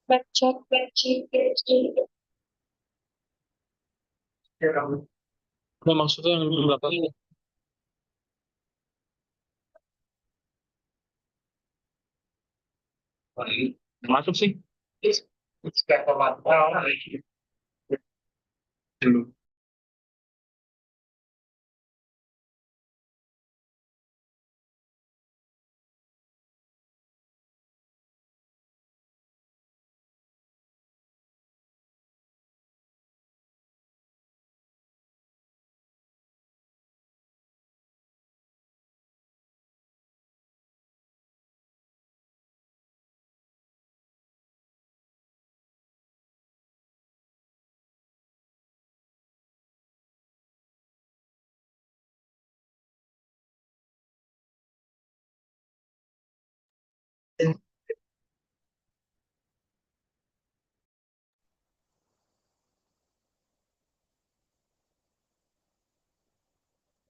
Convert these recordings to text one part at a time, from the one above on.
Cek, Ya kamu. Nah, maksudnya yang di belakang ini masuk sih. Kayak pemantau dulu.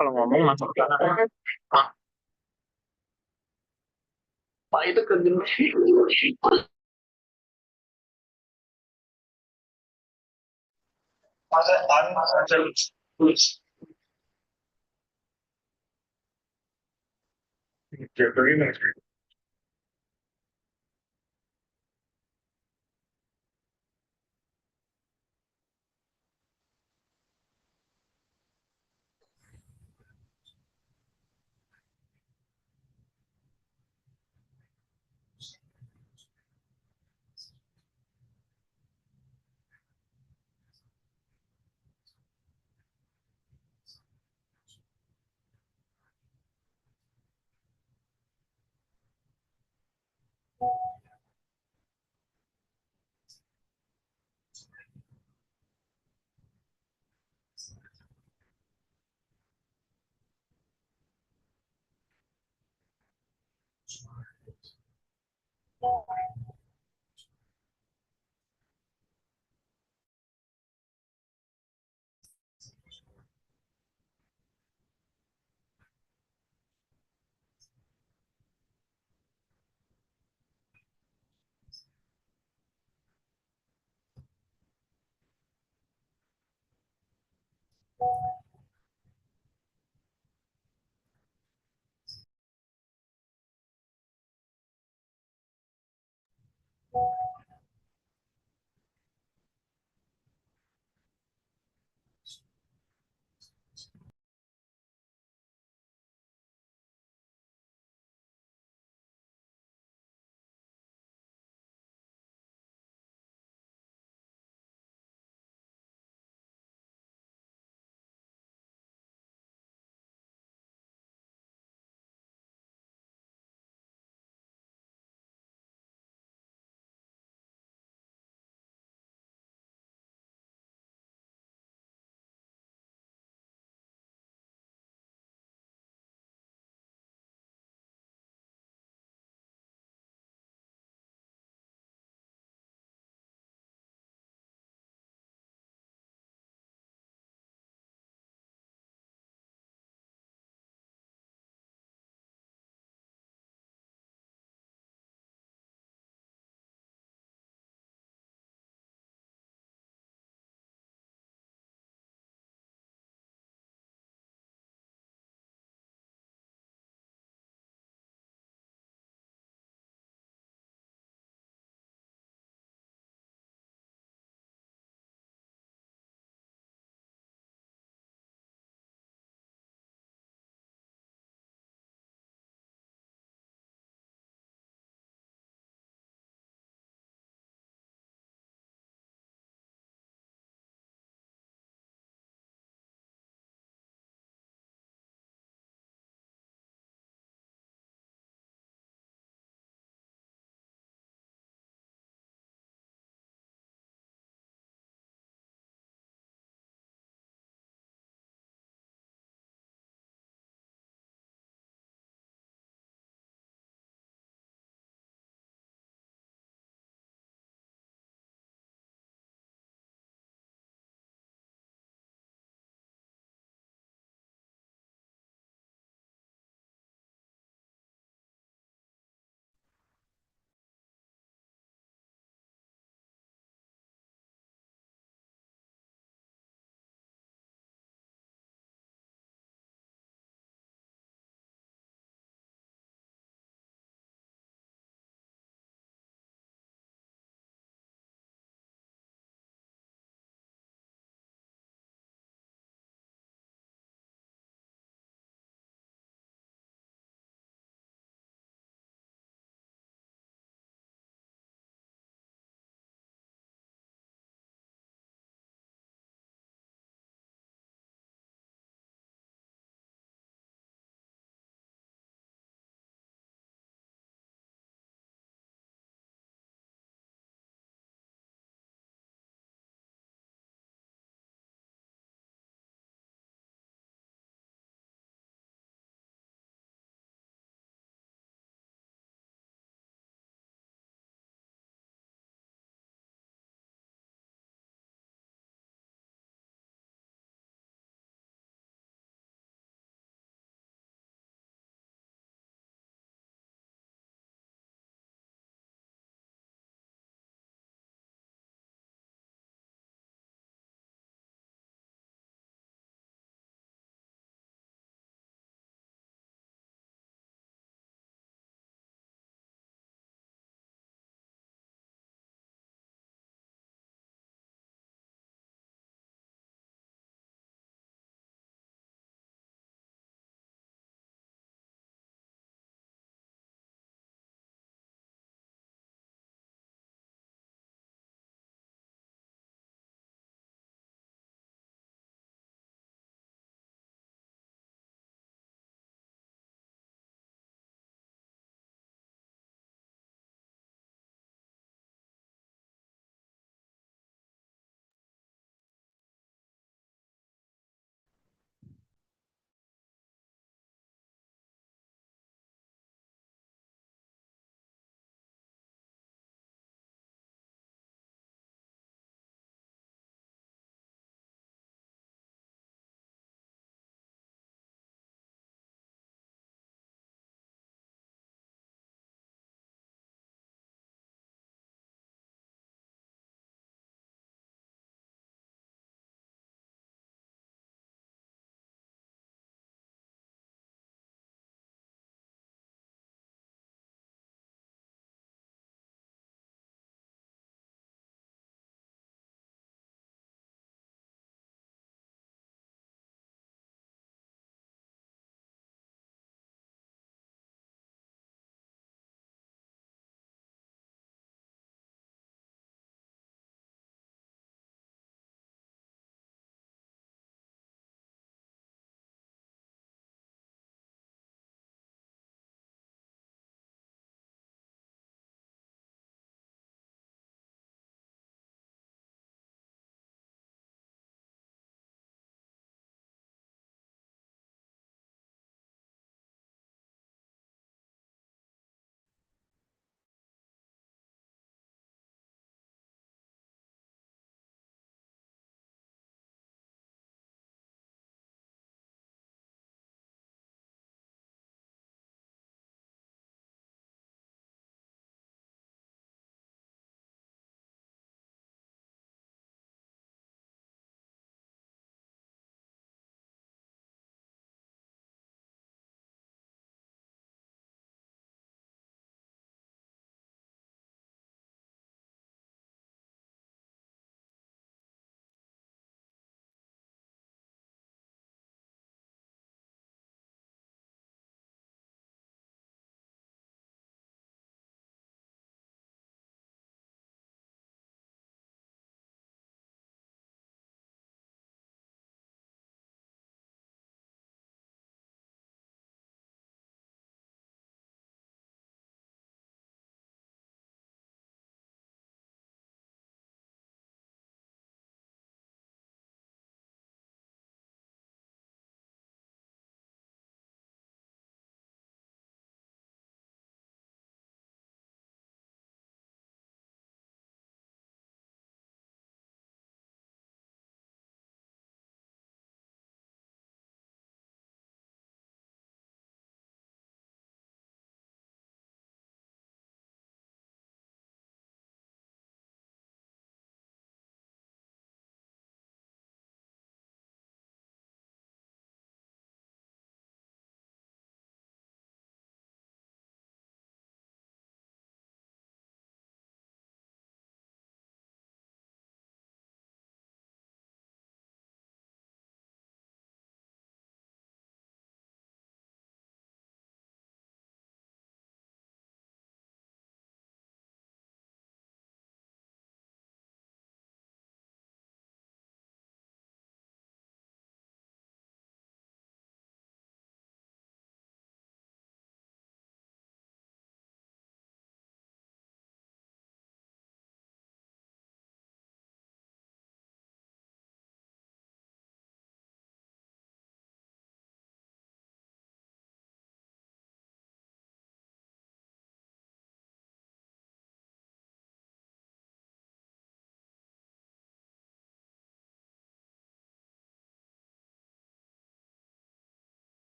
Kalau ngomong masuk sana. Pak itu kerja masa tan masa tulis. Jadi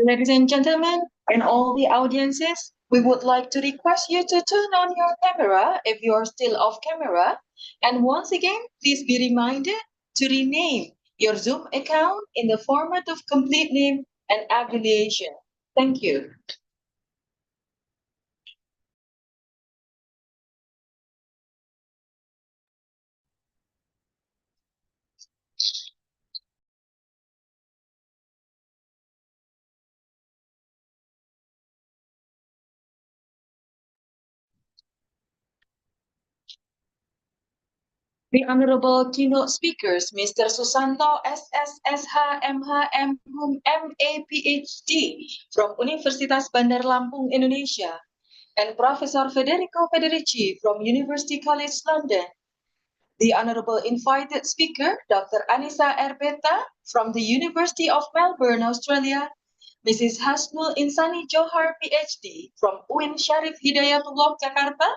Ladies and gentlemen, and all the audiences, we would like to request you to turn on your camera if you are still off camera. And once again, please be reminded to rename your Zoom account in the format of complete name and abbreviation. Thank you. The Honorable Keynote Speakers, Mr. Susanto SSSH MA PhD from Universitas Bandar Lampung, Indonesia, and Professor Federico Federici from University College London. The Honorable Invited Speaker, Dr. Anissa Erbeta from the University of Melbourne, Australia, Mrs. Hasnul Insani Johar, PhD from UIN Syarif Hidayatullah, Jakarta,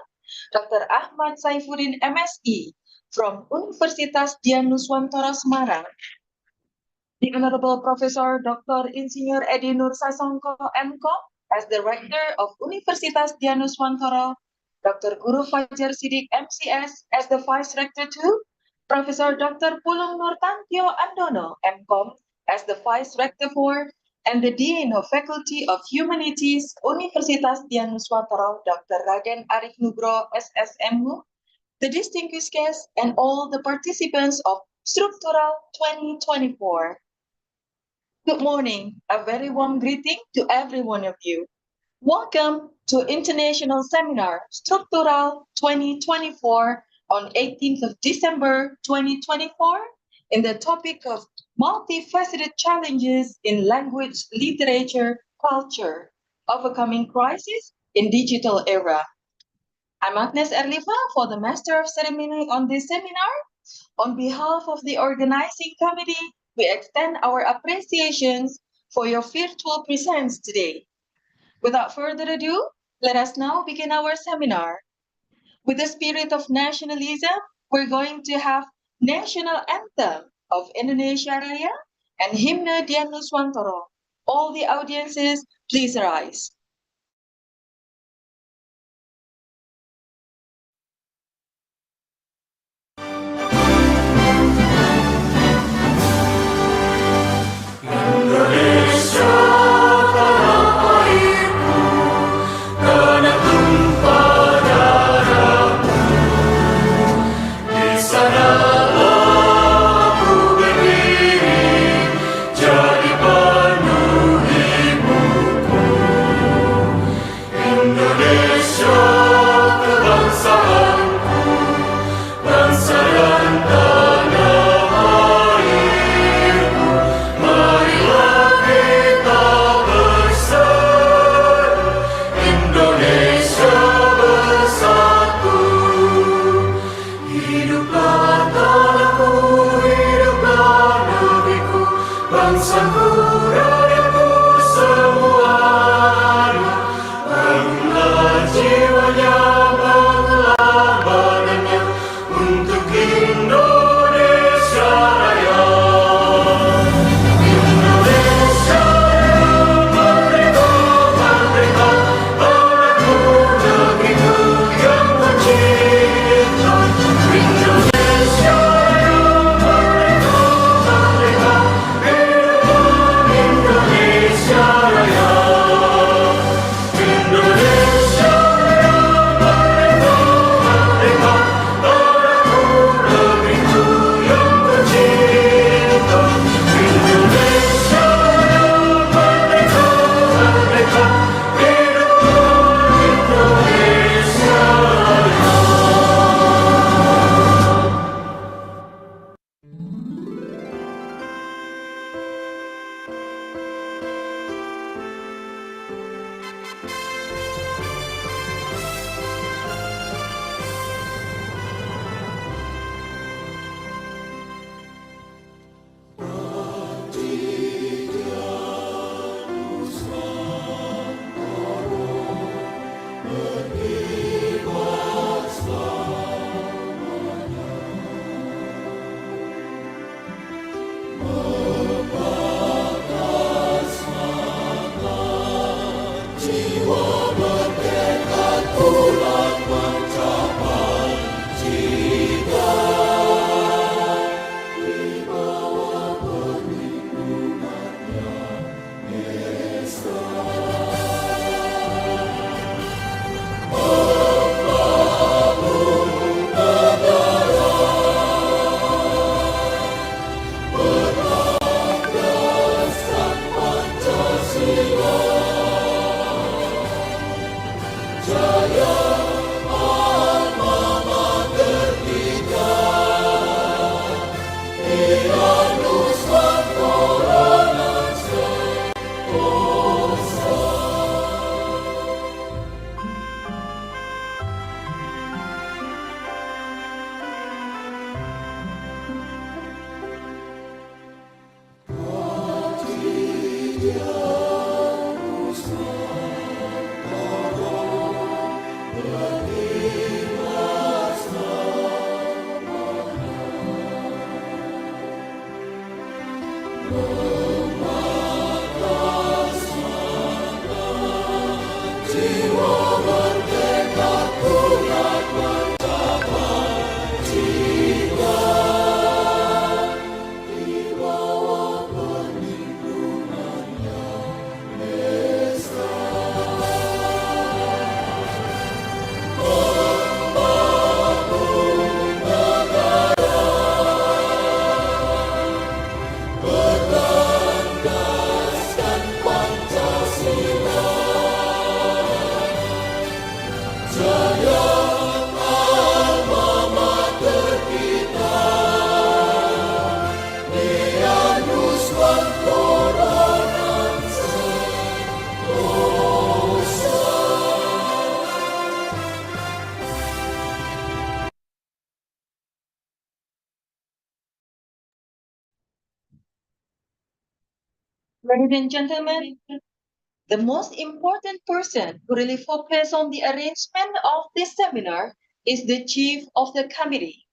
Dr. Ahmad Saifuddin, MSc from Universitas Dian Nuswantara, Semarang, the Honorable Professor Dr. Insinyur Edi Nur Sasongko, MCom, as the Rector of Universitas Dian Nuswantara, Dr. Guru Fajar Sidik, MCS, as the Vice Rector too, Professor Dr. Pulung Nurtantio Andono, MCom, as the Vice Rector 4, and the Dean of Faculty of Humanities, Universitas Dian Nuswantara, Dr. Raden Arif Nugro, SSMU, the distinguished guests, and all the participants of Struktural 2024. Good morning, a very warm greeting to every one of you. Welcome to International Seminar Struktural 2024 on 18th of December 2024 in the topic of multifaceted challenges in language, literature, culture, overcoming crisis in digital era. I'm Agnes Erliva for the Master of Ceremony on this seminar. On behalf of the organizing committee, we extend our appreciations for your virtual presence today. Without further ado, let us now begin our seminar. With the spirit of nationalism, we're going to have National Anthem of Indonesia Raya and Hymne Dian Nuswantara. All the audiences, please rise. Indonesia tanah airku, tanah tumpah darahmu. Di sanalah aku berdiri, jadi penuh ibuku. Ladies and gentlemen, the most important person who really focused on the arrangement of this seminar is the chief of the committee.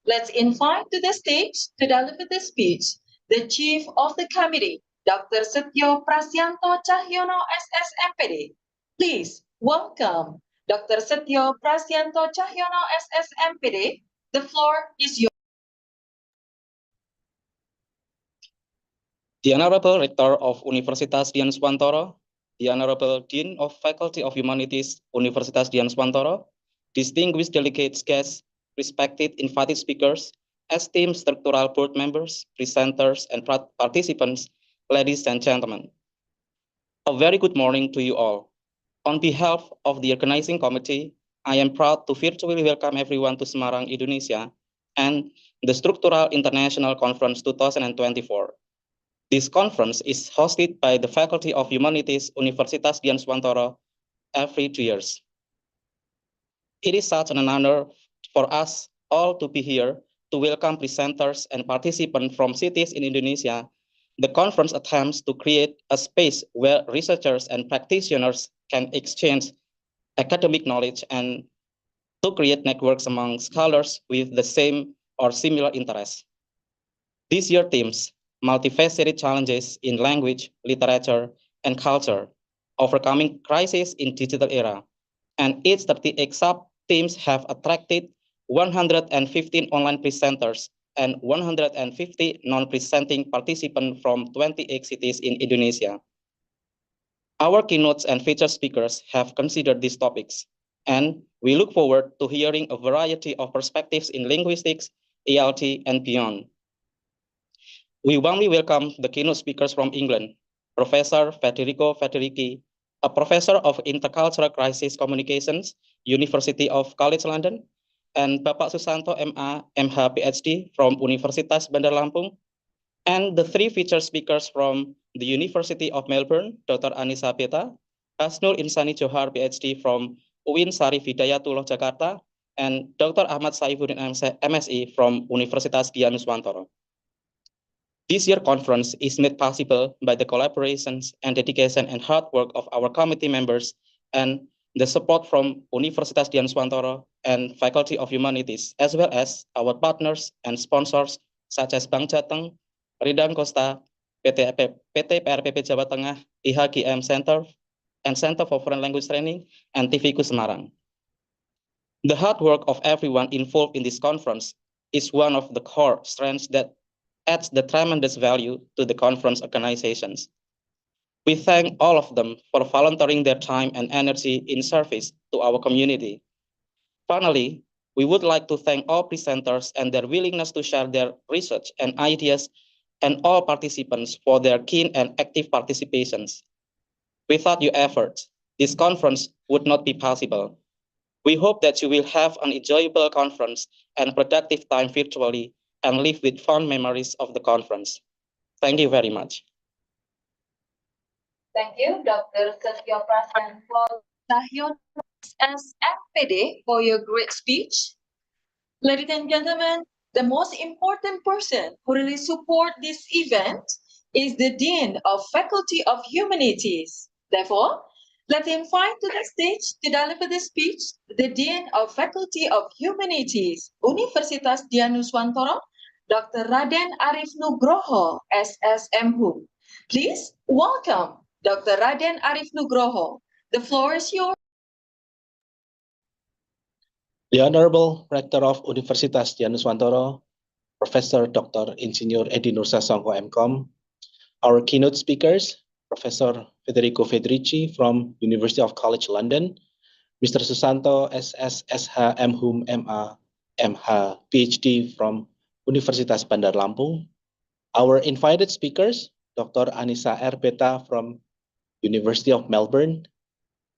Let's invite to the stage to deliver the speech the chief of the committee, Dr. Setyo Prasyanto Cahyono, SSMPD. Please welcome Dr. Setyo Prasyanto Cahyono, SSMPD. The floor is yours. The Honorable Rector of Universitas Dianuswantoro, the Honorable Dean of Faculty of Humanities, Universitas Dianuswantoro, distinguished delegates, guests, respected invited speakers, esteemed structural board members, presenters, and participants, ladies and gentlemen. A very good morning to you all. On behalf of the organizing committee, I am proud to virtually welcome everyone to Semarang, Indonesia, and the Struktural International Conference 2024. This conference is hosted by the Faculty of Humanities, Universitas Dianuswantoro, every 2 years. It is such an honor for us all to be here to welcome presenters and participants from cities in Indonesia. The conference attempts to create a space where researchers and practitioners can exchange academic knowledge and to create networks among scholars with the same or similar interests. This year's themes, multifaceted challenges in language, literature, and culture, overcoming crisis in digital era, and its 38 sub-themes have attracted 115 online presenters and 150 non-presenting participants from 28 cities in Indonesia. Our keynotes and featured speakers have considered these topics, and we look forward to hearing a variety of perspectives in linguistics, ELT, and beyond. We warmly welcome the keynote speakers from England, Professor Federico Federici, a professor of intercultural crisis communications, University of College London, and Bapak Susanto MA, MH PhD from Universitas Bandar Lampung, and the three featured speakers from the University of Melbourne, Dr. Anissa Beta, Hasnul Insani Johar PhD from UIN Sarif Hidayatullah Jakarta, and Dr. Ahmad Saifuddin MSI from Universitas Dianuswantoro. This year's conference is made possible by the collaborations and dedication and hard work of our committee members and the support from Universitas Dianuswantoro and Faculty of Humanities, as well as our partners and sponsors such as Bank Jateng, Ridang Costa, PT PRPP Jawa Tengah, IHGM Center, and Center for Foreign Language Training, and TVku Semarang. The hard work of everyone involved in this conference is one of the core strengths that adds the tremendous value to the conference organizations. We thank all of them for volunteering their time and energy in service to our community. Finally, we would like to thank all presenters and their willingness to share their research and ideas, and all participants for their keen and active participations. Without your efforts, this conference would not be possible. We hope that you will have an enjoyable conference and productive time virtually and live with fond memories of the conference. Thank you very much. Thank you, Dr. Setyo Prasyanto Cahyono, SSMPD, for your great speech. Ladies and gentlemen, the most important person who really support this event is the Dean of Faculty of Humanities. Therefore, let's invite to the stage to deliver the speech the Dean of Faculty of Humanities, Universitas Dianuswantoro, Dr. Raden Arif Nugroho, SSMHum. Please welcome Dr. Raden Arif Nugroho. The floor is yours. The Honorable Rector of Universitas Dianuswantoro, Professor Dr. Insinyur Edi Nursasongko MCom, our keynote speakers, Professor Federico Federici from University of College London, Mr. Susanto SSSH MHum MA MH PhD from Universitas Bandar Lampung, our invited speakers, Dr. Anissa R. Beta from University of Melbourne,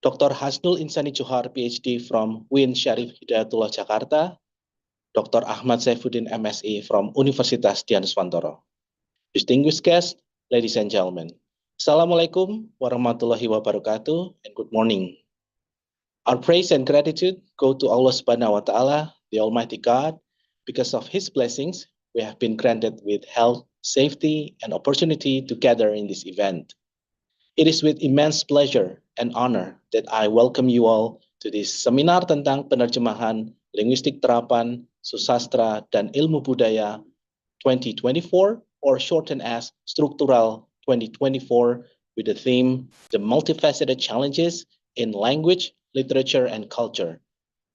Dr. Hasnul Insani Johar, PhD from UIN Syarif Hidayatullah Jakarta, Dr. Ahmad Saifuddin MSI from Universitas Dianuswantoro. Distinguished guests, ladies and gentlemen, Assalamualaikum warahmatullahi wabarakatuh, and good morning. Our praise and gratitude go to Allah Subhanahu wa Ta'ala, the Almighty God. Because of His blessings, we have been granted with health, safety, and opportunity to gather in this event. It is with immense pleasure and honor that I welcome you all to this seminar tentang penerjemahan linguistik terapan, susastra, dan ilmu budaya 2024, or shortened as Struktural 2024, with the theme The Multifaceted Challenges in Language, Literature, and Culture,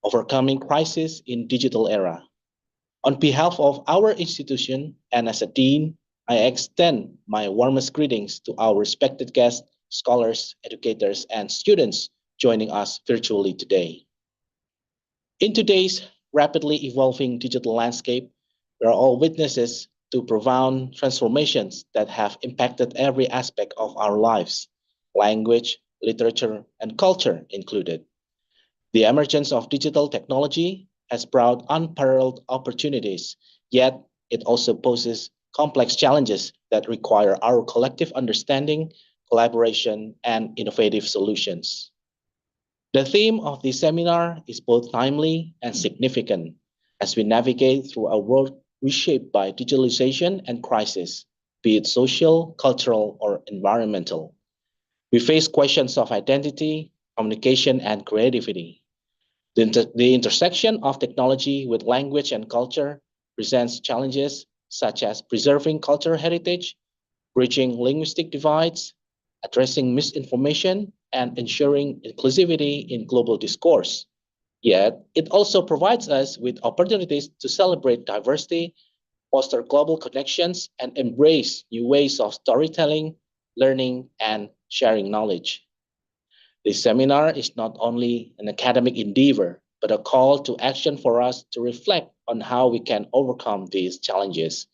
Overcoming Crisis in Digital Era. On behalf of our institution and as a dean, I extend my warmest greetings to our respected guests, scholars, educators, and students joining us virtually today. In today's rapidly evolving digital landscape, we are all witnesses to profound transformations that have impacted every aspect of our lives, language, literature, and culture included. The emergence of digital technology has brought unparalleled opportunities, yet it also poses complex challenges that require our collective understanding, collaboration, and innovative solutions. The theme of this seminar is both timely and significant as we navigate through a world reshaped by digitalization and crisis, be it social, cultural, or environmental. We face questions of identity, communication, and creativity. The intersection of technology with language and culture presents challenges such as preserving cultural heritage, bridging linguistic divides, addressing misinformation, and ensuring inclusivity in global discourse. Yet, it also provides us with opportunities to celebrate diversity, foster global connections, and embrace new ways of storytelling, learning, and sharing knowledge. This seminar is not only an academic endeavor, but a call to action for us to reflect on how we can overcome these challenges.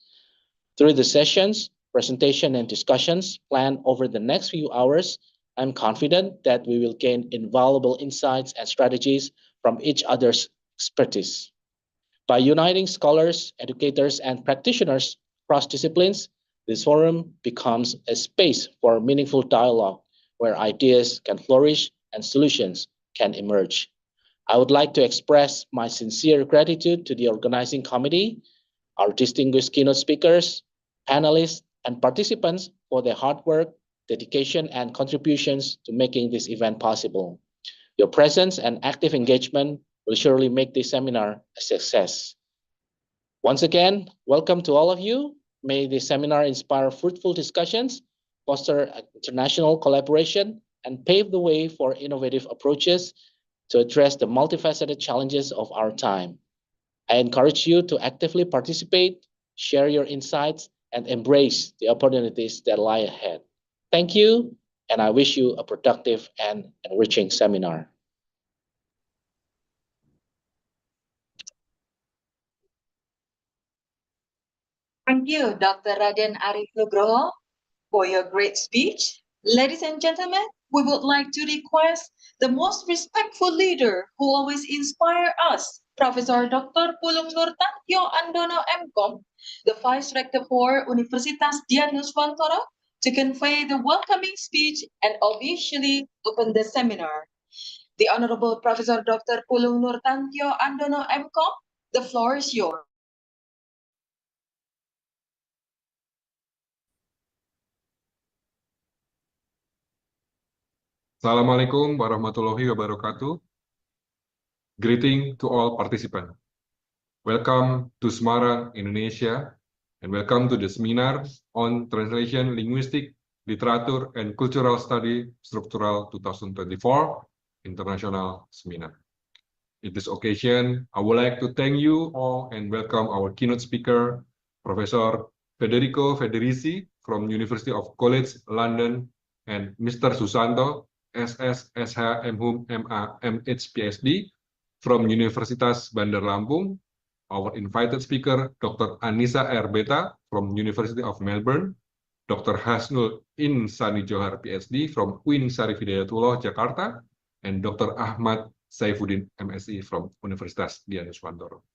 Through the sessions, presentation, and discussions planned over the next few hours, I'm confident that we will gain invaluable insights and strategies from each other's expertise. By uniting scholars, educators, and practitioners across disciplines, this forum becomes a space for meaningful dialogue where ideas can flourish and solutions can emerge. I would like to express my sincere gratitude to the organizing committee, our distinguished keynote speakers, panelists, and participants for their hard work, dedication, and contributions to making this event possible. Your presence and active engagement will surely make this seminar a success. Once again, welcome to all of you. May this seminar inspire fruitful discussions, foster international collaboration, and pave the way for innovative approaches to address the multifaceted challenges of our time. I encourage you to actively participate, share your insights, and embrace the opportunities that lie ahead. Thank you, and I wish you a productive and enriching seminar. Thank you, Dr. Raden Arif Nugroho, for your great speech. Ladies and gentlemen, we would like to request the most respectful leader who always inspire us, Professor Dr. Pulung Nurtantio Andono MCom, the Vice Rector for Universitas Dianuswantoro, to convey the welcoming speech and officially open the seminar. The Honorable Professor Dr. Pulung Nurtantio Andono MCom, the floor is yours. Assalamualaikum warahmatullahi wabarakatuh. Greeting to all participants. Welcome to Semarang, Indonesia, and welcome to the seminar on Translation, Linguistic, Literature, and Cultural Study Struktural 2024 International Seminar. In this occasion, I would like to thank you all and welcome our keynote speaker, Professor Federico Federici from University of College London, and Mr. Susanto, SSSH MHUM MA MH PhD from Universitas Bandar Lampung, our invited speaker, Dr. Anissa R. Beta from University of Melbourne, Dr. Hasnul Insani Johar PhD from UIN Syarif Hidayatullah, Jakarta, and Dr. Ahmad Saifuddin MSc from Universitas Dianuswantoro.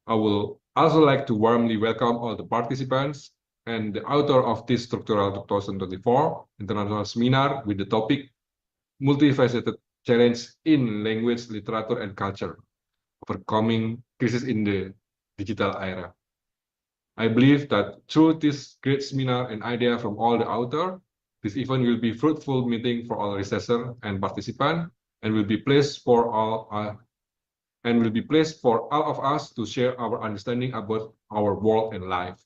I will also like to warmly welcome all the participants and the author of this Struktural 2024 International Seminar with the topic Multifaceted Challenge in Language, Literature, and Culture, Overcoming Crisis in the Digital Era. I believe that through this great seminar and idea from all the authors, this event will be fruitful meeting for all researchers and participants, and will be placed for all of us to share our understanding about our world and life.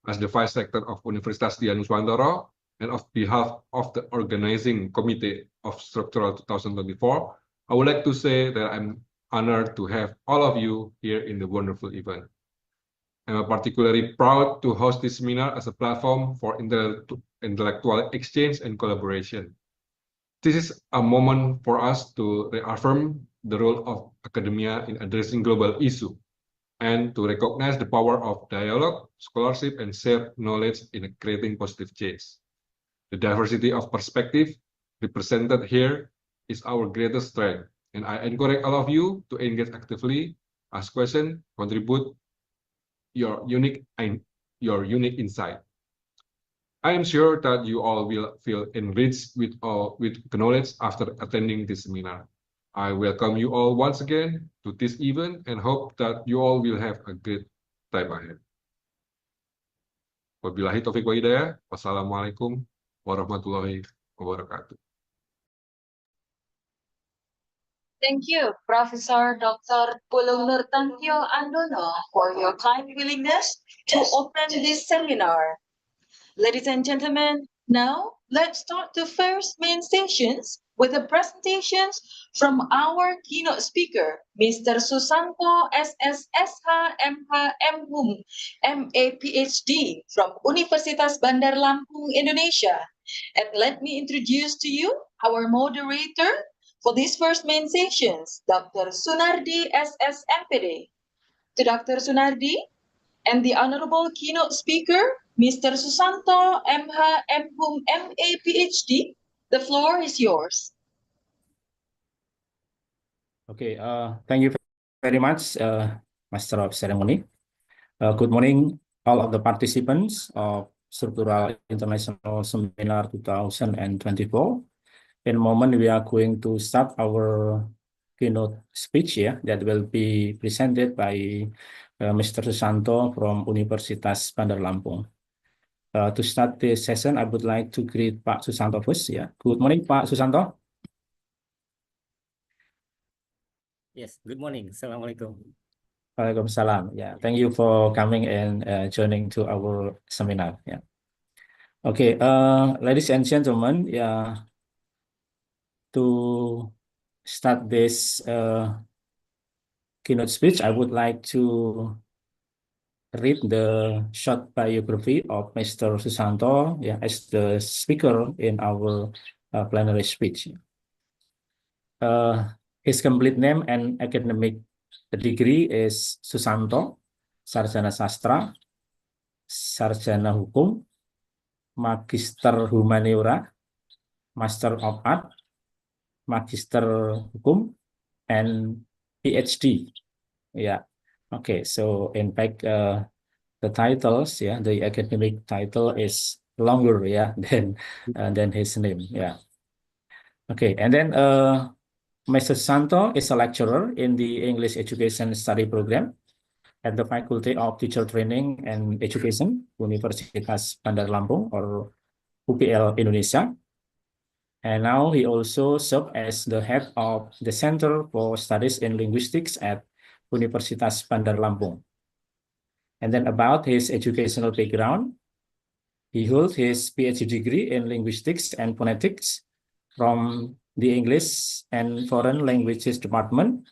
As the Vice Rector of Universitas Dianuswantoro, and on behalf of the organizing committee of Struktural 2024, I would like to say that I'm honored to have all of you here in the wonderful event. I'm particularly proud to host this seminar as a platform for intellectual exchange and collaboration. This is a moment for us to reaffirm the role of academia in addressing global issues and to recognize the power of dialogue, scholarship, and shared knowledge in creating positive change. The diversity of perspective represented here is our greatest strength, and I encourage all of you to engage actively, ask questions, contribute your unique insight. I am sure that you all will feel enriched with knowledge after attending this seminar. I welcome you all once again to this event and hope that you all will have a great time ahead. Wabillahi taufiq wa hidayah. Wassalamualaikum warahmatullahi wabarakatuh. Thank you, Professor Dr. Pulung Nurtantio Andono, for your kind willingness to open this seminar. Ladies and gentlemen, now let's start the first main sessions with the presentations from our keynote speaker, Mr. Susanto SSSH MH MHum MA PhD from Universitas Bandar Lampung, Indonesia. And let me introduce to you our moderator for these first main sessions, Dr. Sunardi SS MPD. To Dr. Sunardi, and the honorable keynote speaker, Mr. Susanto MH MHum MA PhD. The floor is yours. Okay, thank you very much, Master of Ceremony. Good morning, all of the participants of Struktural International Seminar 2024. In a moment, we are going to start our keynote speech that will be presented by Mr. Susanto from Universitas Bandar Lampung. To start this session, I would like to greet Pak Susanto first. Good morning, Pak Susanto. Yes, good morning. Assalamualaikum. Waalaikumsalam. Thank you for coming and joining to our seminar. Okay, ladies and gentlemen, to start this keynote speech, I would like to read the short biography of Mr. Susanto as the speaker in our plenary speech. His complete name and academic degree is Susanto, Sarjana Sastra, Sarjana Hukum, Magister Humaniora, Master of Art, Magister Hukum, and PhD. Okay, so in fact, the titles, the academic title is longer, than his name, Okay, and then Mr. Susanto is a lecturer in the English Education Study Program at the Faculty of Teacher Training and Education, Universitas Bandar Lampung, or UPL Indonesia. And now he also served as the head of the Center for Studies in Linguistics at Universitas Bandar Lampung. And then about his educational background, he holds his PhD degree in Linguistics and Phonetics from the English and Foreign Languages Department,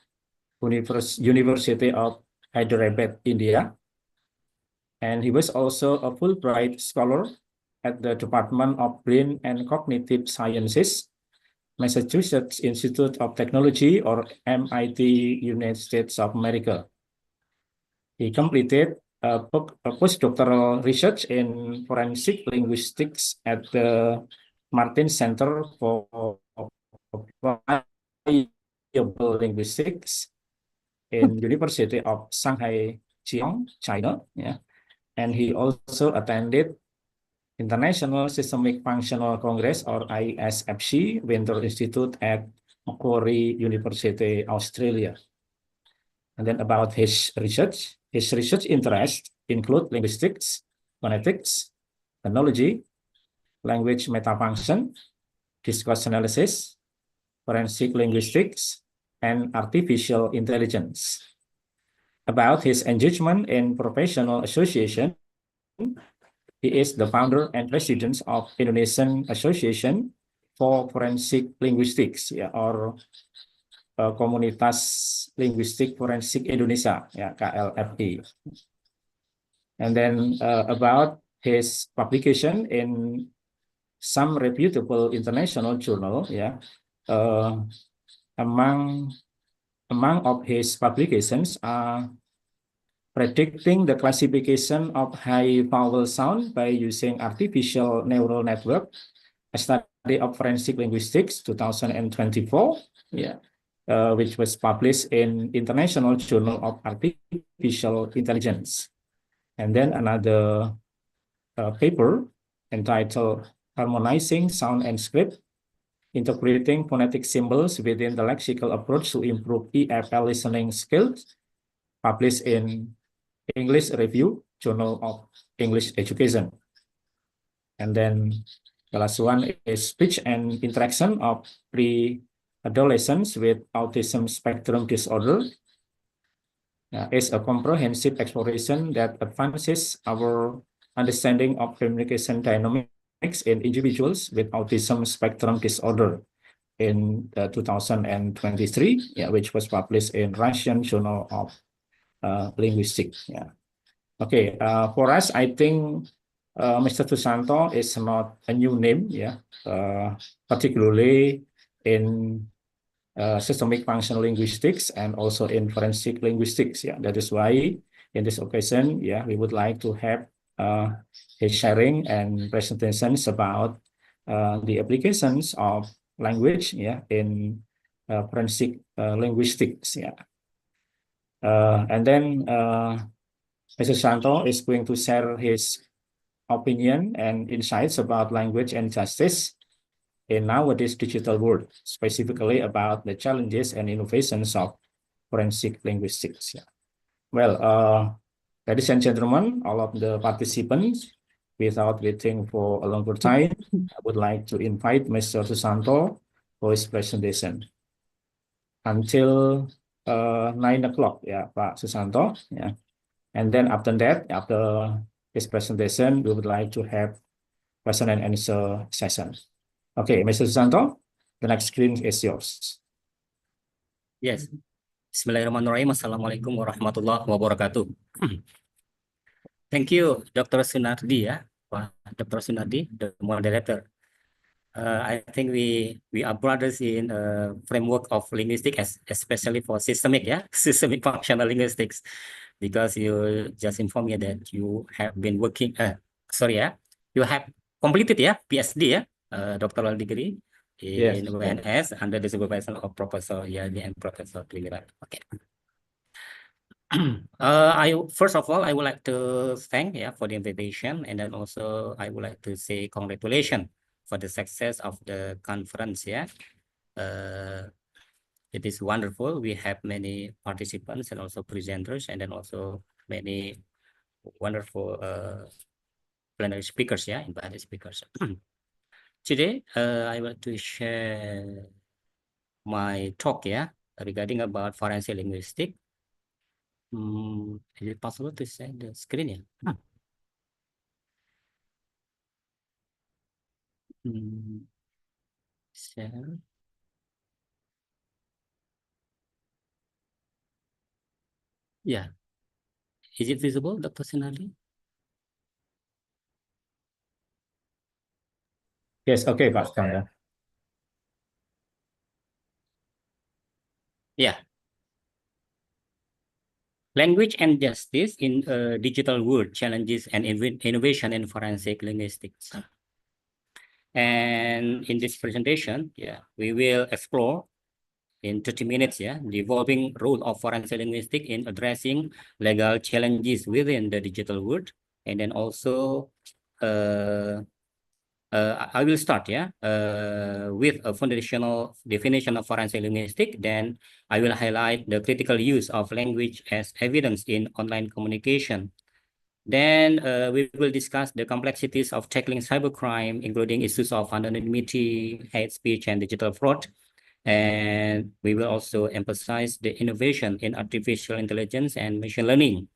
University of Hyderabad, India. And he was also a Fulbright Scholar at the Department of Brain and Cognitive Sciences, Massachusetts Institute of Technology, or MIT, United States of America. He completed a postdoctoral research in forensic linguistics at the Martin Center for Appliable Linguistics in University of Shanghai, Jiang, China. And he also attended International Systemic Functional Congress, or ISFC, Winter Institute at Macquarie University, Australia. And then about his research, His research interests include linguistics, phonetics, phonology, language metafunction, discourse analysis, forensic linguistics, and artificial intelligence. About his engagement in professional association, he is the founder and president of Indonesian Association for Forensic Linguistics, or Komunitas Linguistik Forensik Indonesia, KLFI. And then about his publication in some reputable international journal, among of his publications are predicting the classification of high vowel sound by using artificial neural network, a study of forensic linguistics, 2024, which was published in International Journal of Artificial Intelligence. And then another paper entitled Harmonizing Sound and Script, Integrating Phonetic Symbols Within the Lexical Approach to Improve EFL Listening Skills, published in English Review, Journal of English Education. And then the last one is Speech and Interaction of Pre-Adolescents with Autism Spectrum Disorder. Is a comprehensive exploration that advances our understanding of communication dynamics in individuals with autism spectrum disorder in 2023, which was published in Russian Journal of Linguistics. Okay, for us, I think Mr. Susanto is not a new name, particularly in systemic functional linguistics and also in forensic linguistics. That is why in this occasion, we would like to have his sharing and presentations about the applications of language, in forensic linguistics. And then Mr. Santo is going to share his opinion and insights about language and justice in nowadays digital world, specifically about the challenges and innovations of forensic linguistics. Well, ladies and gentlemen, all of the participants, without waiting for a longer time, I would like to invite Mr. Susanto for his presentation until 9 o'clock, Pak Susanto. And then after that, after his presentation, we would like to have question and answer session. Okay, Mr. Susanto, the next screen is yours. Yes. Bismillahirrahmanirrahim. Assalamualaikum warahmatullahi wabarakatuh. Thank you, Dr. Sunardi, Dr. Sunardi, the moderator. I think we are brothers in framework of linguistics, especially for systemic, systemic functional linguistics, because you just informed me that you have been working. You have completed, PhD, doctoral degree in UNS under the supervision of Professor Yadi and Professor Twilight. Okay. First of all, I would like to thank for the invitation, and then also I would like to say congratulations for the success of the conference. It is wonderful. We have many participants and also presenters, and then also many wonderful plenary speakers, invited speakers. Today, I want to share my talk, regarding about forensic linguistics. Is it possible to share the screen? Share. Yeah. Is it visible, Dr. Sinali? Yes, okay, Pak. Yeah. Language and justice in a digital world, challenges and innovation in forensic linguistics. And in this presentation, we will explore in 30 minutes, the evolving role of forensic linguistics in addressing legal challenges within the digital world, and then also I will start, with a foundational definition of forensic linguistics. Then I will highlight the critical use of language as evidence in online communication. Then we will discuss the complexities of tackling cybercrime, including issues of anonymity, hate speech, and digital fraud. And we will also emphasize the innovation in artificial intelligence and machine learning,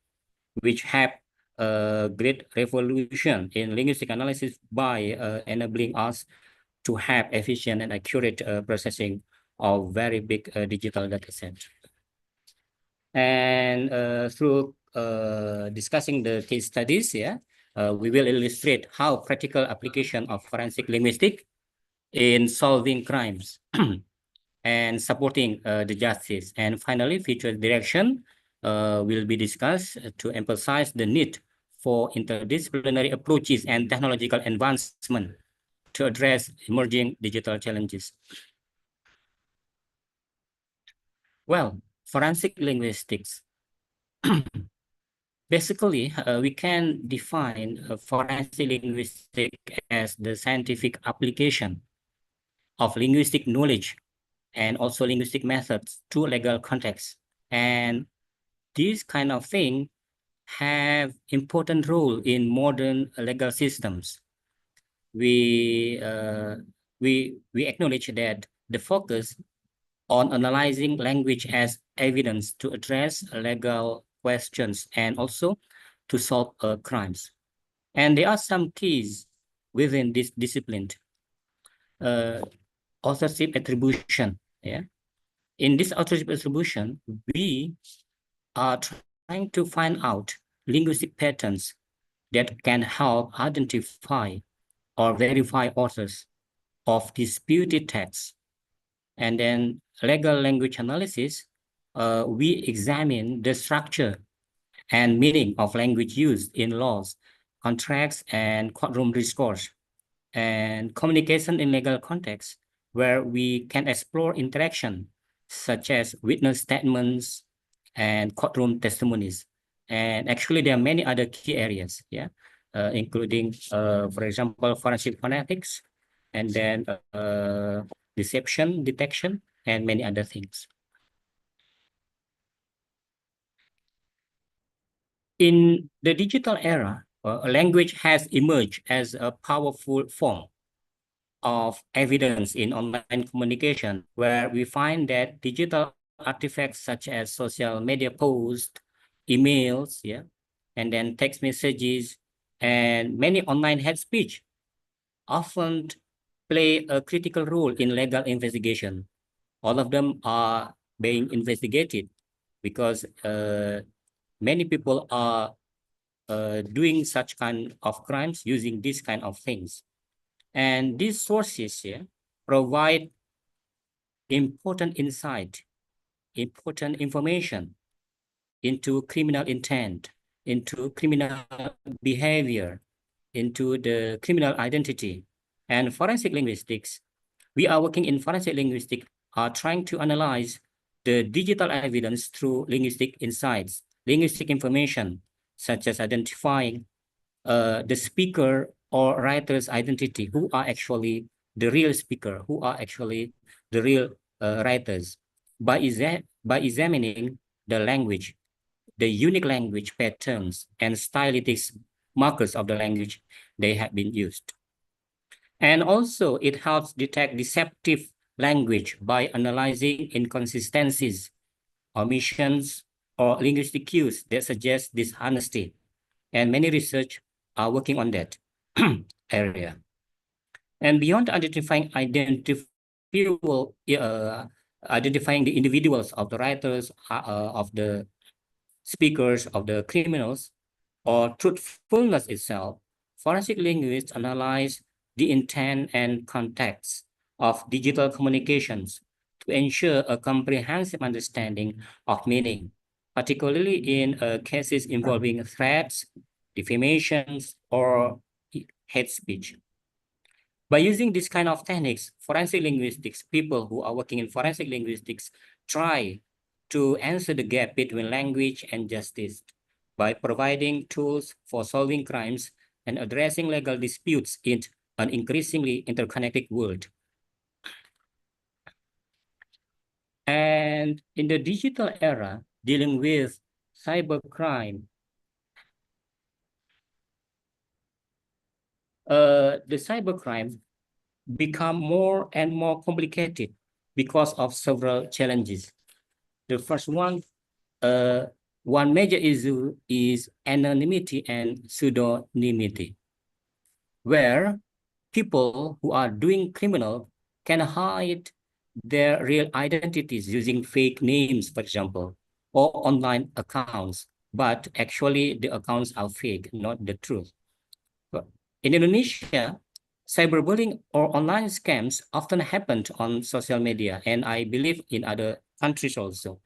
which have a great revolution in linguistic analysis by enabling us to have efficient and accurate processing of very big digital data sets. And through discussing the case studies, we will illustrate how practical application of forensic linguistics in solving crimes and supporting the justice. And finally, future direction will be discussed to emphasize the need for interdisciplinary approaches and technological advancement to address emerging digital challenges. Well, forensic linguistics. Basically, we can define forensic linguistics as the scientific application of linguistic knowledge and also linguistic methods to legal context. And these kind of thing have important role in modern legal systems. We acknowledge that the focus on analyzing language as evidence to address legal questions and also to solve crimes. And there are some keys within this discipline. Authorship attribution. In this authorship attribution, we are trying to find out linguistic patterns that can help identify or verify authors of disputed texts. And then legal language analysis, we examine the structure and meaning of language used in laws, contracts, and courtroom discourse. And communication in legal context, where we can explore interaction, such as witness statements and courtroom testimonies. And actually, there are many other key areas, including, for example, forensic phonetics, and then deception detection, and many other things. In the digital era, language has emerged as a powerful form of evidence in online communication, where we find that digital artifacts such as social media posts, emails, and then text messages, and many online hate speech often play a critical role in legal investigation. All of them are being investigated because many people are doing such kind of crimes using these kind of things. And these sources provide important insight, important information into criminal intent, into criminal behavior, into the criminal identity. And forensic linguistics, we are working in forensic linguistics, are trying to analyze the digital evidence through linguistic insights, linguistic information, such as identifying the speaker or writer's identity, who are actually the real speaker, who are actually the real writers, by examining the language, the unique language patterns and stylistic markers of the language they have been used. And also it helps detect deceptive language by analyzing inconsistencies, omissions, or linguistic cues that suggest dishonesty. And many research are working on that area. And beyond identifying identifying the individuals of the writers, of the speakers, of the criminals, or truthfulness itself, forensic linguists analyze the intent and context of digital communications to ensure a comprehensive understanding of meaning, particularly in cases involving threats, defamations, or hate speech. By using this kind of techniques, forensic linguistics, people who are working in forensic linguistics try to answer the gap between language and justice by providing tools for solving crimes and addressing legal disputes in an increasingly interconnected world. And in the digital era, dealing with cybercrime, the cybercrime become more and more complicated because of several challenges. The first one major issue is anonymity and pseudonymity, where people who are doing criminal can hide their real identities using fake names, for example, or online accounts, but actually the accounts are fake, not the truth. In Indonesia, cyberbullying or online scams often happen on social media, and I believe in other countries also,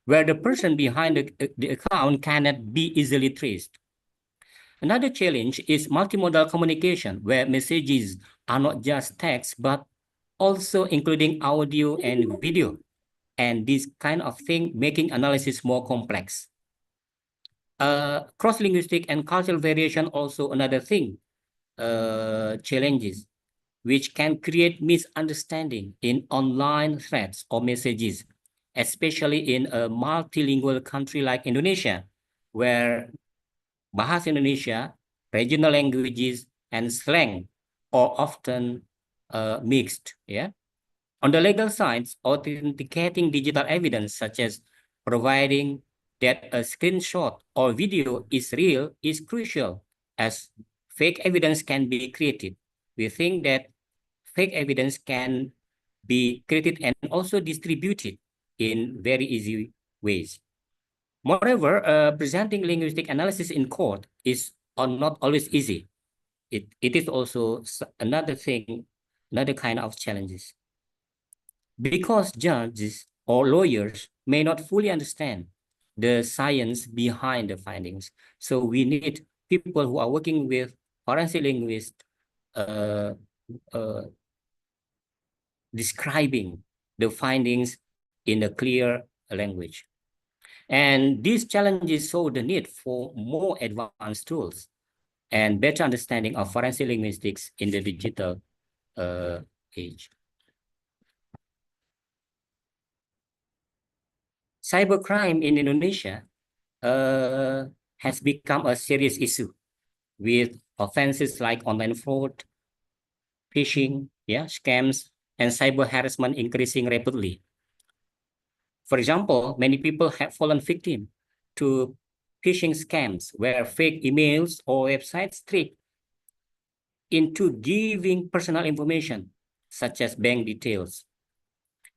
where the person behind the account cannot be easily traced. Another challenge is multimodal communication, where messages are not just text, but also including audio and video. And this kind of thing making analysis more complex. Cross-linguistic and cultural variation also another thing, challenges, which can create misunderstanding in online threads or messages, especially in a multilingual country like Indonesia, where Bahasa Indonesia, regional languages, and slang are often mixed. Yeah. On the legal side, authenticating digital evidence, such as providing that a screenshot or video is real, is crucial, as fake evidence can be created. We think that fake evidence can be created and also distributed in very easy ways. Moreover, presenting linguistic analysis in court is not always easy. It is also another thing, another kind of challenges. Because judges or lawyers may not fully understand the science behind the findings. So we need people who are working with forensic linguists describing the findings in a clear language. And these challenges show the need for more advanced tools and better understanding of forensic linguistics in the digital age. Cybercrime in Indonesia has become a serious issue with offenses like online fraud, phishing, scams, and cyber harassment increasing rapidly. For example, many people have fallen victim to phishing scams where fake emails or websites trick into giving personal information, such as bank details.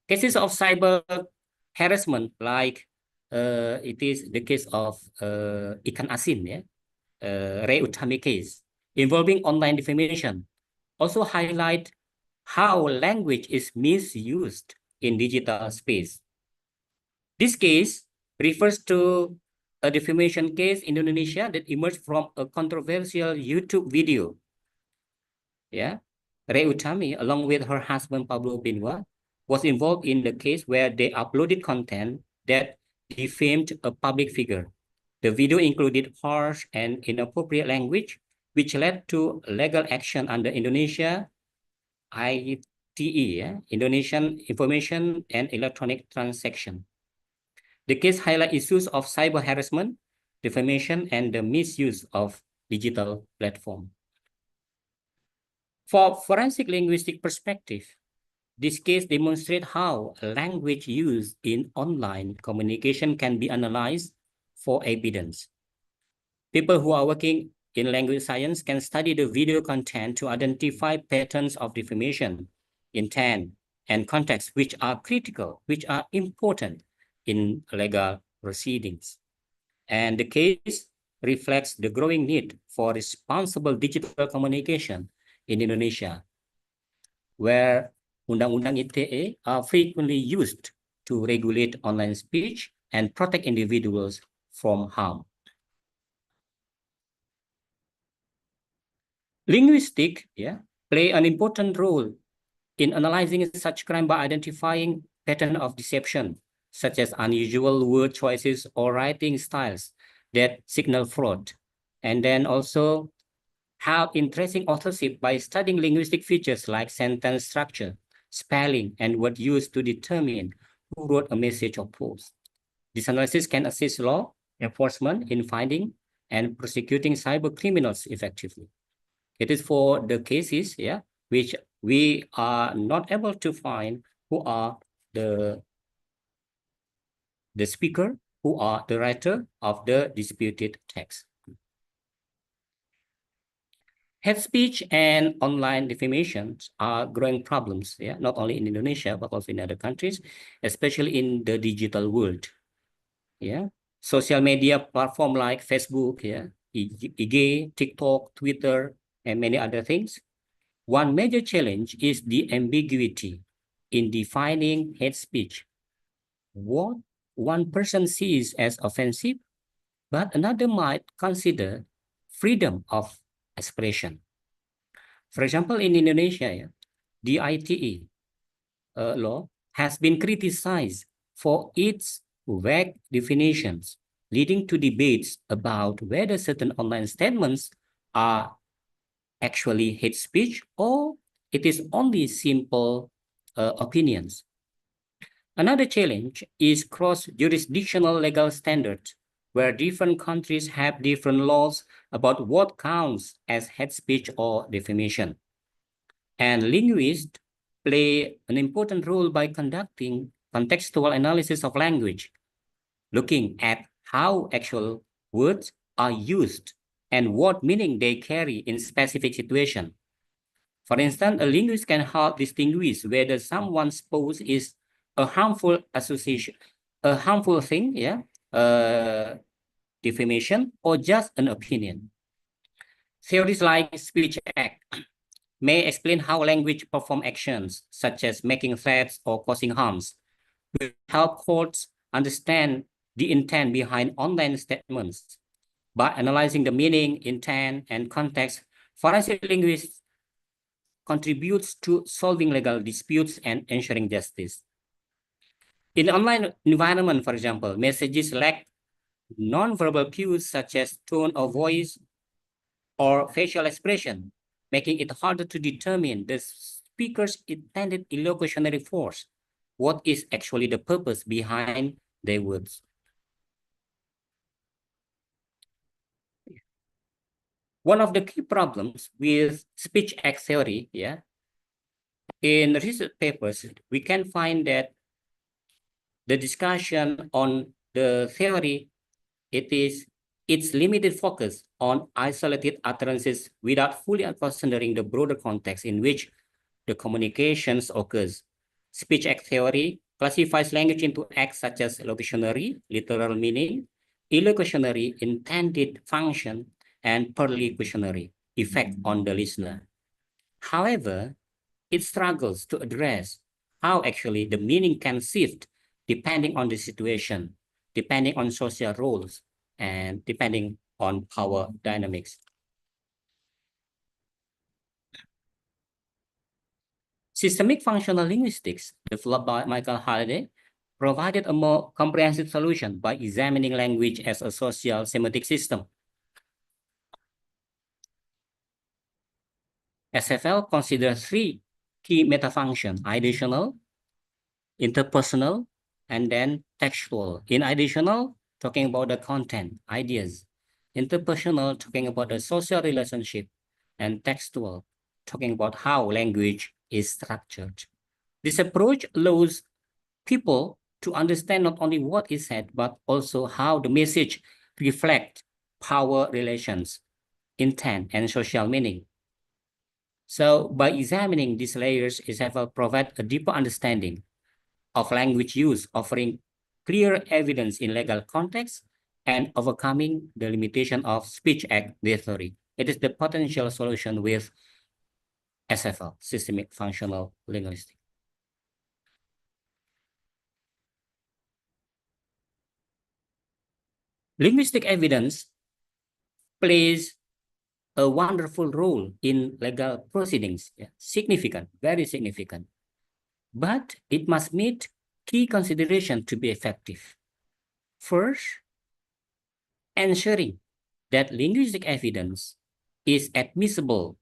Cases of cyber harassment, like it is the case of Ikan Asin, Ray Utami case, involving online defamation, also highlight how language is misused in digital space. This case refers to a defamation case in Indonesia that emerged from a controversial YouTube video. Ray Utami, along with her husband Pablo Binwa, was involved in the case where they uploaded content that defamed a public figure. The video included harsh and inappropriate language, which led to legal action under Indonesia ITE, Indonesian Information and Electronic Transaction. The case highlights issues of cyber harassment, defamation, and the misuse of digital platform. For forensic linguistic perspective, this case demonstrates how language used in online communication can be analyzed for evidence. People who are working in language science can study the video content to identify patterns of defamation, intent, and context, which are critical, which are important in legal proceedings. And the case reflects the growing need for responsible digital communication in Indonesia, where Undang-Undang ITE are frequently used to regulate online speech and protect individuals from harm. Linguistics play an important role in analyzing such crime by identifying patterns of deception, such as unusual word choices or writing styles that signal fraud. And then also have interesting authorship by studying linguistic features like sentence structure, spelling, and word use to determine who wrote a message or post. This analysis can assist law enforcement in finding and prosecuting cyber criminals effectively. It is for the cases, which we are not able to find who are the speaker, who are the writer of the disputed text. Hate speech and online defamation are growing problems, not only in Indonesia, but also in other countries, especially in the digital world. Social media platform like Facebook, IG, TikTok, Twitter, and many other things. One major challenge is the ambiguity in defining hate speech. What one person sees as offensive, but another might consider freedom of expression. For example, in Indonesia, the ITE law has been criticized for its vague definitions, leading to debates about whether certain online statements are actually hate speech or it is only simple opinions. Another challenge is cross-jurisdictional legal standards, where different countries have different laws about what counts as hate speech or defamation. And linguists play an important role by conducting contextual analysis of language, looking at how actual words are used and what meaning they carry in specific situations. For instance, a linguist can help distinguish whether someone's post is a harmful association, a harmful thing, defamation, or just an opinion. Theories like speech act may explain how language perform actions, such as making threats or causing harms, will help courts understand the intent behind online statements. By analyzing the meaning, intent, and context, forensic linguists contributes to solving legal disputes and ensuring justice. In the online environment, for example, messages lack nonverbal cues such as tone of voice or facial expression, making it harder to determine the speaker's intended illocutionary force. What is actually the purpose behind their words? One of the key problems with speech act theory, in research papers, we can find that the discussion on the theory, its limited focus on isolated utterances without fully considering the broader context in which the communications occurs. Speech act theory classifies language into acts such as locutionary, literal meaning, illocutionary, intended function, and perlocutionary, effect on the listener. However, it struggles to address how actually the meaning can shift depending on the situation, depending on social roles, and depending on power dynamics. Systemic functional linguistics, developed by Michael Halliday, provided a more comprehensive solution by examining language as a social semantic system. SFL considers three key metafunctions: ideational, interpersonal, and then textual. In ideational, talking about the content, ideas. Interpersonal, talking about the social relationship. And textual, talking about how language is structured. This approach allows people to understand not only what is said, but also how the message reflects power relations, intent, and social meaning. So by examining these layers, SFL provides a deeper understanding of language use, offering clear evidence in legal context and overcoming the limitation of speech act theory. It is the potential solution with SFL, systemic functional linguistics. Linguistic evidence plays a wonderful role in legal proceedings, significant, very significant. But it must meet key considerations to be effective. First, ensuring that linguistic evidence is admissible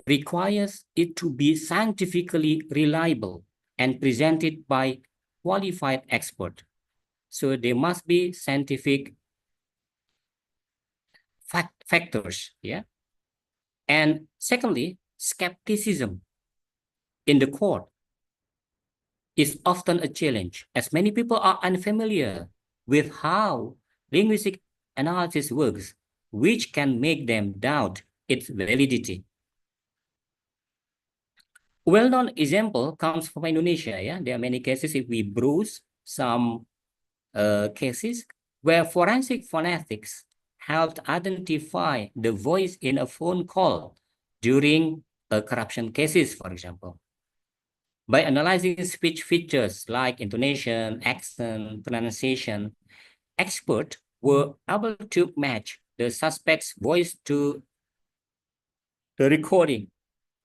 requires it to be scientifically reliable and presented by qualified expert. So there must be scientific factors, yeah. And secondly, skepticism in the court is often a challenge, as many people are unfamiliar with how linguistic analysis works, which can make them doubt its validity. Well-known example comes from Indonesia. Yeah, there are many cases. If we browse some cases where forensic phonetics helped identify the voice in a phone call during corruption cases, for example. By analyzing speech features like intonation, accent, pronunciation, experts were able to match the suspect's voice to the recording.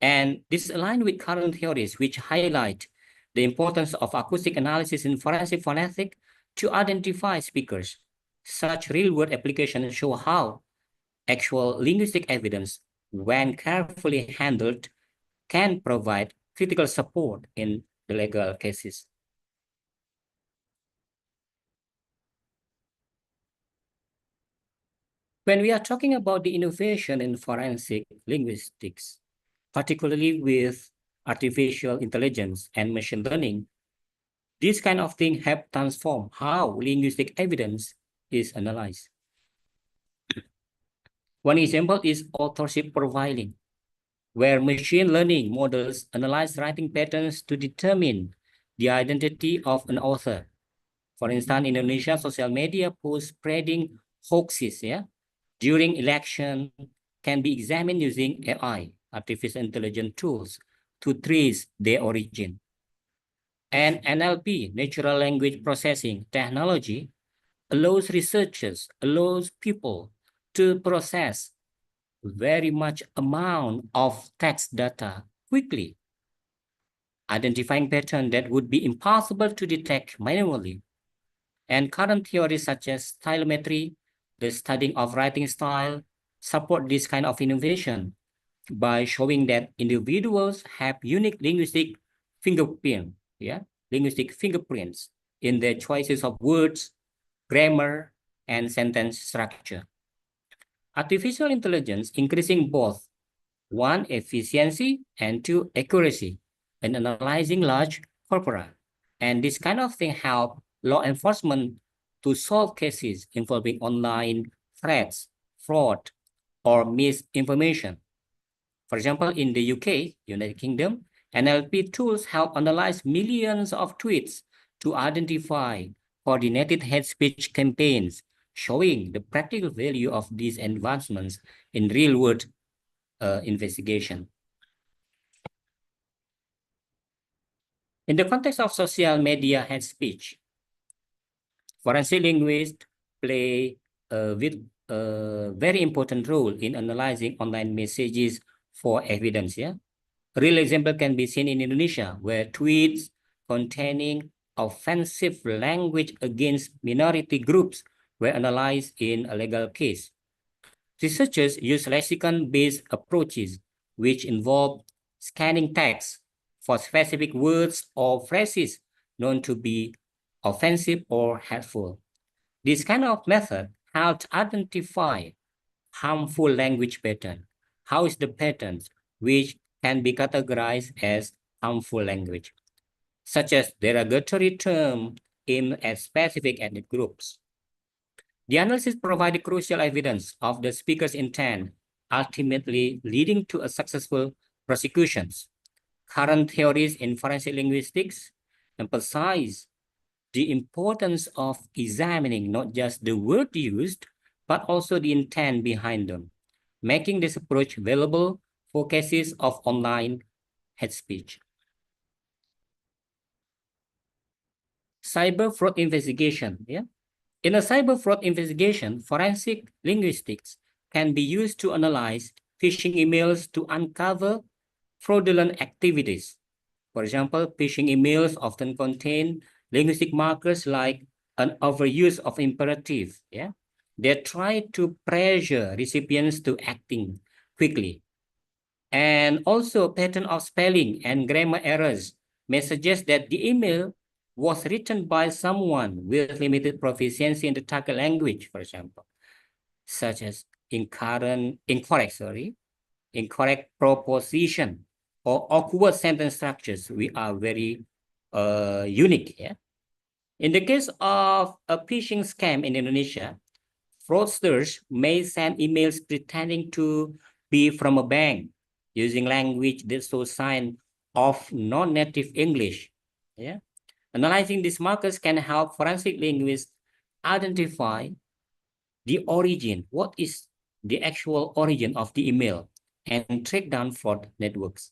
And this is aligned with current theories, which highlight the importance of acoustic analysis in forensic phonetics to identify speakers. Such real-world applications show how actual linguistic evidence, when carefully handled, can provide critical support in the legal cases. When we are talking about the innovation in forensic linguistics, particularly with artificial intelligence and machine learning, this kind of thing have transformed how linguistic evidence is analyzed. One example is authorship profiling, where machine learning models analyze writing patterns to determine the identity of an author. For instance, in Indonesia, social media posts spreading hoaxes, yeah, during election can be examined using AI, artificial intelligence tools, to trace their origin. And NLP, natural language processing technology, allows people to process very much amount of text data quickly, identifying patterns that would be impossible to detect manually. And current theories such as stylometry, the studying of writing style, support this kind of innovation by showing that individuals have unique linguistic fingerprints in their choices of words, grammar, and sentence structure. Artificial intelligence increasing both one, efficiency, and two, accuracy in analyzing large corpora. And this kind of thing help law enforcement to solve cases involving online threats, fraud, or misinformation. For example, in the UK, United Kingdom, NLP tools help analyze millions of tweets to identify coordinated hate speech campaigns, showing the practical value of these advancements in real-world investigation. In the context of social media hate speech, forensic linguists play a very important role in analyzing online messages for evidence. Yeah, a real example can be seen in Indonesia, where tweets containing offensive language against minority groups were analyzed in a legal case. Researchers use lexicon-based approaches, which involve scanning text for specific words or phrases known to be offensive or hurtful. This kind of method helps identify harmful language pattern. How is the patterns which can be categorized as harmful language, such as derogatory term aimed at specific ethnic groups. The analysis provided crucial evidence of the speaker's intent, ultimately leading to a successful prosecutions. Current theories in forensic linguistics emphasize the importance of examining not just the word used, but also the intent behind them, making this approach valuable for cases of online hate speech. Cyber fraud investigation. Yeah? In a cyber fraud investigation, forensic linguistics can be used to analyze phishing emails to uncover fraudulent activities. For example, phishing emails often contain linguistic markers like an overuse of imperative, yeah, They try to pressure recipients to acting quickly. And also pattern of spelling and grammar errors may suggest that the email was written by someone with limited proficiency in the target language, for example, such as incorrect proposition or awkward sentence structures. We are very unique. Yeah. In the case of a phishing scam in Indonesia, fraudsters may send emails pretending to be from a bank using language that shows signs of non-native English. Yeah. Analyzing these markers can help forensic linguists identify the origin, what is the actual origin of the email, and track down fraud networks.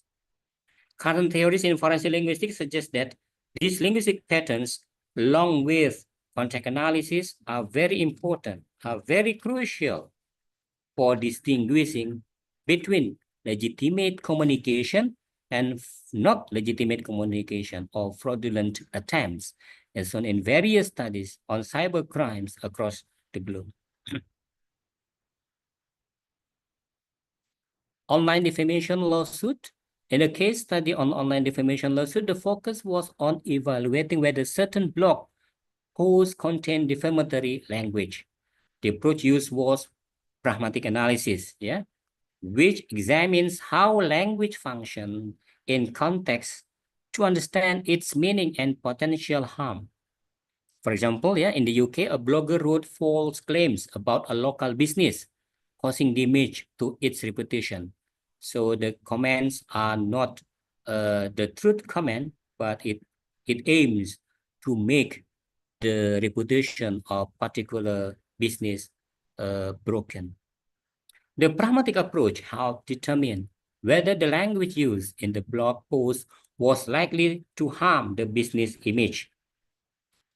Current theories in forensic linguistics suggest that these linguistic patterns, along with context analysis, are very important, are very crucial for distinguishing between legitimate communication and not legitimate communication or fraudulent attempts, as shown in various studies on cyber crimes across the globe. Online defamation lawsuit. In a case study on online defamation lawsuit, the focus was on evaluating whether certain blog posts contain defamatory language. The approach used was pragmatic analysis, yeah, which examines how language functions in context to understand its meaning and potential harm. For example, yeah, in the UK, a blogger wrote false claims about a local business, causing damage to its reputation. So the comments are not the truth comment, but it aims to make the reputation of particular business broken. The pragmatic approach helped determine whether the language used in the blog post was likely to harm the business image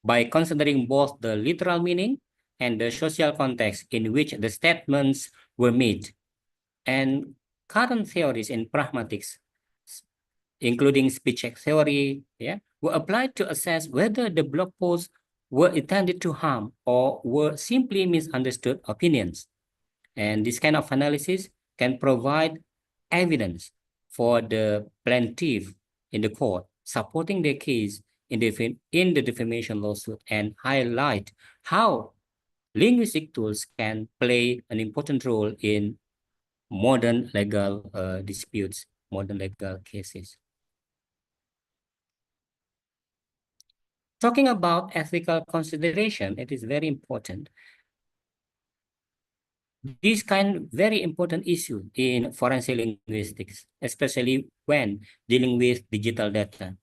by considering both the literal meaning and the social context in which the statements were made. And current theories in pragmatics, including speech theory, yeah, were applied to assess whether the blog posts were intended to harm or were simply misunderstood opinions. And this kind of analysis can provide evidence for the plaintiff in the court, supporting their case in the defamation lawsuit, and highlight how linguistic tools can play an important role in modern legal disputes, modern legal cases. Talking about ethical consideration, it is very important. This kind very important issue in forensic linguistics, especially when dealing with digital data.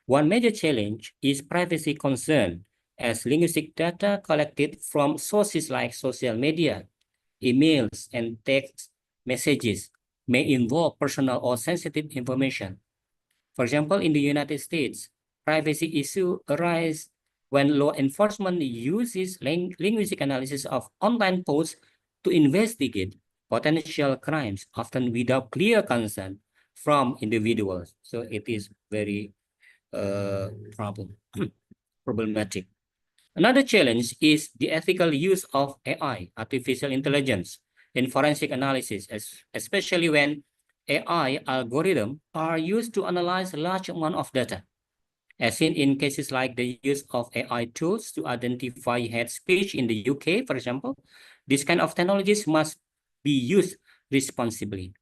One major challenge is privacy concern, as linguistic data collected from sources like social media, emails, and text messages may involve personal or sensitive information. For example, in the United States, privacy issues arise when law enforcement uses linguistic analysis of online posts to investigate potential crimes, often without clear consent from individuals. So it is very problematic. Another challenge is the ethical use of AI, artificial intelligence, in forensic analysis, especially when AI algorithms are used to analyze large amount of data. As seen in cases like the use of AI tools to identify hate speech in the UK, for example, this kind of technologies must be used responsibly.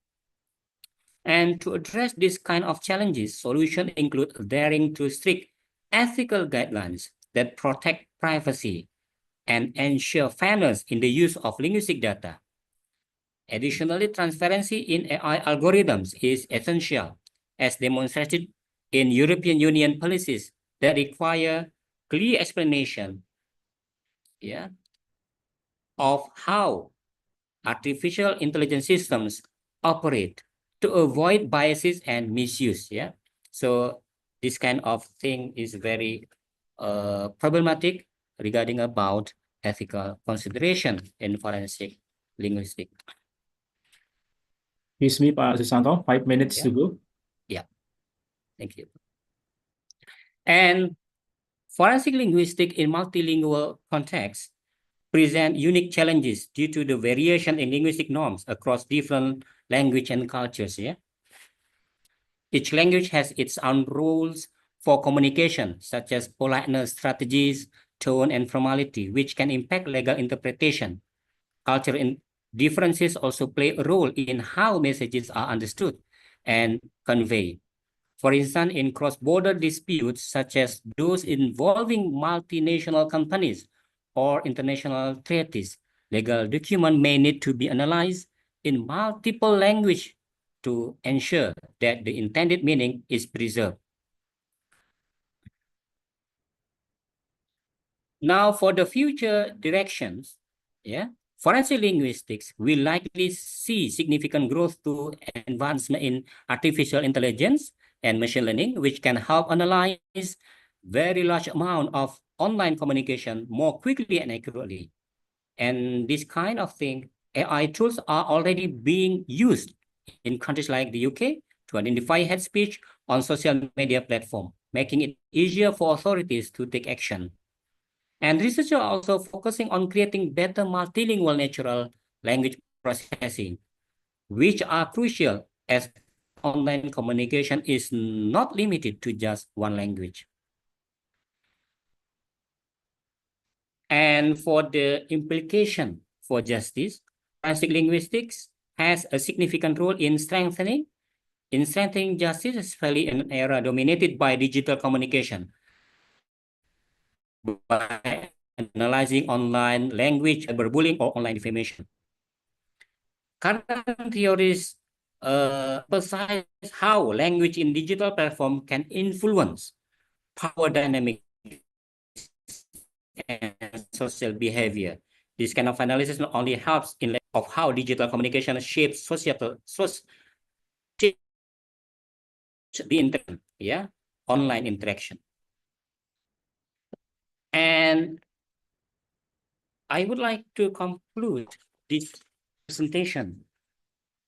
And to address this kind of challenges, solutions include adhering to strict ethical guidelines that protect privacy and ensure fairness in the use of linguistic data. Additionally, transparency in AI algorithms is essential, as demonstrated in European Union policies that require clear explanation, yeah, of how artificial intelligence systems operate to avoid biases and misuse. Yeah, so this kind of thing is very problematic regarding about ethical consideration in forensic linguistics. Excuse me, Pak Susanto, 5 minutes Yeah. to go. Yeah, thank you. And forensic linguistics in multilingual context present unique challenges due to the variation in linguistic norms across different language and cultures. Yeah, each language has its own rules for communication, such as politeness strategies, tone, and formality, which can impact legal interpretation. Cultural differences also play a role in how messages are understood and conveyed. For instance, in cross-border disputes, such as those involving multinational companies or international treaties, legal document may need to be analyzed in multiple languages to ensure that the intended meaning is preserved. Now, for the future directions, forensic linguistics will likely see significant growth to advancement in artificial intelligence and machine learning, which can help analyze very large amount of online communication more quickly and accurately. And this kind of thing, AI tools are already being used in countries like the UK to identify hate speech on social media platform, making it easier for authorities to take action. And researchers are also focusing on creating better multilingual natural language processing, which are crucial as online communication is not limited to just one language. And for the implication for justice, forensic linguistics has a significant role in strengthening justice, especially in an era dominated by digital communication. By analyzing online language, cyberbullying, or online defamation. Current theories emphasize how language in digital platform can influence power dynamics and social behavior. This kind of analysis not only helps in of how digital communication shapes the internet, online interaction. And I would like to conclude this presentation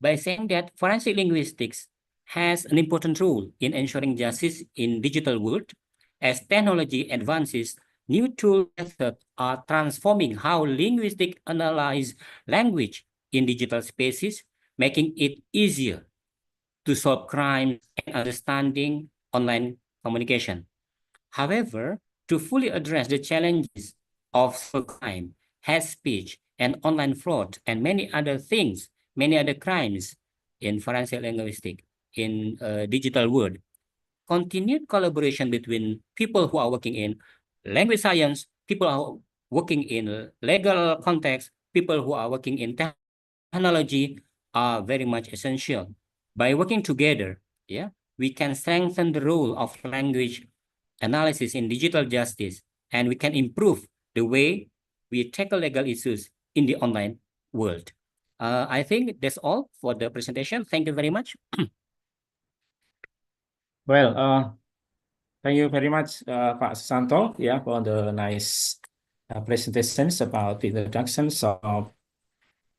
by saying that forensic linguistics has an important role in ensuring justice in digital world. As technology advances, new tool methods are transforming how linguistics analyze language in digital spaces, making it easier to solve crimes and understanding online communication. However, to fully address the challenges of cybercrime, hate speech, and online fraud, and many other things, many other crimes in forensic linguistics in digital world, continued collaboration between people who are working in language science, people who are working in legal context, people who are working in technology are very much essential. By working together, we can strengthen the role of language analysis in digital justice, and we can improve the way we tackle legal issues in the online world. I think that's all for the presentation. Thank you very much. Well, thank you very much, Pak Susanto, for the nice presentations about the introductions of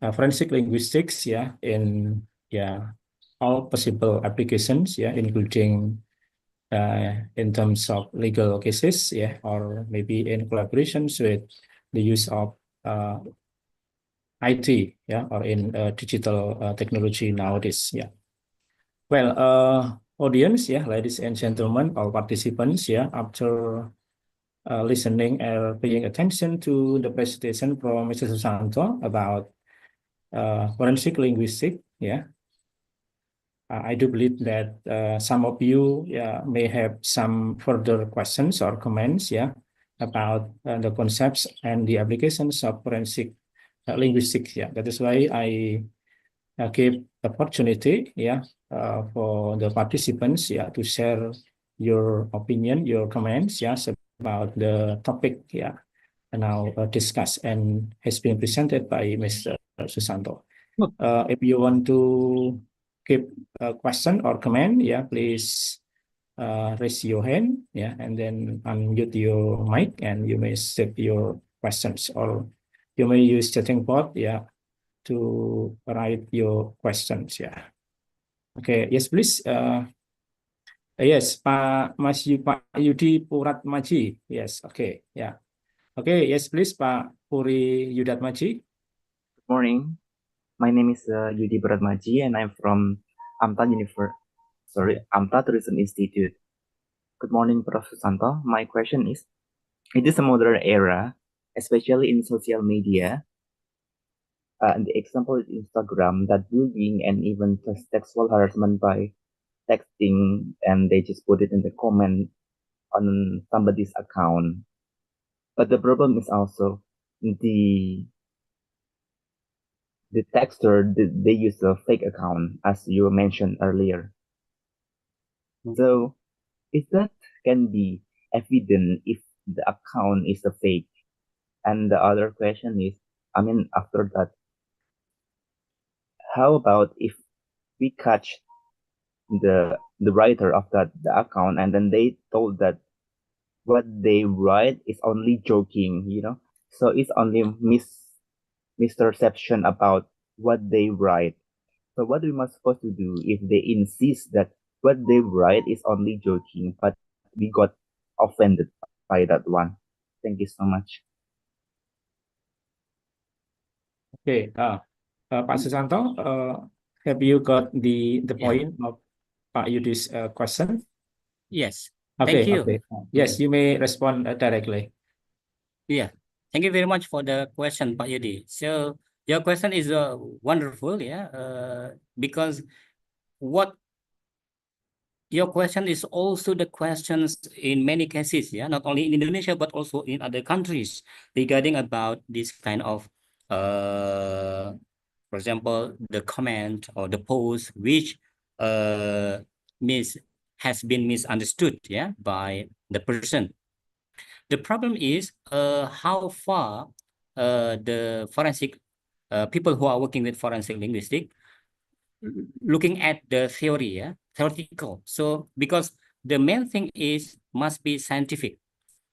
forensic linguistics, in all possible applications, including in terms of legal cases, or maybe in collaborations with the use of IT, or in digital technology nowadays, Well, audience, ladies and gentlemen, all participants, after listening and paying attention to the presentation from Mr. Susanto about forensic linguistics, I do believe that some of you may have some further questions or comments about the concepts and the applications of forensic linguistics. That is why I give opportunity for the participants to share your opinion, your comments about the topic now discussed and has been presented by Mr. Susanto. If you want to give a question or comment, please raise your hand, and then unmute your mic, and you may set your questions, or you may use chatting board, to write your questions, Okay, yes, please. Yes, Pak Yudi Puratmaji. Yes, okay, Okay, yes, please, Pak Puri Yudatmaji. Good morning. My name is Yudi Bratmaji, and I'm from AMTA Tourism Institute. Good morning, Prof. Susanto. My question is, in this modern era, especially in social media, and the example is Instagram, that bullying and even sexual harassment by texting, and they just put it in the comment on somebody's account. But the problem is also the texter, they use a fake account, as you mentioned earlier. So if that can be evident if the account is a fake. And the other question is, after that, how about if we catch the writer of the account, and then they told that what they write is only joking, so it's only misperception about what they write. So what we must supposed to do if they insist that what they write is only joking, but we got offended by that one? Thank you so much. Okay, Pak Susanto, have you got the Yeah. point of Pak Yudi's question? Yes. Okay, Thank you. okay. Yes, you may respond directly. Yeah. Thank you very much for the question, Pak Yudi. So your question is wonderful, because what your question is also the questions in many cases, not only in Indonesia but also in other countries regarding about this kind of, for example, the comment or the post which has been misunderstood, by the person. The problem is how far the forensic people who are working with forensic linguistics looking at the theory, theoretical. So because the main thing is must be scientific.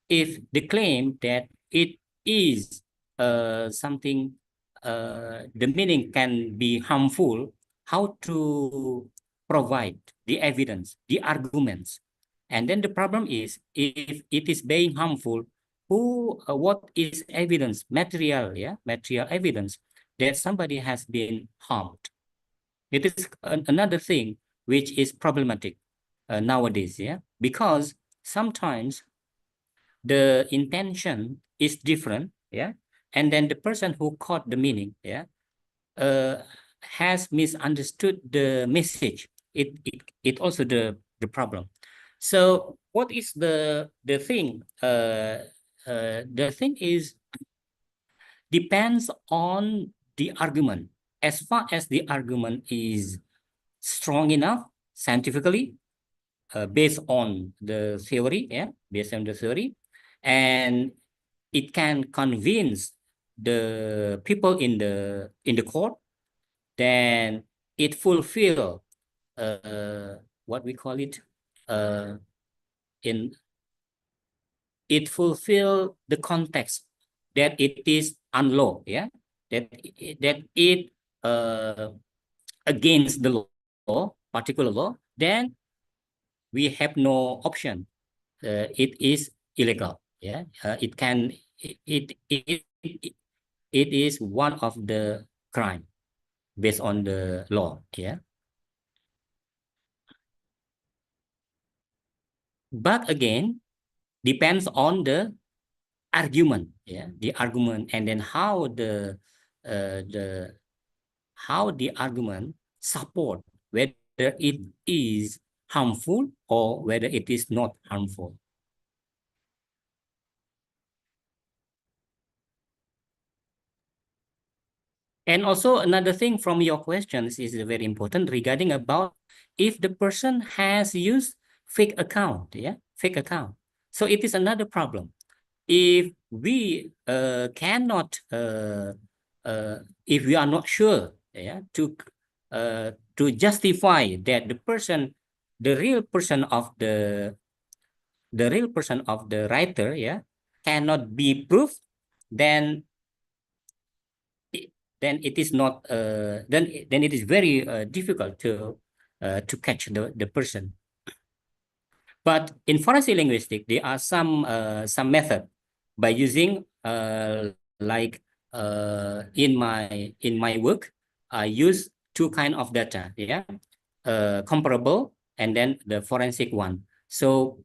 If the claim that it is something, the meaning can be harmful, how to provide the evidence, the arguments. And then the problem is, if it is being harmful, what is evidence, material evidence that somebody has been harmed? It is another thing which is problematic nowadays, because sometimes the intention is different, and then the person who caught the meaning, has misunderstood the message. It also the problem. So what is the thing? The thing is depends on the argument. As far as the argument is strong enough scientifically, based on the theory, and it can convince the people in the court, then it fulfill what we call it it fulfill the context that it is unlaw, that it against the law, particular law, then we have no option. It is illegal. It can it is one of the crime based on the law. But again, depends on the argument. The argument, and then how the argument support whether it is harmful or whether it is not harmful. And also another thing from your questions is very important regarding about if the person has used fake account, fake account. So it is another problem. If we cannot, if we are not sure, to justify that the real person of the writer, cannot be proved, then it is not then it is very difficult to catch the person. But in forensic linguistics, there are some method by using like in my work, I use two kind of data, yeah, comparable and then the forensic one. So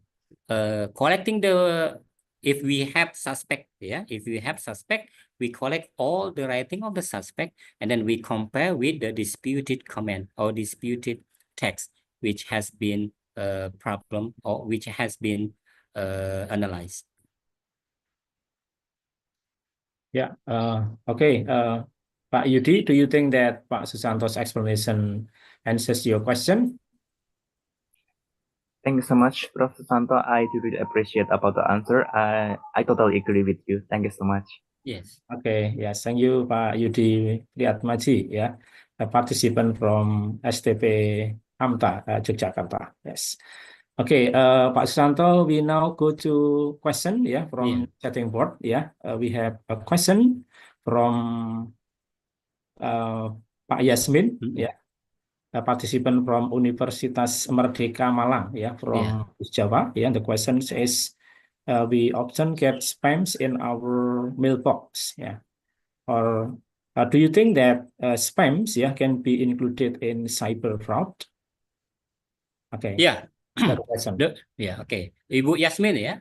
collecting if we have suspect, yeah, if we have suspect, we collect all the writing of the suspect and then we compare with the disputed comment or disputed text which has been problem or which has been analyzed. Yeah. Okay. Pak Yudi, do you think that Pak Susanto's explanation answers your question? Thank you so much, Prof. Susanto. I do really appreciate about the answer. I totally agree with you. Thank you so much. Yes. Okay. Yes. Thank you, Pak Yudi Priatmaji, yeah, a participant from STP AMTA, Yogyakarta. Yes. Okay, Pak Susanto, we now go to question, yeah, from chatting board. Yeah, we have a question from Pak Yasmin, yeah, a participant from Universitas Merdeka Malang, yeah, from Jawa. Yeah, the question is, we often get spams in our mailbox, yeah, or do you think that spams, yeah, can be included in cyber fraud? Okay. Yeah. That's the question. Okay. Ibu Yasmin, yeah.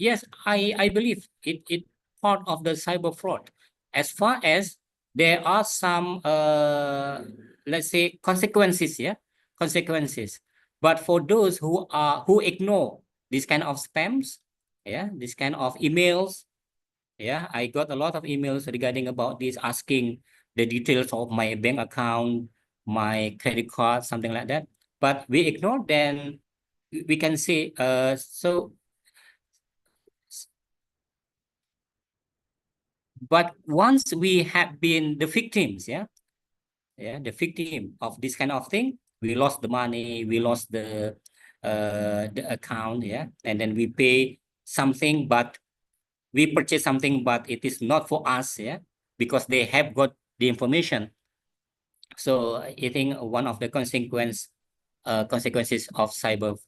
Yes, I believe it part of the cyber fraud. As far as there are some let's say consequences, yeah, consequences. But for those who ignore this kind of spams, yeah, this kind of emails, yeah, I got a lot of emails regarding about this, asking the details of my bank account, my credit card, something like that. But we ignore, then we can say but once we have been the victims, yeah, the victim of this kind of thing, we lost the money, we lost the account, yeah, and then we pay something, but we purchase something, but it is not for us, yeah, because they have got the information. So I think one of the consequences of cyber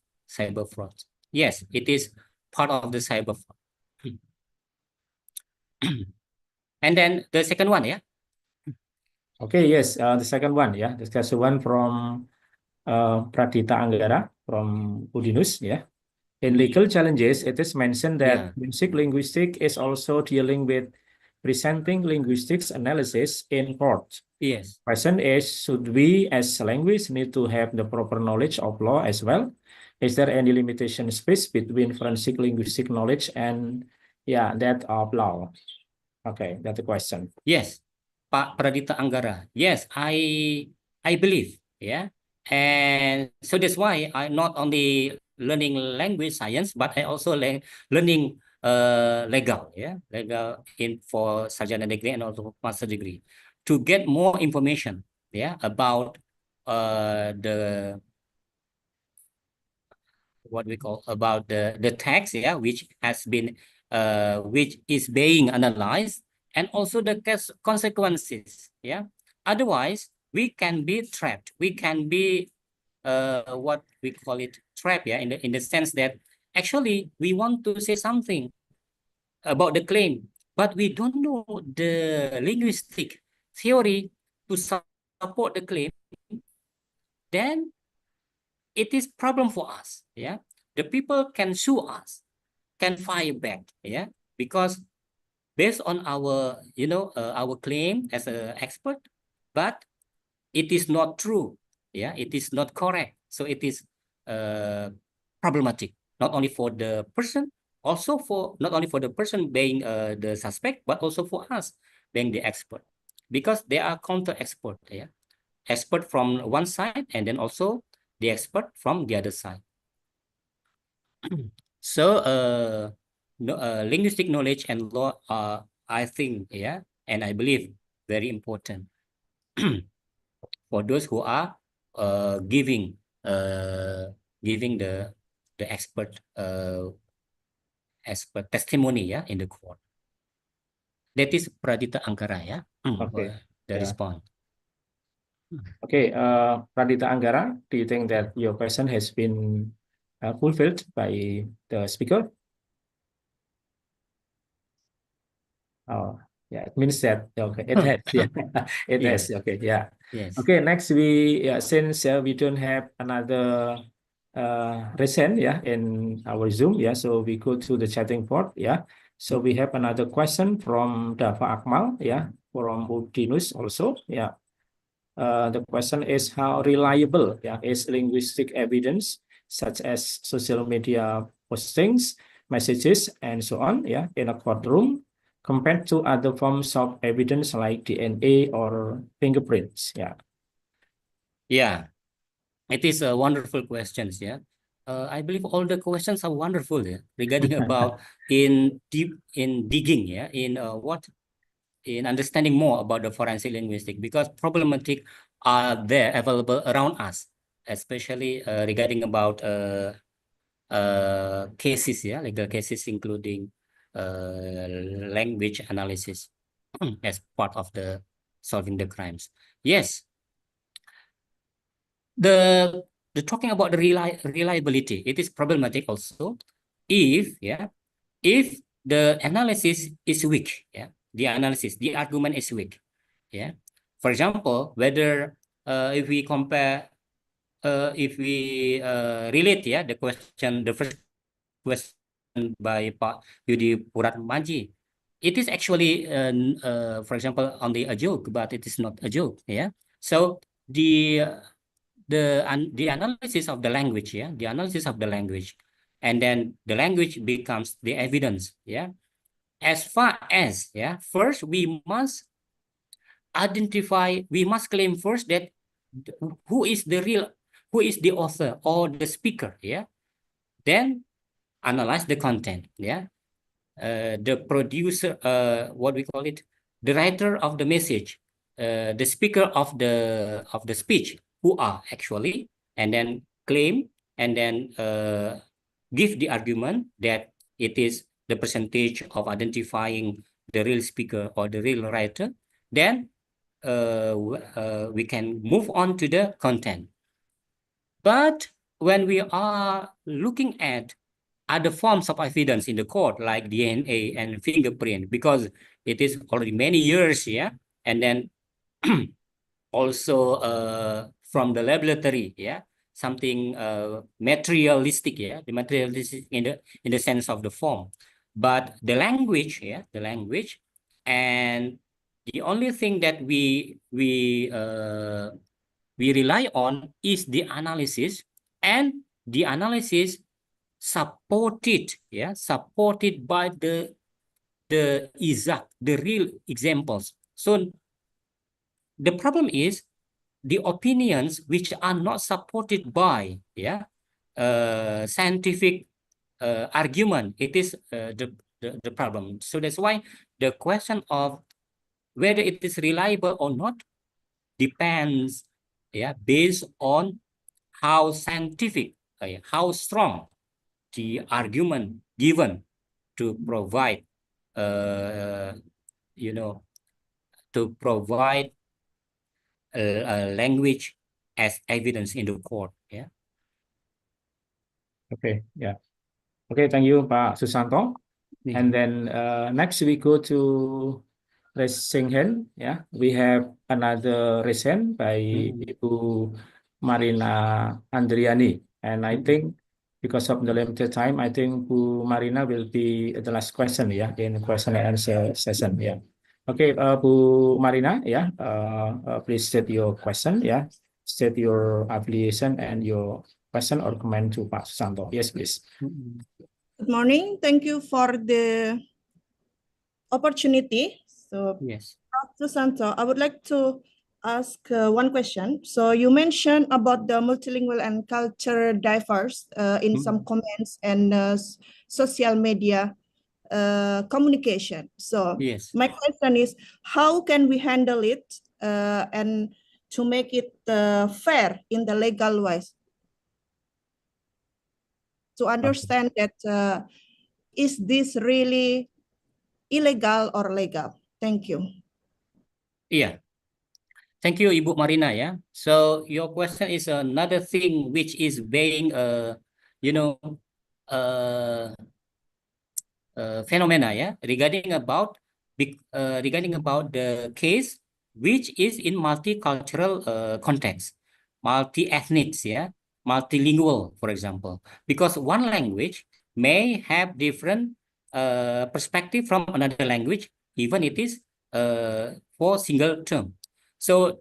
fraud. Yes, it is part of the cyber fraud. And then the second one, yeah. Okay, yes, the second one, yeah, the one from Pradita Anggara from Udinus, yeah. In legal challenges, it is mentioned that music linguistics is also dealing with presenting linguistics analysis in court. Yes. Question is, should we as linguists need to have the proper knowledge of law as well? Is there any limitation space between forensic linguistic knowledge and that of law? Okay, that's the question. Yes, Pak Pradita Anggara. Yes, I believe, yeah. And so that's why I not only learning language science, but I also learning legal, yeah, legal for sarjana degree and also master degree, to get more information, yeah, about the what we call about the text, yeah, which has been which is being analyzed, and also the consequences, yeah. Otherwise we can be trapped, we can be what we call it, trap, yeah, in the sense that actually we want to say something about the claim, but we don't know the linguistic theory to support the claim, then it is problem for us, yeah. The people can sue us, can fire back, yeah, because based on our our claim as an expert, but it is not true, yeah, it is not correct. So it is problematic, not only for the person, also for not only for the person being the suspect, but also for us being the expert, because they are counter expert, yeah, expert from one side and then also the expert from the other side. So linguistic knowledge and law are, I think, yeah, and I believe, very important for those who are giving the expert testimony, yeah, in the court. That is Pradita Anggara, yeah. Okay. The response. Okay, Pradita Anggara, do you think that your question has been fulfilled by the speaker? Oh, yeah, it means that okay, it has, yeah, it Yeah. has. Okay, yeah. Yes. Okay, next since we don't have another recent in our Zoom, so we go to the chatting board, So we have another question from Dava Akmal, from Udinus also, the question is how reliable, is linguistic evidence such as social media postings, messages, and so on, in a courtroom compared to other forms of evidence like DNA or fingerprints, Yeah, it is a wonderful questions. Yeah, I believe all the questions are wonderful. Yeah, regarding about in digging. Yeah, in in understanding more about the forensic linguistic, because problematic are there available around us, especially regarding about cases, legal cases, including language analysis as part of the solving the crimes. Yes, the talking about the reliability, it is problematic also if if the analysis is weak, the argument is weak, for example, whether if we compare if we relate the first question by Pak Yudi Puratmaji, it is actually for example only a joke, but it is not a joke, so the the analysis of the language, the analysis of the language, and then the language becomes the evidence, as far as, first we must identify, we must claim first that who is the author or the speaker, then analyze the content, the producer, what we call it, the writer of the message, the speaker of the speech, who are actually, and then claim, and then give the argument that it is the percentage of identifying the real speaker or the real writer. Then we can move on to the content. But when we are looking at other forms of evidence in the court, like DNA and fingerprint, because it is already many years, and then also from the laboratory, something materialistic, the materialistic in the sense of the form, but the language, and the only thing that we rely on is the analysis, and the analysis supported by the exact, the real examples. So the problem is the opinions which are not supported by scientific argument. It is the problem. So that's why the question of whether it is reliable or not depends based on how scientific, how strong the argument given to provide to provide a language as evidence in the court. Okay, yeah. Okay, thank you, Pak Susanto. And then next we go to raising hand. We have another raise hand by Ibu Marina Andriani. And I think because of the limited time, I think Bu Marina will be the last question, in question and answer session, Okay, Bu Marina, please state your question, state your affiliation and your question or comment to Pak Susanto. Yes, please. Good morning. Thank you for the opportunity. So, Yes. Dr. Susanto, I would like to ask one question. So you mentioned about the multilingual and culture diverse in some comments and social media communication. So Yes. my question is, how can we handle it and to make it fair in the legal wise? To understand that is this really illegal or legal? Thank you. Yeah. Thank you, Ibu Marina. So your question is another thing which is being, phenomena, regarding about regarding about the case which is in multicultural context, multi-ethnic, yeah, multilingual, for example, because one language may have different perspective from another language, even it is for single term. So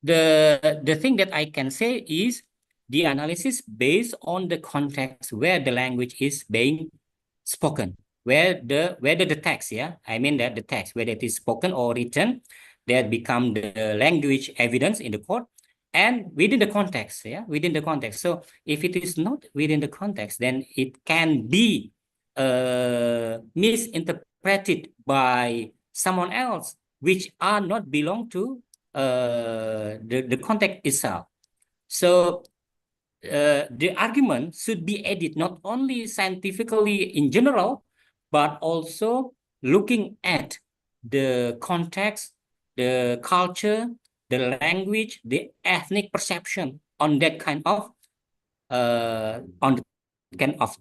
the thing that I can say is the analysis based on the context where the language is being spoken, whether the text, yeah, I mean that the text, whether it is spoken or written, that become the language evidence in the court, and within the context, yeah, within the context. So if it is not within the context, then it can be misinterpreted by someone else, which are not belong to the context itself. So the argument should be added not only scientifically in general, but also looking at the context, the culture, the language, the ethnic perception on that kind of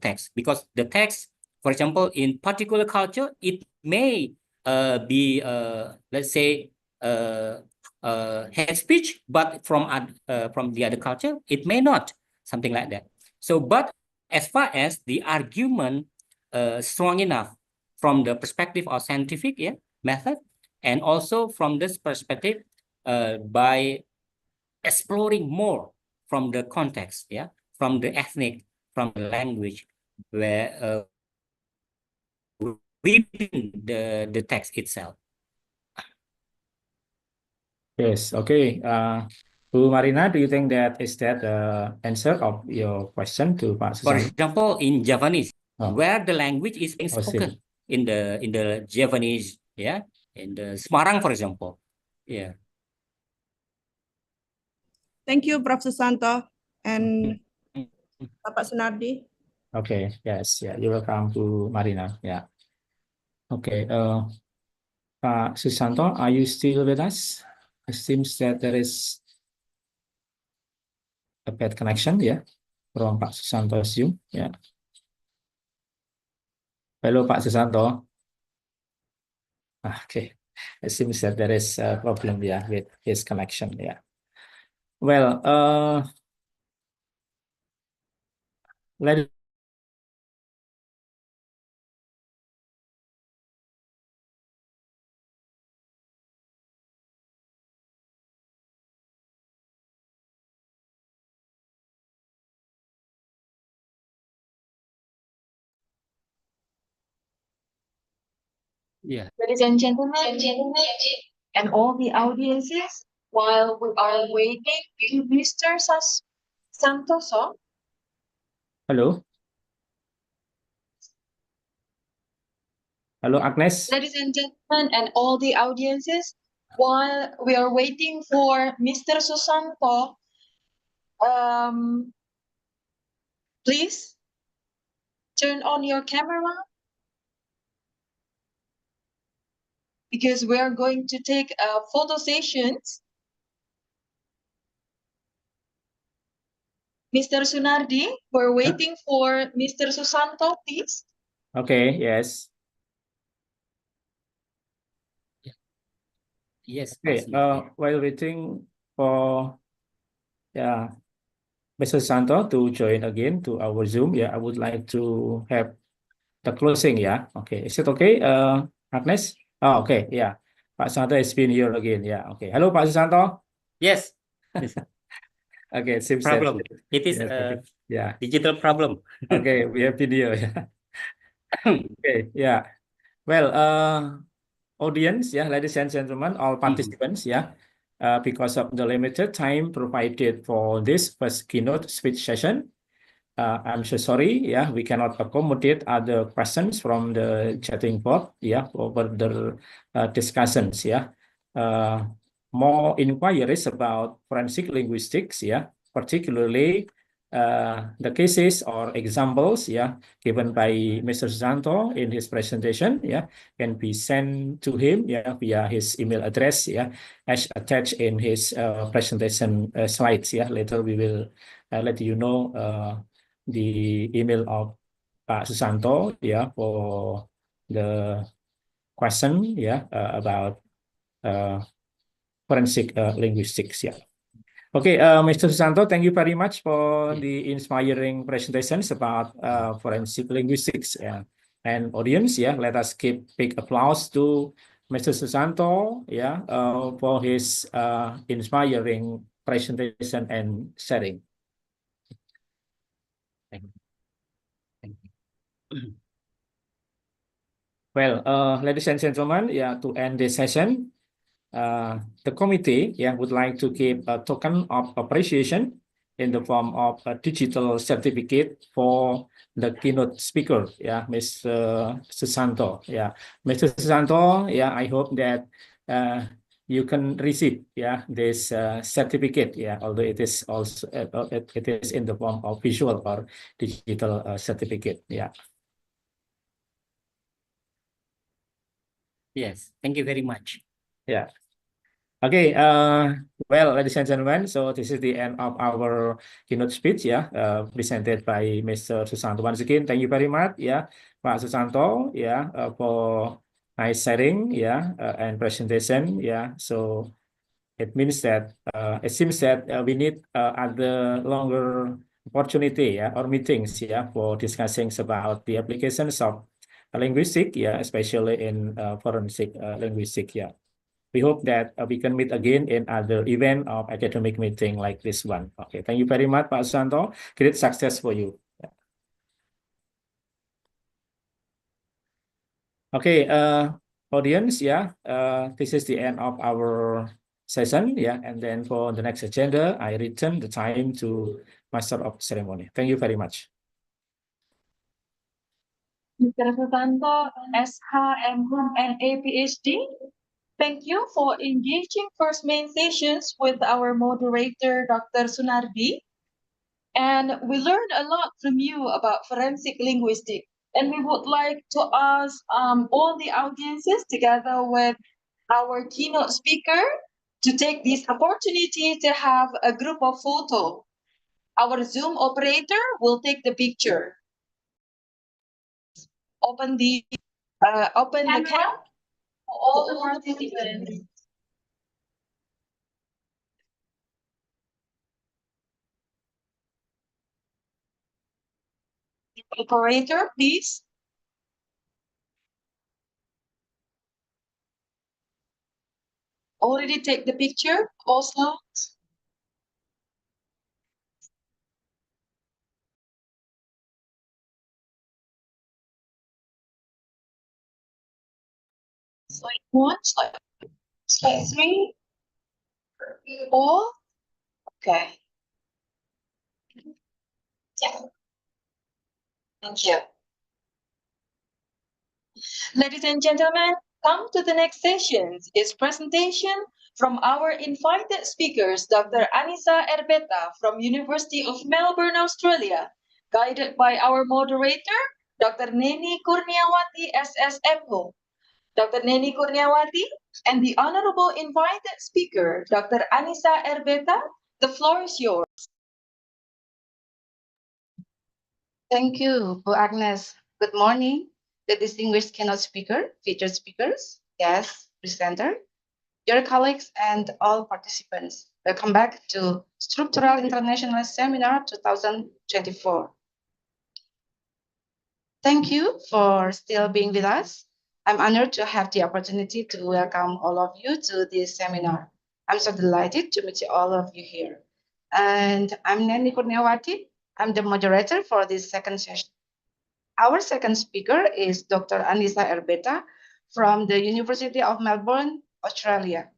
text. Because the text, for example, in particular culture, it may be let's say hate speech, but from the other culture, it may not, something like that. So, but as far as the argument strong enough from the perspective of scientific, yeah, method, and also from this perspective by exploring more from the context, yeah, from the ethnic, from the language, where within the text itself. Yes, okay. Bu Marina, do you think that is that the answer of your question to Pak For Susanto? example, in Javanese, Oh. where the language is being Oh, still. spoken in the Javanese, yeah, in the Semarang, for example, yeah. Thank you, Prof. Susanto and Bapak Sunardi. Okay, yes, yeah, you're welcome to Marina, yeah. Okay, Pak Susanto, are you still with us? It seems that there is a bad connection, yeah, from Pak Susanto's Zoom, yeah. Hello, Pak Susanto. Okay, it seems that there is a problem, yeah, with his connection, yeah. Well, let Yeah. Ladies and gentlemen, and all the audiences, while we are waiting to Mr. Santoso, hello. Hello, Agnes. ladies and gentlemen, and all the audiences, while we are waiting for Mr. Susanto, please turn on your camera because we are going to take photo sessions. Mr. Sunardi, we're waiting for Mr. Susanto, please. Okay, yes. Yes. Okay, while waiting for Mr. Santo to join again to our Zoom, I would like to have the closing, Okay, is it okay, Agnes? Oh, okay, Pak Santo has been here again, Okay, hello, Pak Santo. Yes. Okay, it seems Problem. that It is digital problem. Okay, we have video, Okay, Well, audience, ladies and gentlemen, all participants, because of the limited time provided for this first keynote speech session, I'm so sorry, we cannot accommodate other questions from the chatting board, for further discussions, more inquiries about forensic linguistics, particularly the cases or examples, given by Mr. Santo in his presentation, can be sent to him, via his email address, as attached in his presentation slides. Later we will let you know the email of Pak Susanto, for the question, yeah, about forensic linguistics. Yeah. Okay, Mr. Susanto, thank you very much for the inspiring presentations about forensic linguistics. And audience, yeah, let us give big applause to Mr. Susanto, yeah, for his inspiring presentation and sharing. Thank you. Thank you. Well, ladies and gentlemen, yeah, to end this session, the committee would like to give a token of appreciation in the form of a digital certificate for the keynote speaker, Mr. Susanto. Mr. Susanto, I hope that you can receive this certificate, although it is also it is in the form of visual or digital certificate. Yes, thank you very much. Yeah. Okay, well, ladies and gentlemen, so this is the end of our keynote speech, presented by Mr. Susanto. Once again, thank you very much, Pak Susanto, for nice sharing, and presentation, So it means that it seems that we need other longer opportunity, or meetings, for discussing about the applications of linguistic, especially in forensic linguistic, We hope that we can meet again in other event of academic meeting like this one. Okay, thank you very much, Pak Susanto. Great success for you. Okay, audience, this is the end of our session, and then for the next agenda, I return the time to Master of Ceremony. Thank you very much. Mr. Susanto, SHM, MA, PhD. Thank you for engaging first main sessions with our moderator, Dr. Sunardi. And we learned a lot from you about forensic linguistics. And we would like to ask all the audiences together with our keynote speaker to take this opportunity to have a group of photo. Our Zoom operator will take the picture. Open the camera for all the participants. Operator, please. Already take the picture, also. Slide 1, slide 3, 4. Okay. Yeah. Thank you. Ladies and gentlemen, come to the next session. It's presentation from our invited speakers, Dr. Anissa Erbeta from University of Melbourne, Australia, guided by our moderator, Dr. Neni Kurniawati, SSMO. Dr. Neni Kurniawati and the honorable invited speaker, Dr. Anissa Erbeta, the floor is yours. Thank you, Bu Agnes. Good morning, the distinguished keynote speaker, featured speakers, guests, presenter, dear colleagues, and all participants. Welcome back to Structural International Seminar 2024. Thank you for still being with us. I'm honored to have the opportunity to welcome all of you to this seminar. I'm so delighted to meet all of you here. And I'm Neni Kurniawati. I'm the moderator for this second session. Our second speaker is Dr. Anissa Erbeta from the University of Melbourne, Australia.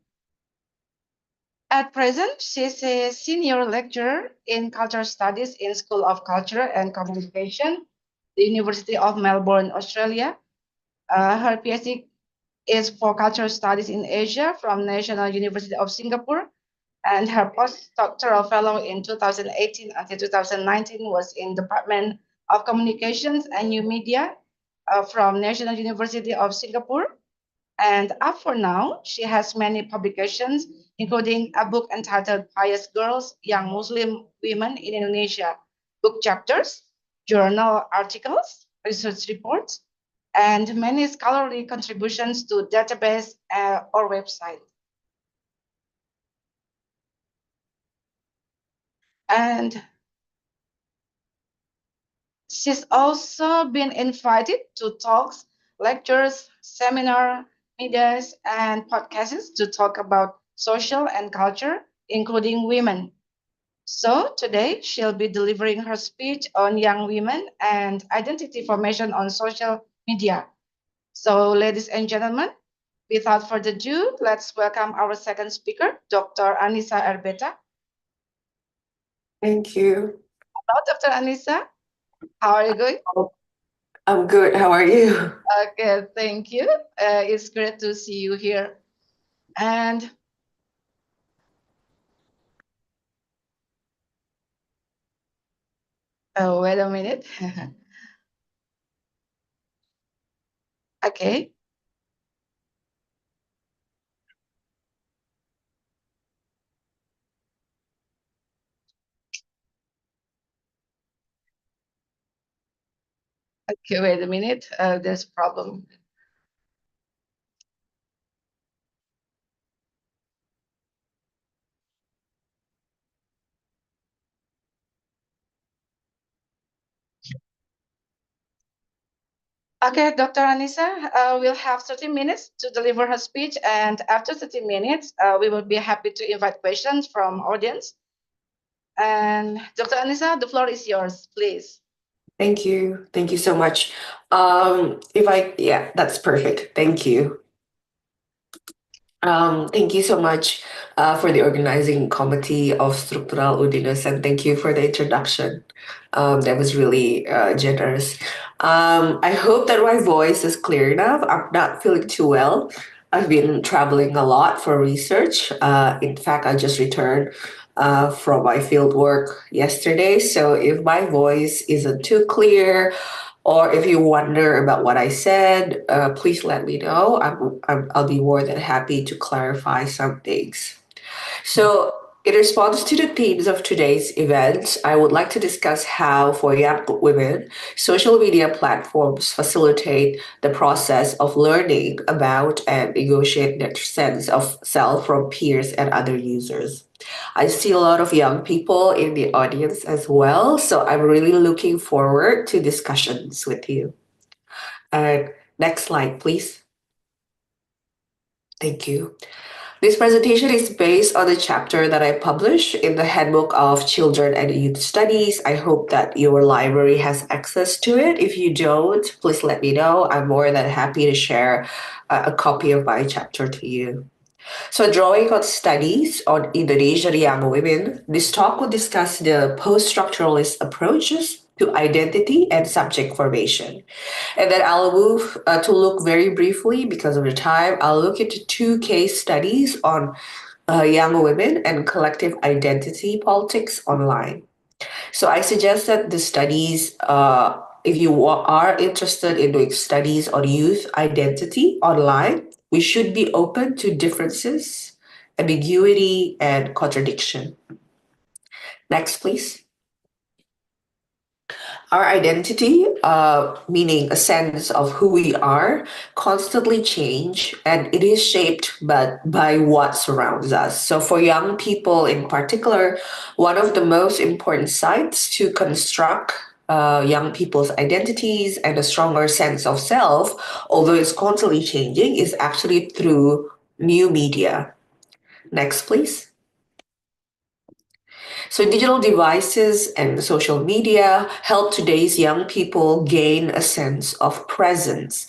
At present, she's a senior lecturer in cultural studies in School of Culture and Communication, the University of Melbourne, Australia. Her PhD is for cultural studies in Asia from National University of Singapore, and her postdoctoral fellow in 2018 until 2019 was in Department of Communications and New Media from National University of Singapore. And up for now, she has many publications, including a book entitled Pious Girls, Young Muslim Women in Indonesia, book chapters, journal articles, research reports, and many scholarly contributions to database or website. And she's also been invited to talks, lectures, seminar, medias, and podcasts to talk about social and culture, including women. So today she'll be delivering her speech on young women and identity formation on social media. So ladies and gentlemen, without further ado, let's welcome our second speaker, Dr. Anissa Erbeta. Thank you. Hello, Dr. Anissa. How are you going? I'm good. How are you? Okay, thank you. It's great to see you here. And wait a minute. Okay. Okay, wait a minute. There's a problem. Okay, Dr. Anissa, we'll have 30 minutes to deliver her speech, and after 30 minutes, we will be happy to invite questions from audience. And Dr. Anissa, the floor is yours, please. Thank you. Thank you so much. Yeah, that's perfect. Thank you. Thank you so much for the organizing committee of Struktural Udinus, and thank you for the introduction. That was really generous. I hope that my voice is clear enough. I'm not feeling too well. I've been traveling a lot for research. In fact, I just returned from my field work yesterday. So if my voice isn't too clear, or if you wonder about what I said, please let me know. I'll be more than happy to clarify some things. So, in response to the themes of today's event, I would like to discuss how, for young women, social media platforms facilitate the process of learning about and negotiate their sense of self from peers and other users. I see a lot of young people in the audience as well, so I'm really looking forward to discussions with you. Next slide, please. Thank you. This presentation is based on the chapter that I published in the Handbook of Children and Youth Studies. I hope that your library has access to it. If you don't, please let me know. I'm more than happy to share a copy of my chapter to you. So, drawing on studies on Indonesian young women, this talk will discuss the post-structuralist approaches to identity and subject formation. And then I'll move to look very briefly, because of the time, I'll look into two case studies on young women and collective identity politics online. So I suggest that the studies, if you are interested in doing studies on youth identity online, we should be open to differences, ambiguity, and contradiction. Next, please. Our identity, meaning a sense of who we are, constantly change, and it is shaped by what surrounds us. So for young people in particular, one of the most important sites to construct young people's identities and a stronger sense of self, although it's constantly changing, is actually through new media. Next, please. So, digital devices and social media help today's young people gain a sense of presence,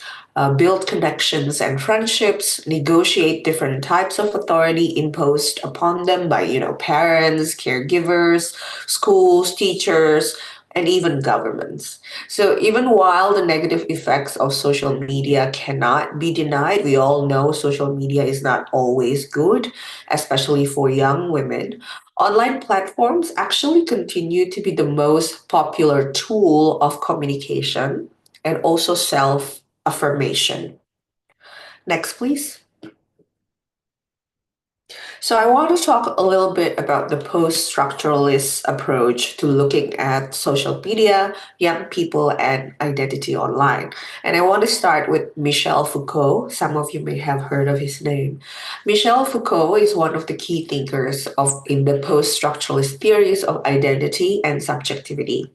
build connections and friendships, negotiate different types of authority imposed upon them by, parents, caregivers, schools, teachers, and even governments. So, even while the negative effects of social media cannot be denied, we all know social media is not always good, especially for young women. Online platforms actually continue to be the most popular tool of communication and also self affirmation. Next, please. So I want to talk a little bit about the post-structuralist approach to looking at social media, young people, and identity online. And I want to start with Michel Foucault. Some of you may have heard of his name. Michel Foucault is one of the key thinkers in the post-structuralist theories of identity and subjectivity.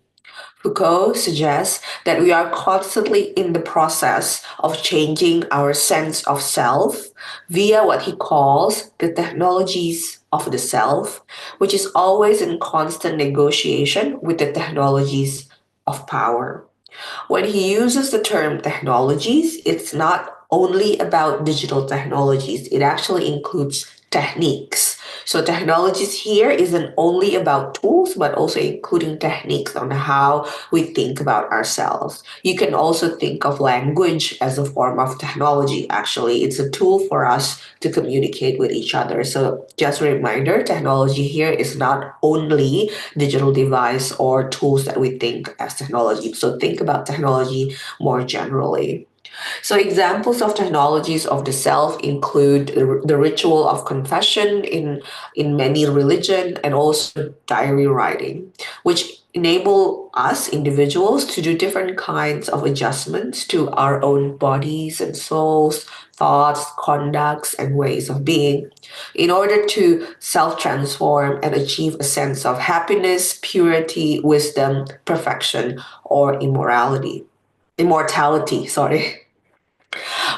Foucault suggests that we are constantly in the process of changing our sense of self via what he calls the technologies of the self, which is always in constant negotiation with the technologies of power. When he uses the term technologies, it's not only about digital technologies, it actually includes techniques. So, technologies here isn't only about tools, but also including techniques on how we think about ourselves. You can also think of language as a form of technology, actually. It's a tool for us to communicate with each other. So, just a reminder, technology here is not only digital device or tools that we think as technology. So think about technology more generally. So examples of technologies of the self include the ritual of confession in many religion and also diary writing, which enable us individuals to do different kinds of adjustments to our own bodies and souls, thoughts, conducts, and ways of being in order to self-transform and achieve a sense of happiness, purity, wisdom, perfection, or immortality, sorry.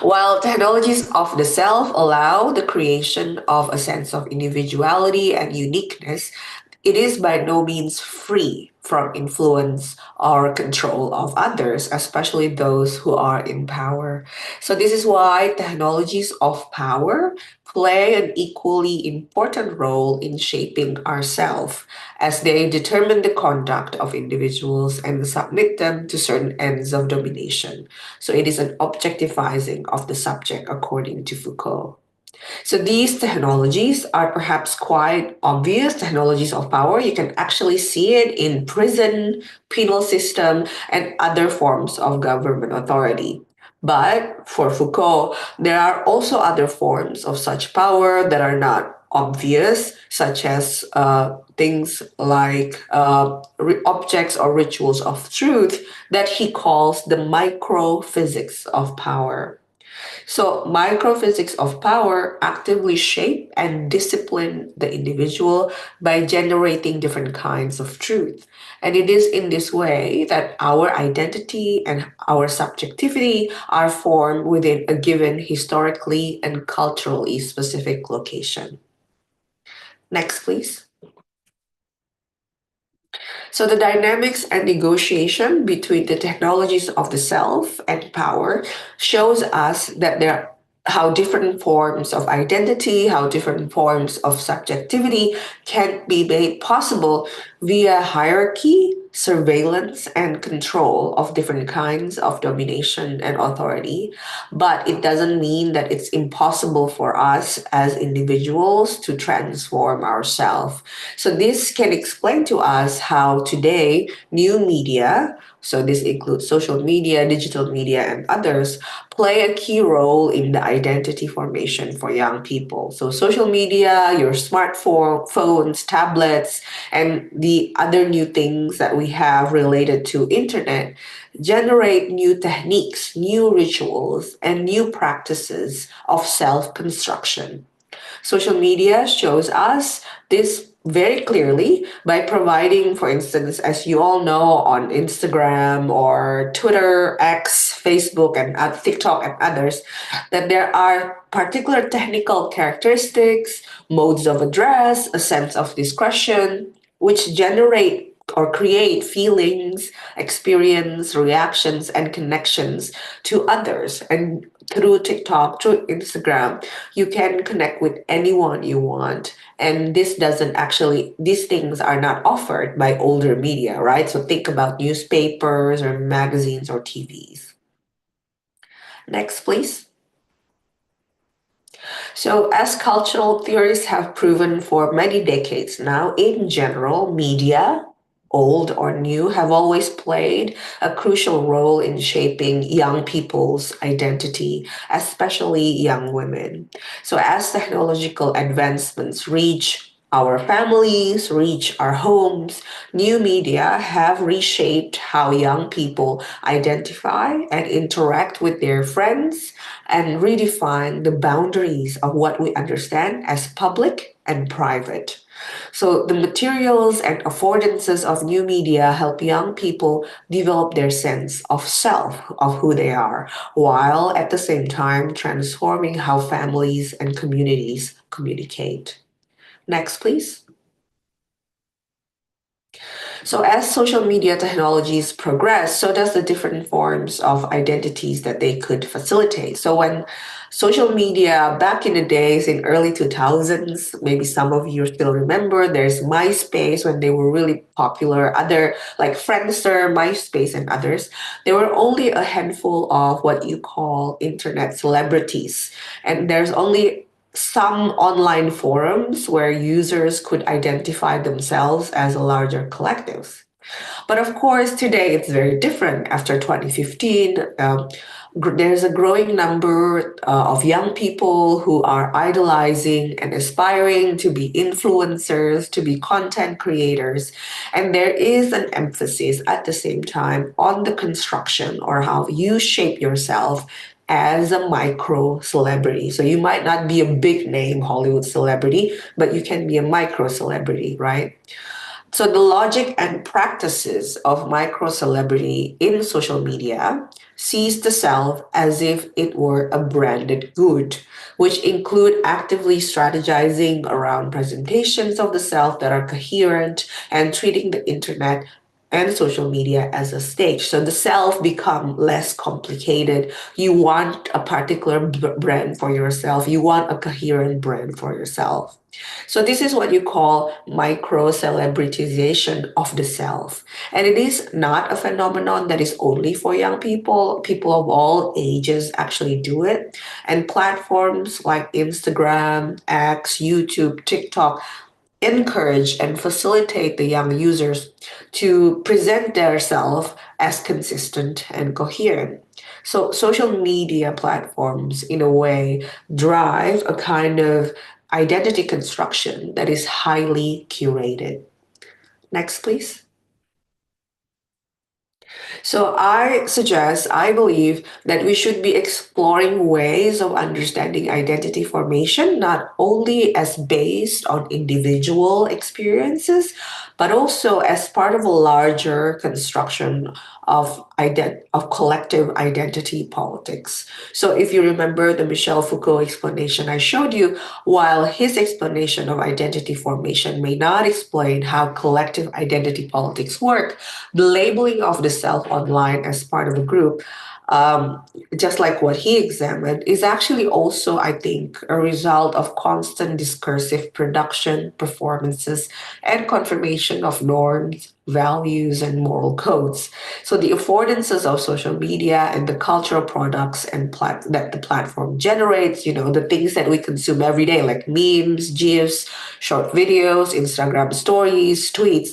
While technologies of the self allow the creation of a sense of individuality and uniqueness, it is by no means free from influence or control of others, especially those who are in power. So, this is why technologies of power play an equally important role in shaping ourselves, as they determine the conduct of individuals and submit them to certain ends of domination. So it is an objectifying of the subject, according to Foucault. So these technologies are perhaps quite obvious technologies of power. You can actually see it in prison, penal system, and other forms of government authority. But for Foucault, there are also other forms of such power that are not obvious, such as things like objects or rituals of truth that he calls the microphysics of power. So, microphysics of power actively shape and discipline the individual by generating different kinds of truth. And it is in this way that our identity and our subjectivity are formed within a given historically and culturally specific location. Next, please. So the dynamics and negotiation between the technologies of the self and power shows us that there how different forms of identity, how different forms of subjectivity can be made possible via hierarchy, surveillance, and control of different kinds of domination and authority. But it doesn't mean that it's impossible for us as individuals to transform ourselves. So this can explain to us how today new media, so this includes social media, digital media, and others, play a key role in the identity formation for young people. So social media, your smartphone, phones, tablets, and the other new things that we have related to internet generate new techniques, new rituals, and new practices of self-construction. Social media shows us this very clearly by providing, for instance, as you all know, on Instagram or Twitter, X, Facebook, and TikTok and others, that there are particular technical characteristics, modes of address, a sense of discretion, which generate or create feelings, experience, reactions, and connections to others. And through TikTok, through Instagram, you can connect with anyone you want. And these things are not offered by older media, right? So think about newspapers or magazines or TVs. Next, please. So, as cultural theories have proven for many decades now, in general, media old or new, have always played a crucial role in shaping young people's identity, especially young women. So as technological advancements reach our families, reach our homes, new media have reshaped how young people identify and interact with their friends and redefine the boundaries of what we understand as public and private. So the materials and affordances of new media help young people develop their sense of self, of who they are, while at the same time transforming how families and communities communicate. Next, please. So as social media technologies progress, so does the different forms of identities that they could facilitate. So when social media back in the days in early 2000s, maybe some of you still remember, there's MySpace when they were really popular, other like Friendster, MySpace and others, there were only a handful of what you call internet celebrities. And there's only some online forums where users could identify themselves as a larger collective. But of course, today it's very different. After 2015, there's a growing number of young people who are idolizing and aspiring to be influencers, to be content creators. And there is an emphasis at the same time on the construction or how you shape yourself as a micro celebrity. So you might not be a big name Hollywood celebrity, but you can be a micro celebrity, right? So the logic and practices of micro celebrity in social media sees the self as if it were a branded good, which include actively strategizing around presentations of the self that are coherent and treating the internet and social media as a stage. So the self become less complicated. You want a particular brand for yourself. You want a coherent brand for yourself. So this is what you call micro celebritization of the self. And it is not a phenomenon that is only for young people. People of all ages actually do it. And platforms like Instagram, X, YouTube, TikTok encourage and facilitate the young users to present themselves as consistent and coherent. So social media platforms, in a way, drive a kind of identity construction that is highly curated. Next, please. So I believe that we should be exploring ways of understanding identity formation, not only as based on individual experiences, but also as part of a larger construction of collective identity politics. So if you remember the Michel Foucault explanation I showed you, while his explanation of identity formation may not explain how collective identity politics work, the labeling of the self online as part of a group, just like what he examined, is actually also, I think, a result of constant discursive production, performances, and confirmation of norms, values, and moral codes. So the affordances of social media and the cultural products that the platform generates, the things that we consume every day, like memes, GIFs, short videos, Instagram stories, tweets,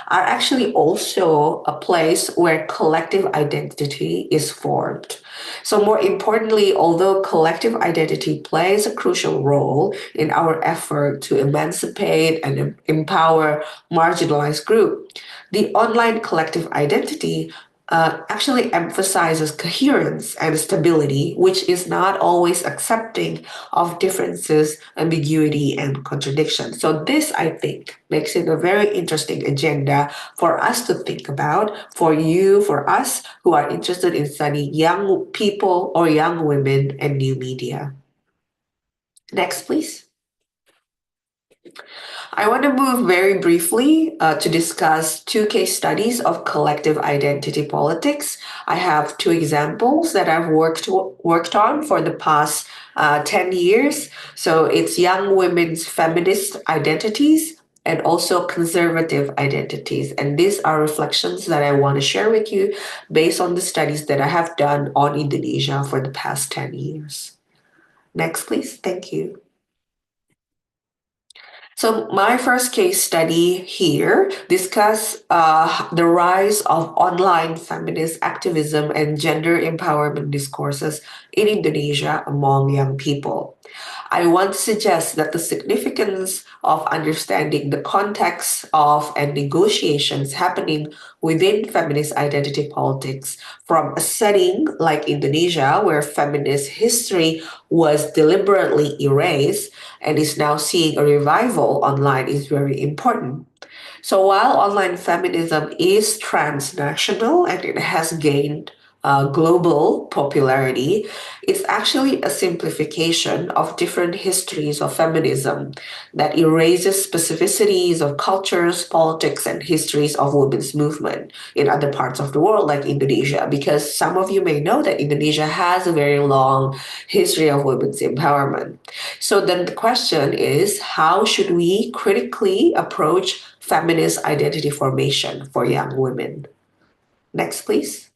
are actually also a place where collective identity is formed. So more importantly, although collective identity plays a crucial role in our effort to emancipate and empower marginalized groups, the online collective identity actually emphasizes coherence and stability, which is not always accepting of differences, ambiguity, and contradiction. So this, I think, makes it a very interesting agenda for us to think about, for you, for us who are interested in studying young people or young women and new media. Next, please. I want to move very briefly to discuss two case studies of collective identity politics. I have two examples that I've worked on for the past 10 years. So it's young women's feminist identities and also conservative identities. And these are reflections that I want to share with you based on the studies that I have done on Indonesia for the past 10 years. Next, please. Thank you. So my first case study here discuss the rise of online feminist activism and gender empowerment discourses in Indonesia among young people. I want to suggest that the significance of understanding the context of and negotiations happening within feminist identity politics from a setting like Indonesia, where feminist history was deliberately erased and is now seeing a revival online, is very important. So while online feminism is transnational and it has gained global popularity, it's actually a simplification of different histories of feminism that erases specificities of cultures, politics, and histories of women's movement in other parts of the world, like Indonesia. Because some of you may know that Indonesia has a very long history of women's empowerment. So then the question is, how should we critically approach feminist identity formation for young women? Next, please.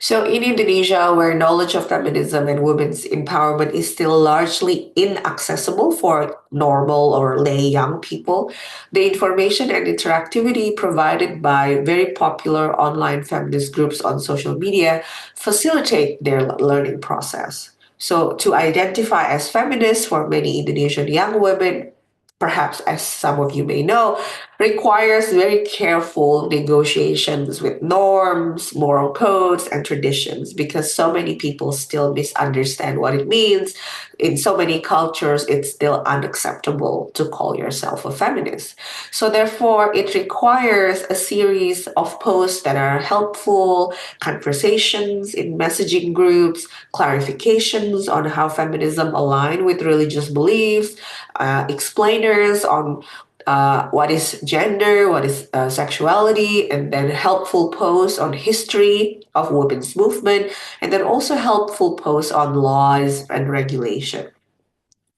So in Indonesia, where knowledge of feminism and women's empowerment is still largely inaccessible for normal or lay young people, the information and interactivity provided by very popular online feminist groups on social media facilitate their learning process. So to identify as feminist for many Indonesian young women, perhaps as some of you may know, requires very careful negotiations with norms, moral codes, and traditions because so many people still misunderstand what it means. In so many cultures, it's still unacceptable to call yourself a feminist. So therefore, it requires a series of posts that are helpful, conversations in messaging groups, clarifications on how feminism align with religious beliefs, explainers on what is gender, what is sexuality, and then helpful posts on history of women's movement, and then also helpful posts on laws and regulation.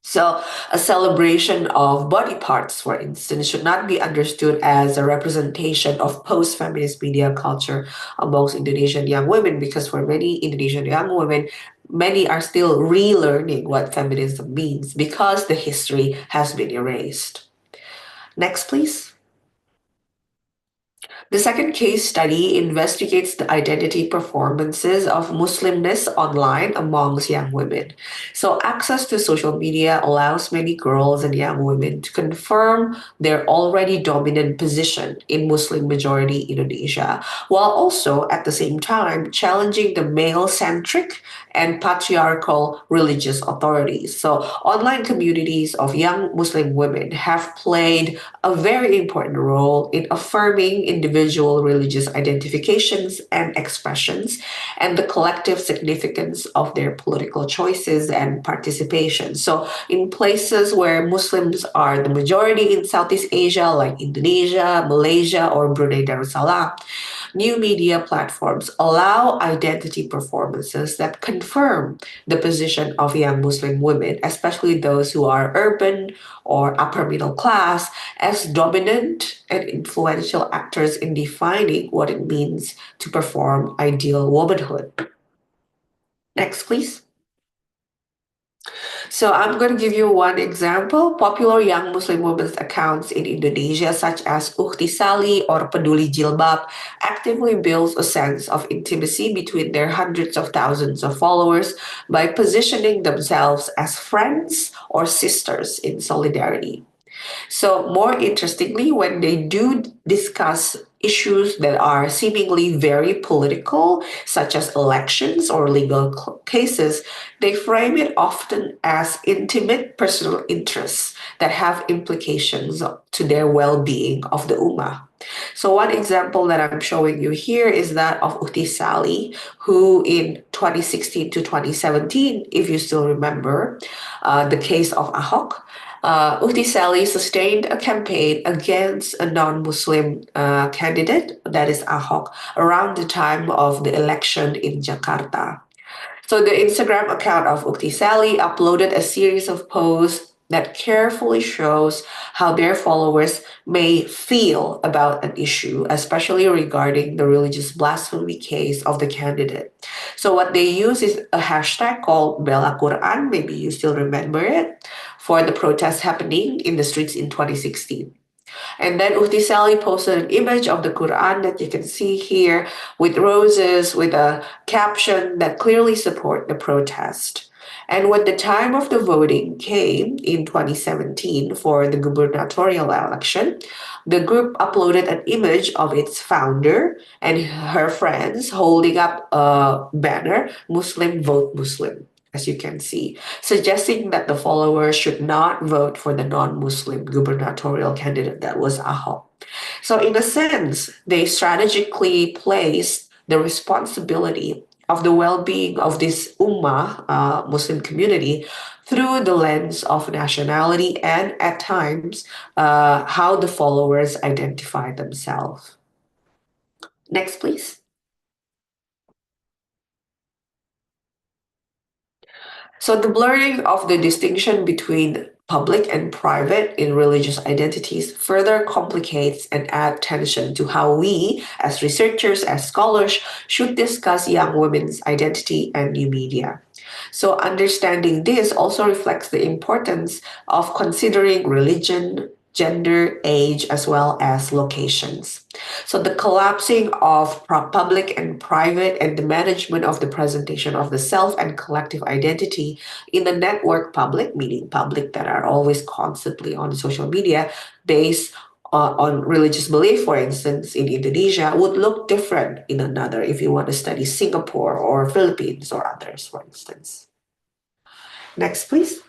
So a celebration of body parts, for instance, should not be understood as a representation of post-feminist media culture amongst Indonesian young women, because for many Indonesian young women, many are still relearning what feminism means because the history has been erased. Next, please. The second case study investigates the identity performances of Muslimness online amongst young women. So access to social media allows many girls and young women to confirm their already dominant position in Muslim majority Indonesia, while also at the same time challenging the male-centric and patriarchal religious authorities. So online communities of young Muslim women have played a very important role in affirming individual religious identifications and expressions and the collective significance of their political choices and participation. So in places where Muslims are the majority in Southeast Asia, like Indonesia, Malaysia, or Brunei Darussalam, new media platforms allow identity performances that confirm the position of young Muslim women, especially those who are urban or upper middle class, as dominant and influential actors in defining what it means to perform ideal womanhood. Next, please. So I'm going to give you one example. Popular young Muslim women's accounts in Indonesia, such as Ukhti Sali or Peduli Jilbab, actively builds a sense of intimacy between their hundreds of thousands of followers by positioning themselves as friends or sisters in solidarity. So more interestingly, when they do discuss issues that are seemingly very political, such as elections or legal cases, they frame it often as intimate personal interests that have implications to their well-being of the Ummah. So one example that I'm showing you here is that of Ukhti Sali, who in 2016 to 2017, if you still remember, the case of Ahok, Ukhti Sali sustained a campaign against a non-Muslim candidate, that is Ahok, around the time of the election in Jakarta. So the Instagram account of Ukhti Sali uploaded a series of posts that carefully shows how their followers may feel about an issue, especially regarding the religious blasphemy case of the candidate. So what they use is a hashtag called Bela Quran, maybe you still remember it, for the protests happening in the streets in 2016. And then Uhti Sally posted an image of the Quran that you can see here with roses, with a caption that clearly support the protest. And when the time of the voting came in 2017 for the gubernatorial election, the group uploaded an image of its founder and her friends holding up a banner, Muslim Vote Muslim, as you can see, suggesting that the followers should not vote for the non-Muslim gubernatorial candidate that was Ahok. So in a sense, they strategically placed the responsibility of the well-being of this ummah, Muslim community, through the lens of nationality and at times how the followers identify themselves. Next, please. So the blurring of the distinction between public and private in religious identities further complicates and add tension to how we, as researchers, as scholars, should discuss young women's identity and new media. So understanding this also reflects the importance of considering religion, gender, age, as well as locations. So the collapsing of public and private and the management of the presentation of the self and collective identity in the network public, meaning public that are always constantly on social media based on religious belief, for instance, in Indonesia, would look different in another if you want to study Singapore or Philippines or others, for instance. Next, please.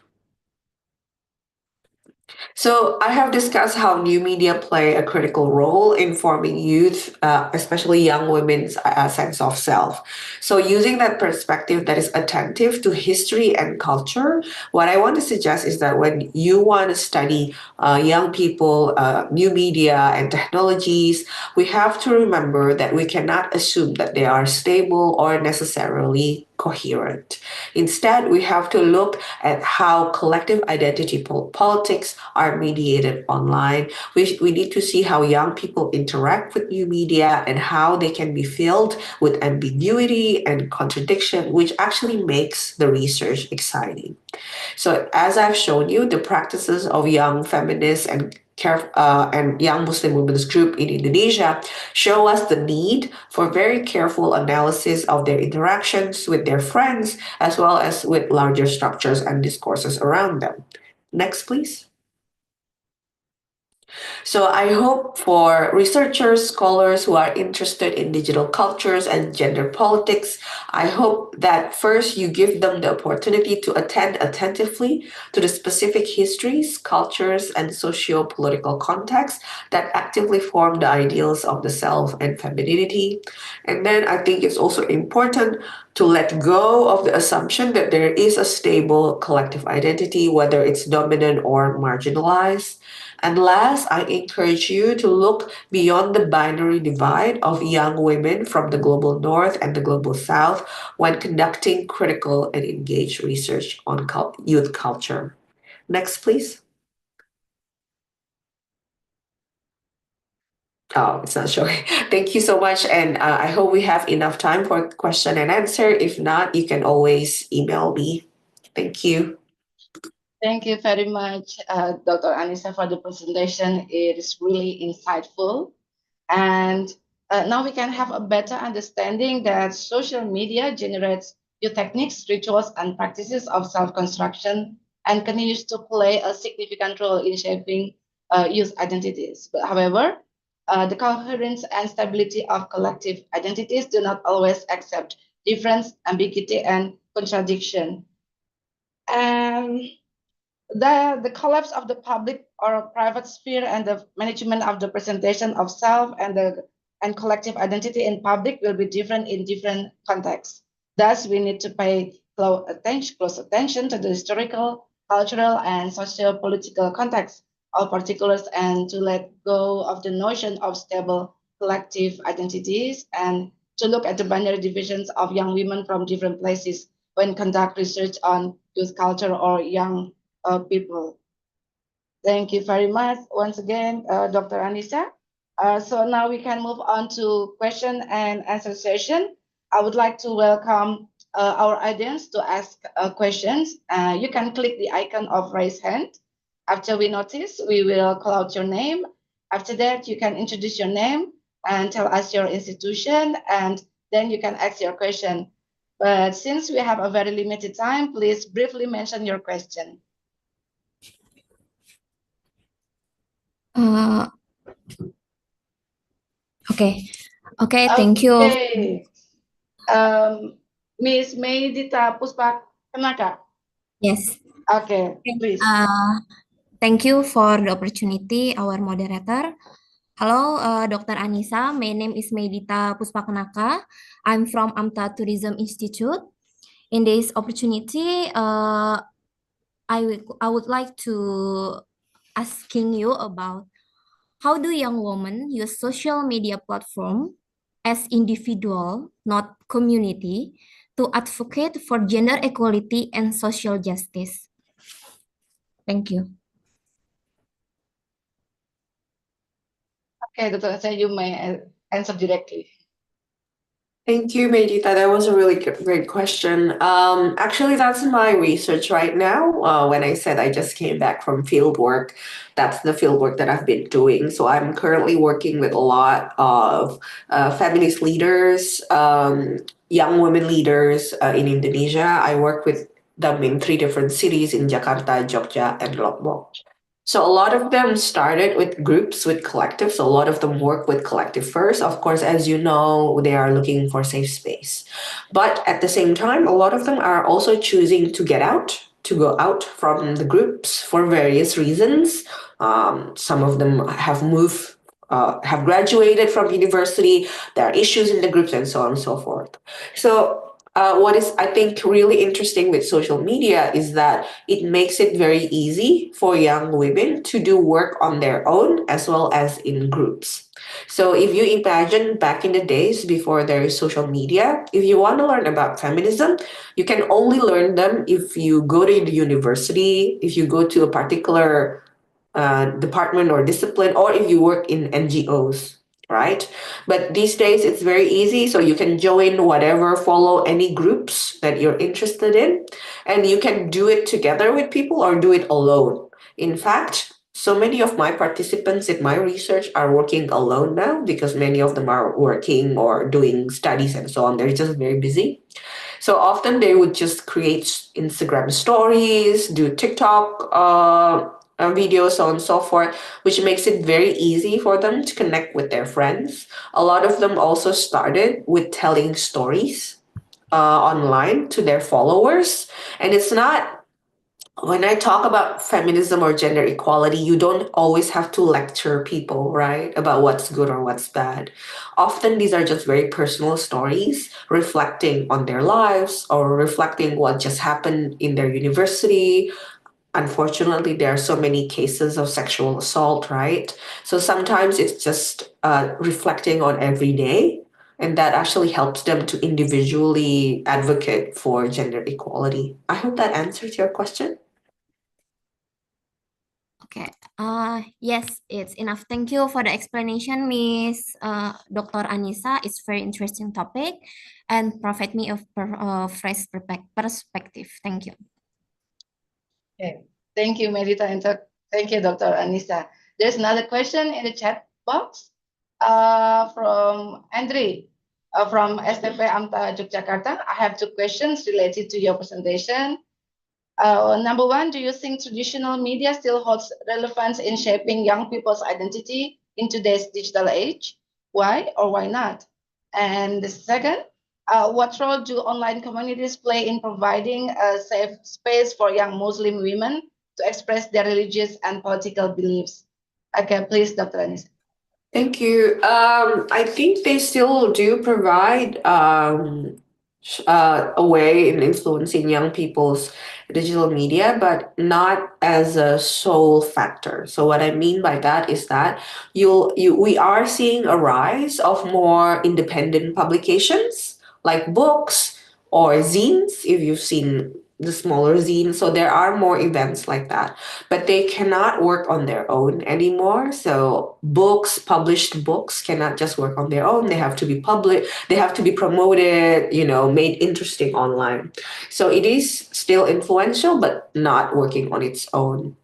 So I have discussed how new media play a critical role in forming youth, especially young women's sense of self. So using that perspective that is attentive to history and culture, what I want to suggest is that when you want to study young people, new media and technologies, we have to remember that we cannot assume that they are stable or necessarily coherent. Instead, we have to look at how collective identity politics are mediated online. We need to see how young people interact with new media and how they can be filled with ambiguity and contradiction, which actually makes the research exciting. So as I've shown you, the practices of young feminists and young Muslim women's group in Indonesia show us the need for very careful analysis of their interactions with their friends, as well as with larger structures and discourses around them. Next, please. So I hope for researchers, scholars who are interested in digital cultures and gender politics, I hope that first you give them the opportunity to attend attentively to the specific histories, cultures, and socio-political contexts that actively form the ideals of the self and femininity. And then I think it's also important to let go of the assumption that there is a stable collective identity, whether it's dominant or marginalized. And last, I encourage you to look beyond the binary divide of young women from the global north and the global south when conducting critical and engaged research on youth culture. Next, please. Oh, it's not showing. Thank you so much. And I hope we have enough time for question and answer. If not, you can always email me. Thank you. Thank you very much, Dr. Anissa, for the presentation. It is really insightful. And now we can have a better understanding that social media generates new techniques, rituals, and practices of self-construction and continues to play a significant role in shaping youth identities. But however, the coherence and stability of collective identities do not always accept difference, ambiguity, and contradiction. And the collapse of the public or private sphere and the management of the presentation of self and collective identity in public will be different in different contexts. Thus, we need to pay close attention to the historical, cultural, and socio-political context of particulars and to let go of the notion of stable collective identities and to look at the binary divisions of young women from different places when conduct research on youth culture or young people. Thank you very much once again, Dr. Anissa. So now we can move on to question and answer session. I would like to welcome our audience to ask questions, you can click the icon of raise hand. After we notice, we will call out your name. After that, you can introduce your name and tell us your institution, and then you can ask your question. But since we have a very limited time, please briefly mention your question. Okay. Okay, thank you. Okay. Miss Medita Puspa Kenaka. Yes. Okay, please. Thank you for the opportunity, our moderator. Hello, Dr. Anissa. My name is Medita Puspakenaka. I'm from AMTA Tourism Institute. In this opportunity, I would like to asking you about how do young women use social media platform as individual, not community, to advocate for gender equality and social justice? Thank you. Okay, Dr. Anissa, you may answer directly. Thank you, Medita. That was a really great question. Actually, that's my research right now. When I said I just came back from field work, that's the field work that I've been doing. So I'm currently working with a lot of feminist leaders, young women leaders in Indonesia. I work with them in 3 different cities in Jakarta, Jogja, and Lombok. So a lot of them started with groups, with collectives. So a lot of them work with collective first. Of course, as you know, they are looking for safe space. But at the same time, a lot of them are also choosing to get out, to go out from the groups for various reasons. Some of them have moved, have graduated from university. There are issues in the groups and so on and so forth. So what is, I think, really interesting with social media is that it makes it very easy for young women to do work on their own as well as in groups. So if you imagine back in the days before there is social media, if you want to learn about feminism, you can only learn them if you go to the university, if you go to a particular department or discipline, or if you work in NGOs, right? But these days it's very easy. So you can join whatever, follow any groups that you're interested in, and you can do it together with people or do it alone. In fact, so many of my participants in my research are working alone now because many of them are working or doing studies and so on. They're just very busy. So often they would just create Instagram stories, do TikTok videos, so on and so forth, which makes it very easy for them to connect with their friends. A lot of them also started with telling stories online to their followers. And it's not, when I talk about feminism or gender equality, you don't always have to lecture people, right, about what's good or what's bad. Often these are just very personal stories reflecting on their lives or reflecting what just happened in their university. Unfortunately, there are so many cases of sexual assault, right? So sometimes it's just reflecting on every day, and that actually helps them to individually advocate for gender equality. I hope that answers your question. Okay. Yes, it's enough. Thank you for the explanation, Miss Dr. Anissa. It's very interesting topic and provide me a fresh perspective. Thank you. Okay. Thank you, Medita, and thank you, Dr. Anissa. There's another question in the chat box from Andre from STP AMTA Yogyakarta. I have 2 questions related to your presentation. Number 1, do you think traditional media still holds relevance in shaping young people's identity in today's digital age? Why or why not? And the second, what role do online communities play in providing a safe space for young Muslim women to express their religious and political beliefs? Okay, please, Dr. Anis. Thank you. I think they still do provide a way in influencing young people's digital media, but not as a sole factor. So what I mean by that is that we are seeing a rise of more independent publications like books or zines, if you've seen the smaller zine. So there are more events like that, but they cannot work on their own anymore. So published books cannot just work on their own. They have to be public, they have to be promoted, made interesting online. So it is still influential, but not working on its own.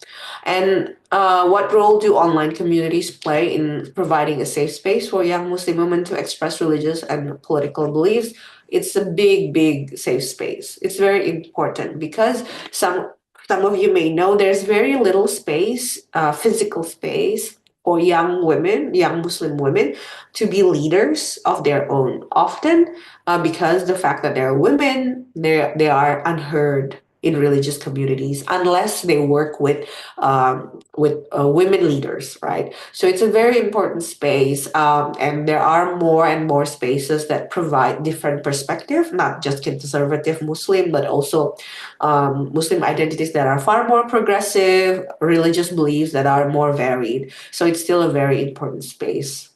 And what role do online communities play in providing a safe space for young Muslim women to express religious and political beliefs? It's a big, big safe space. It's very important because some of you may know there's very little space, physical space for young women, young Muslim women, to be leaders of their own. Often, because the fact that they're women, they are unheard in religious communities unless they work with women leaders, right? So it's a very important space, and there are more and more spaces that provide different perspective, not just conservative Muslim, but also Muslim identities that are far more progressive, religious beliefs that are more varied. So it's still a very important space.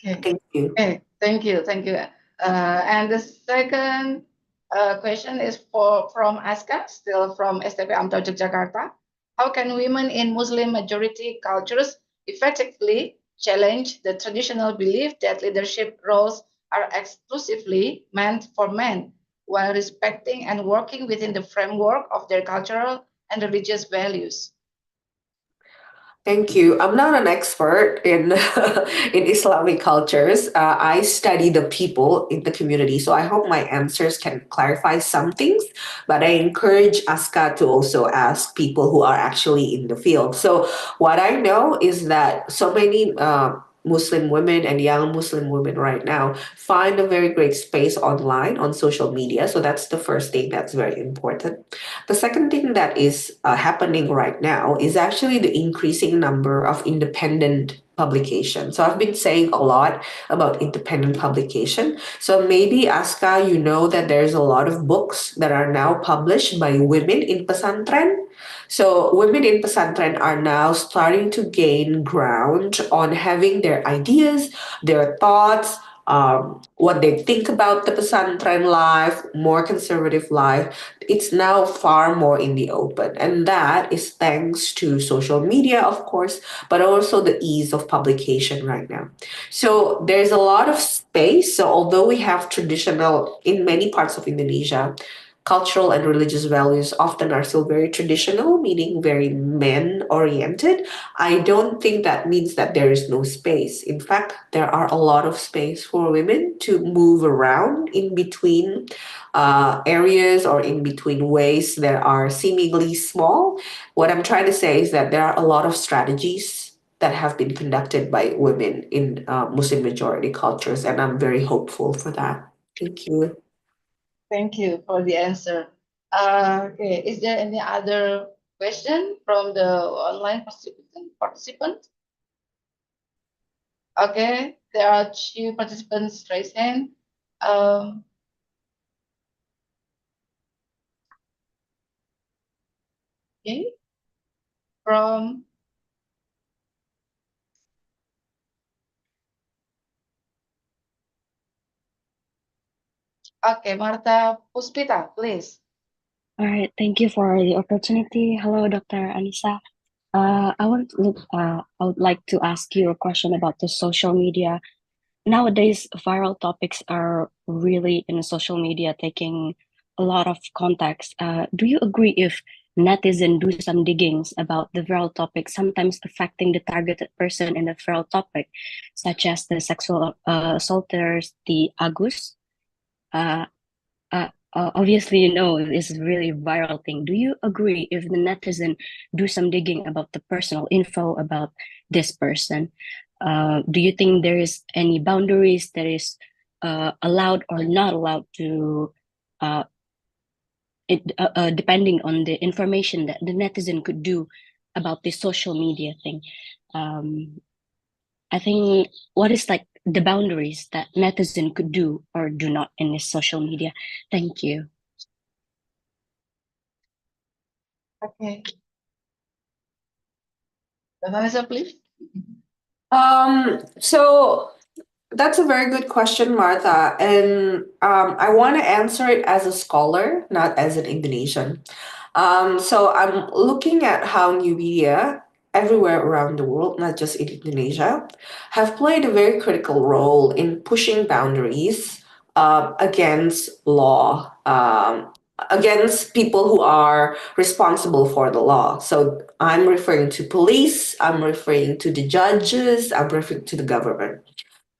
Okay. Thank you. Okay, thank you, thank you. And the second question is from Aska, still from STP Amto Yogyakarta. How can women in Muslim majority cultures effectively challenge the traditional belief that leadership roles are exclusively meant for men, while respecting and working within the framework of their cultural and religious values? Thank you. I'm not an expert in in Islamic cultures. I study the people in the community, so I hope my answers can clarify some things. But I encourage Aska to also ask people who are actually in the field. So what I know is that so many Muslim women and young Muslim women right now find a very great space online on social media. So that's the first thing that's very important. The second thing that is happening right now is actually the increasing number of independent publications. So I've been saying a lot about independent publication. So maybe Aska, you know that there's a lot of books that are now published by women in pesantren. So women in pesantren are now starting to gain ground on having their ideas, their thoughts, what they think about the pesantren life, more conservative life. It's now far more in the open. And that is thanks to social media, of course, but also the ease of publication right now. So there's a lot of space. So although we have traditional, in many parts of Indonesia, cultural and religious values often are still very traditional, meaning very men oriented. I don't think that means that there is no space. In fact, there are a lot of space for women to move around in between areas or in between ways that are seemingly small. What I'm trying to say is that there are a lot of strategies that have been conducted by women in Muslim majority cultures, and I'm very hopeful for that. Thank you. Thank you for the answer. Okay, is there any other question from the online participant? Okay, there are two participants raised hand. Okay, from Martha Puspita, please. All right, thank you for the opportunity. Hello, Dr. Anissa. I would like to ask you a question about the social media. Nowadays, viral topics are really in social media taking a lot of context. Do you agree if netizens do some diggings about the viral topic, sometimes affecting the targeted person in the viral topic, such as the sexual assaulters, the Agus? Obviously, you know, this is really viral thing. Do you agree if the netizen do some digging about the personal info about this person? Do you think there is any boundaries that is allowed or not allowed to depending on the information that the netizen could do about this social media thing? I think what is like the boundaries that netizen could do or do not in this social media? Thank you. Okay. Vanessa, please. So That's a very good question, Martha. And I want to answer it as a scholar, not as an Indonesian. So I'm looking at how new media everywhere around the world, not just in Indonesia, have played a very critical role in pushing boundaries against law, against people who are responsible for the law. So I'm referring to police, I'm referring to the judges, I'm referring to the government.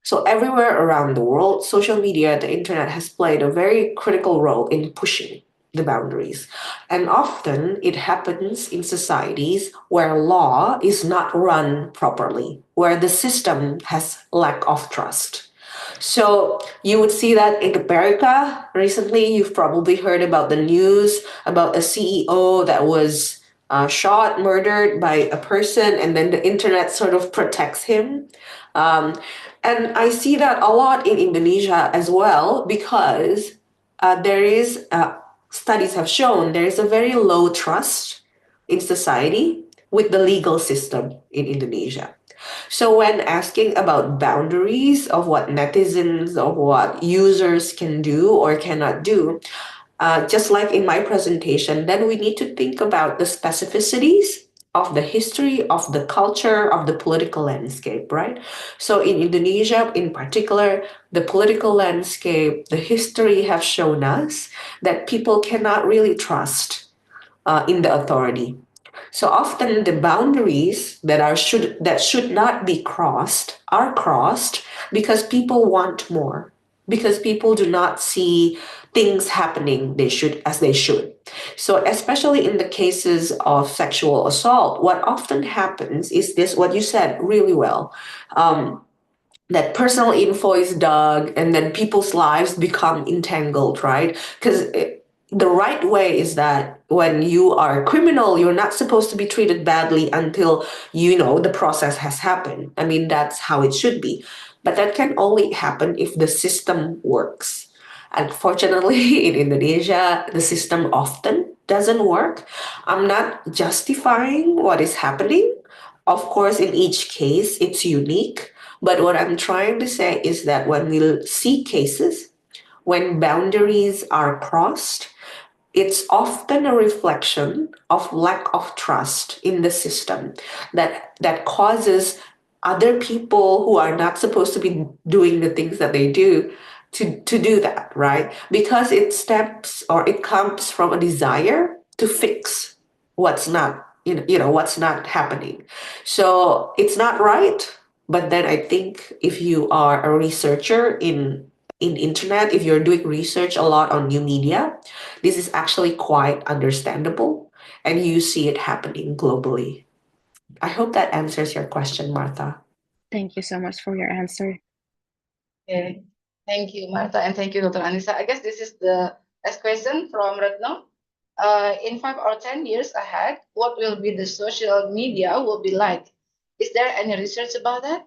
So everywhere around the world, social media, the internet has played a very critical role in pushing the boundaries. And often it happens in societies where law is not run properly, where the system has lack of trust. So you would see that in America recently. You've probably heard about the news about a CEO that was shot, murdered by a person, and then the internet sort of protects him. Um, and I see that a lot in Indonesia as well because there is studies have shown there is a very low trust in society with the legal system in Indonesia. So when asking about boundaries of what netizens or what users can do or cannot do, just like in my presentation, then we need to think about the specificities of the history, of the culture, of the political landscape, right? So in Indonesia, in particular, the political landscape, the history have shown us that people cannot really trust in the authority. So often the boundaries that should not be crossed are crossed because people want more, because people do not see things happening as they should. So especially in the cases of sexual assault, what often happens is this, what you said really well. That personal info is dug and then people's lives become entangled, right? Because the right way is that when you are a criminal, you're not supposed to be treated badly until you know the process has happened. I mean, that's how it should be. But that can only happen if the system works. Unfortunately, in Indonesia, the system often doesn't work. I'm not justifying what is happening. Of course, in each case, it's unique. But what I'm trying to say is that when we see cases, when boundaries are crossed, it's often a reflection of lack of trust in the system that causes other people who are not supposed to be doing the things that they do to do that, right? Because it steps or it comes from a desire to fix what's not what's not happening. So it's not right. But then I think if you are a researcher in internet, if you're doing research a lot on new media, this is actually quite understandable and you see it happening globally. I hope that answers your question, Martha. Thank you so much for your answer. Okay. Thank you, Martha, and thank you, Dr. Anissa. I guess this is the last question from Retno. In 5 or 10 years ahead, what will be the social media will be like? Is there any research about that?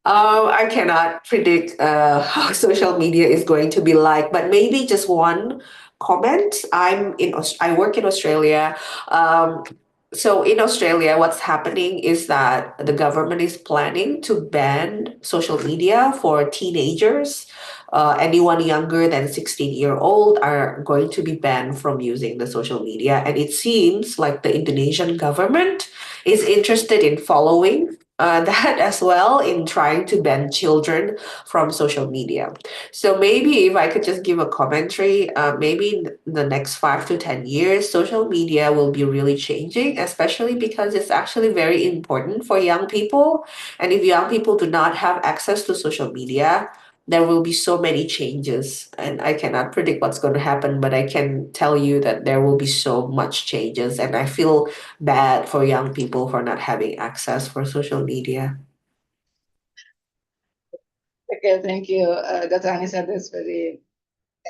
I cannot predict how social media is going to be like, but maybe just one comment. I work in Australia. So in Australia, what's happening is that the government is planning to ban social media for teenagers. Anyone younger than 16-year-old are going to be banned from using the social media. And it seems like the Indonesian government is interested in following that as well in trying to ban children from social media. So maybe if I could just give a commentary, maybe in the next 5 to 10 years, social media will be really changing, especially because it's actually very important for young people. And if young people do not have access to social media, there will be so many changes, and I cannot predict what's going to happen, but I can tell you that there will be so much changes, and I feel bad for young people for not having access for social media. Okay, thank you, Dr. Anissa. That's very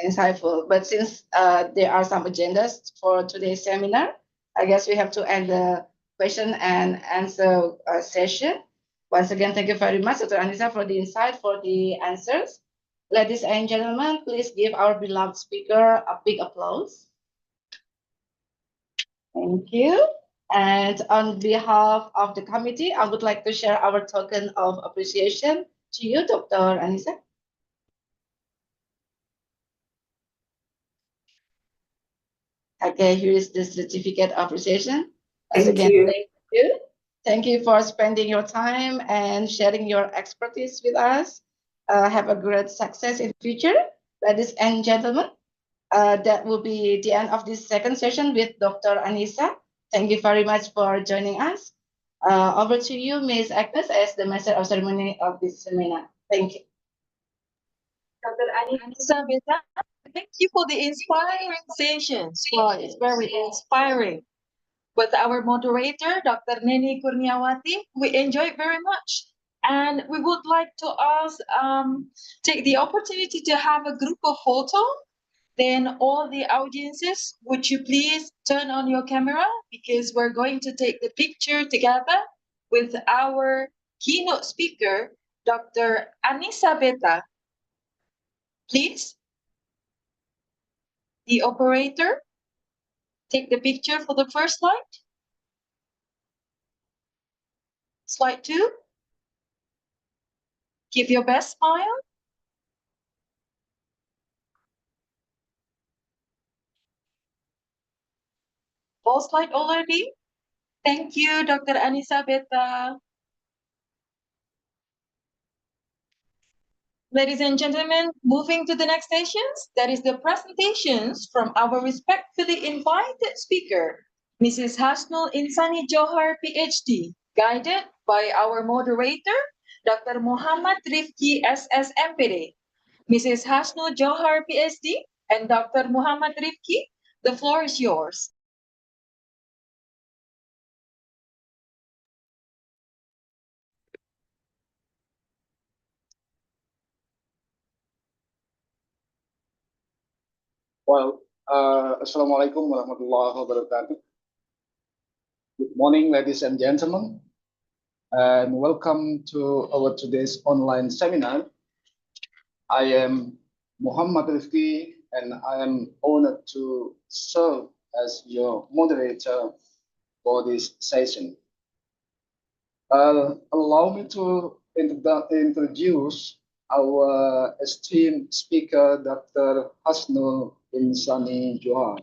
insightful. But since there are some agendas for today's seminar, I guess we have to end the question and answer session. Once again, thank you very much, Dr. Anissa, for the insight, for the answers. Ladies and gentlemen, please give our beloved speaker a big applause. Thank you. And on behalf of the committee, I would like to share our token of appreciation to you, Dr. Anissa. Okay, here is the certificate of appreciation. Once Thank again, you. thank you. Thank you for spending your time and sharing your expertise with us. Have a great success in future, ladies and gentlemen. That will be the end of this second session with Dr. Anissa. Thank you very much for joining us. Over to you, Ms. Agnes, as the master of ceremony of this seminar. Thank you. Dr. Anissa Beta, thank you for the inspiring sessions. Wow, it's very inspiring. With our moderator, Dr. Neni Kurniawati, we enjoyed very much. And we would like to take the opportunity to have a group of photo. Then all the audiences, would you please turn on your camera because we're going to take the picture together with our keynote speaker, Dr. Anissa Beta. Please, the operator, take the picture for the first slide. Slide 2. Give your best smile. All slide already? Thank you, Dr. Anissa Beta. Ladies and gentlemen, moving to the next sessions, that is the presentations from our respectfully invited speaker, Mrs. Hasnul Insani Johar, PhD, guided by our moderator, Dr. Muhammad Rifki, SSMPD. Mrs. Hasnul Johar, PhD, and Dr. Muhammad Rifki, the floor is yours. Well, Assalamualaikum warahmatullahi wabarakatuh. Good morning, ladies and gentlemen, and welcome to our today's online seminar. I am Muhammad Rifki, and I am honored to serve as your moderator for this session. Allow me to introduce our esteemed speaker, Dr. Hasnul Insani Johar.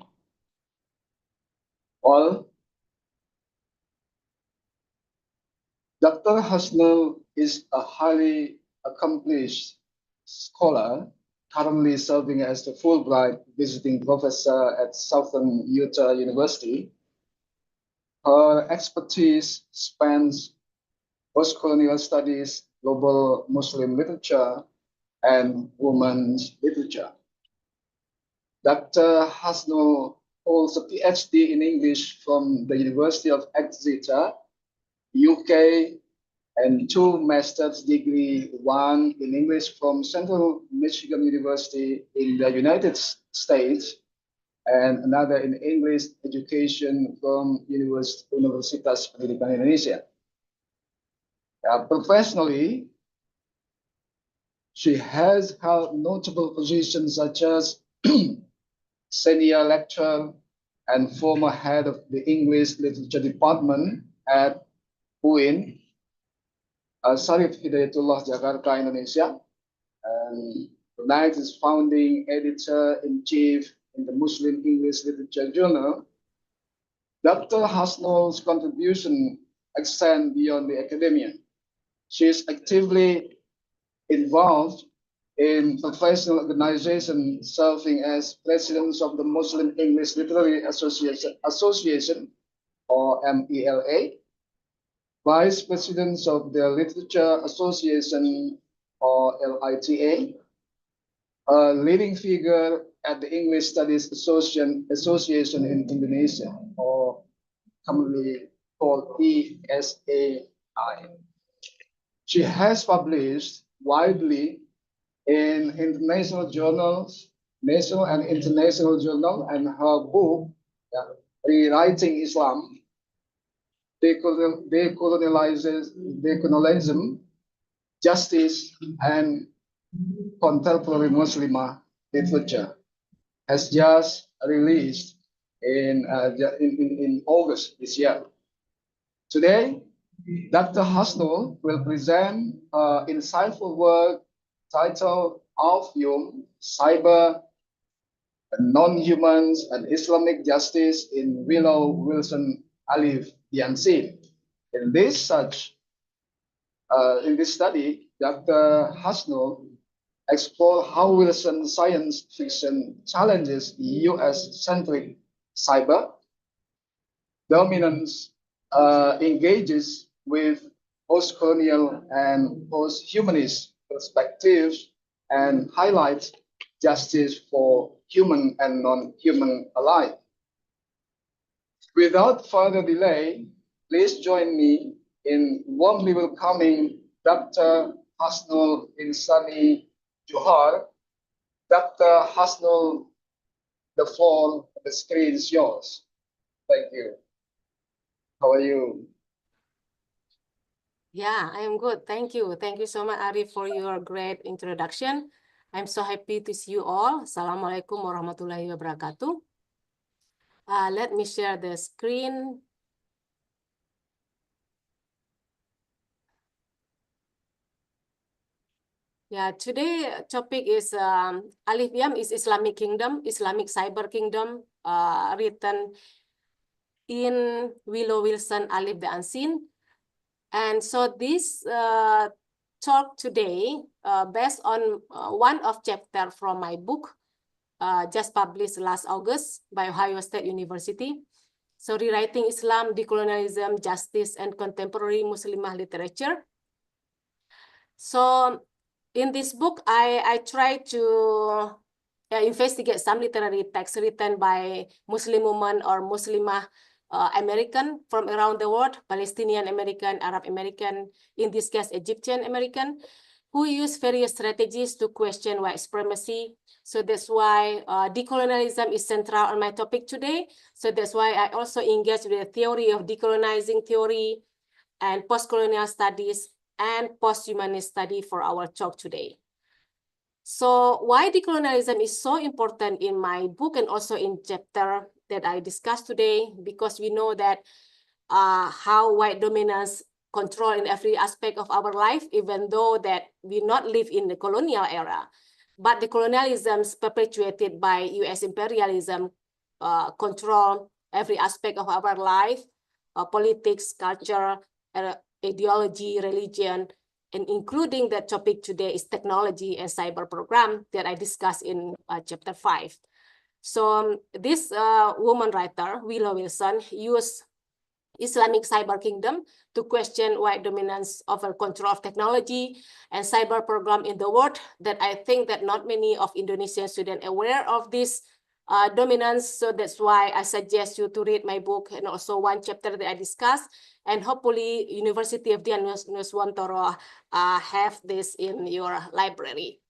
Dr. Hasnul is a highly accomplished scholar, currently serving as the Fulbright visiting professor at Southern Utah University. Her expertise spans post-colonial studies, global Muslim literature, and women's literature. Dr. Hasnul holds a PhD in English from the University of Exeter, UK, and 2 master's degree, one in English from Central Michigan University in the United States, and another in English education from Universitas Pendidikan Indonesia. Professionally, she has held notable positions such as senior lecturer and former head of the English Literature Department at UIN, Syarif Hidayatullah Jakarta, Indonesia, and tonight is founding editor-in-chief in the Muslim English Literature Journal. Dr. Hasnul's contribution extend beyond the academia. She is actively involved in professional organizations, serving as president of the Muslim English Literary Association, or MELA, vice president of the Literature Association, or LITA, a leading figure at the English Studies Association in Indonesia, or commonly called ESAI. She has published widely in international journals, national and international journals, and her book, Rewriting Islam, Decolonialism, Justice, and Contemporary Muslimah Literature, has just released in August this year. Today, Dr. Hasnul will present insightful work titled Al-Fiyum, Cyber, Non-Humans and Islamic Justice in Willow Wilson Alif Yansin. In this study, Dr. Hasnul explored how Wilson science fiction challenges US-centric cyber dominance, engages with post-colonial and post-humanist perspectives, and highlights justice for human and non-human alike. Without further delay, please join me in warmly welcoming Dr. Hasnul Insani Johar. Dr. Hasnul, the floor, the screen is yours. Thank you. How are you? Yeah, I am good. Thank you. Thank you so much, Arif, for your great introduction. I'm so happy to see you all. Assalamualaikum warahmatullahi wabarakatuh. Let me share the screen. Yeah, today topic is Alif Yam is Islamic Kingdom, Islamic Cyber Kingdom, written in Willow Wilson Alif the Unseen. And so this talk today based on one of chapter from my book just published last August by Ohio State University. So Rewriting Islam, Decolonialism, Justice, and Contemporary Muslimah Literature. So in this book, I try to investigate some literary texts written by Muslim women or Muslimah American from around the world, Palestinian American, Arab American, in this case, Egyptian American, who use various strategies to question white supremacy. So that's why decolonialism is central on my topic today. So that's why I also engage with the theory of decolonizing theory and post-colonial studies and post-humanist study for our talk today. So why decolonialism is so important in my book and also in chapter that I discussed today, because we know that how white dominance control in every aspect of our life, even though that we not live in the colonial era, but the colonialisms perpetuated by US imperialism control every aspect of our life, politics, culture, ideology, religion, and including the topic today is technology and cyber program that I discussed in chapter 5. So this woman writer, Willow Wilson, used Islamic cyber kingdom to question white dominance over control of technology and cyber program in the world, that I think that not many of Indonesian students aware of this dominance. So that's why I suggest you to read my book and also one chapter that I discussed, and hopefully University of Dian Nuswantoro have this in your library.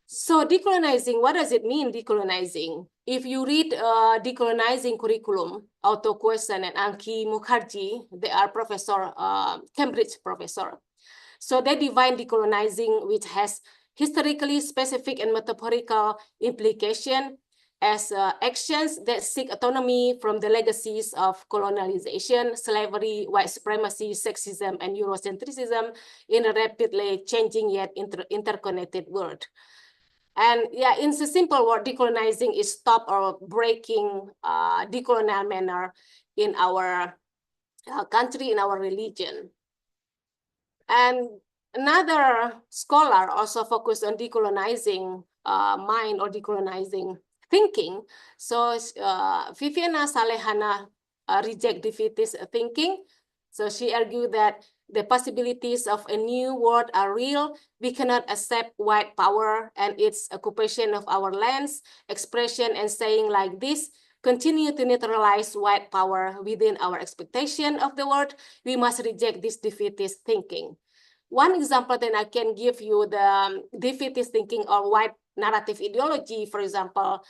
So decolonizing, what does it mean, decolonizing? If you read decolonizing curriculum, Auto Question and Anki Mukherjee, they are professor, Cambridge professor. So they define decolonizing, which has historically specific and metaphorical implication as actions that seek autonomy from the legacies of colonialization, slavery, white supremacy, sexism, and Eurocentrism in a rapidly changing yet interconnected world. And yeah, in a simple word, decolonizing is stop or breaking decolonial manner in our country, in our religion. And another scholar also focused on decolonizing mind or decolonizing thinking. So Viviana Salehana reject defeatist thinking. So she argued that the possibilities of a new world are real. We cannot accept white power and its occupation of our lands, expression and saying like this continue to neutralize white power within our expectation of the world. We must reject this defeatist thinking. One example that I can give you, the defeatist thinking or white narrative ideology, for example,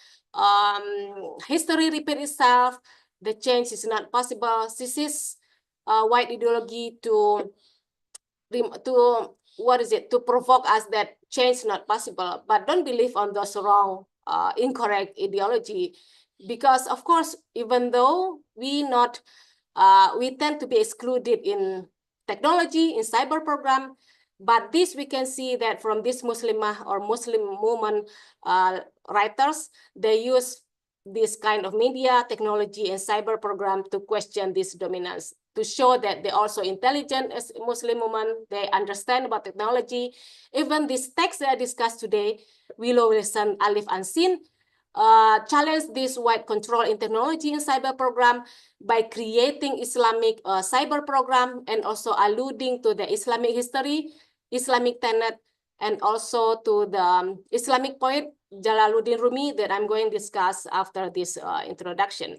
history repeats itself, the change is not possible. This is white ideology to what is it, to provoke us that change is not possible, but don't believe on those wrong, incorrect ideology, because of course, even though we not we tend to be excluded in technology, in cyber program. But this we can see that from this Muslimah or Muslim woman writers, they use this kind of media, technology, and cyber program to question this dominance, to show that they're also intelligent as Muslim women, they understand about technology. Even this text that I discussed today, Willow Wilson, Alif Unseen, challenge this white control in technology and cyber program by creating Islamic cyber program and also alluding to the Islamic history, Islamic tenet, and also to the Islamic poet Jalaluddin Rumi that I'm going to discuss after this introduction.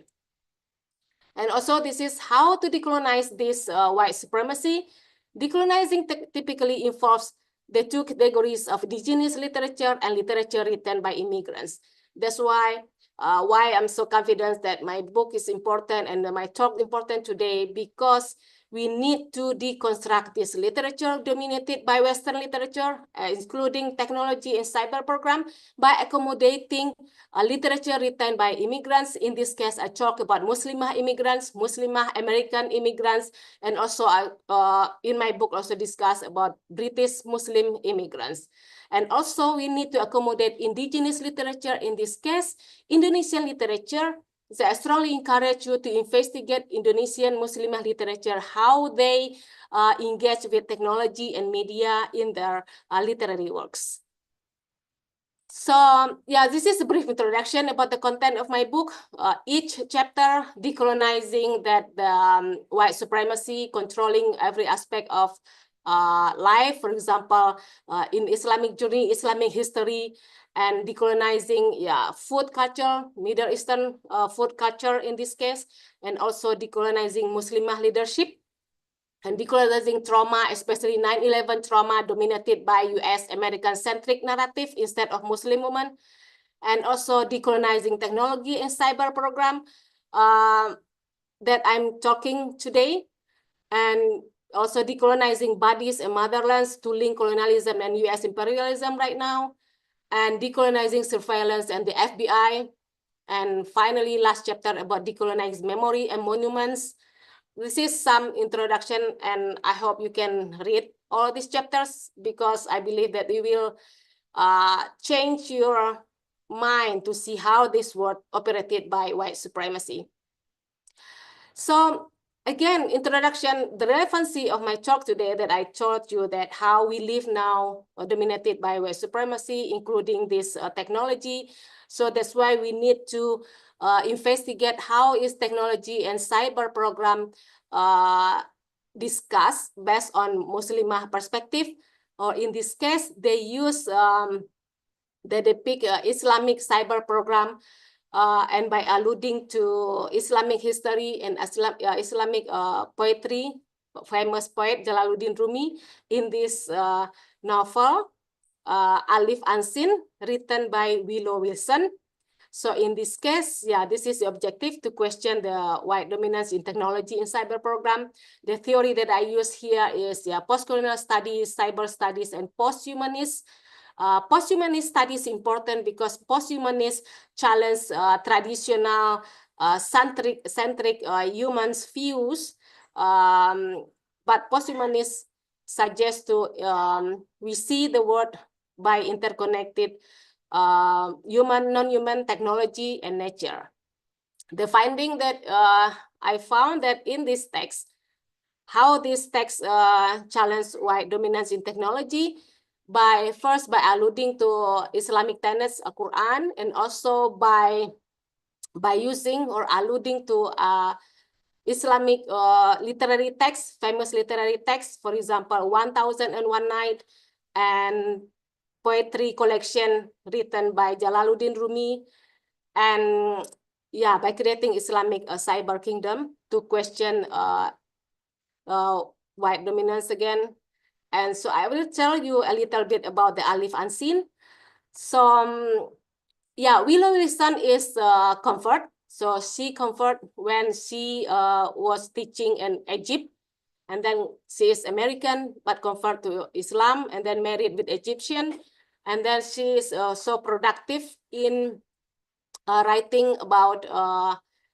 And also this is how to decolonize this white supremacy. Decolonizing typically involves the two categories of indigenous literature and literature written by immigrants. That's why I'm so confident that my book is important and my talk important today, because we need to deconstruct this literature dominated by Western literature, including technology and cyber program, by accommodating literature written by immigrants. In this case, I talk about Muslimah immigrants, Muslimah American immigrants, and also in my book also discuss about British Muslim immigrants. And also we need to accommodate indigenous literature, in this case, Indonesian literature. So I strongly encourage you to investigate Indonesian Muslimah literature, how they engage with technology and media in their literary works. So yeah, this is a brief introduction about the content of my book. Each chapter decolonizing that the white supremacy controlling every aspect of life, for example, in Islamic journey, Islamic history, and decolonizing food culture, Middle Eastern food culture in this case, and also decolonizing Muslimah leadership, and decolonizing trauma, especially 9/11 trauma dominated by US American-centric narrative instead of Muslim women, and also decolonizing technology and cyber program that I'm talking today, and also decolonizing bodies and motherlands to link colonialism and US imperialism right now, and decolonizing surveillance and the FBI. And finally, last chapter about decolonizing memory and monuments. This is some introduction, and I hope you can read all these chapters, because I believe that we will change your mind to see how this world operated by white supremacy. So again, introduction, the relevancy of my talk today that I told you that how we live now dominated by white supremacy, including this technology. So that's why we need to investigate how is technology and cyber program discussed based on Muslimah perspective, or in this case, they use, they depict Islamic cyber program and by alluding to Islamic history and Islamic poetry, famous poet Jalaluddin Rumi in this novel, Alif Unseen, written by Willow Wilson. So in this case, yeah, this is the objective, to question the white dominance in technology and cyber program. The theory that I use here is post-colonial studies, cyber studies, and post-humanist. Post-humanist studies important because post-humanist challenge traditional centric humans views, but post-humanist suggest to we see the world by interconnected human, non-human, technology, and nature. The finding that I found that in this text, how this text challenge white dominance in technology, by alluding to Islamic tenets, Quran, and also by using or alluding to Islamic literary texts, famous literary texts, for example, 1001 Night, and poetry collection written by Jalaluddin Rumi, and yeah, by creating Islamic cyber kingdom to question white dominance again. And so I will tell you a little bit about the Alif Unseen. So yeah, Willow Wilson is convert. So she convert when she was teaching in Egypt, and then she is American but convert to Islam, and then married with Egyptian, and then she is so productive in writing about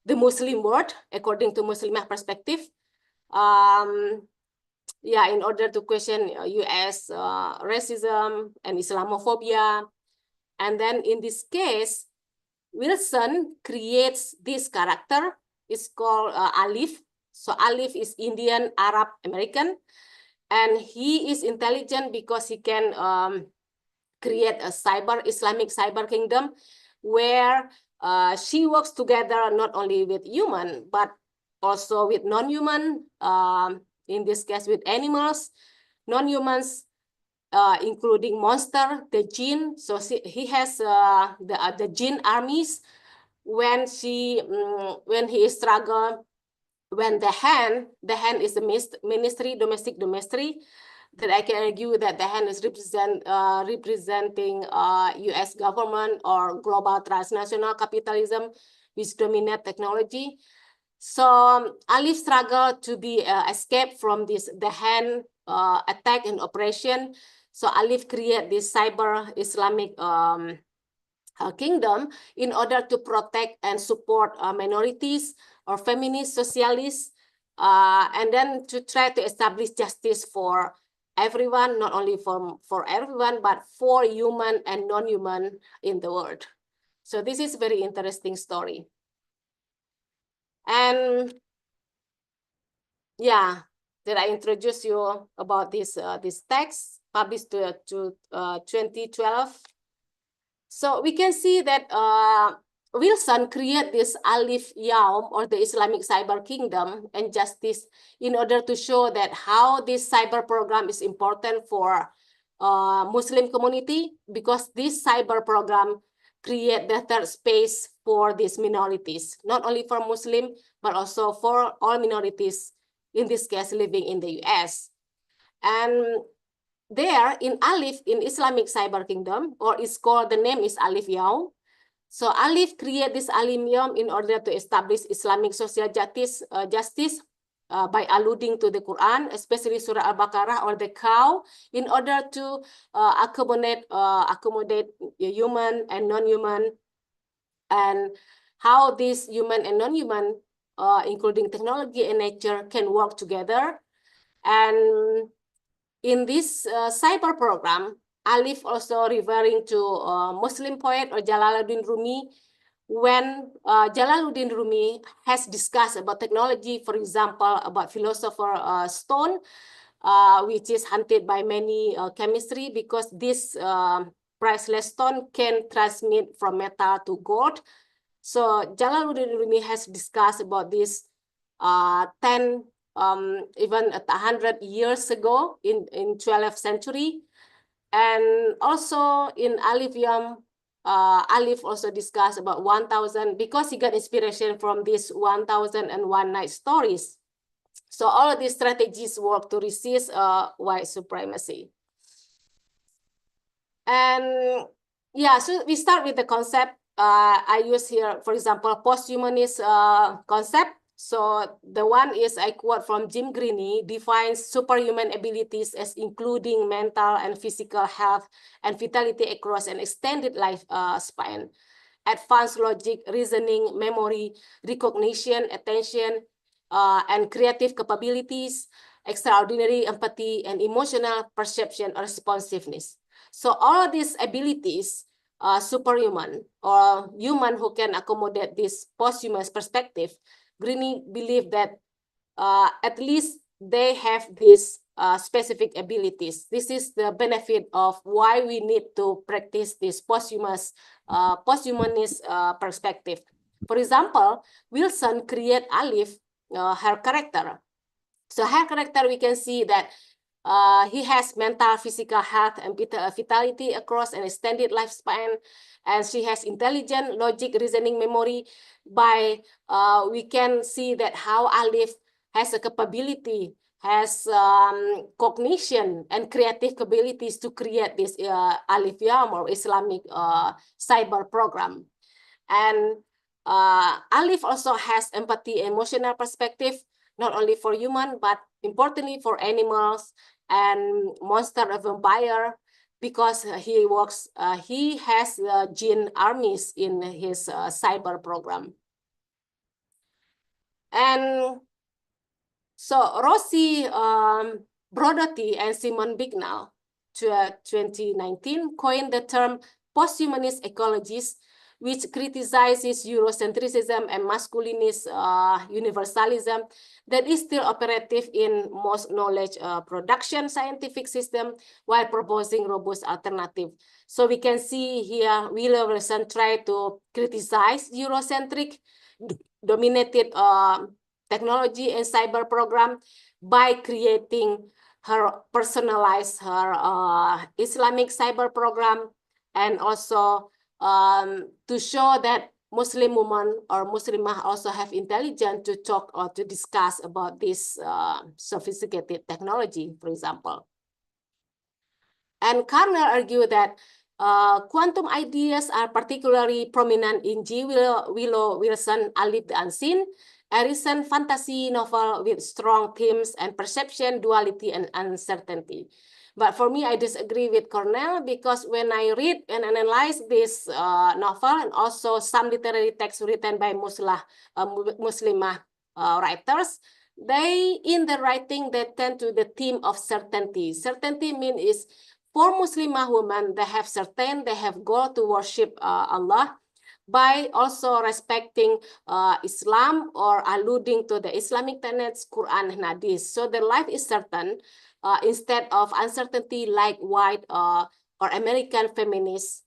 the Muslim world according to Muslimah perspective. Yeah, in order to question US racism and Islamophobia. And then in this case, Wilson creates this character. It's called Alif. So Alif is Indian, Arab, American. And he is intelligent because he can create a Islamic cyber kingdom where she works together not only with human, but also with non-human, in this case with animals, non-humans, including monster, the jinn. So he has the jinn armies. When he struggle, when the hand is the ministry, domestic, that I can argue that the hand is representing U.S. government or global transnational capitalism, which dominate technology. So Alif struggled to be escape from the hand attack and oppression. So Alif create this cyber Islamic kingdom in order to protect and support minorities or feminist socialists, and then to try to establish justice for everyone, not only for everyone, but for human and non-human in the world. So this is very interesting story. And yeah, did I introduce you about this text published to 2012? So we can see that Wilson created this Alif Yaum, or the Islamic Cyber Kingdom and Justice, in order to show that how this cyber program is important for Muslim community, because this cyber program create the third space for these minorities, not only for Muslim, but also for all minorities, in this case, living in the US. And there in Alif, in Islamic Cyber Kingdom, or it's called, the name is Alif Yaum. So Alif create this Alif Yaum in order to establish Islamic social justice, by alluding to the Quran, especially Surah Al-Baqarah or the cow, in order to accommodate human and non-human, and how these human and non-human, including technology and nature, can work together. And in this cyber program, Alif also referring to Muslim poet or Jalaluddin Rumi, when Jalaluddin Rumi has discussed about technology, for example, about philosopher stone, which is hunted by many chemistry, because this priceless stone can transmit from metal to gold. So Jalaluddin Rumi has discussed about this 10, even 100 years ago in 12th century. And also in Alif Yaum, Alif also discussed about 1,000, because he got inspiration from these 1,001 night stories. So all of these strategies work to resist white supremacy. And yeah, so we start with the concept. I use here, for example, post-humanist concept. So the one is, I quote from Jim Greene, defines superhuman abilities as including mental and physical health and vitality across an extended life span, advanced logic, reasoning, memory, recognition, attention, and creative capabilities, extraordinary empathy, and emotional perception or responsiveness. So all of these abilities, superhuman or human who can accommodate this posthumous perspective, Greene believed that at least they have these specific abilities. This is the benefit of why we need to practice this posthumanist perspective. For example, Wilson create Alif, her character. So her character, we can see that he has mental, physical health, and vitality across an extended lifespan, and she has intelligent logic, reasoning, memory. By we can see that how Alif has a capability, has cognition and creative abilities to create this Alif Yaum, or Islamic cyber program. And Alif also has empathy, emotional perspective, not only for human, but importantly for animals and monster of vampire, because he has jinn armies in his cyber program. And so Rossi Brodotti and Simon Bignall, 2019, coined the term posthumanist ecologies, which criticizes Eurocentrism and masculinist universalism that is still operative in most knowledge production scientific system while proposing robust alternative. So we can see here Willow Wilson tried to criticize Eurocentric dominated technology and cyber program by creating her personalized Islamic cyber program, and also to show that Muslim women or Muslimah also have intelligence to talk or to discuss about this sophisticated technology, for example. And Carnell argued that quantum ideas are particularly prominent in G. Willow Wilson, Alif the Unseen, a recent fantasy novel with strong themes and perception, duality, and uncertainty. But for me, I disagree with Cornell, because when I read and analyze this novel, and also some literary texts written by Muslimah writers, in the writing, they tend to the theme of certainty. Certainty means for Muslimah women, they have goal to worship Allah, by also respecting Islam or alluding to the Islamic tenets, Quran and Hadith. So their life is certain instead of uncertainty like white or American feminists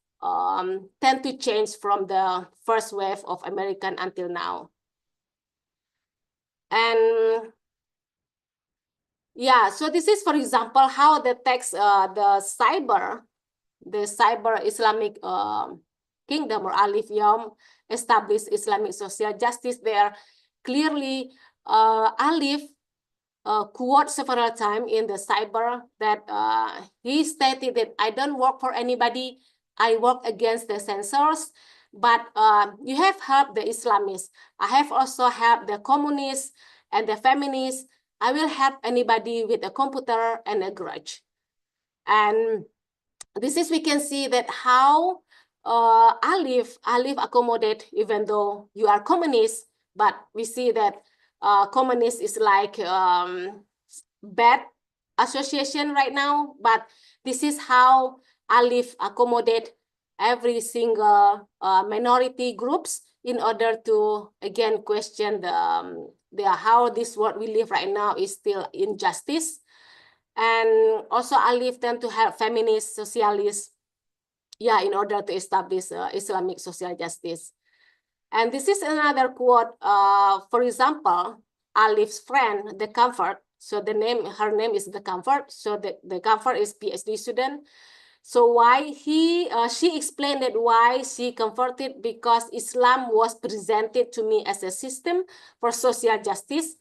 tend to change from the first wave of American until now. And yeah, so this is, for example, how the text, the cyber Islamic kingdom or Alif Yaum established Islamic social justice. There clearly Alif quote several times in the cyber that he stated that I don't work for anybody, I work against the censors, but you have helped the Islamists. I have also helped the communists and the feminists. I will help anybody with a computer and a grudge. And this is, we can see that how Alif accommodate, even though you are communist, but we see that communist is like bad association right now, but this is how Alif accommodate every single minority groups in order to, again, question the how this world we live right now is still injustice. And also Alif tend to help feminists, socialists, yeah, in order to establish Islamic social justice. And this is another quote, for example, Alif's friend, The Comfort. So her name is The Comfort. So the Comfort is PhD student. So why she explained that why she converted, because Islam was presented to me as a system for social justice,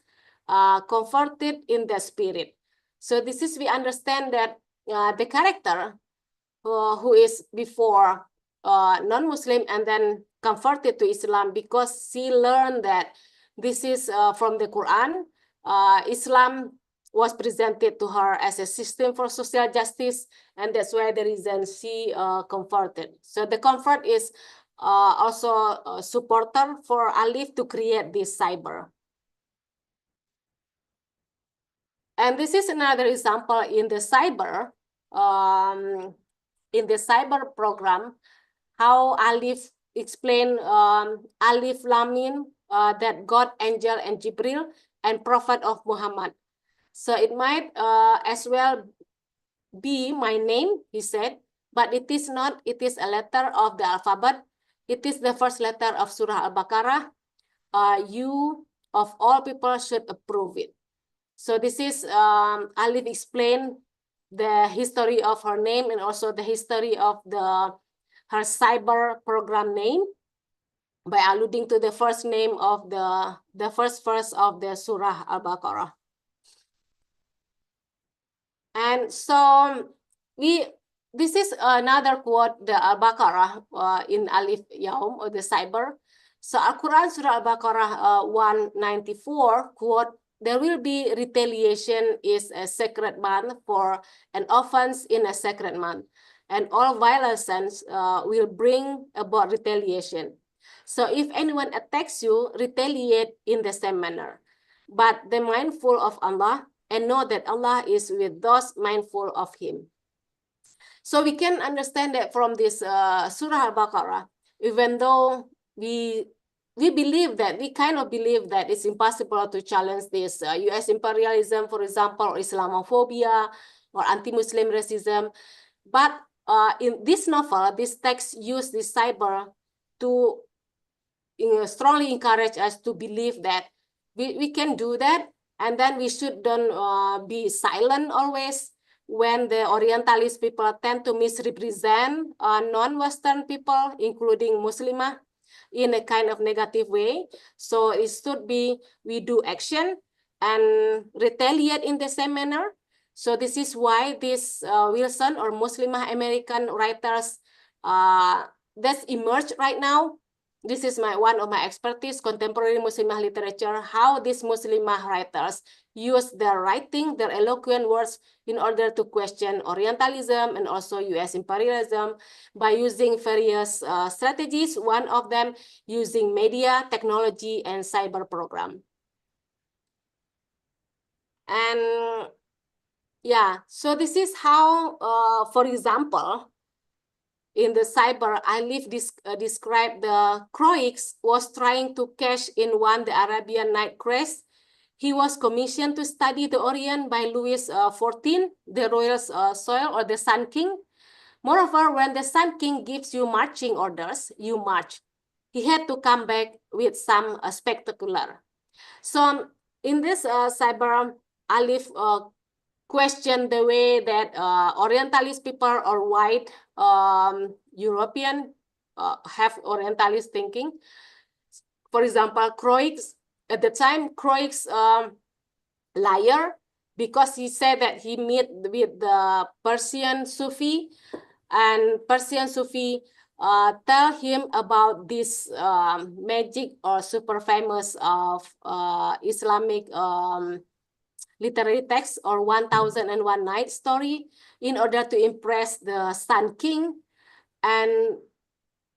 converted in the spirit. So this is, we understand that the character who is before non-Muslim and then converted to Islam, because she learned that this is from the Quran. Islam was presented to her as a system for social justice, and that's why the reason she converted. So the comfort is also a supporter for Alif to create this cyber. And this is another example in the cyber program, how Alif explained Alif Lamin, that God, angel, and Jibril, and prophet of Muhammad. So it might as well be my name, he said, but it is not. It is a letter of the alphabet. It is the first letter of Surah Al-Baqarah. You of all people should approve it. So this is Alif explained the history of her name and also the history of her cyber program name by alluding to the first name of the first verse of the Surah Al-Baqarah. And so this is another quote, the Al-Baqarah in Alif Yaum, or the cyber. So Al-Quran Surah Al-Baqarah 194 quote, there will be retaliation is a sacred month for an offense in a sacred month, and all violations will bring about retaliation. So if anyone attacks you, retaliate in the same manner. But be mindful of Allah and know that Allah is with those mindful of Him. So we can understand that from this Surah Al-Baqarah, even though we believe that, we kind of believe that it's impossible to challenge this US imperialism, for example, or Islamophobia, or anti-Muslim racism. But in this novel, this text use this cyber to strongly encourage us to believe that we can do that, and then we shouldn't be silent always when the Orientalist people tend to misrepresent non-Western people, including Muslimah, in a kind of negative way. So it should be, we do action and retaliate in the same manner. So this is why this Wilson or Muslimah American writers that's emerged right now. This is one of my expertise, contemporary Muslimah literature, how these Muslimah writers use their writing, their eloquent words in order to question Orientalism and also US imperialism by using various strategies, one of them using media, technology, and cyber program. And yeah, so this is how, for example, in the cyber, Alif described the Croix was trying to cash in the Arabian night craze. He was commissioned to study the Orient by Louis XIV, the royal soil or the Sun King. Moreover, when the Sun King gives you marching orders, you march. He had to come back with some spectacular. So in this cyber, Alif question the way that Orientalist people or white European have Orientalist thinking. For example, Croix, at the time, Croix liar, because he said that he met with the Persian Sufi, and Persian Sufi tell him about this magic or super famous of Islamic literary text or 1001 Night story in order to impress the Sun King. And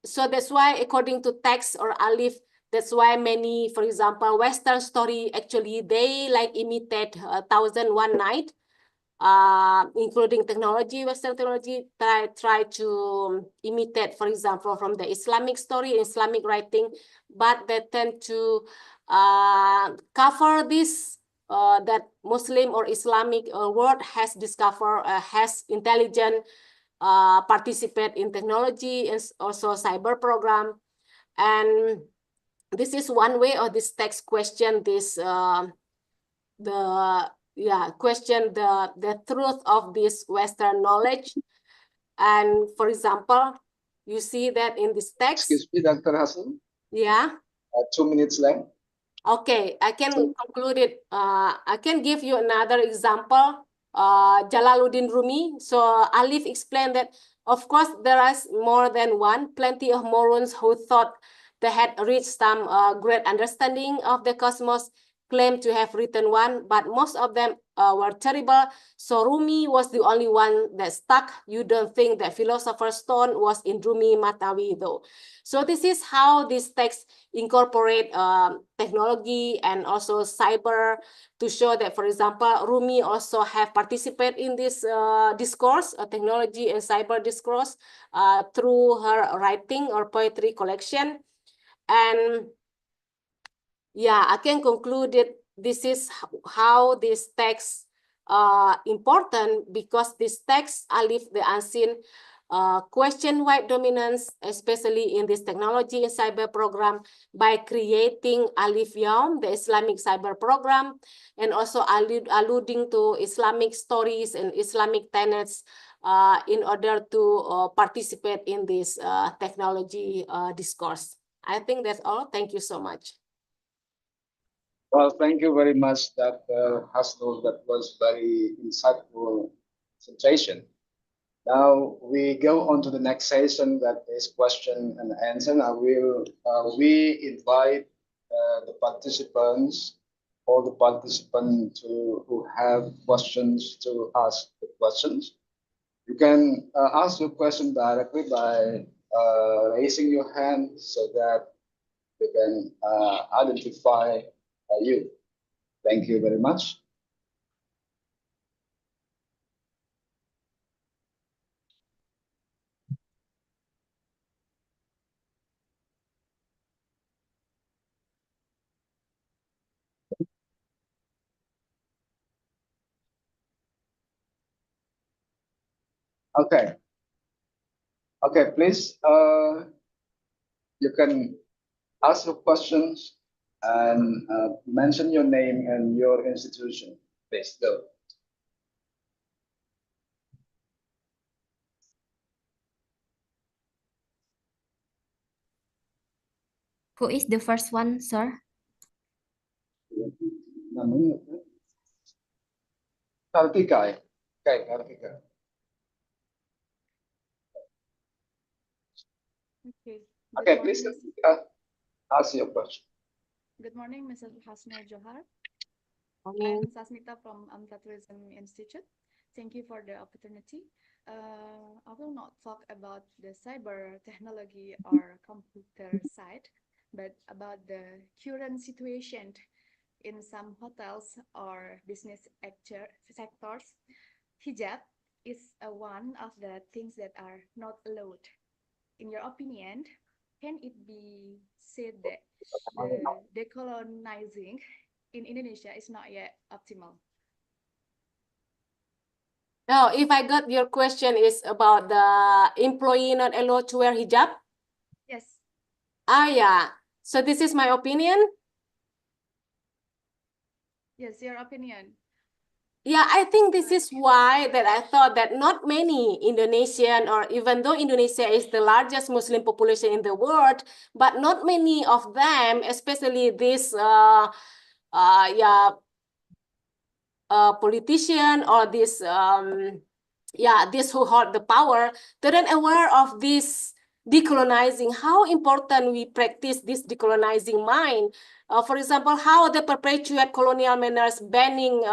so that's why, according to text or Alif, that's why many, for example, Western story, actually, they like imitate 1001 Night, including technology, Western technology, try to imitate, for example, from the Islamic story, Islamic writing, but they tend to cover this, that Muslim or Islamic world has discovered, has intelligent, participate in technology and also cyber program. And this is one way of this text question this, question the truth of this Western knowledge. And for example, you see that in this text. Excuse me, Dr. Hassan. Yeah. 2 minutes left. Okay, I can conclude it. I can give you another example. Jalaluddin Rumi. So Alif explained that, of course, there is more than one. Plenty of morons who thought they had reached some great understanding of the cosmos claim to have written one, but most of them were terrible. So Rumi was the only one that stuck. You don't think that Philosopher's Stone was in Rumi Matawi though. So this is how this text incorporate technology and also cyber to show that, for example, Rumi also have participated in this discourse, technology and cyber discourse through her writing or poetry collection. And yeah, I can conclude that this is how this text important, because this text, Alif the Unseen, question white dominance, especially in this technology and cyber program, by creating Alif Yaum, the Islamic cyber program, and also alluding to Islamic stories and Islamic tenets in order to participate in this technology discourse. I think that's all. Thank you so much. Well, thank you very much, Dr. Hasnul. That was very insightful presentation. Now we go on to the next session, that is question and answer. Now we invite the participants, all the participants who have questions to ask the questions. You can ask your question directly by raising your hand so that we can identify you. Thank you very much. Okay. Okay, please, you can ask your questions and mention your name and your institution. Please go. Who is the first one, sir? Namanya apa? Kartika. Ya? Okay, Kartika. Okay. Okay, please ask your question. Good morning, Mrs. Hasnul Johar. Morning. I'm Sasmita from Amta Tourism Institute. Thank you for the opportunity. I will not talk about the cyber technology or computer side, but about the current situation in some hotels or business sectors. Hijab is one of the things that are not allowed. In your opinion, can it be said that the decolonizing in Indonesia is not yet optimal? Now, if I got your question is about the employee not allowed to wear hijab? Yes. Yeah. So this is my opinion. Yes, your opinion. Yeah, I think this is why that I thought that not many Indonesian, or even though Indonesia is the largest Muslim population in the world, but not many of them, especially this politician or this this who hold the power, they aren't aware of this decolonizing, how important we practice this decolonizing mind. For example, how they perpetuate colonial manners, banning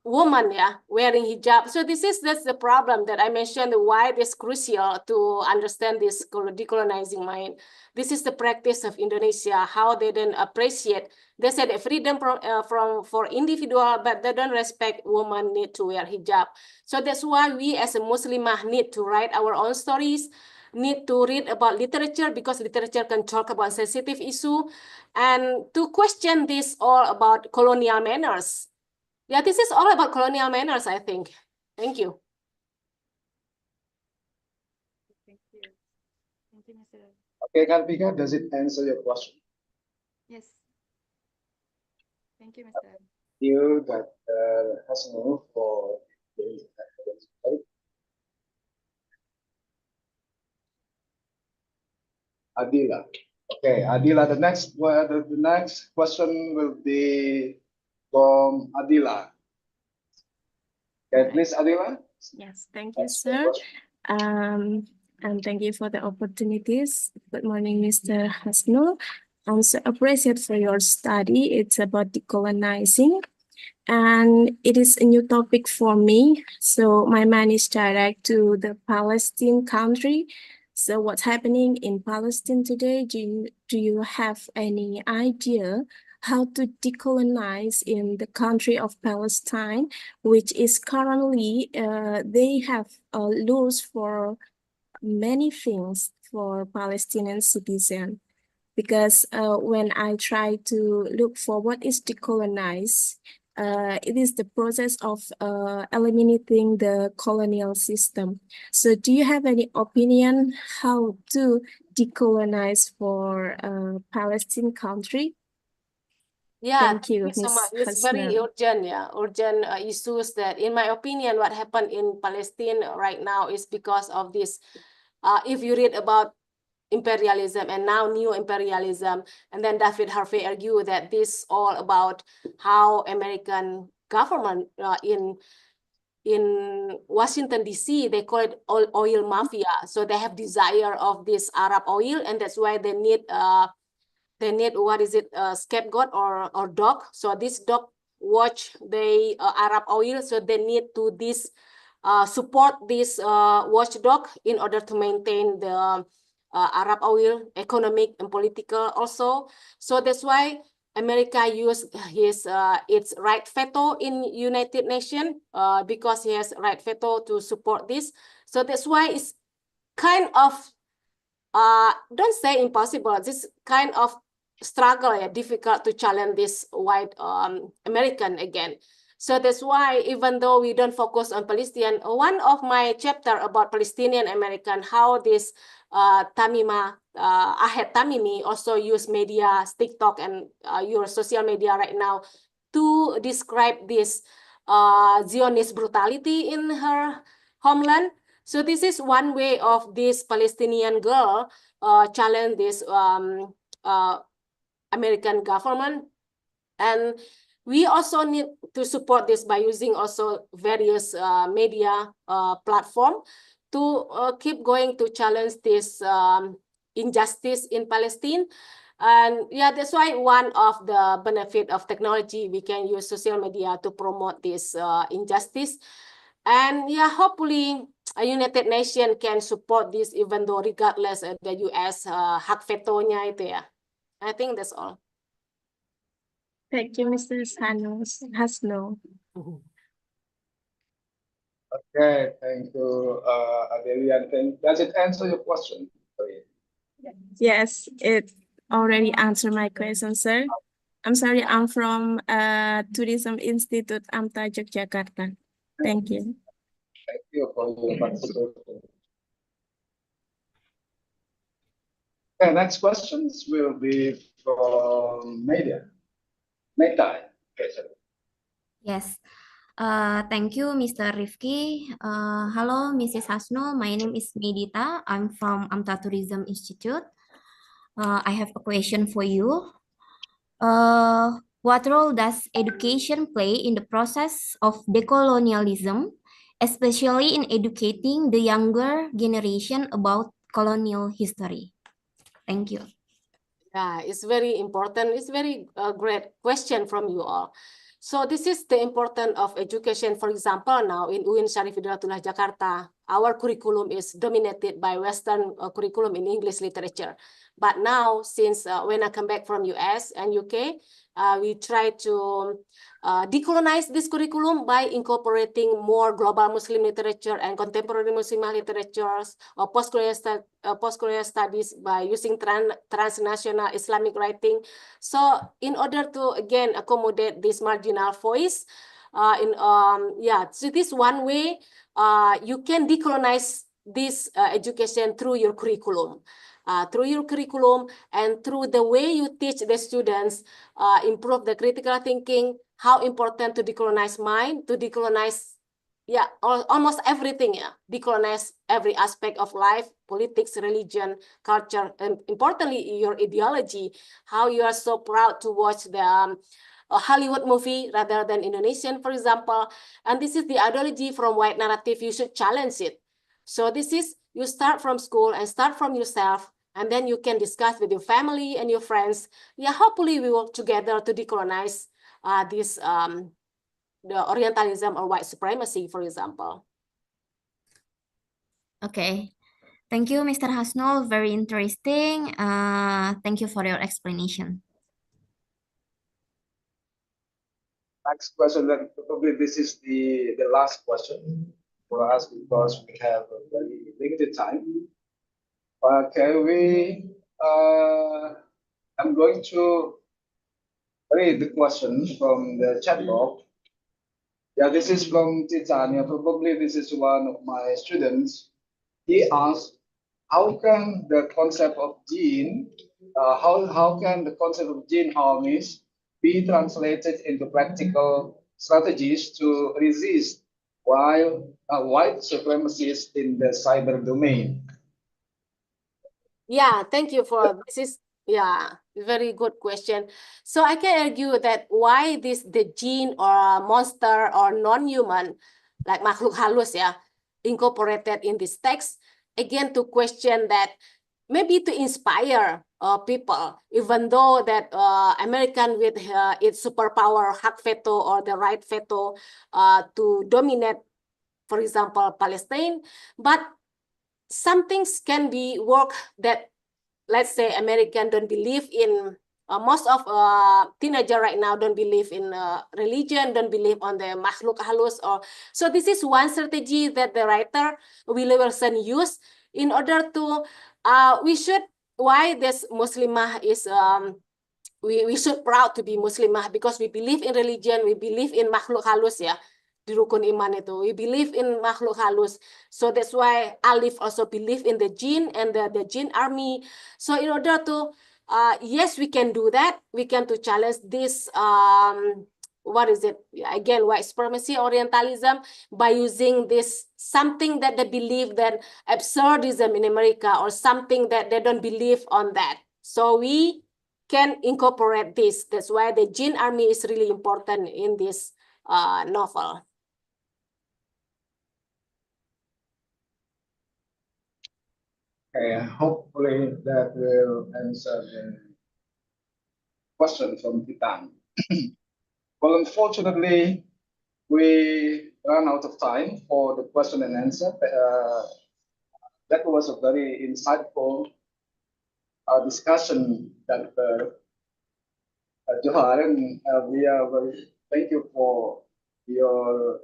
woman wearing hijab. So that's the problem that I mentioned, why it is crucial to understand this decolonizing mind. This is the practice of Indonesia, how they don't appreciate. They said that freedom for individual, but they don't respect women need to wear hijab. So that's why we as a Muslimah need to write our own stories, need to read about literature, because literature can talk about sensitive issue, and to question this all about colonial manners. Yeah, this is all about colonial manners, I think. Thank you. Thank you. Thank you, Mr. Okay, Kartika, does it answer your question? Yes. Thank you, Mr. You got Hasnul for the Adila. Okay, Adila, the next question will be from Adila. Okay, please, Adila. Yes, thank you, sir. And thank you for the opportunities. Good morning, Mr. Hasnul. I'm so appreciate for your study. It's about decolonizing, and it is a new topic for me. So my mind is direct to the Palestine country. So what's happening in Palestine today? Do you have any idea how to decolonize in the country of Palestine, which is currently they have laws for many things for Palestinian citizens? Because when I try to look for what is decolonize, it is the process of eliminating the colonial system. So do you have any opinion how to decolonize for Palestine country? Yeah, Thank you, so much. Ms. It's very Hasna. urgent issues that, in my opinion, what happened in Palestine right now is because of this. If you read about imperialism and now new imperialism, and then David Harvey argued that this all about how American government in Washington DC, they call it oil mafia. So they have desire of this Arab oil, and that's why they need what is it, scapegoat or dog. So this dog watch the Arab oil, so they need to support this watchdog in order to maintain Arab oil, economic and political also. So that's why America used its right veto in United Nations because he has right veto to support this. So that's why it's kind of don't say impossible. This kind of struggle, difficult to challenge this white American again. So that's why even though we don't focus on Palestinian, one of my chapter about Palestinian American, how this Ahed Tamimi also use media, TikTok and your social media right now to describe this Zionist brutality in her homeland. So this is one way of this Palestinian girl challenge this American government. And we also need to support this by using also various media platform to keep going to challenge this injustice in Palestine. And yeah, that's why one of the benefit of technology, we can use social media to promote this injustice. And yeah, hopefully a United Nations can support this even though regardless of the US hak vetonya itu ya. I think that's all. Thank you, Mr. Hasno. Okay, thank you, Adelia. Does it answer your question? Yes, it already answered my question, sir. I'm sorry, I'm from Tourism Institute, AMTA, Yogyakarta. Thank you. Thank you for your participation. Okay, next questions will be from Meta. Okay, sorry. Yes. Thank you, Mr. Rifki. Hello, Mrs. Hasno. My name is Medita. I'm from AMTA Tourism Institute. I have a question for you. What role does education play in the process of decolonialism, especially in educating the younger generation about colonial history? Thank you. Yeah, it's very important. It's very great question from you all. So this is the importance of education. For example, now in UIN Syarif Hidayatullah Jakarta, our curriculum is dominated by Western curriculum in English literature. But now, since when I come back from US and UK, we try to decolonize this curriculum by incorporating more global Muslim literature and contemporary Muslim literatures or post-colonial studies by using transnational Islamic writing. So in order to, again, accommodate this marginal voice, so this one way you can decolonize this education through your curriculum. And through the way you teach the students, improve the critical thinking, how important to decolonize mind, to decolonize, almost everything, decolonize every aspect of life, politics, religion, culture, and importantly, your ideology, how you are so proud to watch the a Hollywood movie rather than Indonesian, for example. And this is the ideology from white narrative, you should challenge it. So this is, you start from school and start from yourself, and then you can discuss with your family and your friends. Yeah, hopefully we work together to decolonize this the Orientalism or white supremacy, for example. Okay. Thank you, Mr. Hasnul. Very interesting. Thank you for your explanation. Next question, then probably this is the last question for us because we have a very limited time. Okay, I'm going to read the question from the chat box. Yeah, this is from Titania. Probably this is one of my students. He asked, how can the concept of gene, how can the concept of gene harness be translated into practical strategies to resist white supremacists in the cyber domain? Yeah, thank you for this is very good question. So I can argue that why the gene or monster or non-human like makhluk halus incorporated in this text, again to question that, maybe to inspire people, even though that American with its superpower hak veto or the right veto to dominate, for example, Palestine, but some things can be work that, let's say, American don't believe in. Most of teenager right now don't believe in religion, don't believe on the makhluk halus. Or so this is one strategy that the writer Willie Wilson used in order to we should, why this Muslimah is we should proud to be Muslimah, because we believe in religion, we believe in makhluk halus ya, di rukun iman itu. We believe in makhluk halus. So that's why Alif also believe in the jinn and the jinn army. So in order to, yes, we can do that. We can to challenge this, what is it? Again, white supremacy, Orientalism, by using this, something that they believe that absurdism in America, or something that they don't believe on that. So we can incorporate this. That's why the jinn army is really important in this novel. Okay, hopefully that will answer the question from Titan. Well, unfortunately, we ran out of time for the question and answer. That was a very insightful discussion that Johar, and we are very thank you for your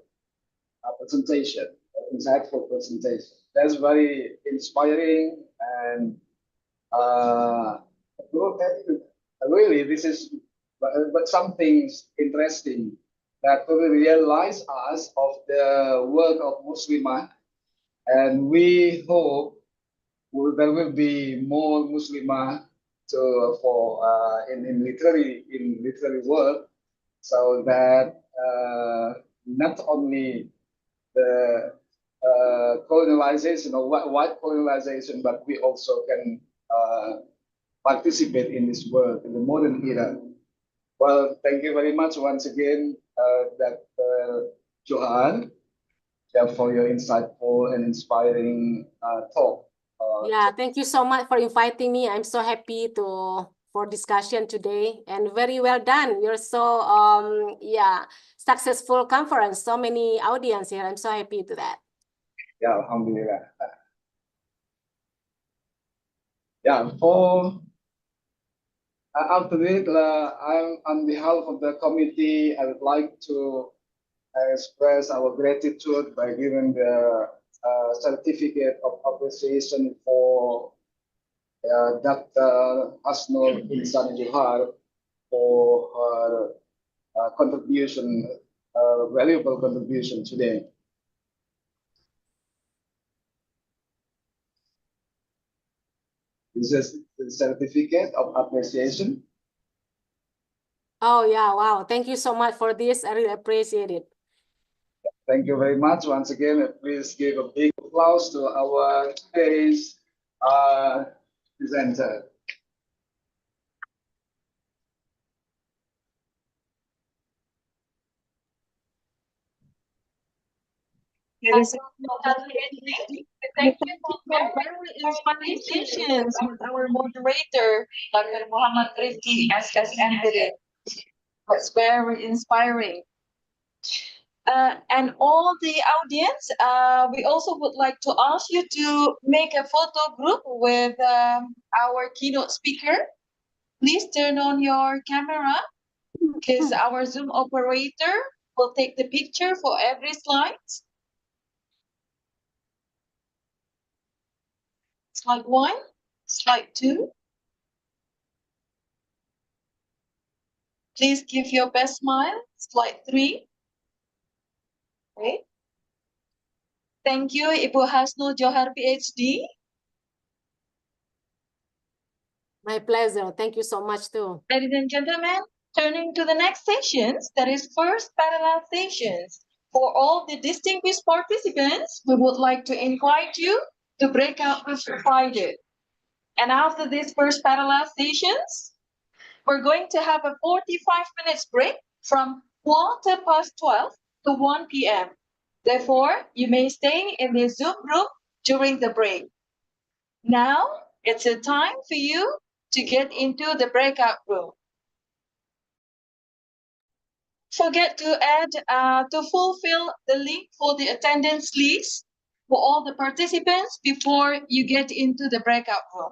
presentation, insightful presentation. That's very inspiring, and really this is but something interesting that we realize us of the work of Muslimah, and we hope there will be more Muslimah in literary work, so that not only the colonization or white colonization, but we also can participate in this work in the modern era. Well, thank you very much once again, Johan, for your insightful and inspiring talk. Yeah, thank you so much for inviting me. I'm so happy for discussion today, and very well done. You're so yeah, successful conference. So many audience here. I'm so happy to that. Yeah, alhamdulillah. Yeah, for after it, I'm on behalf of the committee. I would like to express our gratitude by giving the certificate of appreciation for Dr. Hasnul Insan Johar for her contribution, valuable contribution today. This is the certificate of appreciation. Oh yeah, wow. Thank you so much for this. I really appreciate it. Thank you very much. Once again, please give a big applause to our today's presenter. Thank you for very inspiring sessions with our moderator, Dr. Muhammad Rizki, SSMPD. That's very inspiring. And all the audience, we also would like to ask you to make a photo group with our keynote speaker. Please turn on your camera, because our Zoom operator will take the picture for every slide. Slide 1, slide 2. Please give your best smile. Slide 3. Okay. Thank you, Ibu Hasnul Johar, PhD. My pleasure. Thank you so much too. Ladies and gentlemen, turning to the next sessions, that is first parallel sessions. For all the distinguished participants, we would like to invite you to breakout groups provided. And after this first parallel sessions, we're going to have a 45 minutes break from 12:15 to 1 p.m. Therefore, you may stay in the Zoom group during the break. Now, it's a time for you to get into the breakout room. Forget to add to fulfill the link for the attendance list. for all the participants before you get into the breakout room.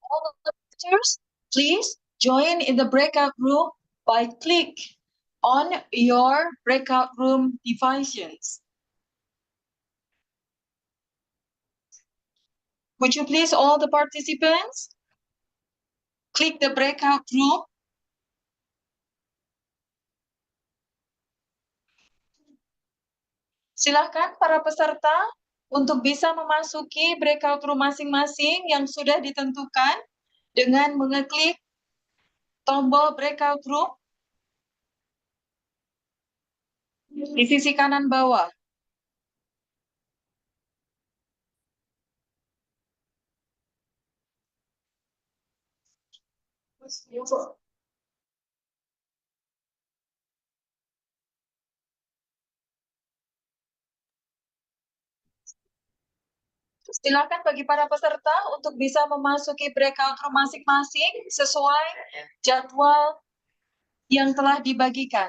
All the visitors, please join in the breakout room by click on your breakout room devices. Would you please, all the participants, click the breakout room? Silakan para peserta untuk bisa memasuki breakout room masing-masing yang sudah ditentukan dengan mengeklik tombol breakout room di sisi kanan bawah. Silakan bagi para peserta untuk bisa memasuki breakout room masing-masing sesuai jadwal yang telah dibagikan.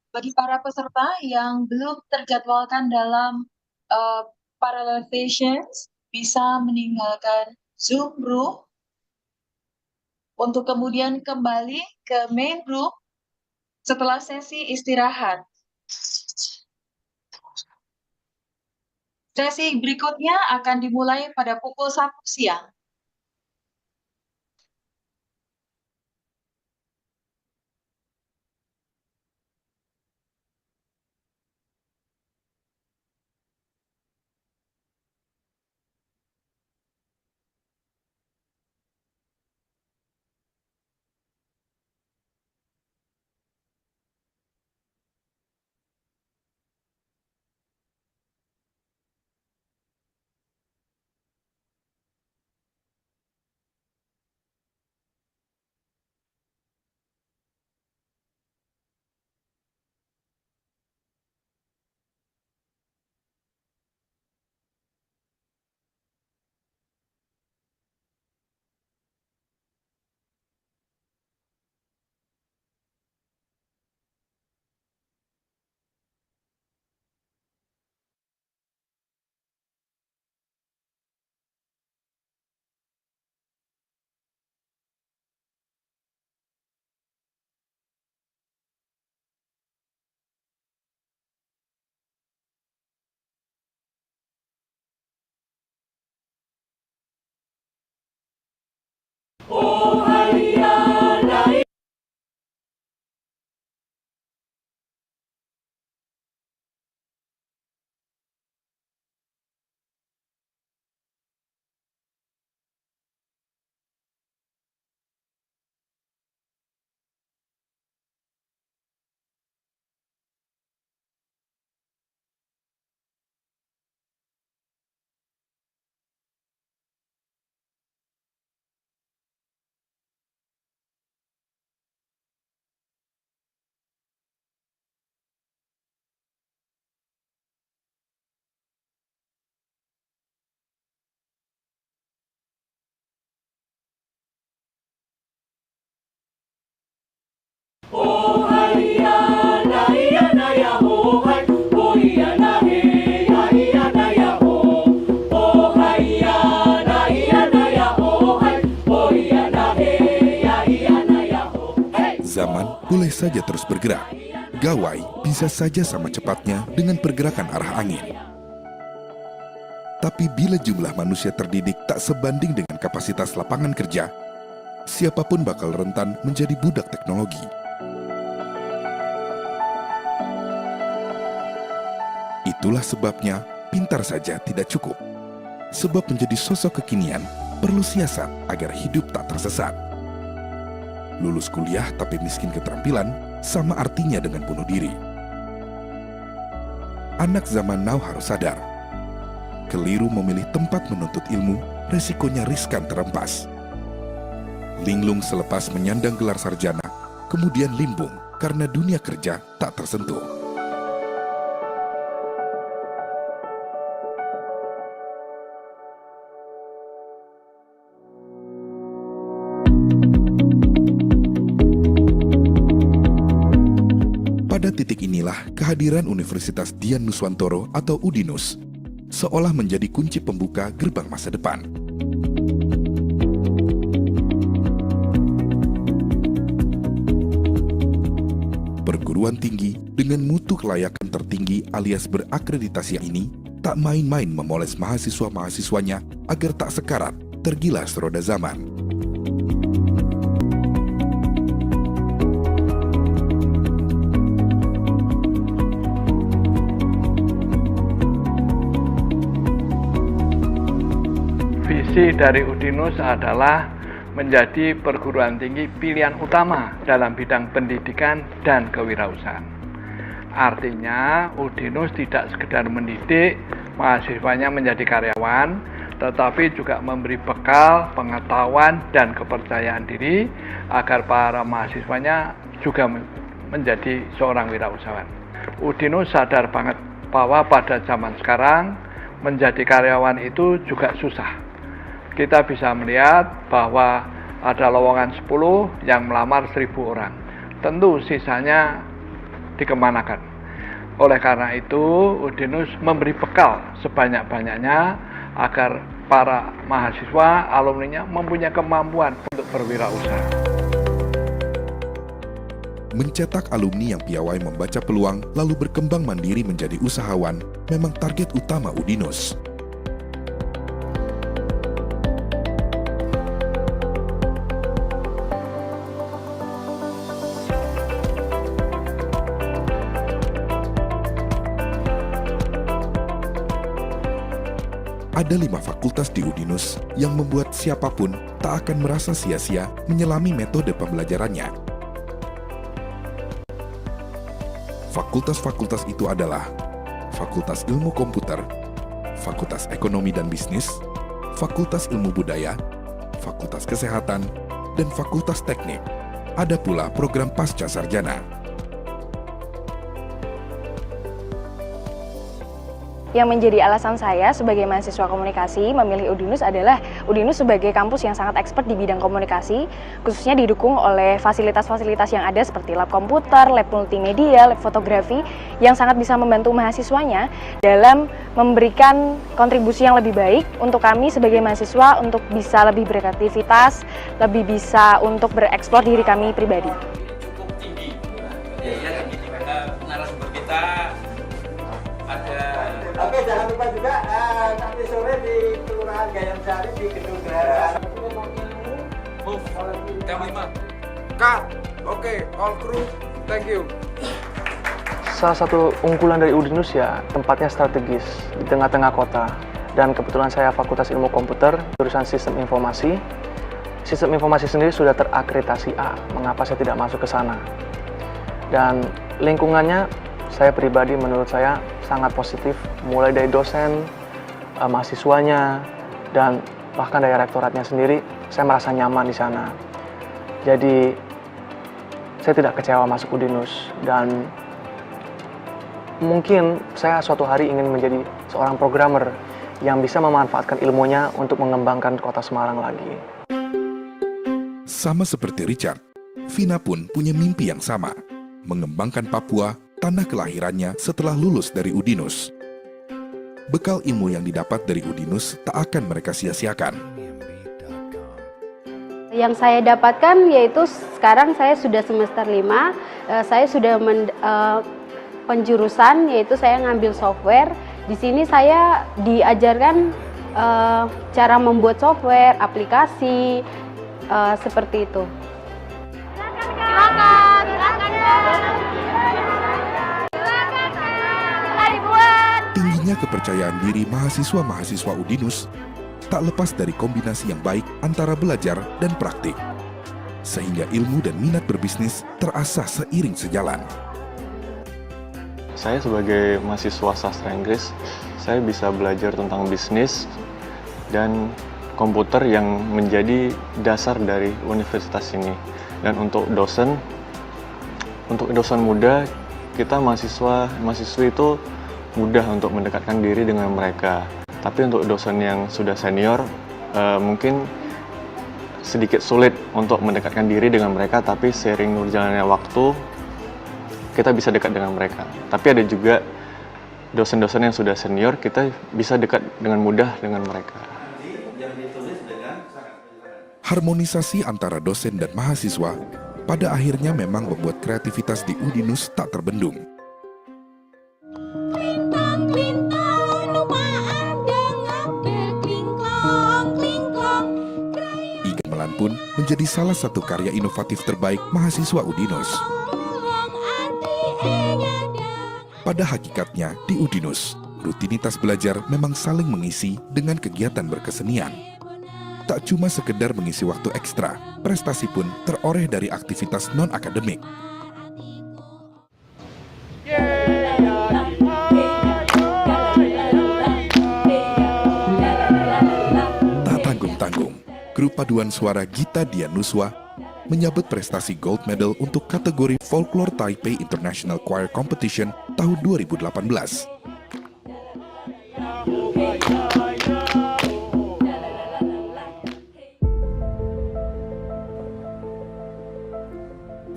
Bagi para peserta yang belum terjadwalkan dalam parallel sessions, bisa meninggalkan Zoom room untuk kemudian kembali ke main room setelah sesi istirahat. Sesi berikutnya akan dimulai pada pukul 1 siang. Oh hayya la Oh hayya la ya na ya ho hai, oh ya na he ya na ya ho. Oh hayya la ya na ya ho hai, oh ya na he ya na ya ho. Zaman boleh saja terus bergerak. Gawai bisa saja sama cepatnya dengan pergerakan arah angin. Tapi bila jumlah manusia terdidik tak sebanding dengan kapasitas lapangan kerja, siapapun bakal rentan menjadi budak teknologi. Itulah sebabnya pintar saja tidak cukup. Sebab menjadi sosok kekinian perlu siasat agar hidup tak tersesat. Lulus kuliah tapi miskin keterampilan sama artinya dengan bunuh diri. Anak zaman now harus sadar, keliru memilih tempat menuntut ilmu, resikonya riskan terempas. Linglung selepas menyandang gelar sarjana, kemudian limbung karena dunia kerja tak tersentuh. Pada titik inilah kehadiran Universitas Dian Nuswantoro atau UDINUS seolah menjadi kunci pembuka gerbang masa depan. Perguruan tinggi dengan mutu kelayakan tertinggi alias berakreditasi ini tak main-main memoles mahasiswa-mahasiswanya agar tak sekarat tergilas roda zaman. Visi dari UDINUS adalah menjadi perguruan tinggi pilihan utama dalam bidang pendidikan dan kewirausahaan. Artinya, UDINUS tidak sekedar mendidik mahasiswanya menjadi karyawan, tetapi juga memberi bekal, pengetahuan, dan kepercayaan diri agar para mahasiswanya juga menjadi seorang wirausahawan. UDINUS sadar banget bahwa pada zaman sekarang menjadi karyawan itu juga susah. Kita bisa melihat bahwa ada lowongan 10 yang melamar 1000 orang. Tentu sisanya dikemanakan. Oleh karena itu, UDINUS memberi bekal sebanyak-banyaknya agar para mahasiswa, alumninya mempunyai kemampuan untuk berwirausaha. Mencetak alumni yang piawai membaca peluang lalu berkembang mandiri menjadi usahawan memang target utama UDINUS. Ada 5 fakultas di UDINUS yang membuat siapapun tak akan merasa sia-sia menyelami metode pembelajarannya. Fakultas-fakultas itu adalah Fakultas Ilmu Komputer, Fakultas Ekonomi dan Bisnis, Fakultas Ilmu Budaya, Fakultas Kesehatan, dan Fakultas Teknik. Ada pula program pasca sarjana. Yang menjadi alasan saya sebagai mahasiswa komunikasi memilih UDINUS adalah UDINUS sebagai kampus yang sangat expert di bidang komunikasi, khususnya didukung oleh fasilitas-fasilitas yang ada seperti lab komputer, lab multimedia, lab fotografi yang sangat bisa membantu mahasiswanya dalam memberikan kontribusi yang lebih baik untuk kami sebagai mahasiswa untuk bisa lebih berkreativitas, lebih bisa untuk bereksplor diri kami pribadi. Cukup tinggi, ya karena narasumber kita ada. Oke, jangan lupa juga nanti sore di Kelurahan Gayam Sari di Gedung Geraha. Jam 5. Cut. Oke, all crew, thank you. Salah satu unggulan dari Udinus ya, tempatnya strategis di tengah-tengah kota. Dan kebetulan saya Fakultas Ilmu Komputer, jurusan Sistem Informasi. Sistem Informasi sendiri sudah terakreditasi A. Mengapa saya tidak masuk ke sana? Dan lingkungannya, saya pribadi menurut saya sangat positif. Mulai dari dosen, mahasiswanya, dan bahkan dari rektoratnya sendiri, saya merasa nyaman di sana. Jadi, saya tidak kecewa masuk Udinus. Dan mungkin saya suatu hari ingin menjadi seorang programmer yang bisa memanfaatkan ilmunya untuk mengembangkan kota Semarang lagi. Sama seperti Richard, Vina pun punya mimpi yang sama, mengembangkan Papua, tanah kelahirannya setelah lulus dari Udinus. Bekal ilmu yang didapat dari Udinus tak akan mereka sia-siakan. Yang saya dapatkan yaitu sekarang saya sudah semester 5, saya sudah penjurusan yaitu saya ngambil software. Di sini saya diajarkan cara membuat software, aplikasi, seperti itu. Tingginya kepercayaan diri mahasiswa-mahasiswa Udinus tak lepas dari kombinasi yang baik antara belajar dan praktik, sehingga ilmu dan minat berbisnis terasah seiring sejalan. Saya sebagai mahasiswa sastra Inggris, saya bisa belajar tentang bisnis dan komputer yang menjadi dasar dari universitas ini. Dan untuk dosen muda, kita mahasiswi itu mudah untuk mendekatkan diri dengan mereka. Tapi untuk dosen yang sudah senior, mungkin sedikit sulit untuk mendekatkan diri dengan mereka, tapi seiring berjalannya waktu, kita bisa dekat dengan mereka. Tapi ada juga dosen-dosen yang sudah senior, kita bisa dekat dengan mudah dengan mereka. Harmonisasi antara dosen dan mahasiswa pada akhirnya memang membuat kreativitas di Udinus tak terbendung. Gamelan pun menjadi salah satu karya inovatif terbaik mahasiswa Udinus. Pada hakikatnya, di Udinus, rutinitas belajar memang saling mengisi dengan kegiatan berkesenian. Tak cuma sekedar mengisi waktu ekstra, prestasi pun teroreh dari aktivitas non-akademik. Tak tanggung-tanggung, grup paduan suara Gita Dianuswa menyabet prestasi gold medal untuk kategori Folklore Taipei International Choir Competition tahun 2018.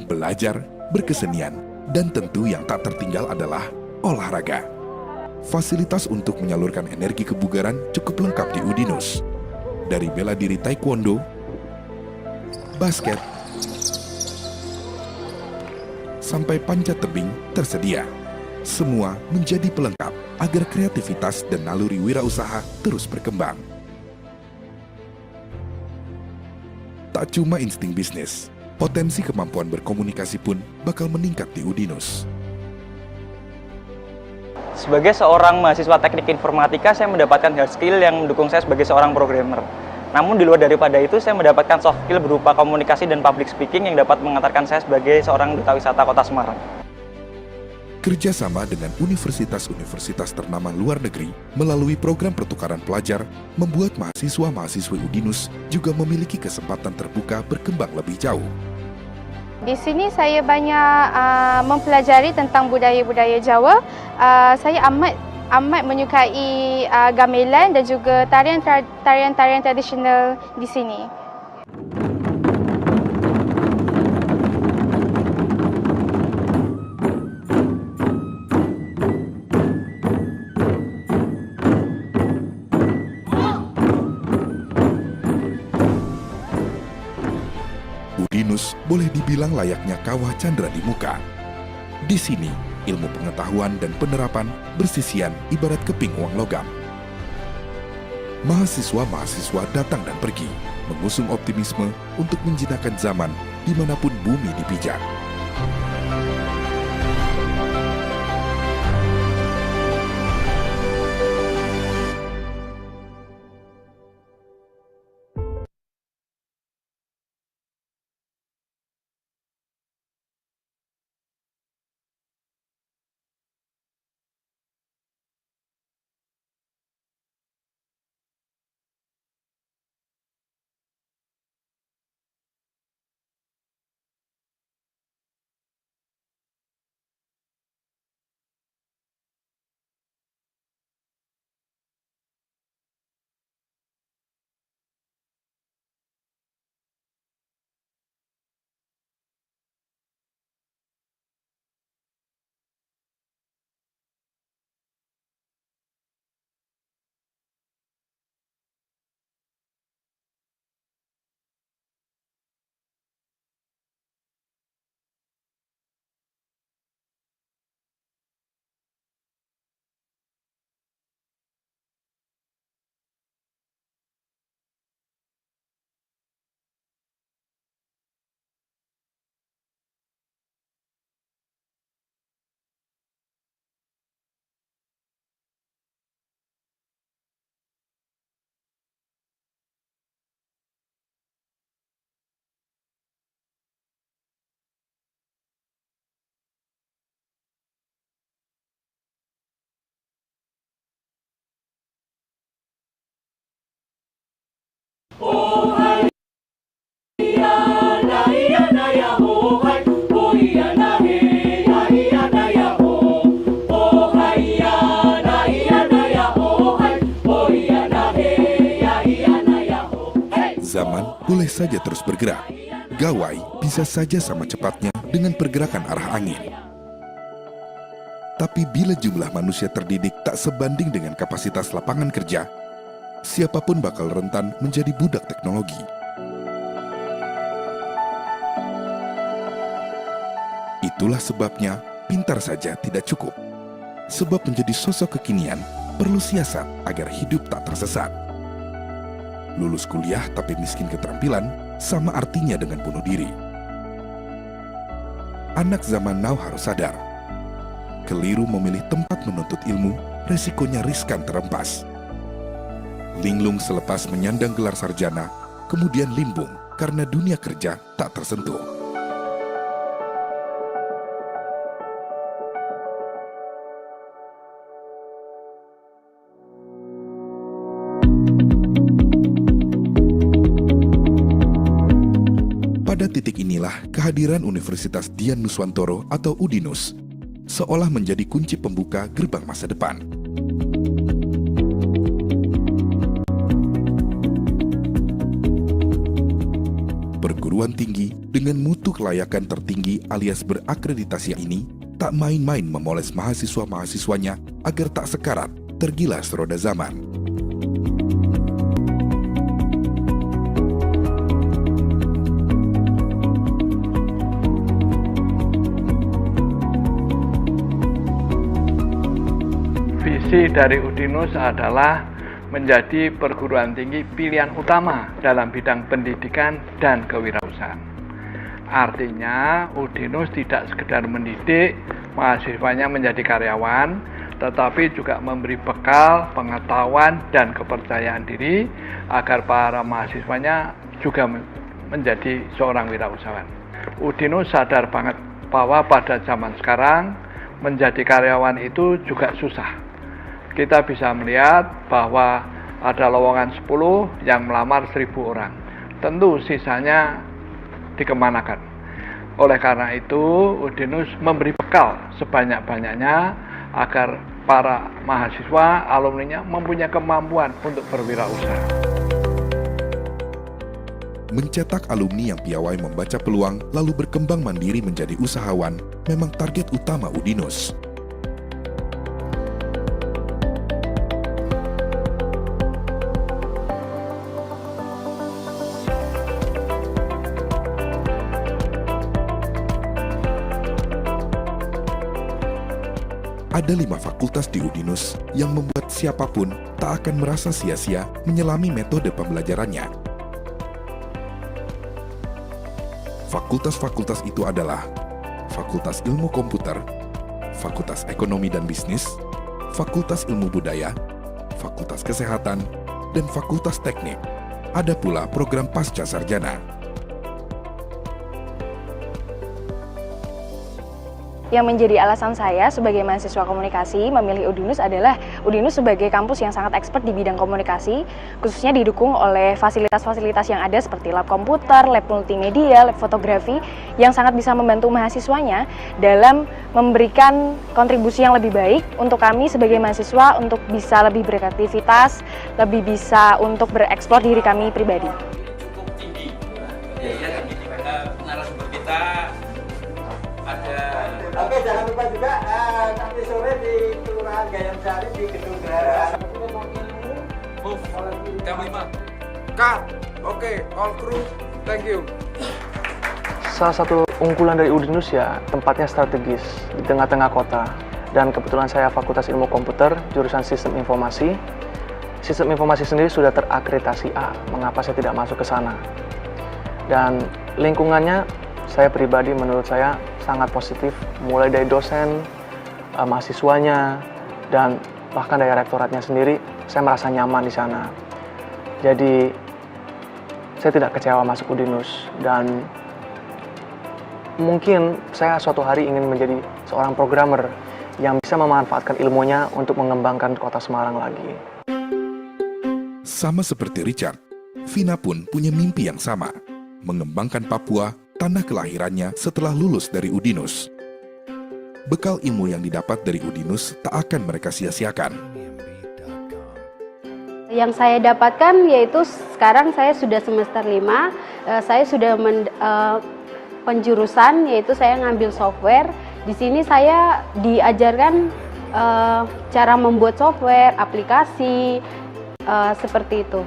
Belajar, berkesenian, dan tentu yang tak tertinggal adalah olahraga. Fasilitas untuk menyalurkan energi kebugaran cukup lengkap di Udinus. Dari bela diri taekwondo, basket, sampai panjat tebing tersedia. Semua menjadi pelengkap agar kreativitas dan naluri wirausaha terus berkembang. Tak cuma insting bisnis, potensi kemampuan berkomunikasi pun bakal meningkat di Udinus. Sebagai seorang mahasiswa teknik informatika, saya mendapatkan hard skill yang mendukung saya sebagai seorang programmer. Namun di luar daripada itu, saya mendapatkan soft skill berupa komunikasi dan public speaking yang dapat mengantarkan saya sebagai seorang duta wisata Kota Semarang. Kerjasama dengan universitas-universitas ternama luar negeri melalui program pertukaran pelajar membuat mahasiswa-mahasiswi Udinus juga memiliki kesempatan terbuka berkembang lebih jauh. Di sini saya banyak mempelajari tentang budaya-budaya Jawa. Saya amat menyukai gamelan dan juga tarian-tarian tradisional di sini. Udinus boleh dibilang layaknya kawah candra di muka. Di sini, ilmu pengetahuan dan penerapan bersisian ibarat keping uang logam. Mahasiswa-mahasiswa datang dan pergi, mengusung optimisme untuk menjinakkan zaman dimanapun bumi dipijak. Zaman boleh saja terus bergerak. Gawai bisa saja sama cepatnya dengan pergerakan arah angin. Tapi bila jumlah manusia terdidik tak sebanding dengan kapasitas lapangan kerja, siapapun bakal rentan menjadi budak teknologi. Itulah sebabnya pintar saja tidak cukup. Sebab menjadi sosok kekinian perlu siasat agar hidup tak tersesat. Lulus kuliah tapi miskin keterampilan sama artinya dengan bunuh diri. Anak zaman now harus sadar, keliru memilih tempat menuntut ilmu, resikonya riskan terempas. Linglung selepas menyandang gelar sarjana, kemudian limbung karena dunia kerja tak tersentuh. Pada titik inilah kehadiran Universitas Dian Nuswantoro atau UDINUS seolah menjadi kunci pembuka gerbang masa depan. Perguruan tinggi dengan mutu kelayakan tertinggi alias berakreditasi ini tak main-main memoles mahasiswa-mahasiswanya agar tak sekarat tergilas roda zaman. Visi dari UDINUS adalah menjadi perguruan tinggi pilihan utama dalam bidang pendidikan dan kewirausahaan. Artinya, UDINUS tidak sekedar mendidik mahasiswanya menjadi karyawan, tetapi juga memberi bekal, pengetahuan, dan kepercayaan diri agar para mahasiswanya juga menjadi seorang wirausahawan. UDINUS sadar banget bahwa pada zaman sekarang menjadi karyawan itu juga susah. Kita bisa melihat bahwa ada lowongan 10 yang melamar 1000 orang. Tentu sisanya dikemanakan. Oleh karena itu, UDINUS memberi bekal sebanyak-banyaknya agar para mahasiswa, alumninya mempunyai kemampuan untuk berwirausaha. Mencetak alumni yang piawai membaca peluang lalu berkembang mandiri menjadi usahawan memang target utama UDINUS. Ada ada 5 fakultas di Udinus yang membuat siapapun tak akan merasa sia-sia menyelami metode pembelajarannya. Fakultas-fakultas itu adalah Fakultas Ilmu Komputer, Fakultas Ekonomi dan Bisnis, Fakultas Ilmu Budaya, Fakultas Kesehatan, dan Fakultas Teknik. Ada pula program Pasca Sarjana. Yang menjadi alasan saya sebagai mahasiswa komunikasi memilih Udinus adalah Udinus sebagai kampus yang sangat expert di bidang komunikasi, khususnya didukung oleh fasilitas-fasilitas yang ada seperti lab komputer, lab multimedia, lab fotografi yang sangat bisa membantu mahasiswanya dalam memberikan kontribusi yang lebih baik untuk kami sebagai mahasiswa untuk bisa lebih beraktivitas, lebih bisa untuk bereksplor diri kami pribadi. Cukup tinggi. Ya, narasumber kita ada. Oke, jangan lupa juga nanti sore di Kelurahan Gayam Sari di Gedung Geraha. Move. Jam 5. Cut. Oke, all crew. Thank you. Salah satu unggulan dari Udinus ya, tempatnya strategis di tengah-tengah kota. Dan kebetulan saya Fakultas Ilmu Komputer, jurusan Sistem Informasi. Sistem Informasi sendiri sudah terakreditasi A. Mengapa saya tidak masuk ke sana? Dan lingkungannya saya pribadi menurut saya sangat positif, mulai dari dosen, mahasiswanya, dan bahkan dari rektoratnya sendiri, saya merasa nyaman di sana. Jadi, saya tidak kecewa masuk Udinus, dan mungkin saya suatu hari ingin menjadi seorang programmer yang bisa memanfaatkan ilmunya untuk mengembangkan kota Semarang lagi. Sama seperti Richard, Vina pun punya mimpi yang sama, mengembangkan Papua, tanah kelahirannya setelah lulus dari Udinus. Bekal ilmu yang didapat dari Udinus tak akan mereka sia-siakan. Yang saya dapatkan yaitu sekarang saya sudah semester 5, saya sudah penjurusan yaitu saya ngambil software. Di sini saya diajarkan cara membuat software, aplikasi, seperti itu.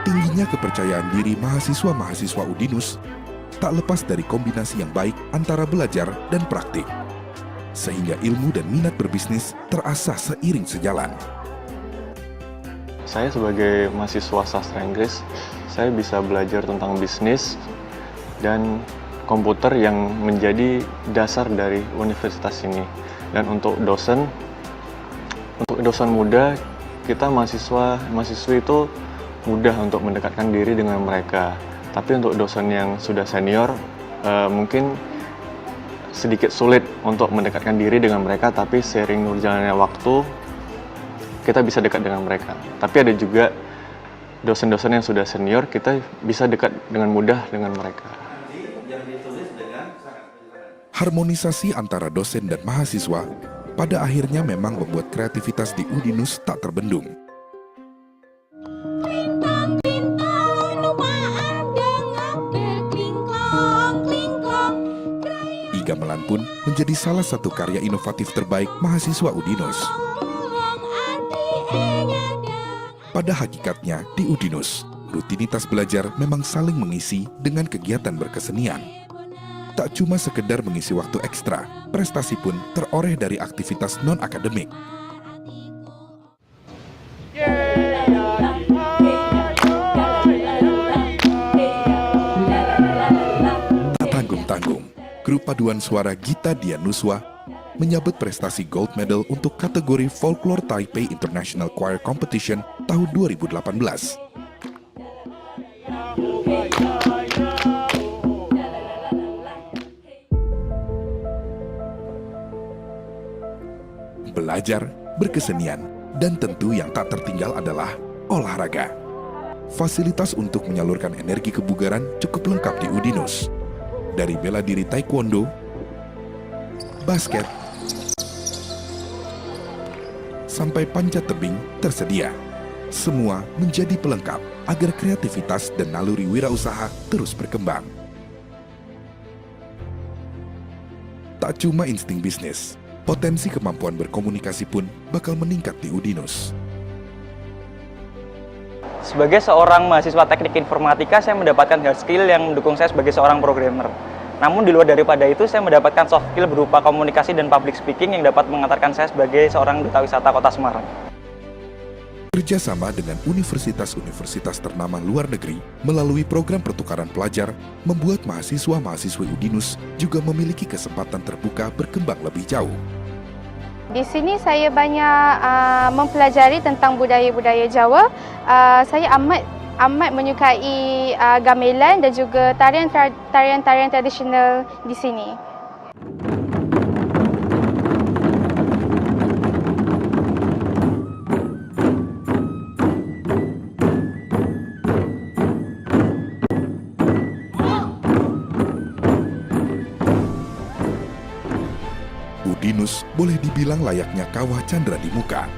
Tingginya kepercayaan diri mahasiswa-mahasiswa Udinus tak lepas dari kombinasi yang baik antara belajar dan praktik, sehingga ilmu dan minat berbisnis terasah seiring sejalan. Saya sebagai mahasiswa sastra Inggris, saya bisa belajar tentang bisnis dan komputer yang menjadi dasar dari universitas ini. Dan untuk dosen muda, kita mahasiswi itu mudah untuk mendekatkan diri dengan mereka. Tapi untuk dosen yang sudah senior, mungkin sedikit sulit untuk mendekatkan diri dengan mereka, tapi seiring berjalannya waktu, kita bisa dekat dengan mereka. Tapi ada juga dosen-dosen yang sudah senior, kita bisa dekat dengan mudah dengan mereka. Harmonisasi antara dosen dan mahasiswa pada akhirnya memang membuat kreativitas di Udinus tak terbendung. Gamelan pun menjadi salah satu karya inovatif terbaik mahasiswa Udinus. Pada hakikatnya di Udinus, rutinitas belajar memang saling mengisi dengan kegiatan berkesenian. Tak cuma sekedar mengisi waktu ekstra, prestasi pun teroreh dari aktivitas non-akademik. Tak tanggung-tanggung, grup paduan suara Gita Dianuswa menyabet prestasi gold medal untuk kategori Folklore Taipei International Choir Competition tahun 2018. Belajar, berkesenian, dan tentu yang tak tertinggal adalah olahraga. Fasilitas untuk menyalurkan energi kebugaran cukup lengkap di Udinus. Dari bela diri taekwondo, basket, sampai panjat tebing tersedia. Semua menjadi pelengkap agar kreativitas dan naluri wirausaha terus berkembang. Tak cuma insting bisnis, potensi kemampuan berkomunikasi pun bakal meningkat di Udinus. Sebagai seorang mahasiswa teknik informatika, saya mendapatkan hard skill yang mendukung saya sebagai seorang programmer. Namun di luar daripada itu, saya mendapatkan soft skill berupa komunikasi dan public speaking yang dapat mengantarkan saya sebagai seorang duta wisata Kota Semarang. Kerjasama dengan universitas-universitas ternama luar negeri melalui program pertukaran pelajar membuat mahasiswa-mahasiswi Udinus juga memiliki kesempatan terbuka berkembang lebih jauh. Di sini saya banyak mempelajari tentang budaya-budaya Jawa. Saya amat menyukai gamelan dan juga tarian-tarian tradisional di sini. Udinus boleh dibilang layaknya kawah candra di muka.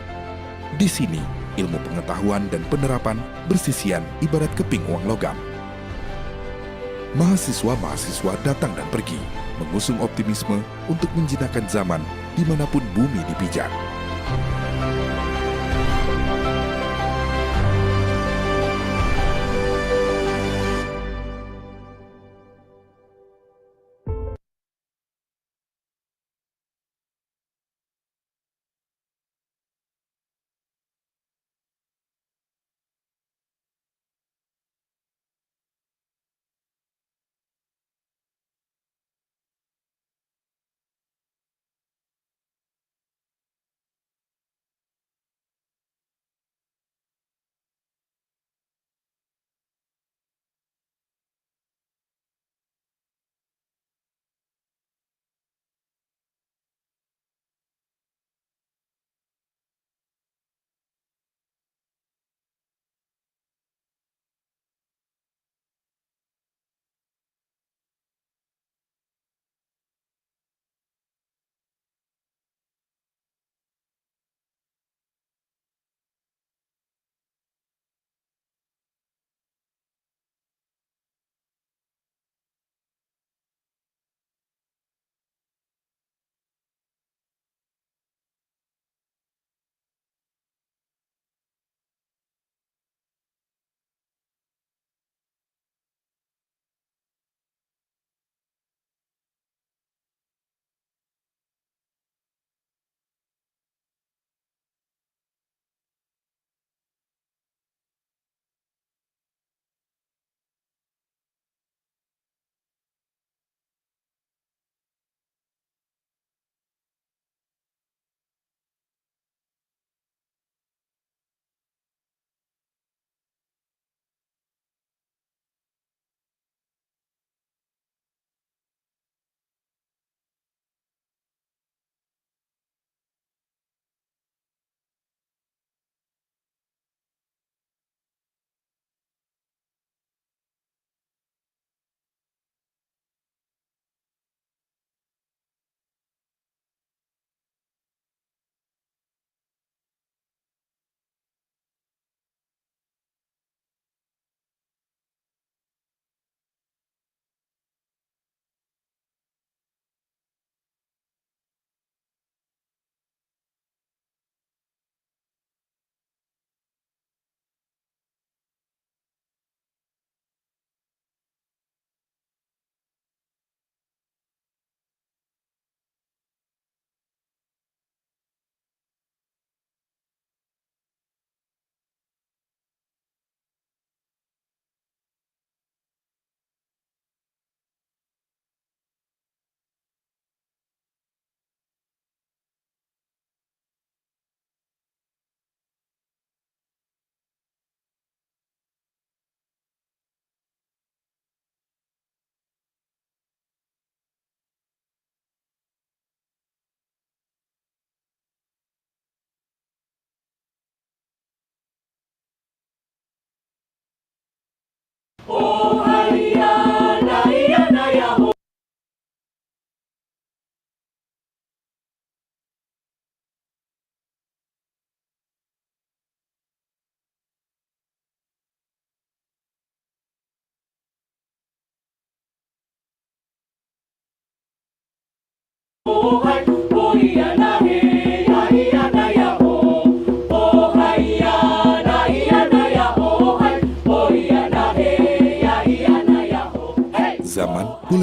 Di sini, ilmu pengetahuan dan penerapan bersisian ibarat keping uang logam. Mahasiswa-mahasiswa datang dan pergi, mengusung optimisme untuk menjinakkan zaman dimanapun bumi dipijak.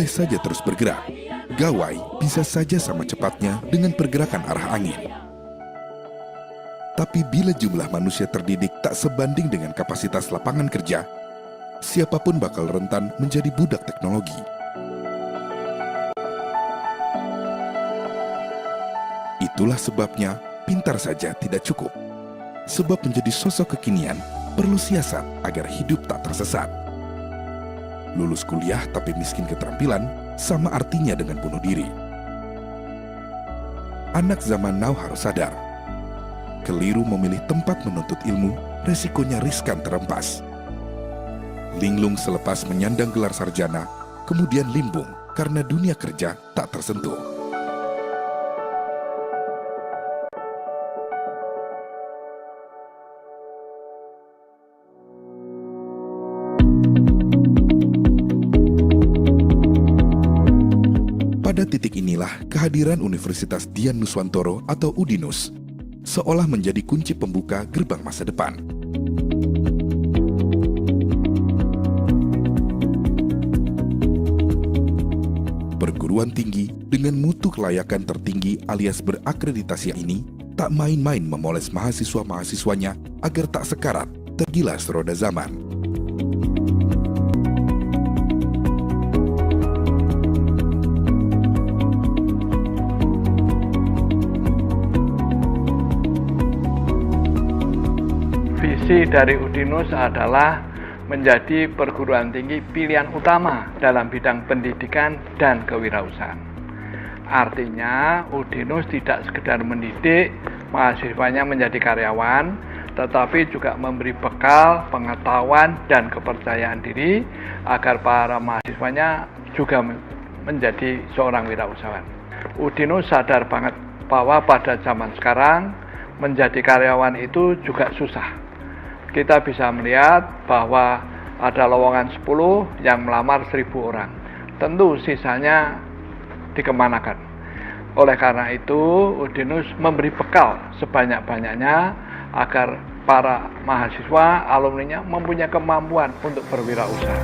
boleh saja terus bergerak. Gawai bisa saja sama cepatnya dengan pergerakan arah angin. Tapi bila jumlah manusia terdidik tak sebanding dengan kapasitas lapangan kerja, siapapun bakal rentan menjadi budak teknologi. Itulah sebabnya pintar saja tidak cukup. Sebab menjadi sosok kekinian perlu siasat agar hidup tak tersesat. Lulus kuliah tapi miskin keterampilan sama artinya dengan bunuh diri. Anak zaman now harus sadar, keliru memilih tempat menuntut ilmu, resikonya riskan terempas. Linglung selepas menyandang gelar sarjana, kemudian limbung karena dunia kerja tak tersentuh. Pada titik inilah kehadiran Universitas Dian Nuswantoro atau UDINUS seolah menjadi kunci pembuka gerbang masa depan. Perguruan tinggi dengan mutu kelayakan tertinggi alias berakreditasi ini tak main-main memoles mahasiswa-mahasiswanya agar tak sekarat tergilas roda zaman. Visi dari UDINUS adalah menjadi perguruan tinggi pilihan utama dalam bidang pendidikan dan kewirausahaan. Artinya, UDINUS tidak sekedar mendidik mahasiswanya menjadi karyawan, tetapi juga memberi bekal, pengetahuan, dan kepercayaan diri agar para mahasiswanya juga menjadi seorang wirausahawan. UDINUS sadar banget bahwa pada zaman sekarang menjadi karyawan itu juga susah. Kita bisa melihat bahwa ada lowongan 10 yang melamar 1.000 orang. Tentu sisanya dikemanakan. Oleh karena itu, UDINUS memberi bekal sebanyak-banyaknya agar para mahasiswa, alumninya mempunyai kemampuan untuk berwirausaha.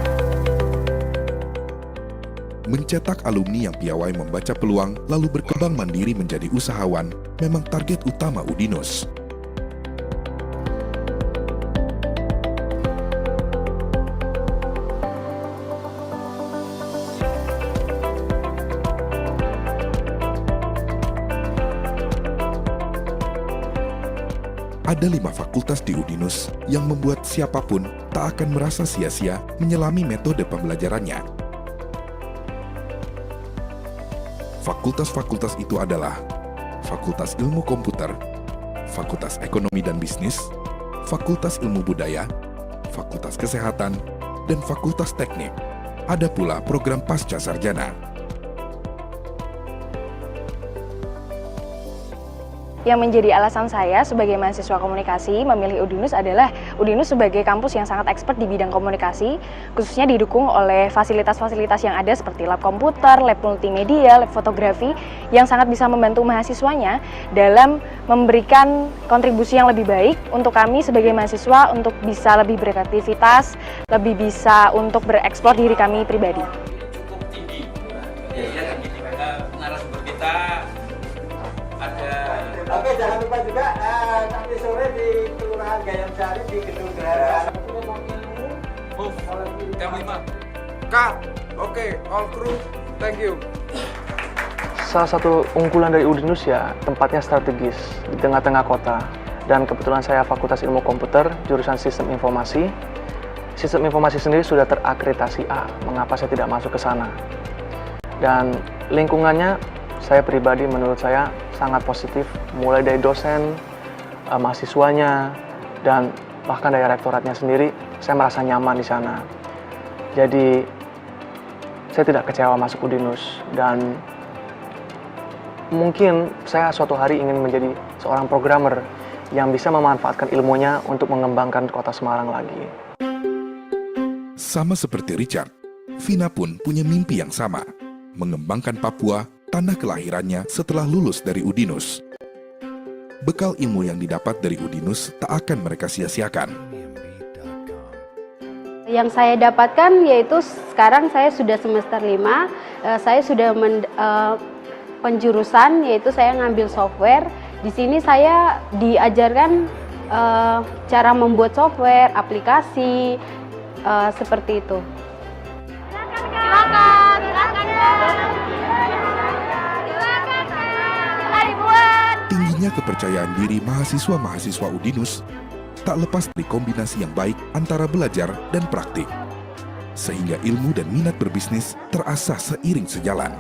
Mencetak alumni yang piawai membaca peluang lalu berkembang mandiri menjadi usahawan memang target utama UDINUS. Ada 5 fakultas di UDINUS yang membuat siapapun tak akan merasa sia-sia menyelami metode pembelajarannya. Fakultas-fakultas itu adalah Fakultas Ilmu Komputer, Fakultas Ekonomi dan Bisnis, Fakultas Ilmu Budaya, Fakultas Kesehatan, dan Fakultas Teknik. Ada pula program pasca sarjana. Yang menjadi alasan saya sebagai mahasiswa komunikasi memilih UDINUS adalah UDINUS sebagai kampus yang sangat expert di bidang komunikasi, khususnya didukung oleh fasilitas-fasilitas yang ada seperti lab komputer, lab multimedia, lab fotografi yang sangat bisa membantu mahasiswanya dalam memberikan kontribusi yang lebih baik untuk kami sebagai mahasiswa untuk bisa lebih berkreativitas, lebih bisa untuk bereksplor diri kami pribadi. Cukup tinggi. Ya, narasumber kita ada. Oke, jangan lupa juga nanti sore di Kelurahan Gayam Sari di Gedung Geraha. Jam 5. Cut. Oke, all crew, thank you. Salah satu unggulan dari UDINUS ya tempatnya strategis di tengah-tengah kota. Dan kebetulan saya Fakultas Ilmu Komputer, jurusan Sistem Informasi. Sistem Informasi sendiri sudah terakreditasi A. Mengapa saya tidak masuk ke sana? Dan lingkungannya saya pribadi menurut saya sangat positif, mulai dari dosen, mahasiswanya, dan bahkan dari rektoratnya sendiri, saya merasa nyaman di sana. Jadi, saya tidak kecewa masuk UDINUS, dan mungkin saya suatu hari ingin menjadi seorang programmer yang bisa memanfaatkan ilmunya untuk mengembangkan kota Semarang lagi. Sama seperti Richard, Vina pun punya mimpi yang sama, mengembangkan Papua, tanah kelahirannya setelah lulus dari UDINUS. Bekal ilmu yang didapat dari UDINUS tak akan mereka sia-siakan. Yang saya dapatkan yaitu sekarang saya sudah semester 5, saya sudah penjurusan yaitu saya ngambil software. Di sini saya diajarkan cara membuat software, aplikasi, seperti itu. Tingginya kepercayaan diri mahasiswa-mahasiswa Udinus tak lepas dari kombinasi yang baik antara belajar dan praktik, sehingga ilmu dan minat berbisnis terasah seiring sejalan.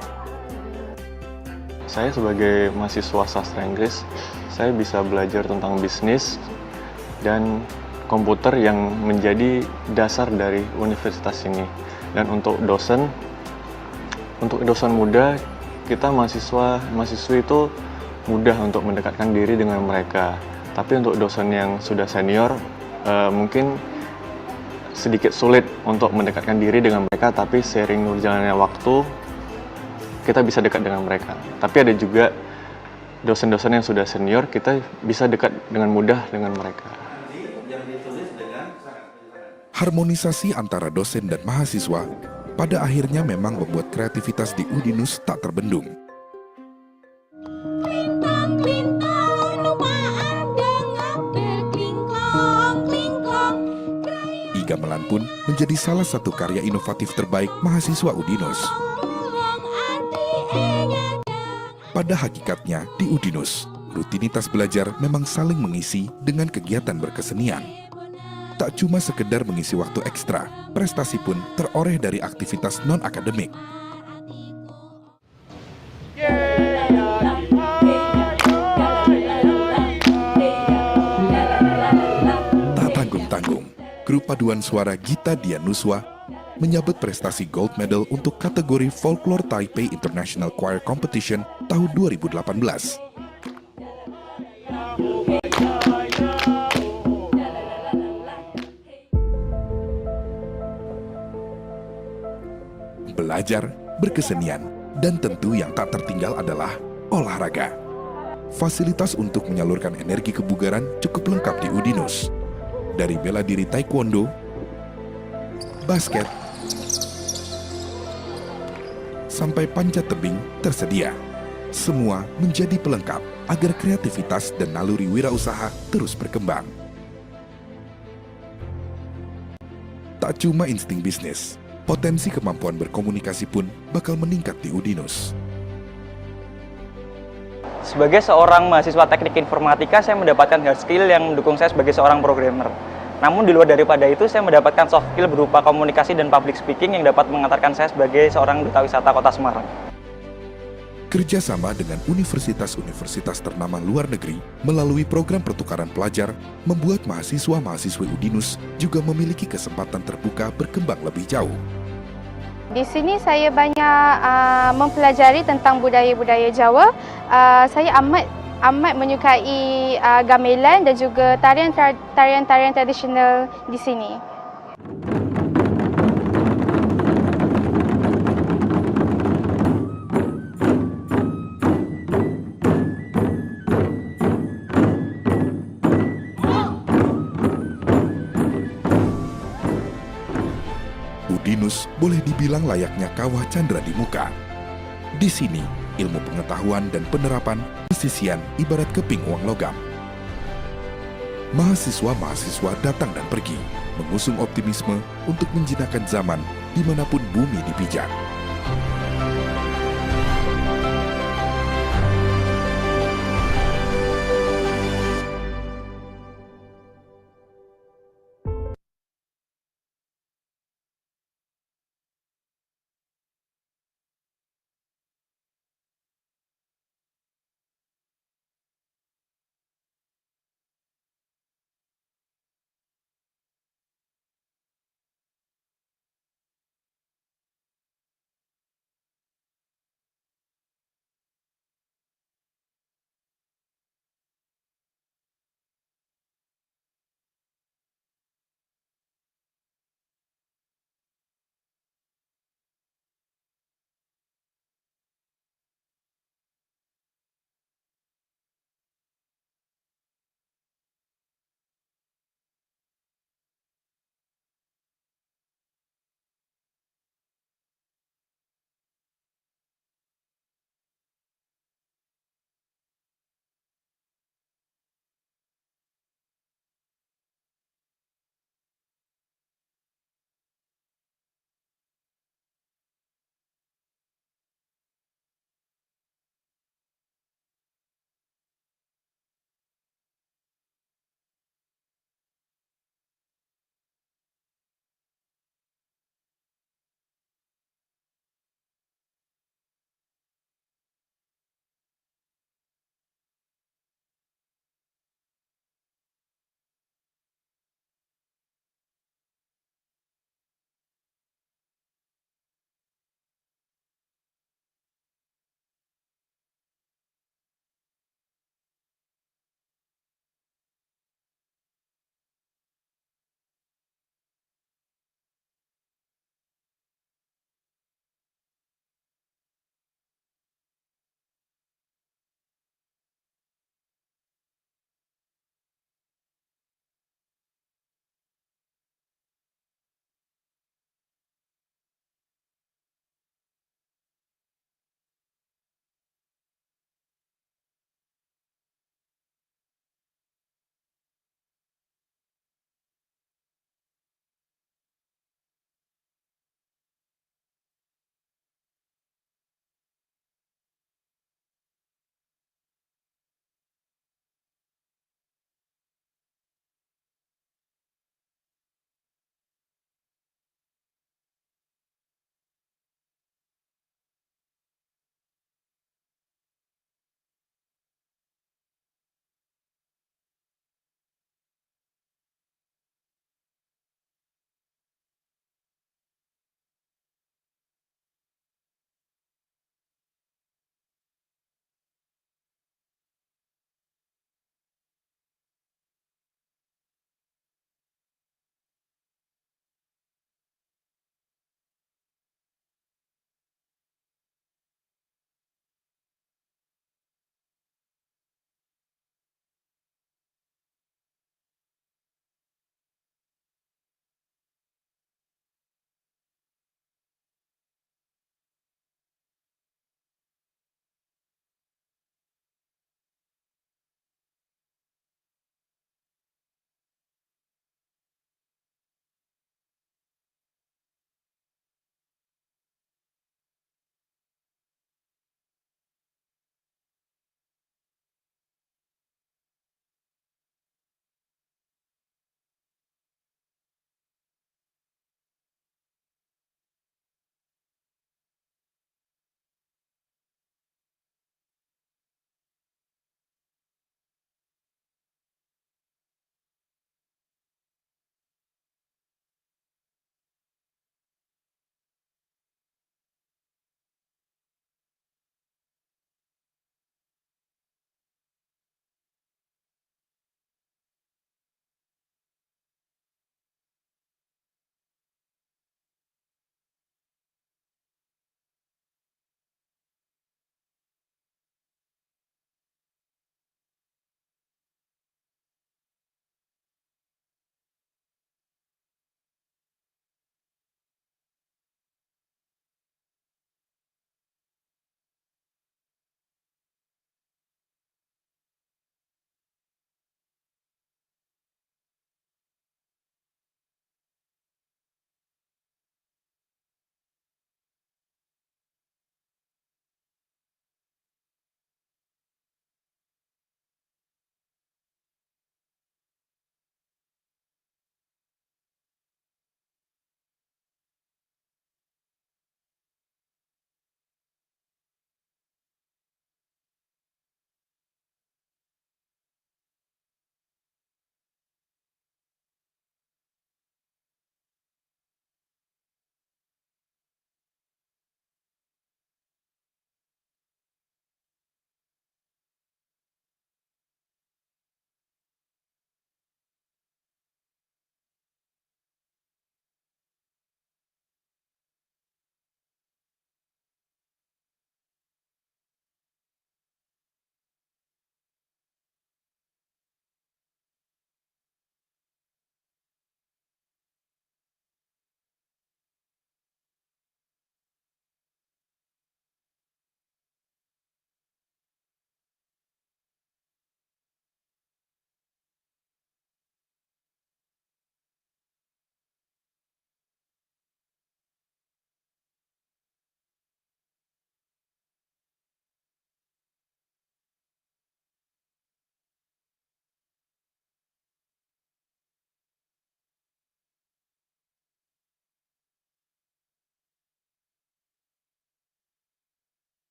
Saya sebagai mahasiswa sastra Inggris, saya bisa belajar tentang bisnis dan komputer yang menjadi dasar dari universitas ini. Dan untuk dosen muda, kita mahasiswi itu mudah untuk mendekatkan diri dengan mereka. Tapi untuk dosen yang sudah senior, mungkin sedikit sulit untuk mendekatkan diri dengan mereka, tapi seiring berjalannya waktu, kita bisa dekat dengan mereka. Tapi ada juga dosen-dosen yang sudah senior, kita bisa dekat dengan mudah dengan mereka. Harmonisasi antara dosen dan mahasiswa pada akhirnya memang membuat kreativitas di Udinus tak terbendung. Gamelan pun menjadi salah satu karya inovatif terbaik mahasiswa Udinus. Pada hakikatnya, di Udinus, rutinitas belajar memang saling mengisi dengan kegiatan berkesenian. Tak cuma sekedar mengisi waktu ekstra, prestasi pun teroreh dari aktivitas non-akademik. Tak tanggung-tanggung, grup paduan suara Gita Dianuswa menyabet prestasi gold medal untuk kategori Folklore Taipei International Choir Competition tahun 2018. Belajar, berkesenian, dan tentu yang tak tertinggal adalah olahraga. Fasilitas untuk menyalurkan energi kebugaran cukup lengkap di Udinus. Dari bela diri taekwondo, basket, sampai panjat tebing tersedia. Semua menjadi pelengkap agar kreativitas dan naluri wirausaha terus berkembang. Tak cuma insting bisnis, potensi kemampuan berkomunikasi pun bakal meningkat di Udinus. Sebagai seorang mahasiswa teknik informatika, saya mendapatkan hard skill yang mendukung saya sebagai seorang programmer. Namun di luar daripada itu, saya mendapatkan soft skill berupa komunikasi dan public speaking yang dapat mengantarkan saya sebagai seorang duta wisata Kota Semarang. Kerjasama dengan universitas-universitas ternama luar negeri melalui program pertukaran pelajar membuat mahasiswa-mahasiswi Udinus juga memiliki kesempatan terbuka berkembang lebih jauh. Di sini saya banyak mempelajari tentang budaya-budaya Jawa. Saya amat menyukai gamelan dan juga tarian-tarian tradisional di sini. Udinus boleh dibilang layaknya kawah candra di muka. Di sini, ilmu pengetahuan dan penerapan presisian ibarat keping uang logam. Mahasiswa-mahasiswa datang dan pergi, mengusung optimisme untuk menjinakkan zaman dimanapun bumi dipijak.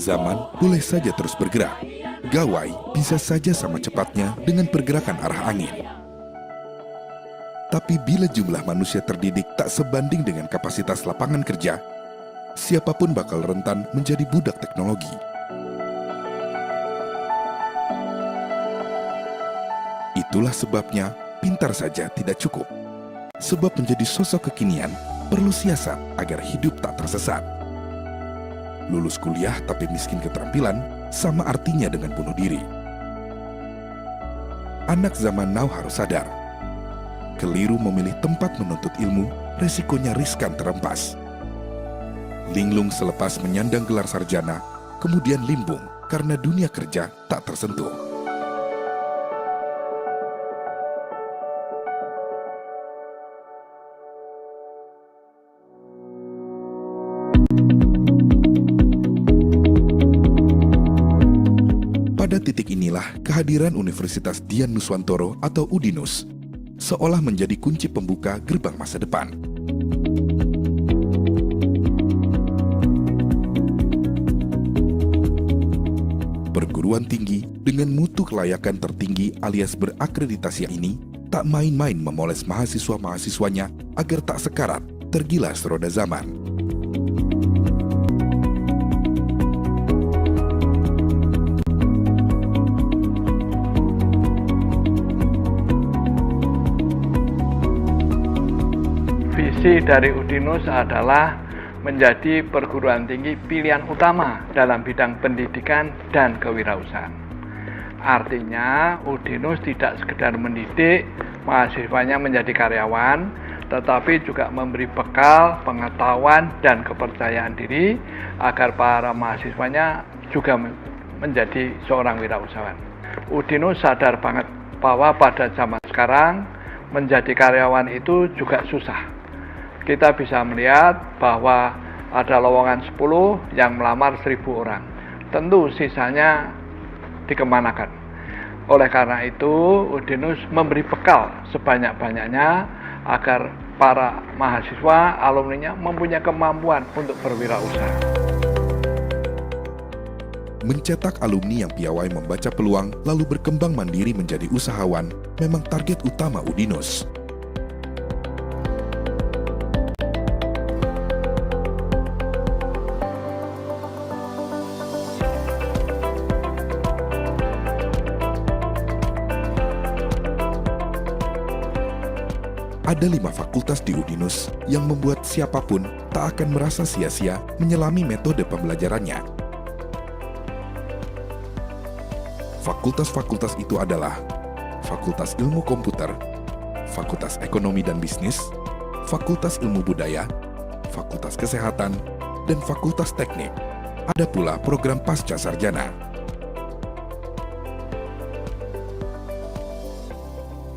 Zaman boleh saja terus bergerak. Gawai bisa saja sama cepatnya dengan pergerakan arah angin. Tapi bila jumlah manusia terdidik tak sebanding dengan kapasitas lapangan kerja, siapapun bakal rentan menjadi budak teknologi. Itulah sebabnya pintar saja tidak cukup. Sebab menjadi sosok kekinian perlu siasat agar hidup tak tersesat. Lulus kuliah tapi miskin keterampilan sama artinya dengan bunuh diri. Anak zaman now harus sadar, keliru memilih tempat menuntut ilmu, resikonya riskan terempas. Linglung selepas menyandang gelar sarjana, kemudian limbung karena dunia kerja tak tersentuh. Pada titik inilah kehadiran Universitas Dian Nuswantoro atau UDINUS seolah menjadi kunci pembuka gerbang masa depan. Perguruan tinggi dengan mutu kelayakan tertinggi alias berakreditasi ini tak main-main memoles mahasiswa-mahasiswanya agar tak sekarat tergilas roda zaman. Visi dari UDINUS adalah menjadi perguruan tinggi pilihan utama dalam bidang pendidikan dan kewirausahaan. Artinya, UDINUS tidak sekedar mendidik mahasiswanya menjadi karyawan, tetapi juga memberi bekal, pengetahuan, dan kepercayaan diri agar para mahasiswanya juga menjadi seorang wirausahawan. UDINUS sadar banget bahwa pada zaman sekarang menjadi karyawan itu juga susah. Kita bisa melihat bahwa ada lowongan 10 yang melamar 1000 orang. Tentu sisanya dikemanakan. Oleh karena itu, UDINUS memberi bekal sebanyak-banyaknya agar para mahasiswa, alumninya mempunyai kemampuan untuk berwirausaha. Mencetak alumni yang piawai membaca peluang lalu berkembang mandiri menjadi usahawan memang target utama UDINUS. Ada 5 fakultas di UDINUS yang membuat siapapun tak akan merasa sia-sia menyelami metode pembelajarannya. Fakultas-fakultas itu adalah Fakultas Ilmu Komputer, Fakultas Ekonomi dan Bisnis, Fakultas Ilmu Budaya, Fakultas Kesehatan, dan Fakultas Teknik. Ada pula program pasca sarjana.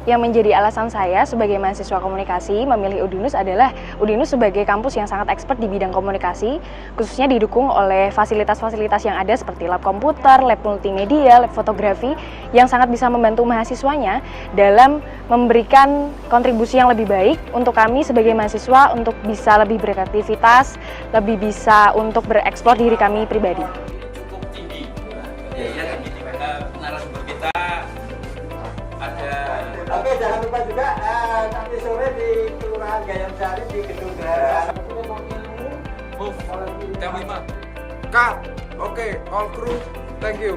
Yang menjadi alasan saya sebagai mahasiswa komunikasi memilih UDINUS adalah UDINUS sebagai kampus yang sangat expert di bidang komunikasi, khususnya didukung oleh fasilitas-fasilitas yang ada seperti lab komputer, lab multimedia, lab fotografi yang sangat bisa membantu mahasiswanya dalam memberikan kontribusi yang lebih baik untuk kami sebagai mahasiswa untuk bisa lebih berkreativitas, lebih bisa untuk bereksplor diri kami pribadi. Cukup tinggi. Ya, tinggi karena narasumber kita ada. Oke, jangan lupa juga nanti sore di Kelurahan Gayam Sari di Gedung Geraha. Move. Jam 5. Cut. Oke, all crew. Thank you.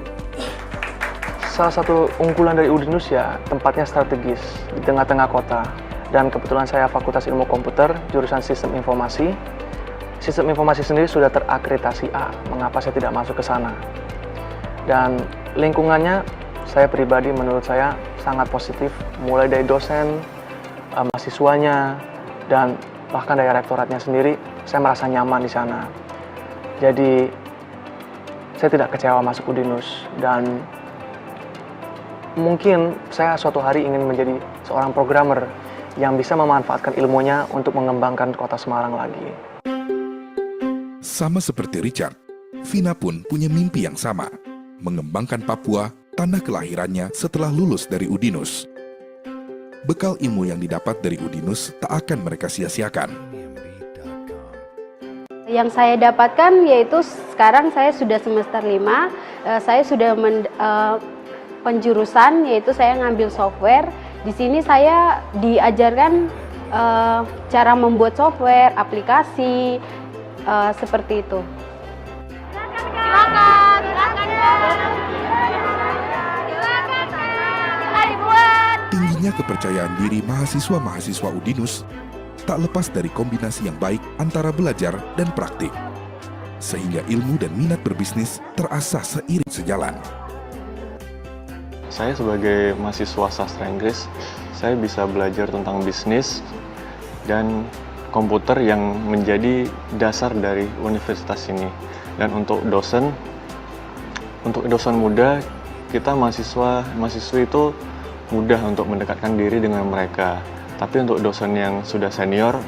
Salah satu unggulan dari UDINUS ya tempatnya strategis di tengah-tengah kota. Dan kebetulan saya Fakultas Ilmu Komputer, jurusan Sistem Informasi. Sistem Informasi sendiri sudah terakreditasi A. Mengapa saya tidak masuk ke sana? Dan lingkungannya saya pribadi menurut saya sangat positif, mulai dari dosen, mahasiswanya, dan bahkan dari rektoratnya sendiri, saya merasa nyaman di sana. Jadi, saya tidak kecewa masuk UDINUS, dan mungkin saya suatu hari ingin menjadi seorang programmer yang bisa memanfaatkan ilmunya untuk mengembangkan kota Semarang lagi. Sama seperti Richard, Vina pun punya mimpi yang sama, mengembangkan Papua, tanah kelahirannya setelah lulus dari UDINUS. Bekal ilmu yang didapat dari UDINUS tak akan mereka sia-siakan. Yang saya dapatkan yaitu sekarang saya sudah semester 5, saya sudah penjurusan yaitu saya ngambil software. Di sini saya diajarkan cara membuat software, aplikasi, seperti itu. Tingginya kepercayaan diri mahasiswa-mahasiswa Udinus tak lepas dari kombinasi yang baik antara belajar dan praktik, sehingga ilmu dan minat berbisnis terasah seiring sejalan. Saya sebagai mahasiswa sastra Inggris, saya bisa belajar tentang bisnis dan komputer yang menjadi dasar dari universitas ini. Dan untuk dosen muda, kita mahasiswi itu mudah untuk mendekatkan diri dengan mereka. Tapi untuk dosen yang sudah senior,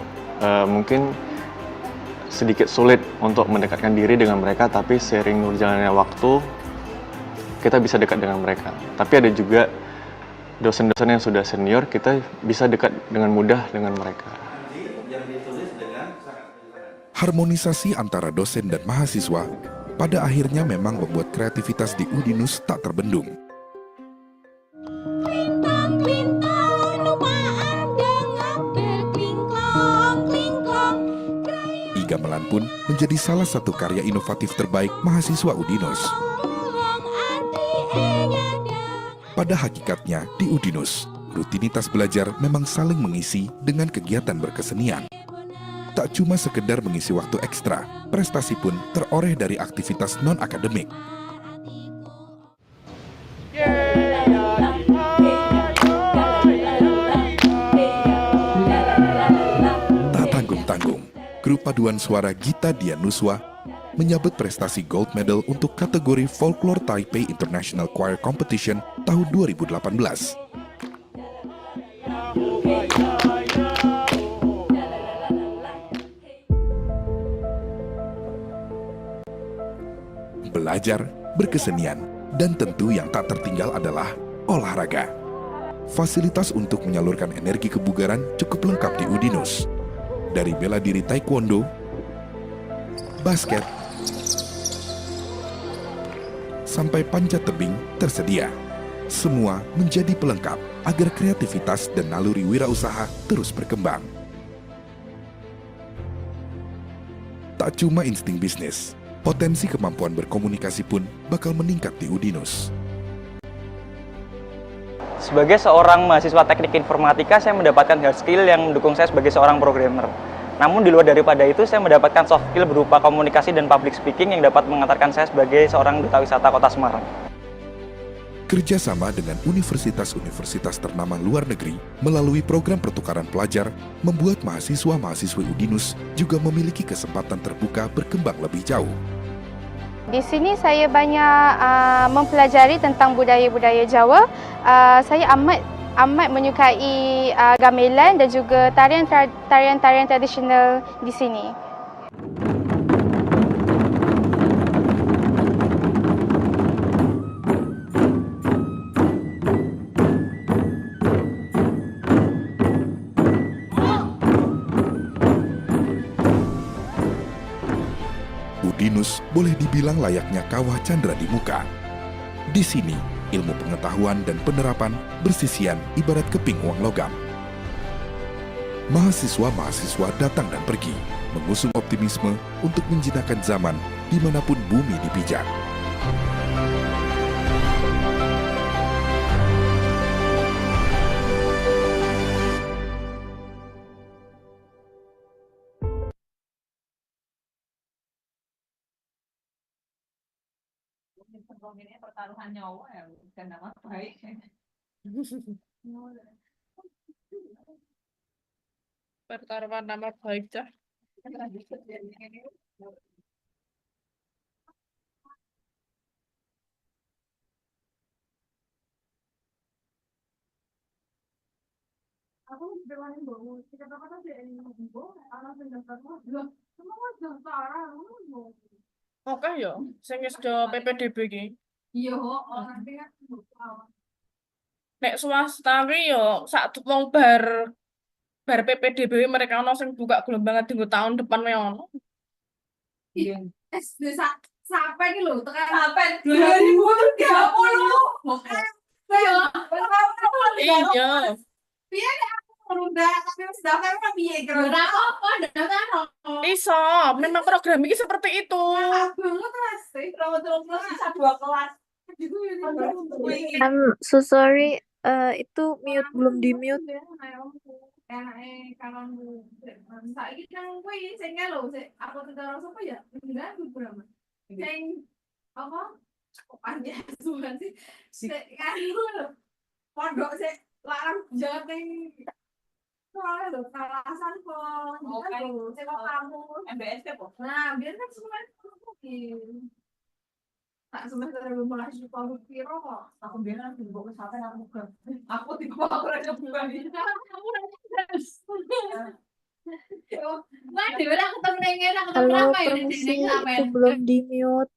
mungkin sedikit sulit untuk mendekatkan diri dengan mereka, tapi seiring berjalannya waktu, kita bisa dekat dengan mereka. Tapi ada juga dosen-dosen yang sudah senior, kita bisa dekat dengan mudah dengan mereka. Harmonisasi antara dosen dan mahasiswa pada akhirnya memang membuat kreativitas di Udinus tak terbendung. Gamelan pun menjadi salah satu karya inovatif terbaik mahasiswa Udinus. Pada hakikatnya di Udinus, rutinitas belajar memang saling mengisi dengan kegiatan berkesenian. Tak cuma sekedar mengisi waktu ekstra, prestasi pun teroreh dari aktivitas non-akademik. Tak tanggung-tanggung, grup paduan suara Gita Dianuswa menyabet prestasi gold medal untuk kategori Folklore Taipei International Choir Competition tahun 2018. Belajar, berkesenian, dan tentu yang tak tertinggal adalah olahraga. Fasilitas untuk menyalurkan energi kebugaran cukup lengkap di Udinus. Dari bela diri taekwondo, basket, sampai panjat tebing tersedia. Semua menjadi pelengkap agar kreativitas dan naluri wirausaha terus berkembang. Tak cuma insting bisnis, potensi kemampuan berkomunikasi pun bakal meningkat di Udinus. Sebagai seorang mahasiswa teknik informatika, saya mendapatkan hard skill yang mendukung saya sebagai seorang programmer. Namun di luar daripada itu, saya mendapatkan soft skill berupa komunikasi dan public speaking yang dapat mengantarkan saya sebagai seorang duta wisata Kota Semarang. Kerjasama dengan universitas-universitas ternama luar negeri melalui program pertukaran pelajar membuat mahasiswa-mahasiswi Udinus juga memiliki kesempatan terbuka berkembang lebih jauh. Di sini saya banyak mempelajari tentang budaya-budaya Jawa. Saya amat menyukai gamelan dan juga tarian-tarian tradisional di sini. Udinus boleh dibilang layaknya kawah candra di muka. Di sini, ilmu pengetahuan dan penerapan bersisian ibarat keping uang logam. Mahasiswa-mahasiswa datang dan pergi, mengusung optimisme untuk menjinakkan zaman dimanapun bumi dipijak. Pertaruhan nyawa ya, bukan nama baik. Pertaruhan nama baik dah. Aku berani bangun. Kita dapat aja ini mau anak pendaftar loh. Semua daftar. Oke ya, sing wis do PPDB iki. Iya, nanti kan Nek swasta ki yo sak wong bar PPDB mereka ono sing buka gelombang dinggo tahun depan wae ono. Sampai gitu loh, tekan sampai 2030. Iya. Piye nek aku nunda tapi wis daftar kan piye kira? Ora apa-apa, daftar. Iso, memang program ini seperti itu. Banget Mas, terus bisa 2 kelas. I'm so sorry, itu mute belum di mute. Saiki nang kuwi sing lho, sing aku tetara sapa ya? Enggak berapa. Sing apa? Kok panjang suwan sih. Sik kan lho. Pondok sik larang jangan ning soalnya lho kalasan kok. Kan lho, sing kok kamu MBSP kok. Nah, biar kan semua mungkin. Tak semester 15 juta piro kok. Aku bilang aku mbok sampai aku ke. Aku tiba aku ora coba. Kamu ora jelas. Wah, dhewe aku ketemu ning ngene, aku ketemu Halo, apa ya ning permisi, sampean. itu belum di mute.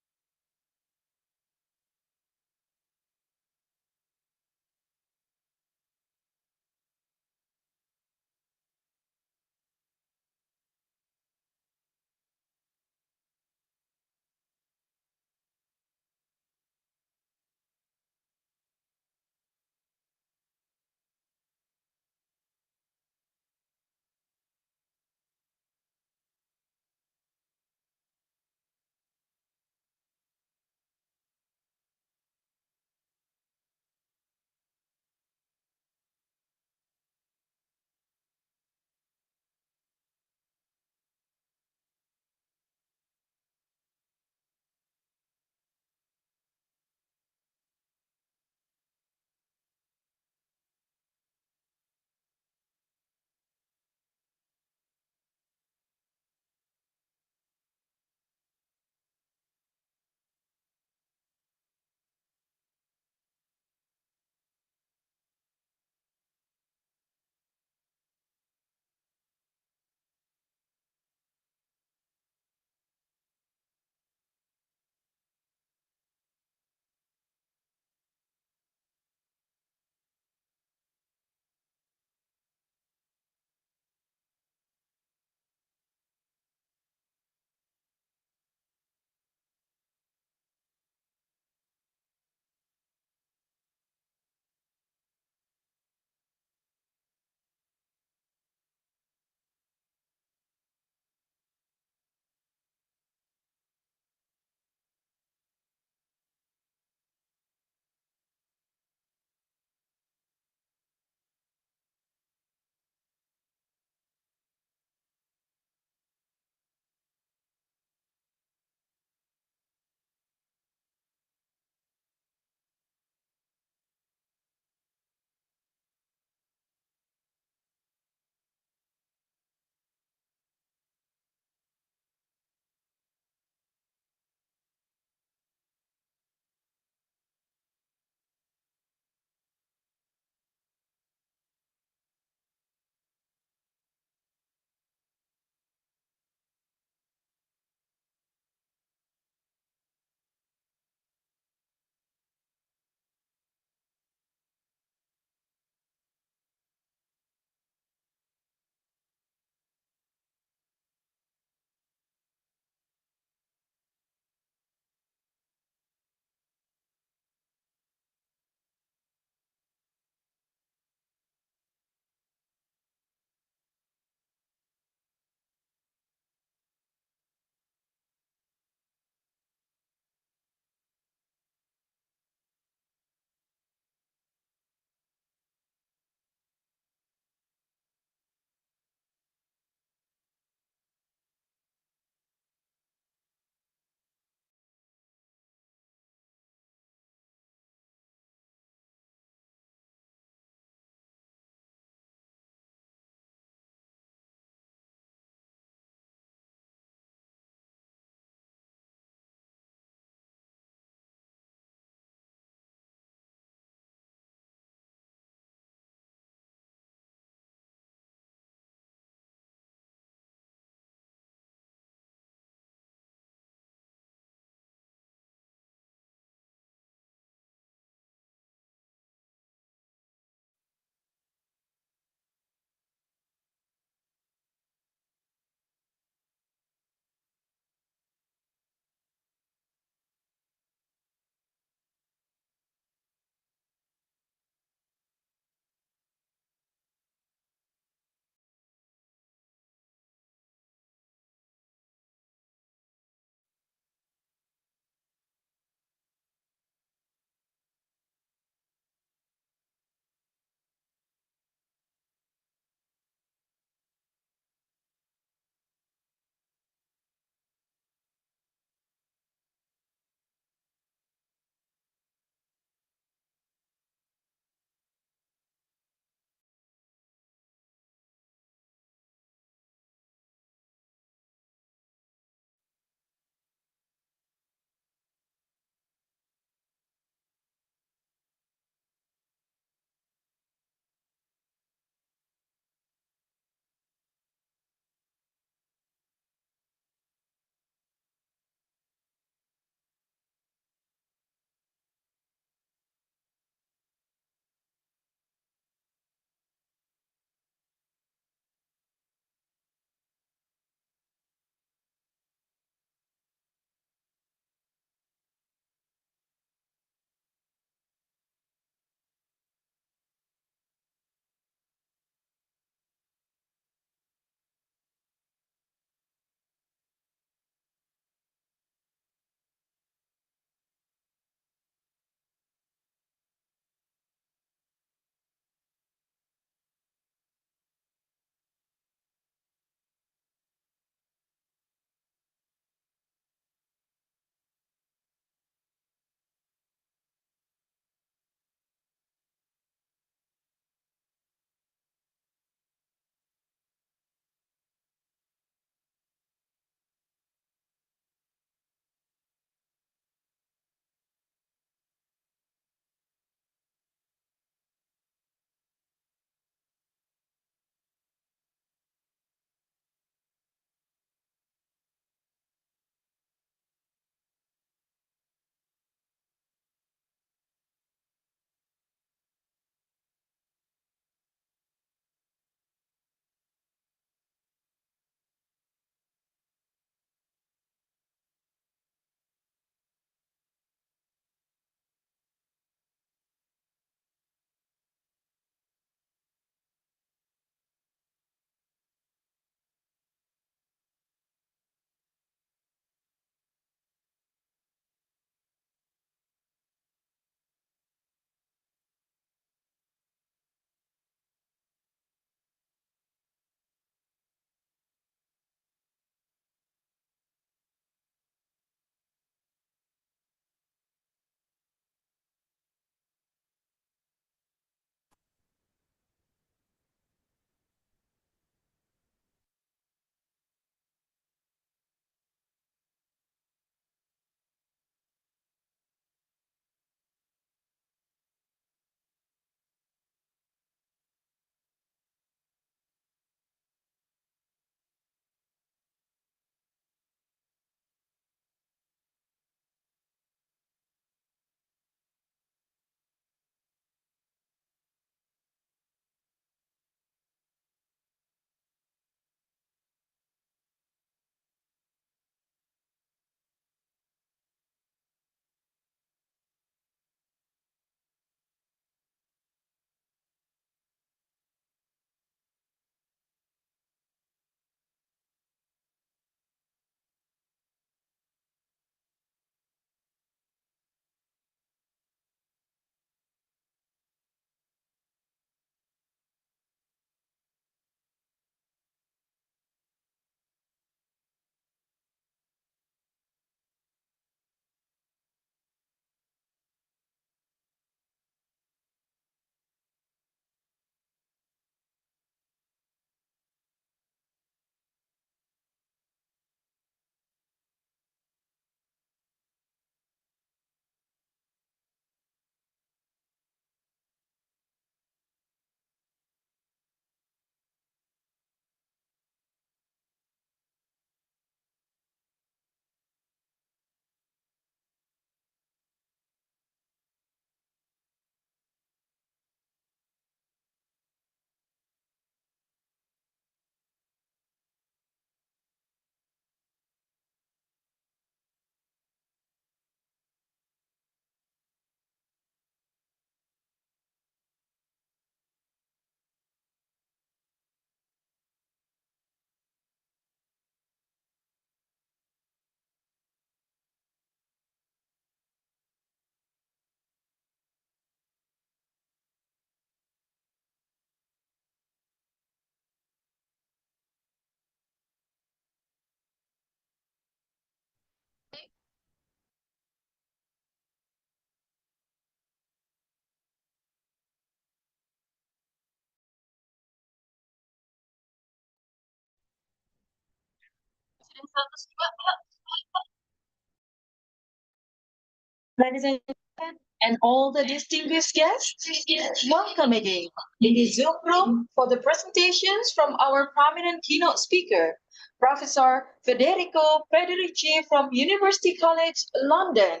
Ladies and gentlemen, and all the distinguished guests, welcome again in the Zoom room for the presentations from our prominent keynote speaker, Professor Federico Federici from University College London.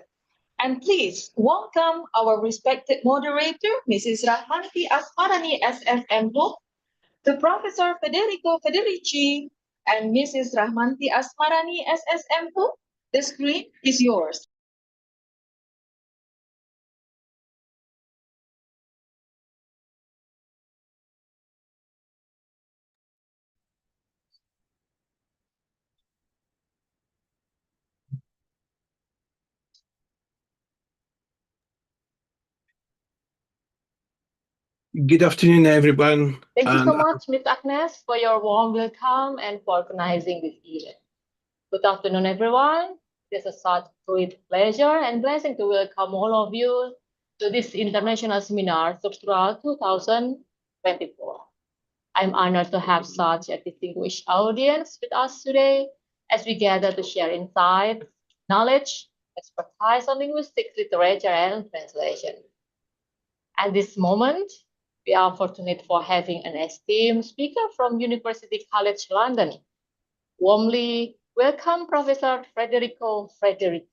And please welcome our respected moderator, Mrs. Rahmanti Asmarani, SFMU, to Professor Federico Federici and Mrs. Rahmanti Asmarani, SSMU. The screen is yours. Good afternoon, everyone. Thank you so much, Ms. Agnes, for your warm welcome and for organizing this event. Good afternoon, everyone. It's a such great pleasure and blessing to welcome all of you to this international seminar, Struktural 2024. I'm honored to have such a distinguished audience with us today as we gather to share insights, knowledge, expertise on linguistics, literature, and translation. At this moment, we are fortunate for having an esteemed speaker from University College London. Warmly welcome Professor Federico Federici.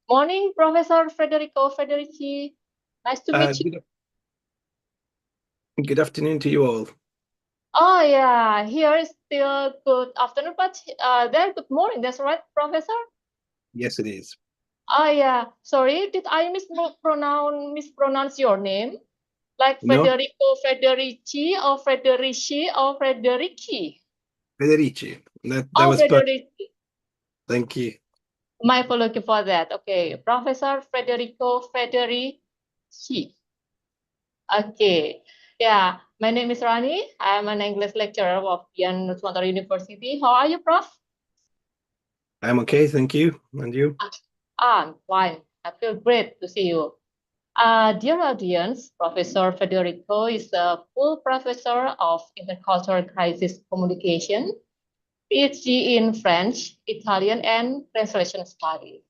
Morning, Professor Federico Federici. Nice to meet you. Good afternoon to you all. Oh yeah, here is still good afternoon, but there good morning. That's right, Professor? Yes, it is. Oh yeah, sorry, did I mispronounce your name? Like No. Federico Federici or Federici or Federici? Federici. That Oh, was perfect. Federici. Thank you. My apology for that. Okay, Professor Federico Federici. Okay, yeah, my name is Rani. I'm an English lecturer of Nusantara University. How are you, Prof? I'm okay, thank you. And you? I'm fine. I feel great to see you. Dear audience, Professor Federico is a full professor of intercultural crisis communication, PhD in French, Italian, and translation studies.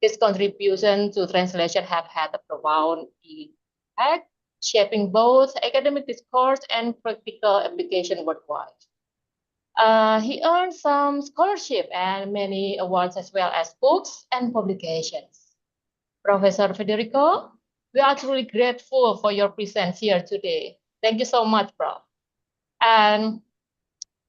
His contribution to translation have had a profound impact, shaping both academic discourse and practical application worldwide. He earned some scholarship and many awards as well as books and publications. Professor Federico, we are truly grateful for your presence here today. Thank you so much, Prof. And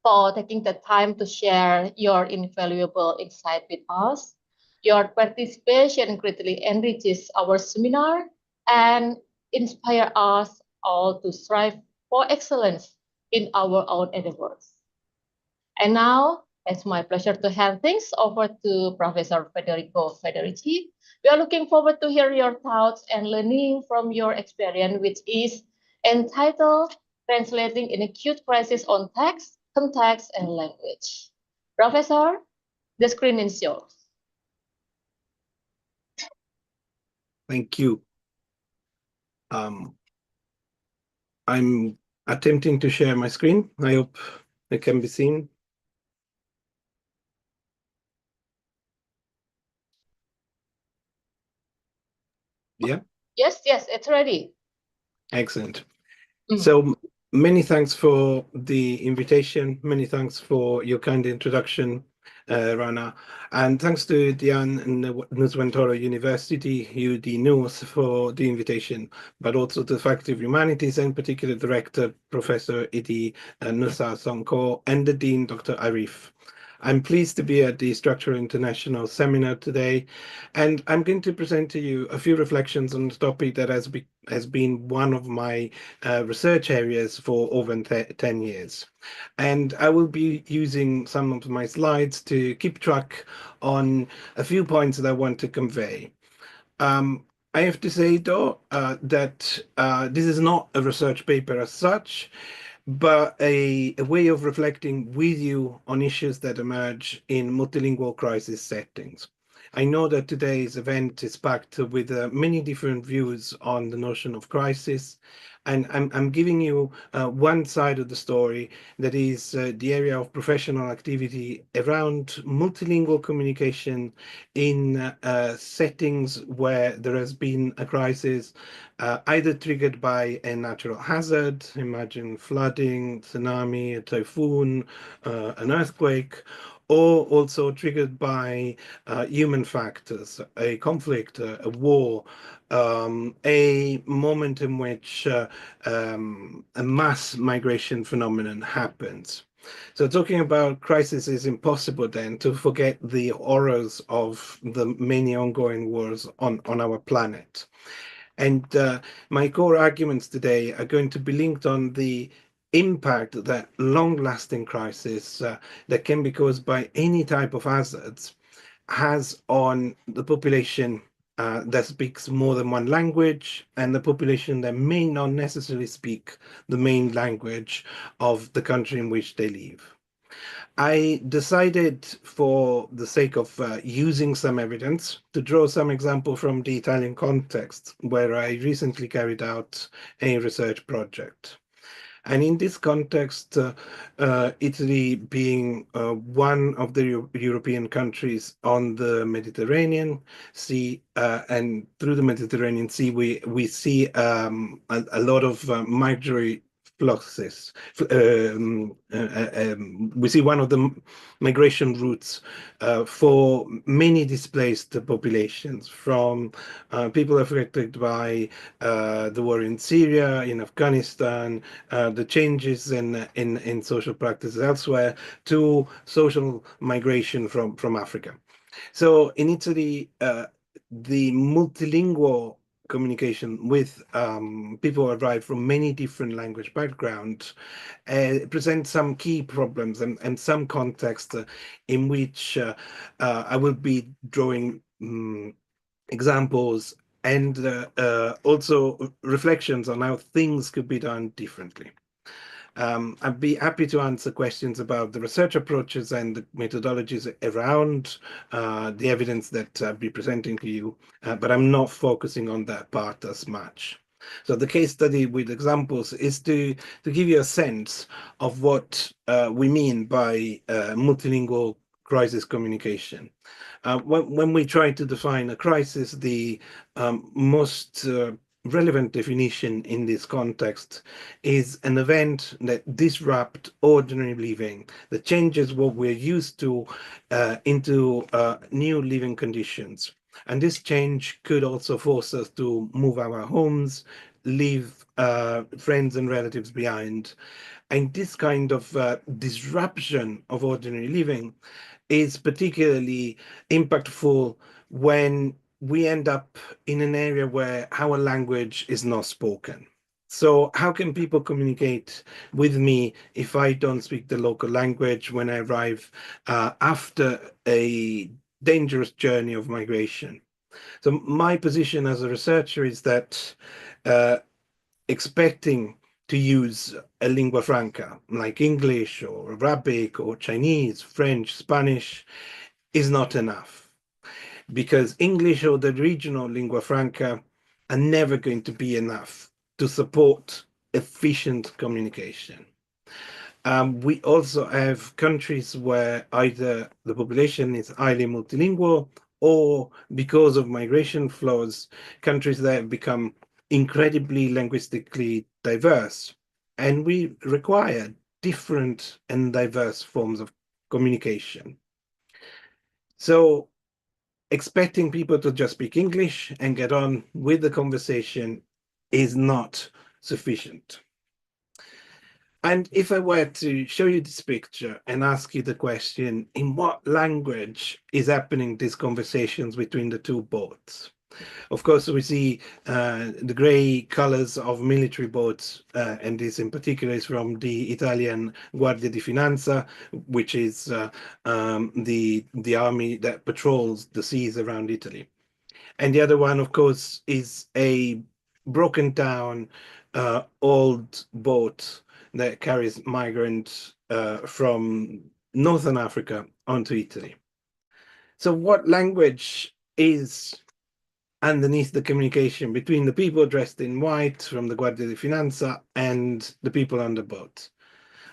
for taking the time to share your invaluable insight with us. Your participation greatly enriches our seminar and inspire us all to strive for excellence in our own endeavors. And now, it's my pleasure to hand things over to Professor Federico Federici. We are looking forward to hear your thoughts and learning from your experience, which is entitled Translating in Acute Crisis on Text, Context, and Language. Professor, the screen is yours. Thank you. I'm attempting to share my screen. I hope it can be seen. Yeah? Yes, it's ready. Excellent. So many thanks for the invitation. Many thanks for your kind introduction, Rana. And thanks to Dian Nusantara University, UD North, for the invitation, but also to the Faculty of Humanities and particular Director, Professor Idi Nusa Sonko, and the Dean, Dr. Arif. I'm pleased to be at the Struktural International Seminar today, and I'm going to present to you a few reflections on the topic that has been one of my research areas for over 10 years. And I will be using some of my slides to keep track on a few points that I want to convey. I have to say, though, that this is not a research paper as such, but a way of reflecting with you on issues that emerge in multilingual crisis settings. I know that today's event is packed with many different views on the notion of crisis, and I'm giving you one side of the story, that is the area of professional activity around multilingual communication in settings where there has been a crisis, either triggered by a natural hazard, imagine flooding, tsunami, a typhoon, an earthquake, or also triggered by human factors, a conflict, a war, a moment in which a mass migration phenomenon happens. So talking about crisis is impossible then to forget the horrors of the many ongoing wars on our planet. And my core arguments today are going to be linked on the impact that long-lasting crisis that can be caused by any type of hazards has on the population that speaks more than one language, and the population that may not necessarily speak the main language of the country in which they live. I decided, for the sake of using some evidence, to draw some example from the Italian context, where I recently carried out a research project. And in this context, Italy being one of the European countries on the Mediterranean Sea, and through the Mediterranean Sea, we see a lot of migratory fluxes. We see one of the migration routes for many displaced populations, from people affected by the war in Syria, in Afghanistan, the changes in social practices elsewhere, to social migration from Africa. So in Italy, the multilingual communication with people who arrive from many different language backgrounds presents some key problems and some context in which I will be drawing examples and also reflections on how things could be done differently. I'd be happy to answer questions about the research approaches and the methodologies around the evidence that I'll be presenting to you, but I'm not focusing on that part as much. So the case study with examples is to give you a sense of what we mean by multilingual crisis communication. When we try to define a crisis, the most relevant definition in this context is an event that disrupts ordinary living, that changes what we're used to into new living conditions. And this change could also force us to move our homes, leave friends and relatives behind. And this kind of disruption of ordinary living is particularly impactful when we end up in an area where our language is not spoken. So how can people communicate with me if I don't speak the local language when I arrive after a dangerous journey of migration? So my position as a researcher is that expecting to use a lingua franca like English or Arabic or Chinese, French, Spanish is not enough, because English or the regional lingua franca are never going to be enough to support efficient communication. We also have countries where either the population is highly multilingual, or because of migration flows, countries that have become incredibly linguistically diverse, and we require different and diverse forms of communication. So expecting people to just speak English and get on with the conversation is not sufficient. And if I were to show you this picture and ask you the question, in what language is happening these conversations between the two boats? Of course, we see the gray colors of military boats, and this in particular is from the Italian Guardia di Finanza, which is the army that patrols the seas around Italy. And the other one, of course, is a broken down old boat that carries migrants from Northern Africa onto Italy. So what language is underneath the communication between the people dressed in white from the Guardia di Finanza and the people on the boat?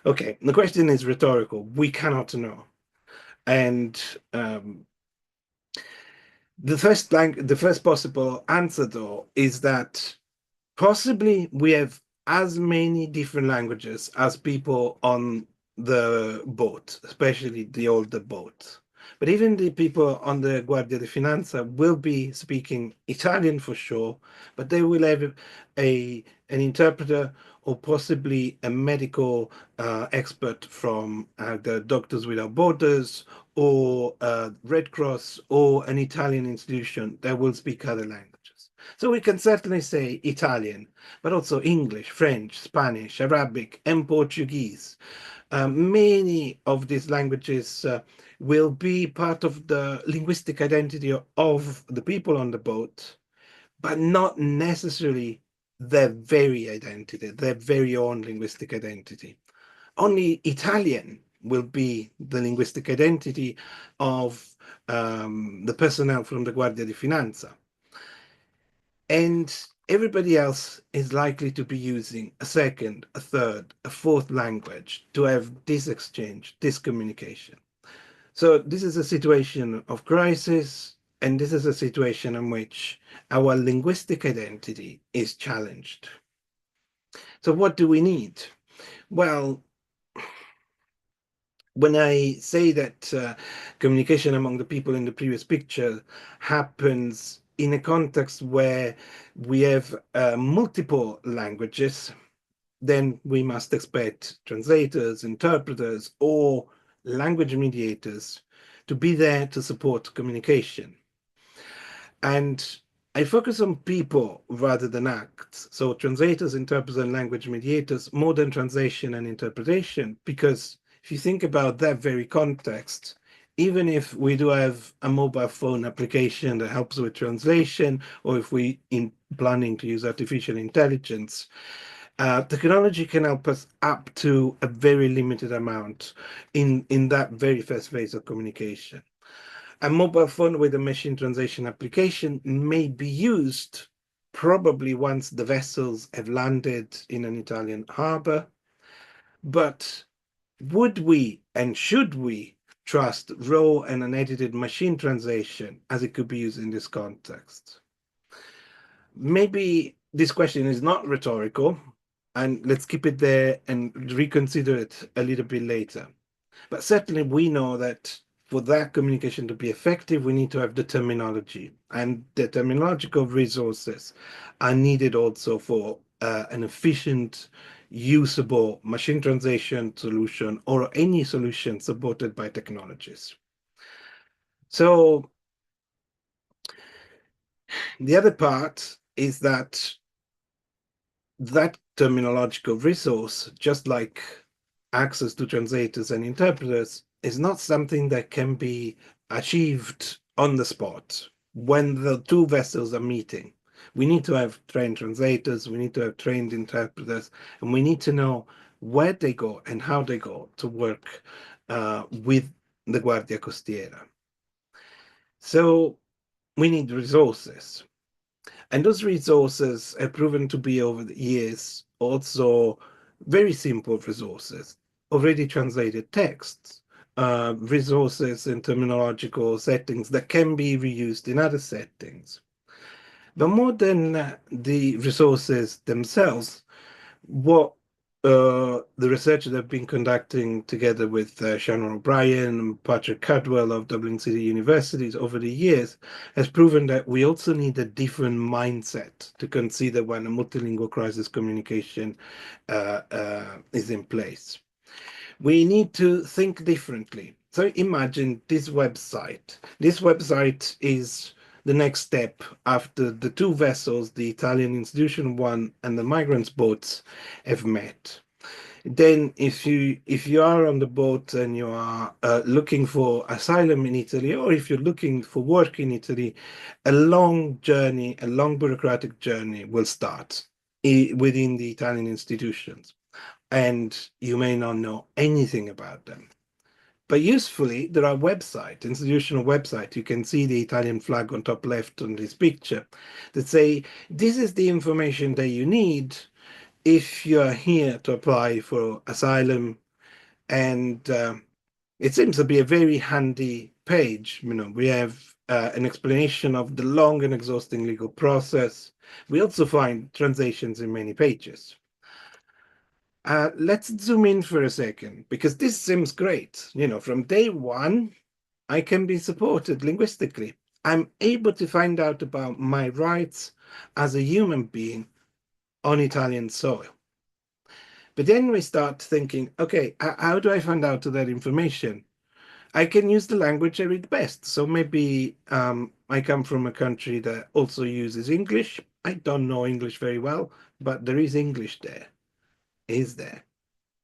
Okay, the question is rhetorical. We cannot know. And the first possible answer, though, is that possibly we have as many different languages as people on the boat, especially the older boat. But even the people on the Guardia di Finanza will be speaking Italian for sure, but they will have an interpreter or possibly a medical expert from the Doctors Without Borders or Red Cross or an Italian institution that will speak other languages. So we can certainly say Italian, but also English, French, Spanish, Arabic, and Portuguese. Many of these languages will be part of the linguistic identity of the people on the boat, but not necessarily their very identity, their very own linguistic identity. Only Italian will be the linguistic identity of the personnel from the Guardia di Finanza. And everybody else is likely to be using a second, a third, a fourth language to have this exchange, this communication. So this is a situation of crisis, and this is a situation in which our linguistic identity is challenged. So what do we need? Well, when I say that communication among the people in the previous picture happens in a context where we have multiple languages, then we must expect translators, interpreters, or language mediators to be there to support communication. And I focus on people rather than acts. So translators, interpreters, and language mediators more than translation and interpretation, because if you think about that very context, even if we do have a mobile phone application that helps with translation, or if we in planning to use artificial intelligence, technology can help us up to a very limited amount in that very first phase of communication. A mobile phone with a machine translation application may be used probably once the vessels have landed in an Italian harbor, but would we and should we trust raw and unedited machine translation as it could be used in this context? Maybe this question is not rhetorical, and let's keep it there and reconsider it a little bit later. But certainly we know that for that communication to be effective, we need to have the terminology, and the terminological resources are needed also for an efficient, usable machine translation solution or any solution supported by technologies. So the other part is that terminological resource, just like access to translators and interpreters, is not something that can be achieved on the spot when the two vessels are meeting. We need to have trained translators, we need to have trained interpreters, and we need to know where they go and how they go to work with the Guardia Costiera. So we need resources. And those resources have proven to be over the years also very simple resources, already translated texts, resources and terminological settings that can be reused in other settings. But more than the resources themselves, what the research that I've been conducting together with Shannon O'Brien and Patrick Cadwell of Dublin City Universities over the years has proven that we also need a different mindset to consider when a multilingual crisis communication is in place. We need to think differently. So imagine this website. This website is the next step after the two vessels, the Italian Institution One and the migrants boats, have met. Then if you are on the boat and you are looking for asylum in Italy, or if you're looking for work in Italy, a long journey, a long bureaucratic journey will start within the Italian institutions, and you may not know anything about them. But usefully, there are websites, institutional websites. You can see the Italian flag on top left on this picture that say, this is the information that you need if you are here to apply for asylum. And it seems to be a very handy page. We have an explanation of the long and exhausting legal process. We also find translations in many pages. Let's zoom in for a second, because this seems great. From day one, I can be supported linguistically. I'm able to find out about my rights as a human being on Italian soil. But then we start thinking, okay, how do I find out that information? I can use the language I read best. So maybe I come from a country that also uses English. I don't know English very well, but there is English there. Is there?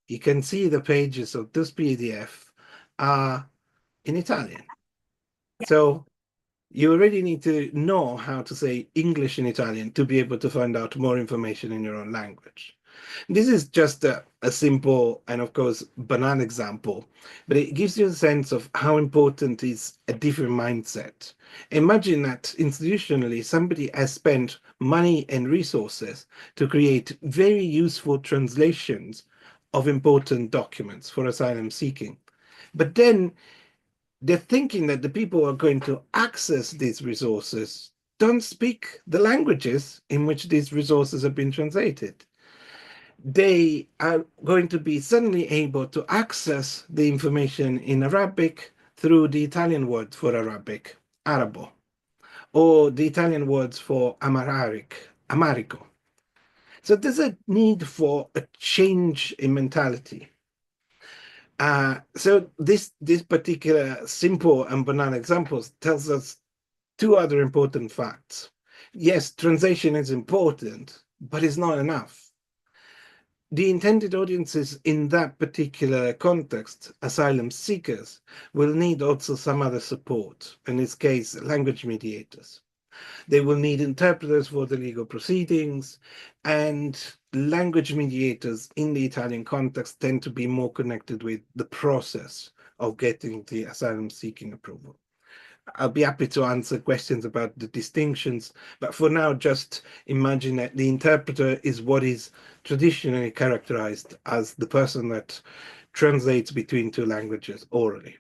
You can see the pages of this PDF are in Italian. So you already need to know how to say English in Italian to be able to find out more information in your own language. This is just a simple and, of course, banal example, but it gives you a sense of how important is a different mindset. Imagine that institutionally somebody has spent money and resources to create very useful translations of important documents for asylum seeking. But then they're thinking that the people who are going to access these resources don't speak the languages in which these resources have been translated. They are going to be suddenly able to access the information in Arabic through the Italian word for Arabic, Arabo, or the Italian words for Amharic, Amharico. So there's a need for a change in mentality. So this particular simple and banal examples tells us two other important facts. Yes, translation is important, but it's not enough. The intended audiences in that particular context, asylum seekers, will need also some other support, in this case, language mediators. They will need interpreters for the legal proceedings, and language mediators in the Italian context tend to be more connected with the process of getting the asylum seeking approval. I'll be happy to answer questions about the distinctions, but for now, just imagine that the interpreter is what is traditionally characterized as the person that translates between two languages orally.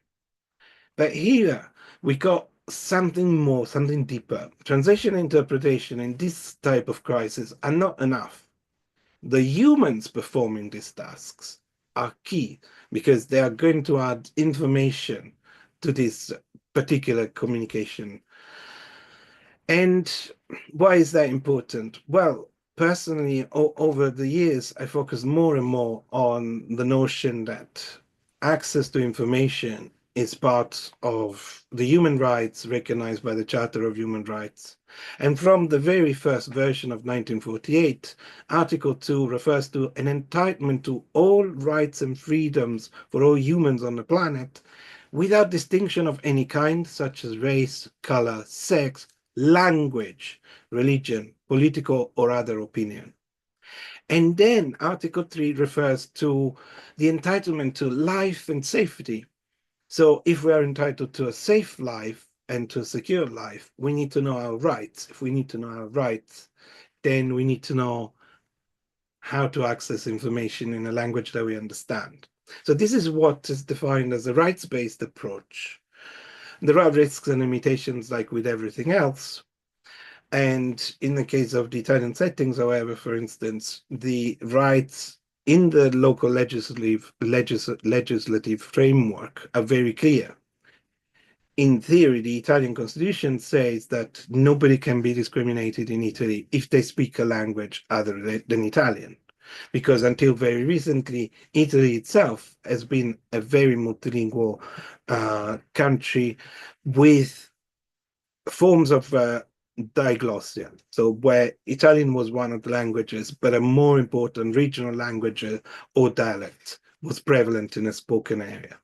But here we got something more, something deeper. Translation interpretation in this type of crisis are not enough. The humans performing these tasks are key because they are going to add information to this particular communication. And why is that important? Well, personally, over the years, I focused more and more on the notion that access to information is part of the human rights recognized by the Charter of Human Rights. And from the very first version of 1948, Article 2 refers to an entitlement to all rights and freedoms for all humans on the planet, without distinction of any kind, such as race, color, sex, language, religion, political or other opinion. And then Article 3 refers to the entitlement to life and safety. So if we are entitled to a safe life and to a secure life, we need to know our rights. If we need to know our rights, then we need to know how to access information in a language that we understand. So this is what is defined as a rights-based approach. There are risks and limitations like with everything else. And in the case of the Italian settings, however, for instance, the rights in the local legislative framework are very clear. In theory, the Italian constitution says that nobody can be discriminated in Italy if they speak a language other than Italian. Because until very recently, Italy itself has been a very multilingual country with forms of diglossia. So where Italian was one of the languages, but a more important regional language or dialect was prevalent in a spoken area.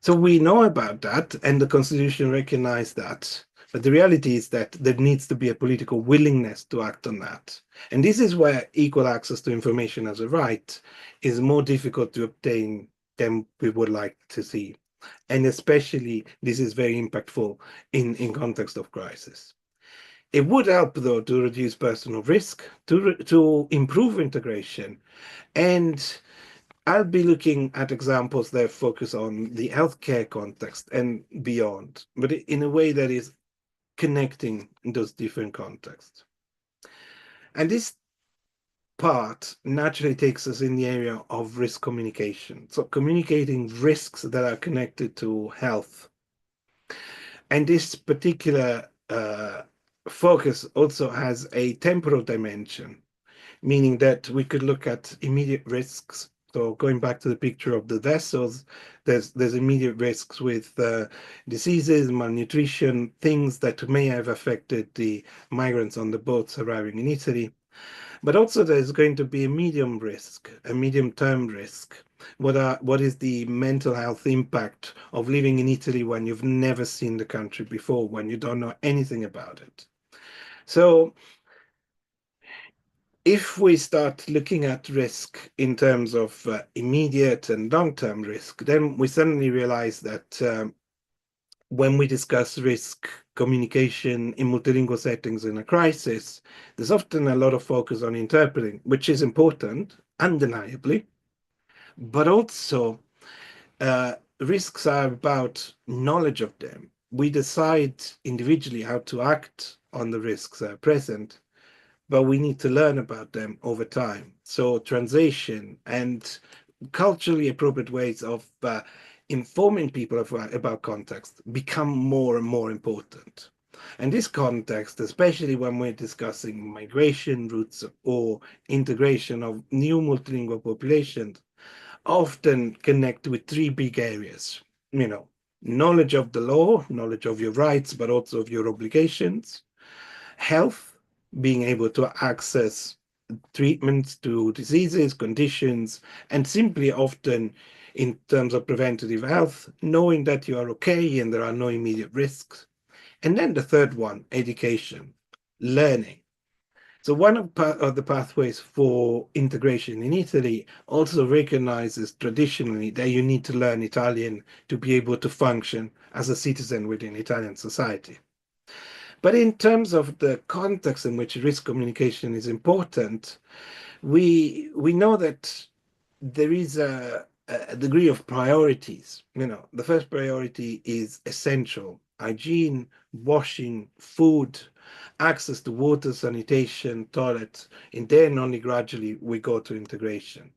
So we know about that, and the Constitution recognized that. But the reality is that there needs to be a political willingness to act on that. And this is where equal access to information as a right is more difficult to obtain than we would like to see. And especially, this is very impactful in context of crisis. It would help, though, to reduce personal risk, to improve integration. And I'll be looking at examples that focus on the healthcare context and beyond, but in a way that is connecting those different contexts. And this part naturally takes us in the area of risk communication. So communicating risks that are connected to health. And this particular focus also has a temporal dimension, meaning that we could look at immediate risks. So going back to the picture of the vessels, there's immediate risks with diseases, malnutrition, things that may have affected the migrants on the boats arriving in Italy. But also there's going to be a medium risk, a medium-term risk. What is the mental health impact of living in Italy when you've never seen the country before, when you don't know anything about it? So if we start looking at risk in terms of immediate and long-term risk, then we suddenly realize that when we discuss risk communication in multilingual settings in a crisis, there's often a lot of focus on interpreting, which is important, undeniably, but also risks are about knowledge of them. We decide individually how to act on the risks that are present, but we need to learn about them over time. So translation and culturally appropriate ways of informing people about context become more and more important. And this context, especially when we're discussing migration routes or integration of new multilingual populations, often connect with three big areas. Knowledge of the law, knowledge of your rights, but also of your obligations, health, being able to access treatments to diseases, conditions, and simply often in terms of preventative health, knowing that you are okay and there are no immediate risks. And then the third one, education, learning. So one of the pathways for integration in Italy also recognizes traditionally that you need to learn Italian to be able to function as a citizen within Italian society. But in terms of the context in which risk communication is important, we know that there is a degree of priorities. The first priority is essential: hygiene, washing, food, access to water, sanitation, toilets, and then only gradually we go to integration.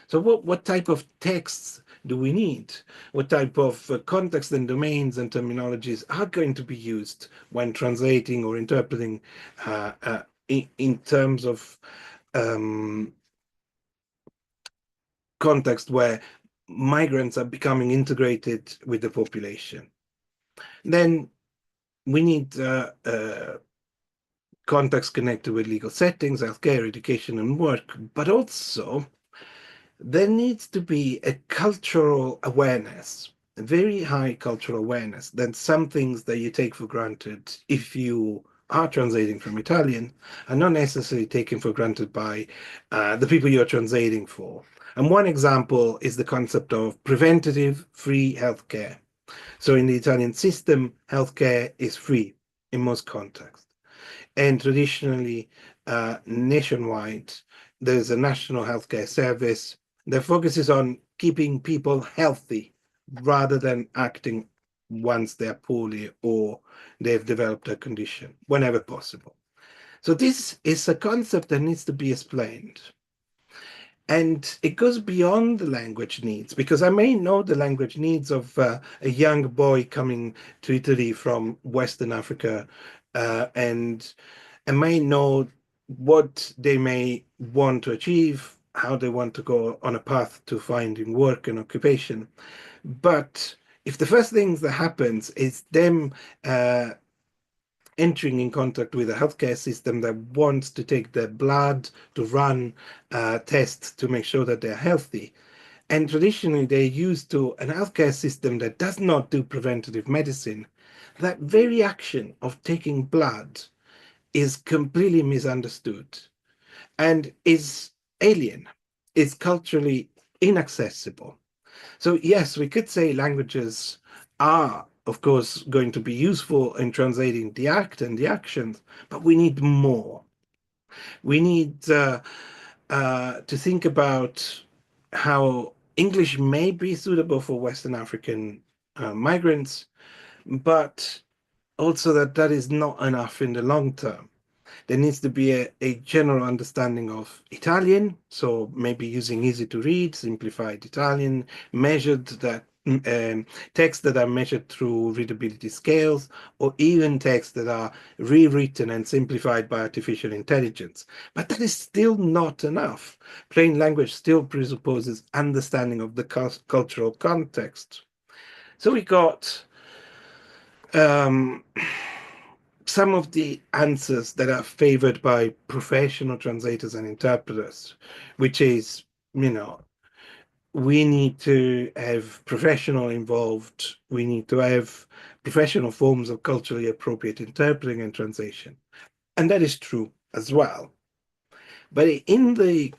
So what type of texts do we need? What type of context and domains and terminologies are going to be used when translating or interpreting in terms of context where migrants are becoming integrated with the population? Then we need context connected with legal settings, healthcare, education, and work, but also there needs to be a cultural awareness, a very high cultural awareness, that some things that you take for granted if you are translating from Italian are not necessarily taken for granted by the people you're translating for. And one example is the concept of preventative free healthcare. So in the Italian system, healthcare is free in most contexts. And traditionally, nationwide, there's a national healthcare service that focuses on keeping people healthy rather than acting once they're poorly or they've developed a condition, whenever possible. So this is a concept that needs to be explained. And it goes beyond the language needs, because I may know the language needs of a young boy coming to Italy from Western Africa, and I may know what they may want to achieve, how they want to go on a path to finding work and occupation. But if the first thing that happens is them entering in contact with a healthcare system that wants to take their blood to run tests to make sure that they're healthy, and traditionally they're used to an healthcare system that does not do preventative medicine, that very action of taking blood is completely misunderstood and is alien, is culturally inaccessible. So yes, we could say languages are, of course, going to be useful in translating the act and the actions, but we need more. We need to think about how English may be suitable for Western African migrants, but also that is not enough in the long term. There needs to be a general understanding of Italian, so maybe using easy to read, simplified Italian, measured that texts that are measured through readability scales, or even texts that are rewritten and simplified by artificial intelligence. But that is still not enough. Plain language still presupposes understanding of the cultural context. So we got some of the answers that are favored by professional translators and interpreters, which is, we need to have professional involved, we need to have professional forms of culturally appropriate interpreting and translation. And that is true as well. But in the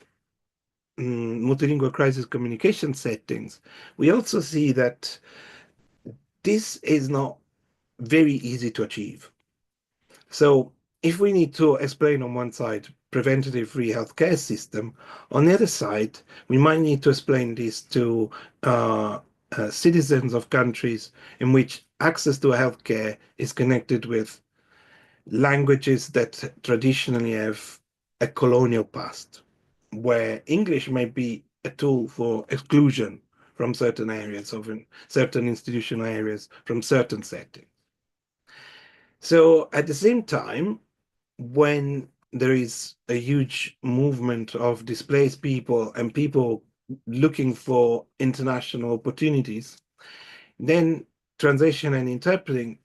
multilingual crisis communication settings, we also see that this is not very easy to achieve. So if we need to explain on one side preventative free healthcare system, on the other side, we might need to explain this to citizens of countries in which access to healthcare is connected with languages that traditionally have a colonial past, where English may be a tool for exclusion from certain areas, of certain institutional areas, from certain settings. So at the same time, when there is a huge movement of displaced people and people looking for international opportunities, then translation and interpreting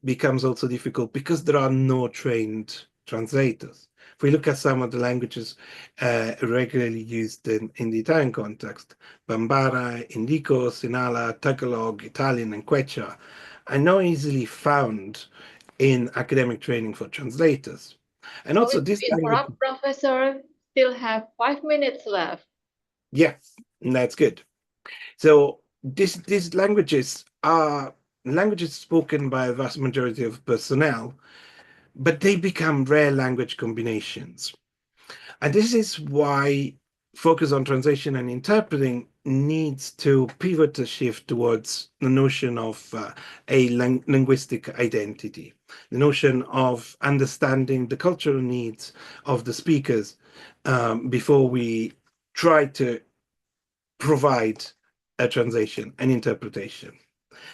becomes also difficult because there are no trained translators. If we look at some of the languages regularly used in the Italian context, Bambara, Indico, Sinhala, Tagalog, Italian, and Quechua are not easily found in academic training for translators. And also Sorry this to interrupt, Professor. Still have 5 minutes left. Yes, that's good. So these languages are languages spoken by a vast majority of personnel, but they become rare language combinations. And this is why focus on translation and interpreting needs to pivot a shift towards the notion of a linguistic identity, the notion of understanding the cultural needs of the speakers before we try to provide a translation and interpretation.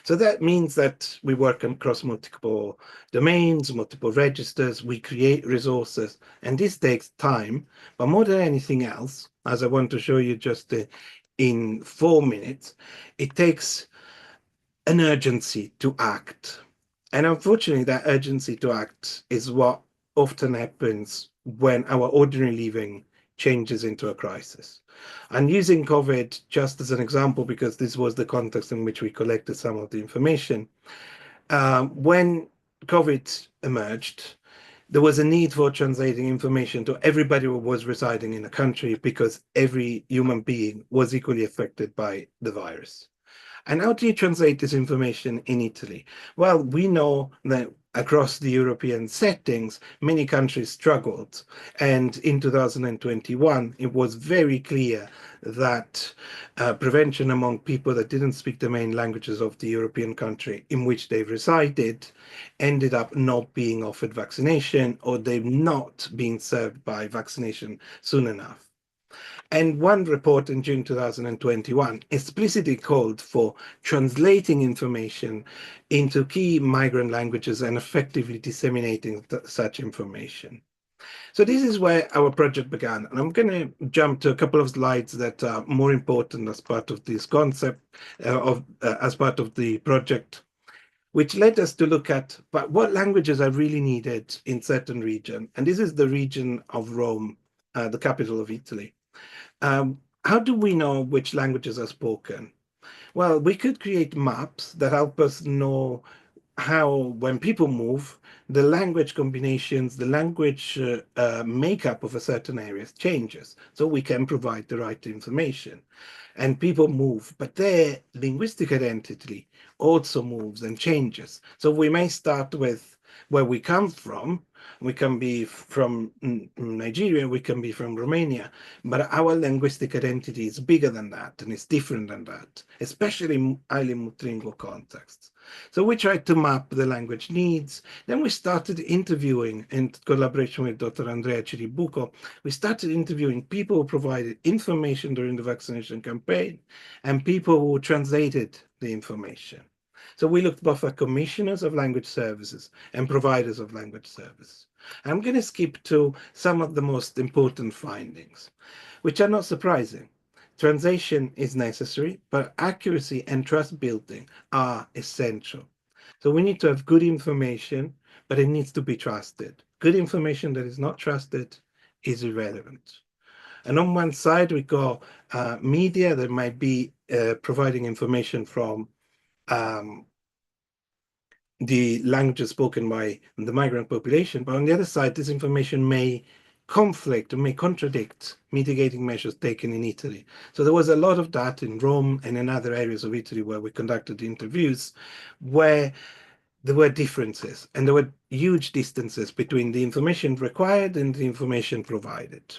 So that means that we work across multiple domains, multiple registers, we create resources, and this takes time. But more than anything else, as I want to show you just in 4 minutes, it takes an urgency to act. And unfortunately, that urgency to act is what often happens when our ordinary living changes into a crisis. And using COVID just as an example, because this was the context in which we collected some of the information, when COVID emerged, there was a need for translating information to everybody who was residing in a country because every human being was equally affected by the virus. And how do you translate this information in Italy? Well, we know that across the European settings, many countries struggled. And in 2021, it was very clear that prevention among people that didn't speak the main languages of the European country in which they resided ended up not being offered vaccination, or they not being served by vaccination soon enough. And one report in June 2021 explicitly called for translating information into key migrant languages and effectively disseminating such information. So this is where our project began. And I'm going to jump to a couple of slides that are more important as part of this concept, as part of the project, which led us to look at what languages are really needed in certain region. And this is the region of Rome, the capital of Italy. How do we know which languages are spoken? Well, we could create maps that help us know how when people move, the language combinations, the language makeup of a certain area changes, so we can provide the right information. And people move, but their linguistic identity also moves and changes. So we may start with where we come from. We can be from Nigeria, we can be from Romania, but our linguistic identity is bigger than that and it's different than that, especially in highly multilingual contexts. So we tried to map the language needs. Then we started interviewing, in collaboration with Dr. Andrea Ciribuco, we started interviewing people who provided information during the vaccination campaign and people who translated the information. So we looked both at commissioners of language services and providers of language services. I'm going to skip to some of the most important findings, which are not surprising. Translation is necessary, but accuracy and trust building are essential. So we need to have good information, but it needs to be trusted. Good information that is not trusted is irrelevant. And on one side, we got media that might be providing information from the languages spoken by the migrant population. But on the other side, this information may conflict or may contradict mitigating measures taken in Italy. So there was a lot of that in Rome and in other areas of Italy where we conducted interviews, where there were differences and there were huge distances between the information required and the information provided.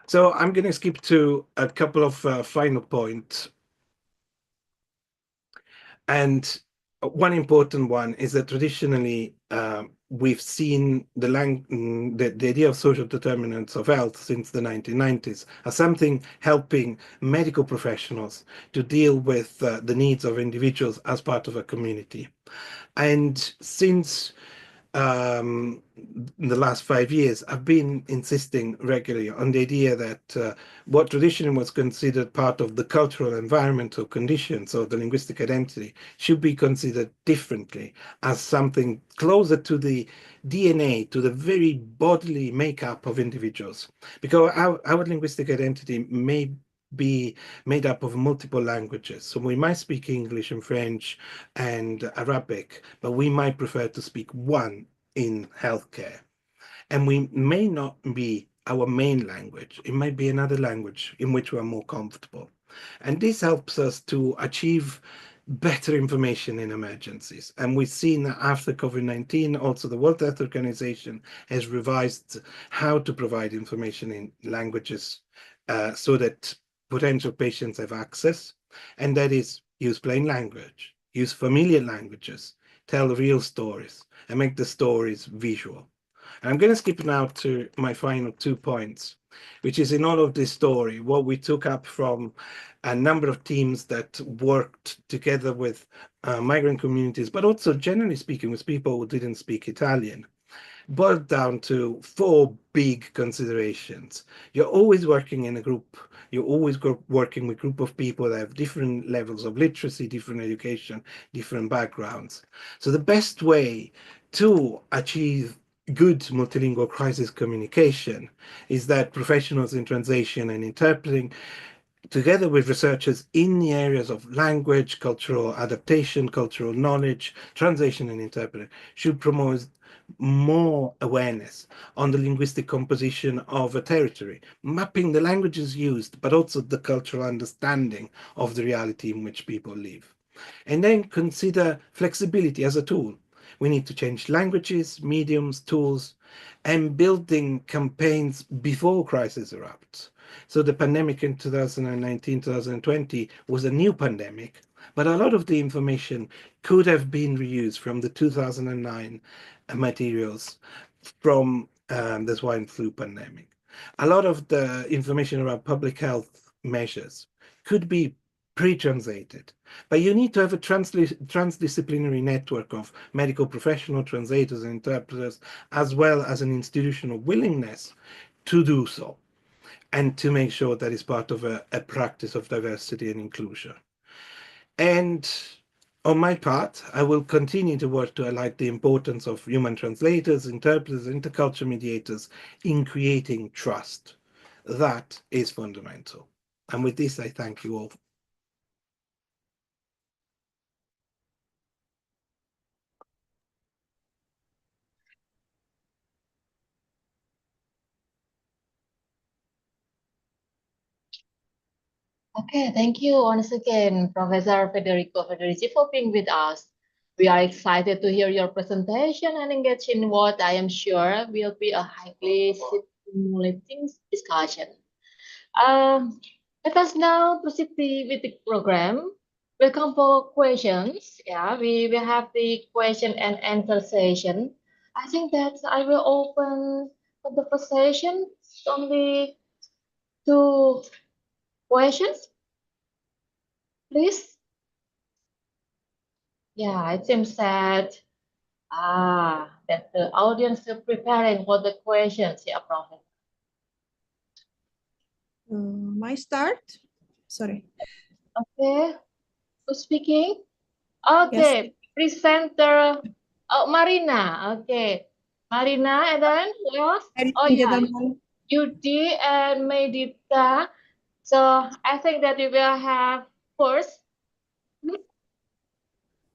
So I'm going to skip to a couple of final points. And one important one is that traditionally we've seen the idea of social determinants of health since the 1990s as something helping medical professionals to deal with the needs of individuals as part of a community. And since in the last 5 years, I've been insisting regularly on the idea that what traditionally was considered part of the cultural environmental conditions of the linguistic identity should be considered differently as something closer to the DNA, to the very bodily makeup of individuals. Because our linguistic identity may be made up of multiple languages. So we might speak English and French and Arabic, but we might prefer to speak one in healthcare. And we may not be our main language. It might be another language in which we're more comfortable. And this helps us to achieve better information in emergencies. And we've seen that after COVID-19, also the World Health Organization has revised how to provide information in languages so that potential patients have access, and that is use plain language, use familiar languages, tell real stories, and make the stories visual. And I'm going to skip now to my final 2 points, which is in all of this story, what we took up from a number of teams that worked together with migrant communities, but also generally speaking with people who didn't speak Italian, boiled down to 4 big considerations. You're always working in a group. You're always working with a group of people that have different levels of literacy, different education, different backgrounds. So the best way to achieve good multilingual crisis communication is that professionals in translation and interpreting, together with researchers in the areas of language, cultural adaptation, cultural knowledge, translation and interpreting, should promote more awareness on the linguistic composition of a territory, mapping the languages used, but also the cultural understanding of the reality in which people live. And then consider flexibility as a tool. We need to change languages, mediums, tools, and building campaigns before crisis erupts. So the pandemic in 2019, 2020 was a new pandemic, but a lot of the information could have been reused from the 2009 materials from the swine flu pandemic. A lot of the information around public health measures could be pre-translated, but you need to have a transdisciplinary network of medical professional translators and interpreters, as well as an institutional willingness to do so, and to make sure that it's part of a practice of diversity and inclusion. And on my part, I will continue to work to highlight the importance of human translators, interpreters, intercultural mediators in creating trust. That is fundamental. And with this, I thank you all. Okay, thank you once again, Professor Federico Federici, for being with us. We are excited to hear your presentation and engage in what I am sure will be a highly stimulating discussion. Let us now proceed with the program. Welcome for questions. Yeah, we will have the question and answer session. I think that I will open for the first session only two questions, please. Yeah, it seems that that the audience is preparing for the questions. Yeah, Prophet. My start? Sorry. Okay, who's speaking? Okay, presenter Marina. Okay, Marina, and then who else? Ladies Oh and yeah, gentlemen. Yudi and Medita. So I think that we will have first.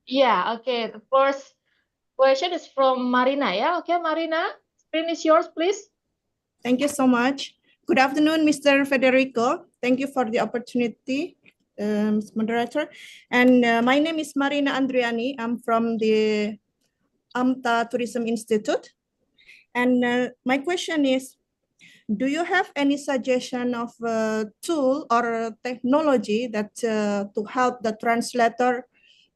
Yeah, okay. The first question is from Marina. Yeah, okay, Marina. Screen is yours, please. Thank you so much. Good afternoon, Mr. Federico. Thank you for the opportunity, moderator. And my name is Marina Andriani. I'm from the AMTA Tourism Institute. And my question is, do you have any suggestion of a tool or technology that to help the translator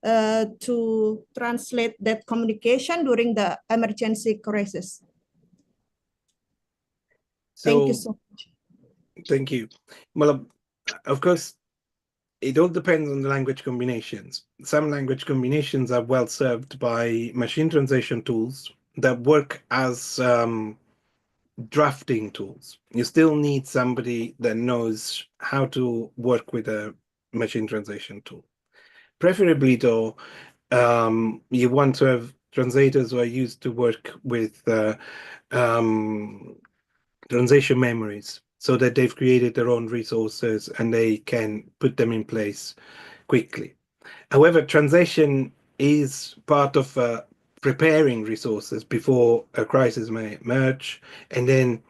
to translate that communication during the emergency crisis? Thank you so much. Thank you. Well, of course, it all depends on the language combinations. Some language combinations are well served by machine translation tools that work as drafting tools. You still need somebody that knows how to work with a machine translation tool. Preferably, though, you want to have translators who are used to work with translation memories so that they've created their own resources and they can put them in place quickly. However, translation is part of preparing resources before a crisis may emerge and then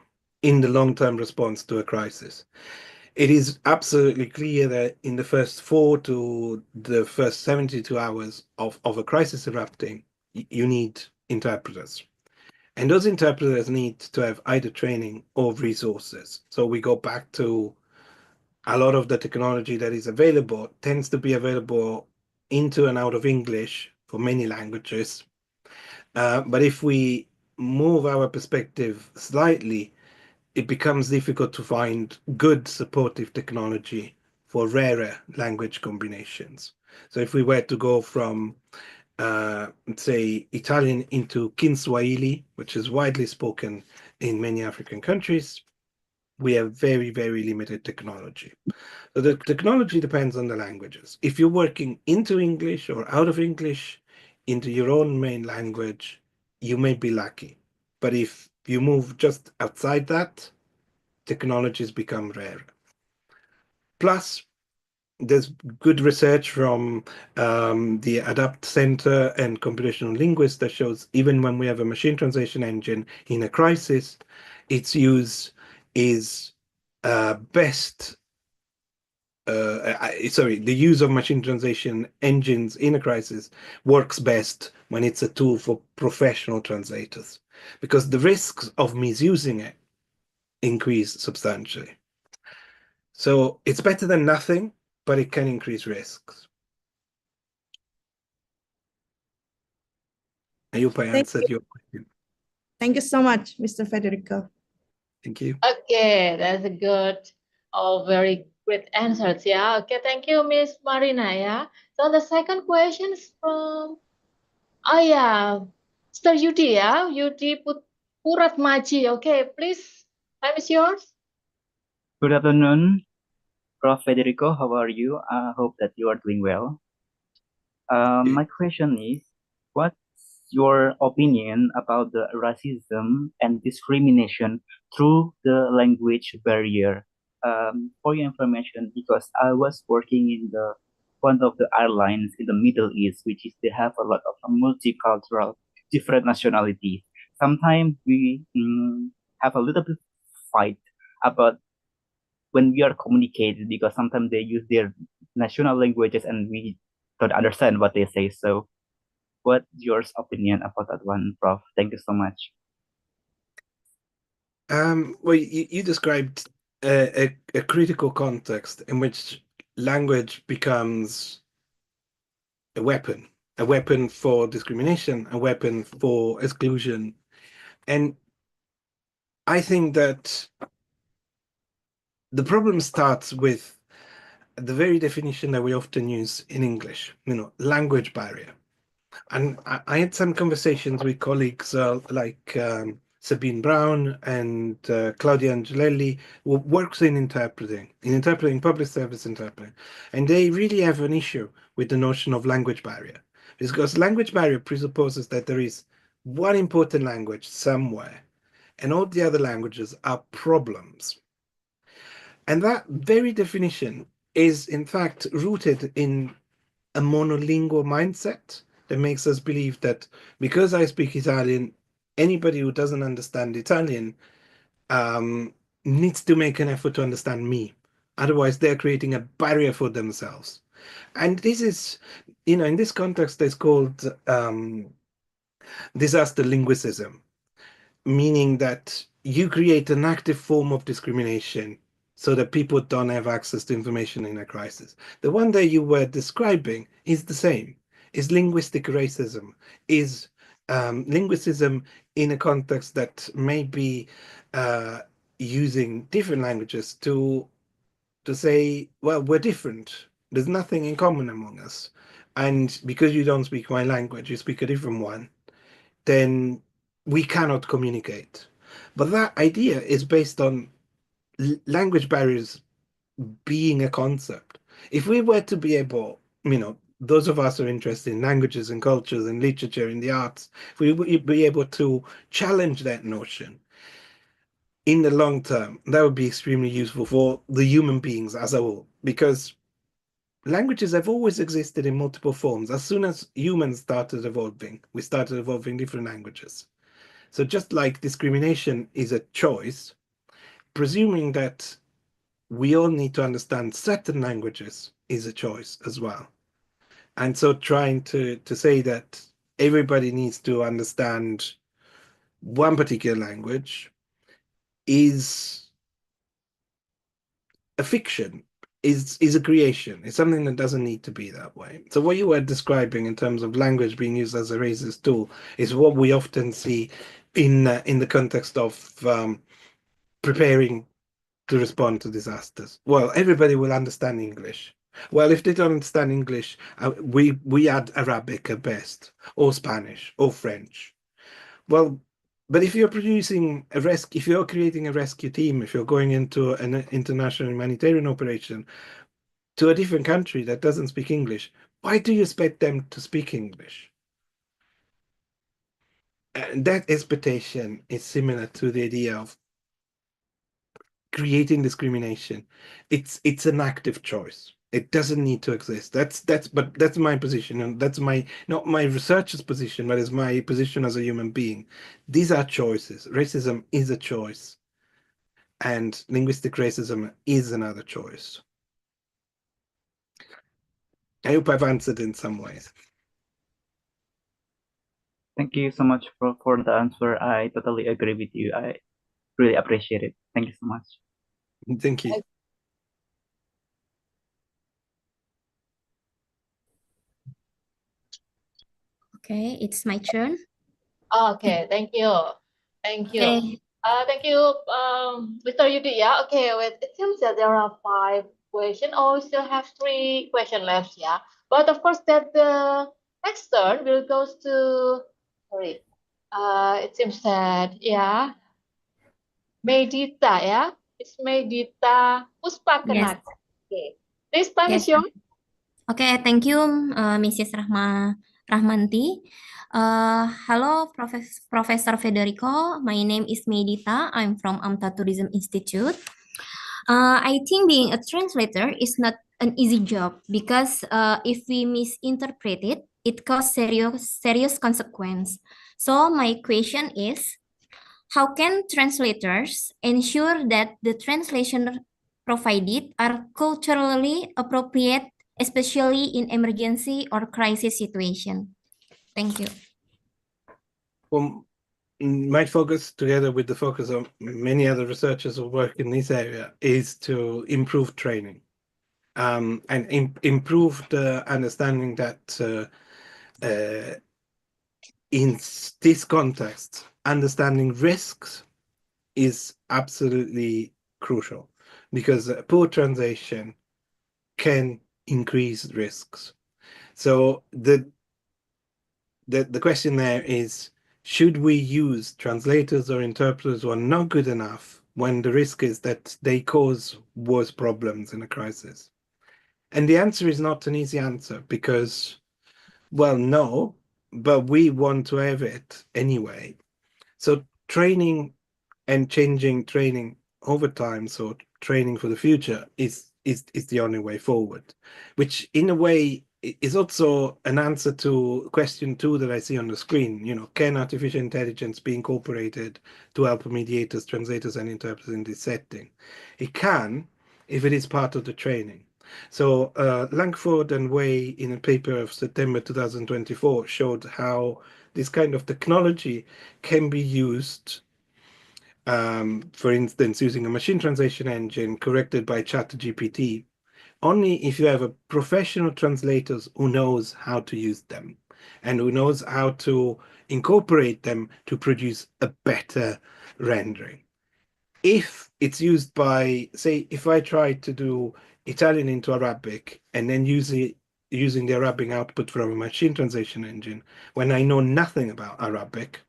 in the long-term response to a crisis. It is absolutely clear that in the first 4 to the first 72 hours of a crisis erupting, you need interpreters. And those interpreters need to have either training or resources. So we go back to a lot of the technology that is available tends to be available into and out of English for many languages. But if we move our perspective slightly, it becomes difficult to find good supportive technology for rarer language combinations. So if we were to go from say Italian into Kiswahili, which is widely spoken in many African countries, we have very, very limited technology. So the technology depends on the languages. If you're working into English or out of English into your own main language, you may be lucky. But if you move just outside that, technologies become rare. Plus, there's good research from the Adapt Center and computational linguists that shows even when we have a machine translation engine in a crisis, its use is best. The use of machine translation engines in a crisis works best when it's a tool for professional translators, because the risks of misusing it increase substantially. So it's better than nothing, but it can increase risks. I hope I answered your question. Thank you so much, Mr. Federico. Thank you. Okay, that's a good, very great answers. Yeah. Okay, thank you, Miss Marina. Yeah. So the second question is from, yeah, Mr. Yudi. Yeah, Yudi Puratmaji. Okay, please, time is yours. Good afternoon, Prof. Federico. How are you? I hope that you are doing well. My question is, what's your opinion about the racism and discrimination through the language barrier? For your information, because I was working in the one of the airlines in the Middle East, which is they have a lot of multicultural, different nationalities. Sometimes we have a little bit fight about when we are communicated, because sometimes they use their national languages and we don't understand what they say. So what's your opinion about that one, Prof? Thank you so much. Well, you described a critical context in which language becomes a weapon for discrimination, a weapon for exclusion. And I think that the problem starts with the very definition that we often use in English, language barrier. And I had some conversations with colleagues like Sabine Brown and Claudia Angelelli, who works in interpreting public service interpreting. And they really have an issue with the notion of language barrier. Because language barrier presupposes that there is one important language somewhere, and all the other languages are problems. And that very definition is, in fact, rooted in a monolingual mindset that makes us believe that because I speak Italian, anybody who doesn't understand Italian needs to make an effort to understand me. Otherwise, they're creating a barrier for themselves. And this is, in this context, it's called disaster linguicism, meaning that you create an active form of discrimination so that people don't have access to information in a crisis. The one that you were describing is the same, is linguistic racism, is linguicism in a context that may be using different languages to say, well, we're different. There's nothing in common among us. And because you don't speak my language, you speak a different one, then we cannot communicate. But that idea is based on language barriers being a concept. If we were to be able, those of us who are interested in languages and cultures and literature and the arts, if we would be able to challenge that notion in the long term, that would be extremely useful for the human beings as a whole, because languages have always existed in multiple forms. As soon as humans started evolving, we started evolving different languages. So just like discrimination is a choice, presuming that we all need to understand certain languages is a choice as well. And so trying to say that everybody needs to understand one particular language is a fiction, is a creation. It's something that doesn't need to be that way. So what you were describing in terms of language being used as a racist tool is what we often see in the context of preparing to respond to disasters. Well, everybody will understand English. Well, if they don't understand English, we add Arabic at best, or Spanish, or French. Well, but if you're producing if you're creating a rescue team, if you're going into an international humanitarian operation to a different country that doesn't speak English, why do you expect them to speak English? And that expectation is similar to the idea of creating discrimination. It's an active choice. It doesn't need to exist. That's my position, and that's not my researcher's position, but it's my position as a human being. These are choices. Racism is a choice, and linguistic racism is another choice. I hope I've answered in some ways. Thank you so much for the answer. I totally agree with you. I really appreciate it. Thank you so much. Thank you. Okay, it's my turn. Okay, thank you. Thank you. Okay. Thank you, Mr. Yudi. Yeah, okay. Wait, it seems that there are 5 questions. Oh, we still have 3 questions left. Yeah, but of course that the next turn will goes to. Sorry. It seems that Medita. Yeah, it's Medita Yes. Puspakenak. Okay, this time Yes. is yours. Okay, thank you, Mrs. Rahmanti. Hello, Professor Federico. My name is Medita. I'm from AMTA Tourism Institute. I think being a translator is not an easy job because if we misinterpret it, it causes serious consequence. So my question is, how can translators ensure that the translation provided are culturally appropriate, especially in emergency or crisis situation? Thank you. Well, my focus, together with the focus of many other researchers who work in this area, is to improve training and improve the understanding that in this context, understanding risks is absolutely crucial, because poor translation can increase risks. So the question there is, should we use translators or interpreters who are not good enough when the risk is that they cause worse problems in a crisis? And the answer is not an easy answer, because, well, no, but we want to have it anyway. So training and changing training over time, so training for the future, is the only way forward, which in a way is also an answer to question 2 that I see on the screen. You know, can artificial intelligence be incorporated to help mediators, translators, and interpreters in this setting? It can, if it is part of the training. So Langford and Way, in a paper of September 2024, showed how this kind of technology can be used, for instance, using a machine translation engine corrected by ChatGPT, only if you have a professional translators who knows how to use them and who knows how to incorporate them to produce a better rendering. If it's used by, say, if I try to do Italian into Arabic and then using the Arabic output from a machine translation engine, when I know nothing about Arabic,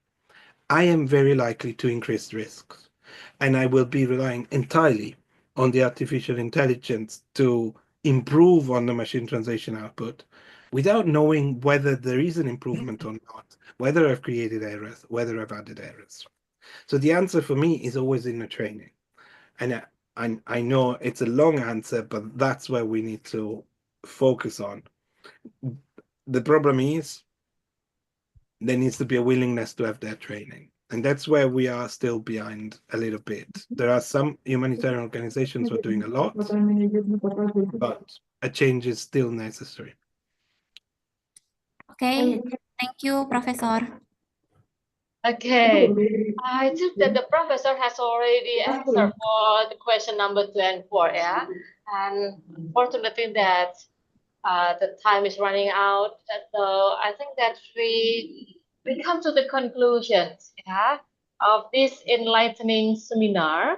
I am very likely to increase risks, and I will be relying entirely on the artificial intelligence to improve on the machine translation output without knowing whether there is an improvement or not, whether I've created errors, whether I've added errors. So the answer for me is always in the training. And I know it's a long answer, but that's where we need to focus on. The problem is there needs to be a willingness to have that training. And that's where we are still behind a little bit. There are some humanitarian organizations who are doing a lot, but a change is still necessary. Okay, thank you, Professor. Okay, I think that the professor has already answered for the question number 2 and 4, yeah. And unfortunately that the time is running out. So I think that we come to the conclusions, yeah, of this enlightening seminar.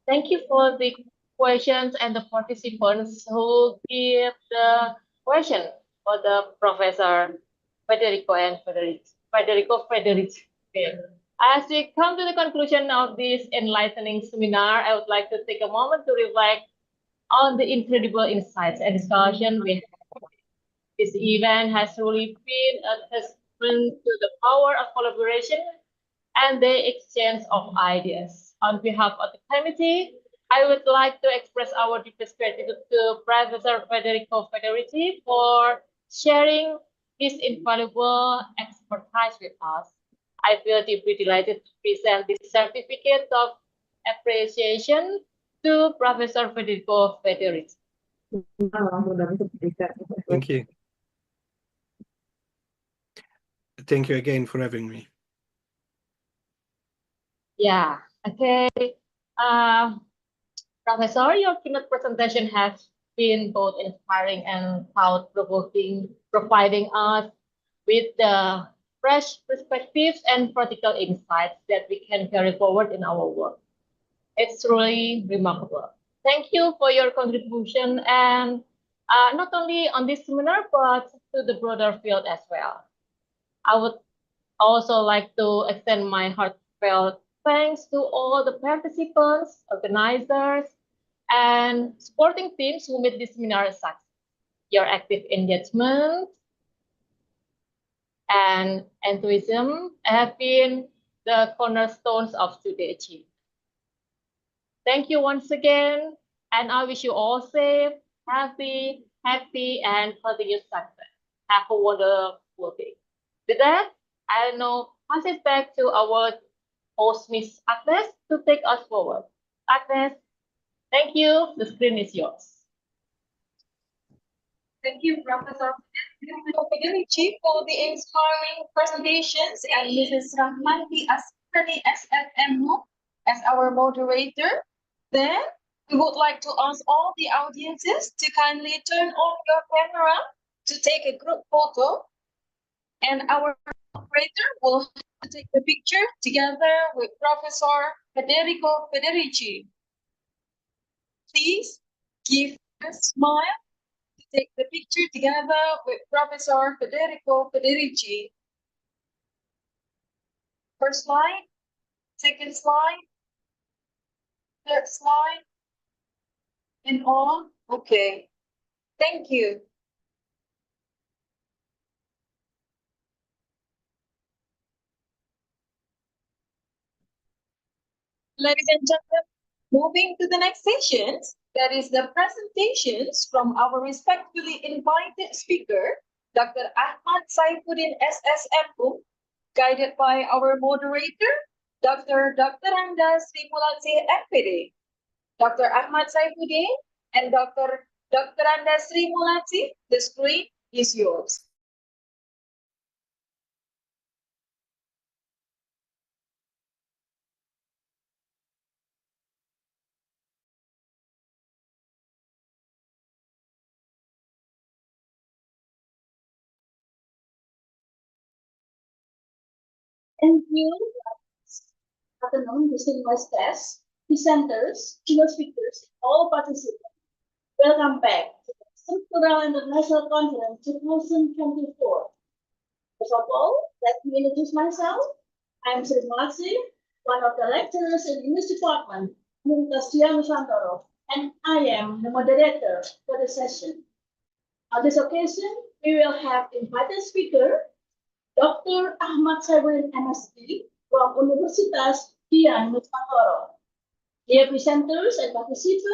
Thank you for the questions and the participants who give the question for the Professor Federico and Federico. Okay. As we come to the conclusion of this enlightening seminar, I would like to take a moment to reflect on the incredible insights and discussion we had. This event has really been a testament to the power of collaboration and the exchange of ideas. On behalf of the committee, I would like to express our deepest gratitude to Professor Federico Federici for sharing his invaluable expertise with us. I feel deeply delighted to present this certificate of appreciation to Professor Federico Federici. Thank you. Thank you again for having me. Yeah, okay. Professor, your keynote presentation has been both inspiring and thought-provoking, providing us with the fresh perspectives and practical insights that we can carry forward in our work. It's really remarkable. Thank you for your contribution, and not only on this seminar, but to the broader field as well. I would also like to extend my heartfelt thanks to all the participants, organizers, and supporting teams who made this seminar a success. Your active engagement and enthusiasm have been the cornerstones of today's achievement. Thank you once again, and I wish you all safe, happy, and continued success. Have a wonderful day. With that, I now pass it back to our host, Miss Agnes, to take us forward. Agnes. Thank you. The screen is yours. Thank you, Professor Federici, for the inspiring presentations, and Mrs. Rahmanti Asfani SFMU as our moderator. Then we would like to ask all the audiences to kindly turn on your camera to take a group photo, and our moderator will take the picture together with Professor Federico Federici. Please give a smile to take the picture together with Professor Federico Federici. First slide, second slide, third slide, and all. Okay, thank you. Ladies and gentlemen, moving to the next sessions, that is the presentations from our respectfully invited speaker, Dr. Ahmad Saifuddin SSMU, guided by our moderator, Dr. Anda Srimulati MPD. Dr. Ahmad Saifuddin and Dr. Anda Srimulati, the screen is yours. Thank you. Afternoon, distinguished guests, presenters, keynote speakers, all participants. Welcome back to the Struktural International Conference 2024. First of all, let me introduce myself. I'm Sri Malsi, one of the lecturers in the English department, Universitas Nusantara, and I am the moderator for the session. On this occasion, we will have invited speaker, Dr. Ahmad Saifuddin MSc from Universitas Nusantara. Dear presenters and participants,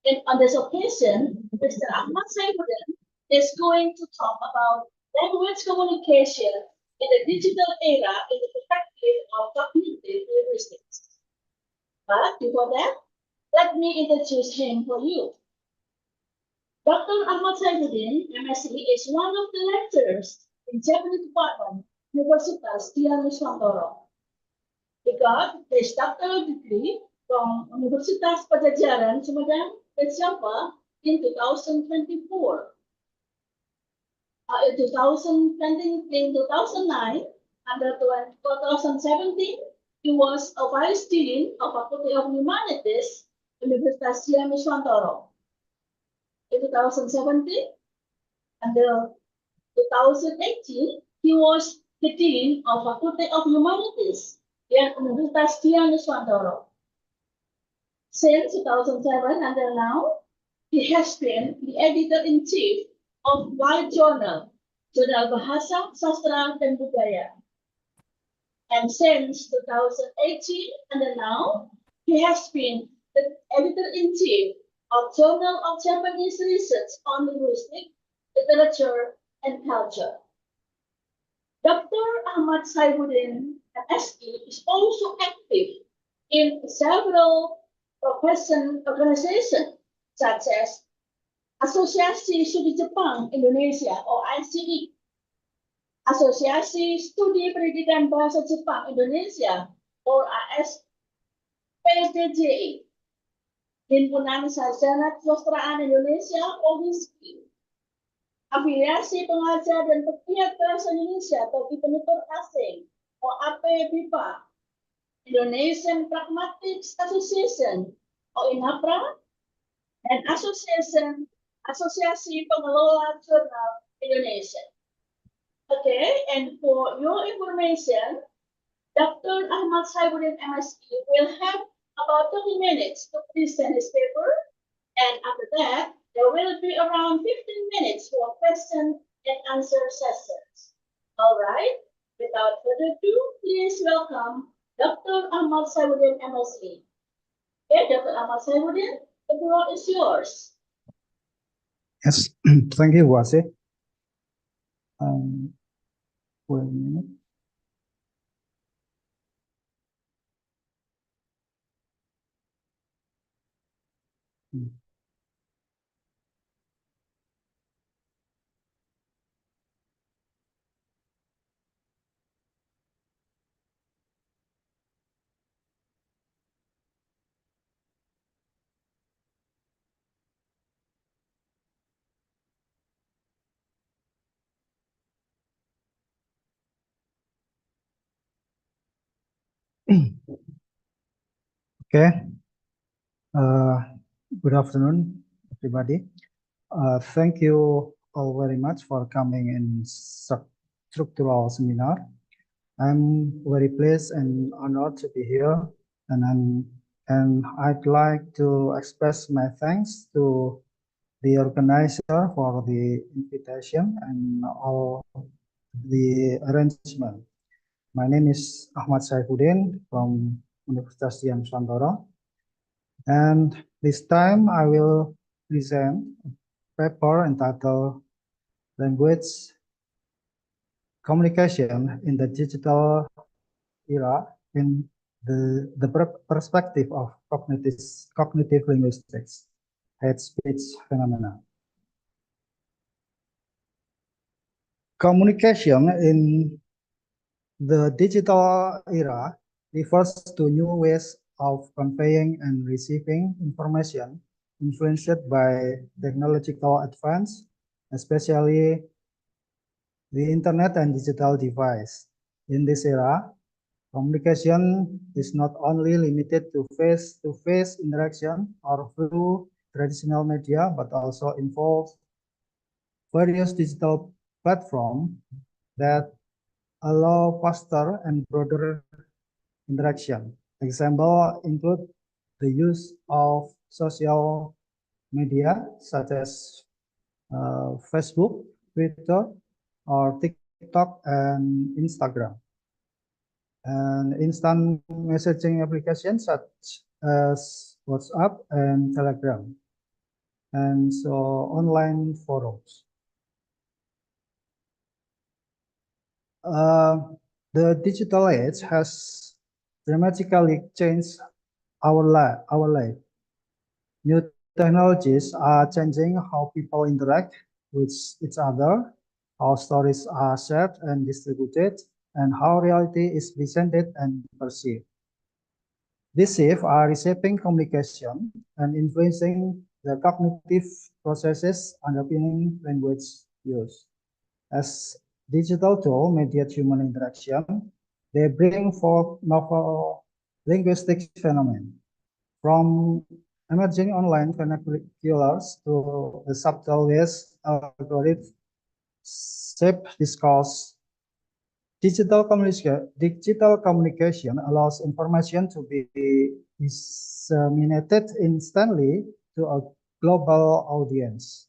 and on this occasion, Mr. Ahmad Saifuddin is going to talk about language communication in the digital era in the perspective of cognitive linguistics. But before that, let me introduce him for you. Dr. Ahmad Saifuddin, MSc, is one of the lecturers in Japanese department, Universitas Nusantara. He got his doctoral degree from Universitas Pajajaran, Sumedang, Java in 2024. In 2009, under 2017, he was a vice dean of Faculty of Humanities, Universitas Nusantara. In 2017, until 2018, he was the dean of Faculty of Humanities at Universitas Nusantara. Since 2007 until now, he has been the editor-in-chief of Wide Journal, Jurnal Bahasa, Sastra, dan Budaya. And since 2018 until now, he has been the editor-in-chief of Journal of Japanese Research on Linguistics, Literature, and Culture. Dr. Ahmad Saifuddin, MSc, is also active in several profession organizations such as Asosiasi Studi Jepang Indonesia or ICE, Asosiasi Studi Pendidikan Bahasa Jepang Indonesia or ASPDJI, Himpunan Sarjana Kesusastraan Indonesia or HISKI, Afiliasi Pengajar dan Pegiat Bahasa Indonesia bagi Penutur Asing or APBIPA, Indonesian Pragmatics Association or INAPRA, and Asosiasi Pengelola Jurnal Indonesia. Okay, and for your information, Dr. Ahmad Saifuddin MSc will have about 30 minutes to present his paper, and after that, there will be around 15 minutes for question and answer sessions. All right, without further ado, please welcome Dr. Ahmad Saifuddin MSc. Okay, Dr. Ahmad Saifuddin, the floor is yours. Yes, thank you, Wase. Wait a minute. Okay. Good afternoon, everybody. Thank you all very much for coming in Struktural seminar. I'm very pleased and honored to be here, and I'd like to express my thanks to the organizer for the invitation and all the arrangement. My name is Ahmad Saifuddin from Universitas Nusantara, and this time I will present a paper entitled Language Communication in the Digital Era in the perspective of cognitive linguistics, hate speech phenomena. Communication in the digital era refers to new ways of conveying and receiving information influenced by technological advance, especially the internet and digital device. In this era, communication is not only limited to face-to-face interaction or through traditional media, but also involves various digital platforms that allow faster and broader interaction. Example include the use of social media such as Facebook, Twitter, or TikTok and Instagram, and instant messaging applications such as WhatsApp and Telegram, and so online forums. The digital age has dramatically changed our life. New technologies are changing how people interact with each other, how stories are shared and distributed, and how reality is presented and perceived. These shifts are reshaping communication and influencing the cognitive processes underpinning language use. As digital tools mediate human interaction, they bring forth novel linguistic phenomena, from emerging online vernaculars to the subtle ways algorithms shape discourse. Digital communication allows information to be disseminated instantly to a global audience,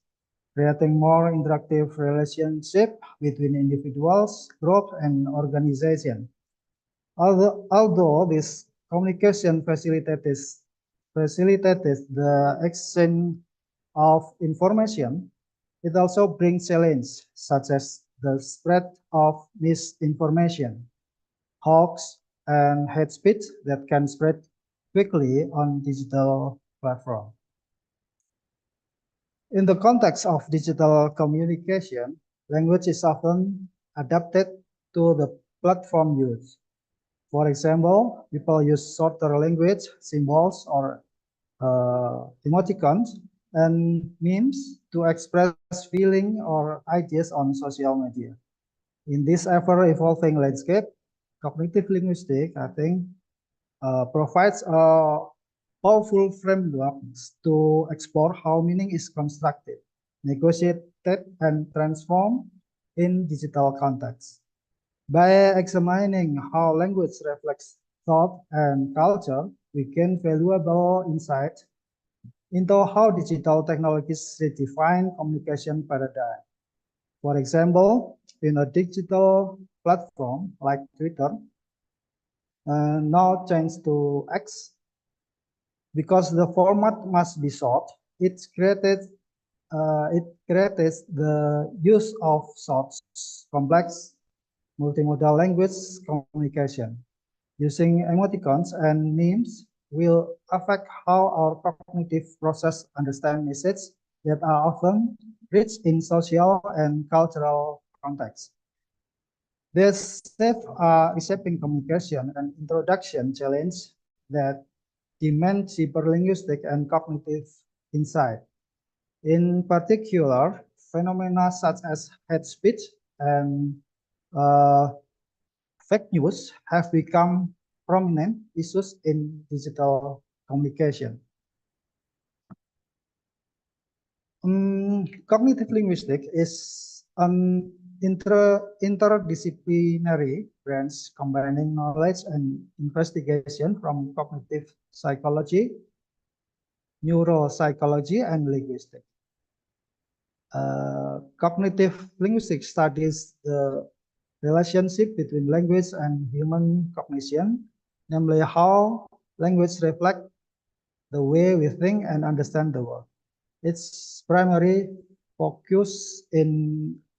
creating more interactive relationship between individuals, groups, and organizations. Although this communication facilitates the exchange of information, it also brings challenges such as the spread of misinformation, hoax, and hate speech that can spread quickly on digital platforms. In the context of digital communication, language is often adapted to the platform used. For example, people use shorter language, symbols, or emoticons and memes to express feeling or ideas on social media. In this ever-evolving landscape, cognitive linguistics, I think, provides a powerful framework to explore how meaning is constructed, negotiated, and transformed in digital contexts. By examining how language reflects thought and culture, we gain valuable insight into how digital technologies redefine communication paradigm. For example, in a digital platform like Twitter, now changed to X, because the format must be short, it created the use of short, complex, multimodal language communication. Using emoticons and memes, will affect how our cognitive process understand messages that are often rich in social and cultural contexts. This reshaping communication and introduction challenge that demand deeper linguistic and cognitive insight. In particular, phenomena such as hate speech and fake news have become prominent issues in digital communication. Cognitive linguistics is an interdisciplinary branch combining knowledge and investigation from cognitive psychology, neuropsychology, and linguistics. Cognitive linguistics studies the relationship between language and human cognition, namely how language reflects the way we think and understand the world. Its primary focus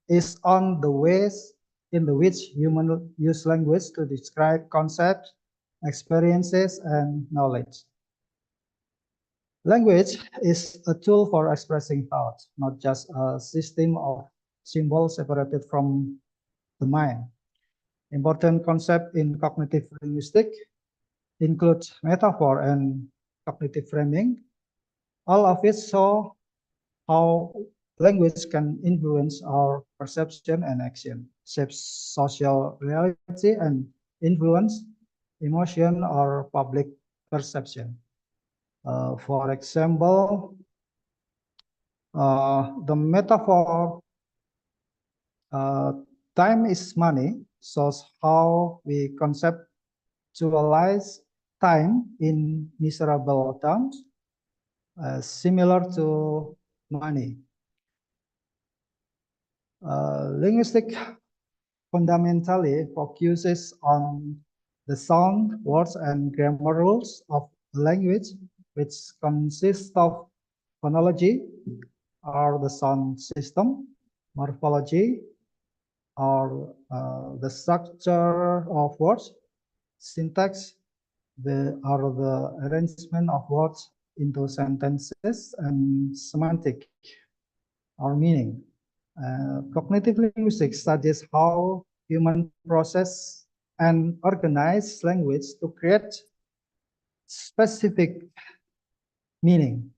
is on the ways in which humans use language to describe concepts, experiences, and knowledge. Language is a tool for expressing thoughts, not just a system of symbols separated from the mind. Important concepts in cognitive linguistics include metaphor and cognitive framing. All of it show how language can influence our perception and action, shape social reality, and influence emotion or public perception. For example, the metaphor time is money shows how we conceptualize time in miserable terms, similar to money. Linguistic fundamentally focuses on the sound, words, and grammar rules of language, which consist of phonology, or the sound system, morphology, or the structure of words, syntax, or the arrangement of words into sentences, and semantic, or meaning. Cognitive linguistics studies how human process and organize language to create specific meaning.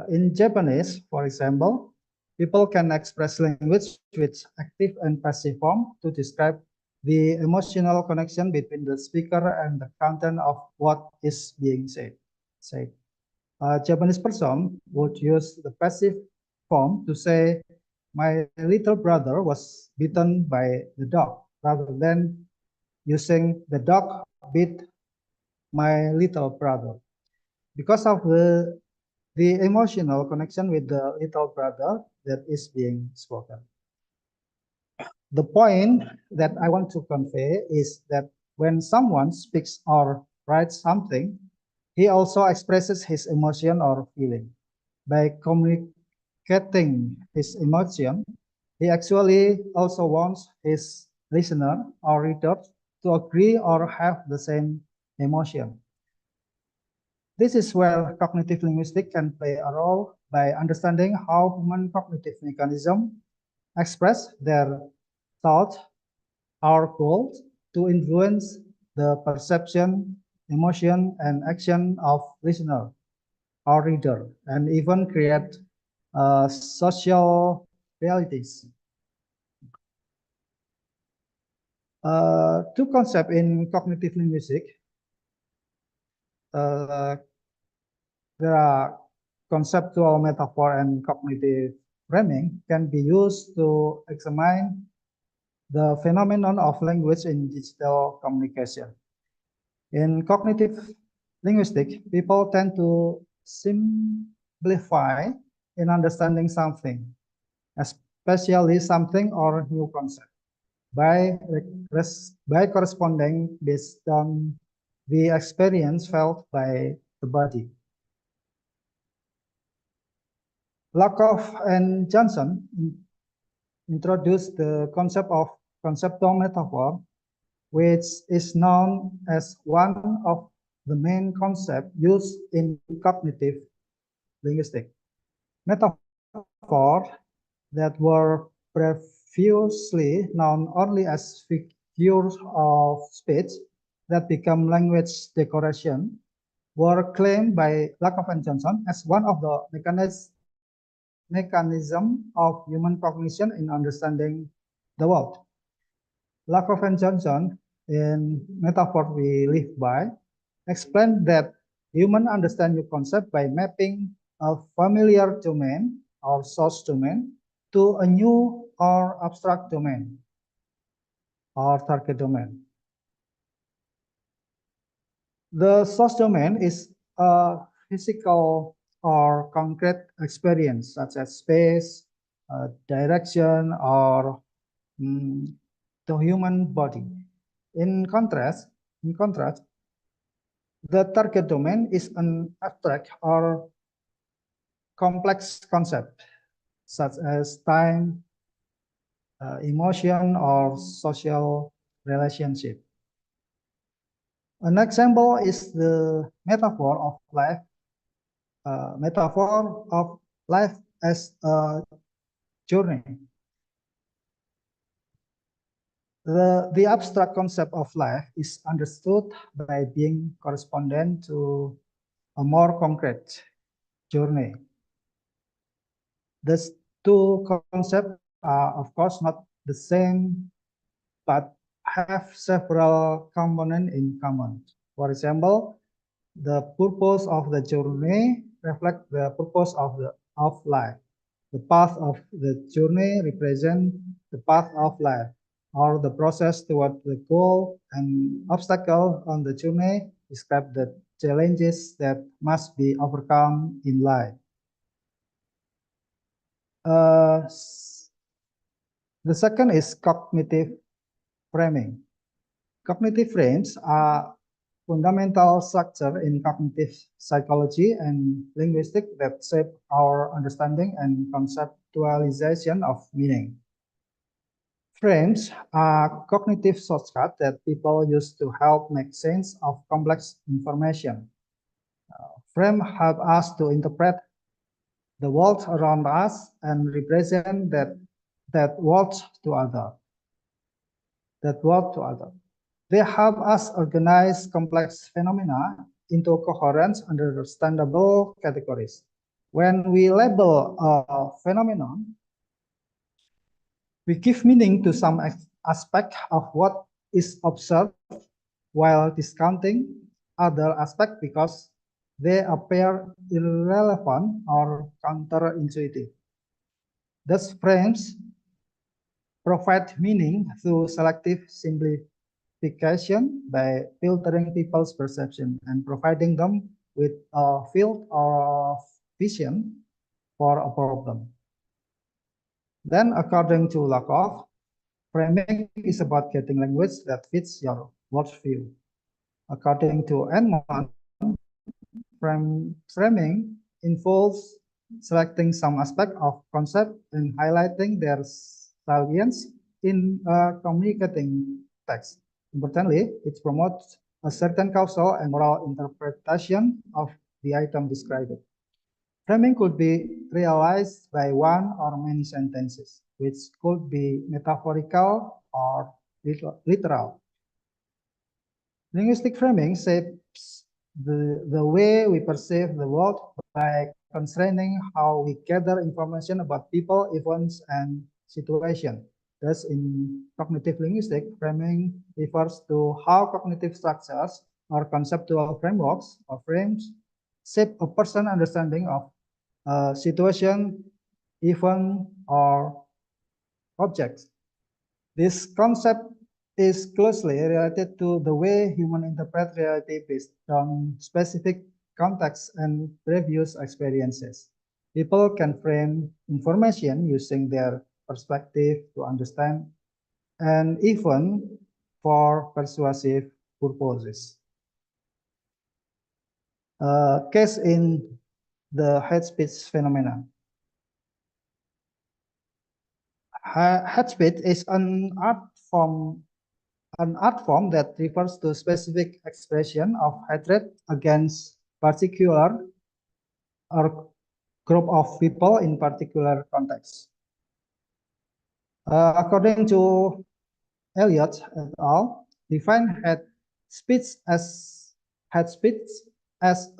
In Japanese, for example, people can express language with active and passive form to describe the emotional connection between the speaker and the content of what is being said. A Japanese person would use the passive form to say, "My little brother was bitten by the dog," rather than using "the dog bit my little brother." Because of the emotional connection with the little brother that is being spoken. The point that I want to convey is that when someone speaks or writes something, he also expresses his emotion or feeling. By communicating his emotion, he actually also wants his listener or reader to agree or have the same emotion. This is where cognitive linguistics can play a role by understanding how human cognitive mechanisms express their thoughts or goals to influence the perception, emotion, and action of listener or reader, and even create social realities. Two concepts in cognitive linguistics. There are conceptual metaphor and cognitive framing can be used to examine the phenomenon of language in digital communication. In cognitive linguistics, people tend to simplify in understanding something, especially something or new concept, by corresponding based on the experience felt by the body. Lakoff and Johnson introduced the concept of conceptual metaphor, which is known as one of the main concept used in cognitive linguistics. Metaphors that were previously known only as figures of speech that become language decoration were claimed by Lakoff and Johnson as one of the mechanism of human cognition in understanding the world. Lakoff and Johnson, in Metaphor We Live By, explained that humans understand new concept by mapping a familiar domain or source domain to a new or abstract domain or target domain. The source domain is a physical or concrete experience such as space, direction, or the human body. In contrast, the target domain is an abstract or complex concept such as time, emotion, or social relationship. An example is the metaphor of life as a journey. The abstract concept of life is understood by being correspondent to a more concrete journey. These two concepts are, of course, not the same, but have several components in common. For example, the purpose of the journey reflects the purpose of life. The path of the journey represents the path of life, or the process toward the goal, and obstacles on the journey describe the challenges that must be overcome in life. The second is cognitive framing. Cognitive frames are fundamental structure in cognitive psychology and linguistics that shape our understanding and conceptualization of meaning. Frames are cognitive shortcuts that people use to help make sense of complex information. Frames help us to interpret the world around us and represent that world to others. They help us organize complex phenomena into coherent, understandable categories. When we label a phenomenon, we give meaning to some aspect of what is observed while discounting other aspects because they appear irrelevant or counterintuitive. Thus, frames provide meaning through selective simplification by filtering people's perception and providing them with a field of vision for a problem. Then, according to Lakoff, framing is about getting language that fits your worldview. According to Edmond, framing involves selecting some aspect of concept and highlighting their salience in a communicating text. Importantly, it promotes a certain causal and moral interpretation of the item described. Framing could be realized by one or many sentences, which could be metaphorical or literal. Linguistic framing shapes the way we perceive the world by constraining how we gather information about people, events, and situations. Thus, in cognitive linguistics, framing refers to how cognitive structures or conceptual frameworks or frames shape a person's understanding of a situation, event, or objects. This concept is closely related to the way humans interpret reality based on specific contexts and previous experiences. People can frame information using their perspective to understand and even for persuasive purposes. Case in the hate speech phenomenon. Hate speech is an art form an art form that refers to specific expression of hatred against particular or group of people in particular context. According to Elliot et al., define hate speech as a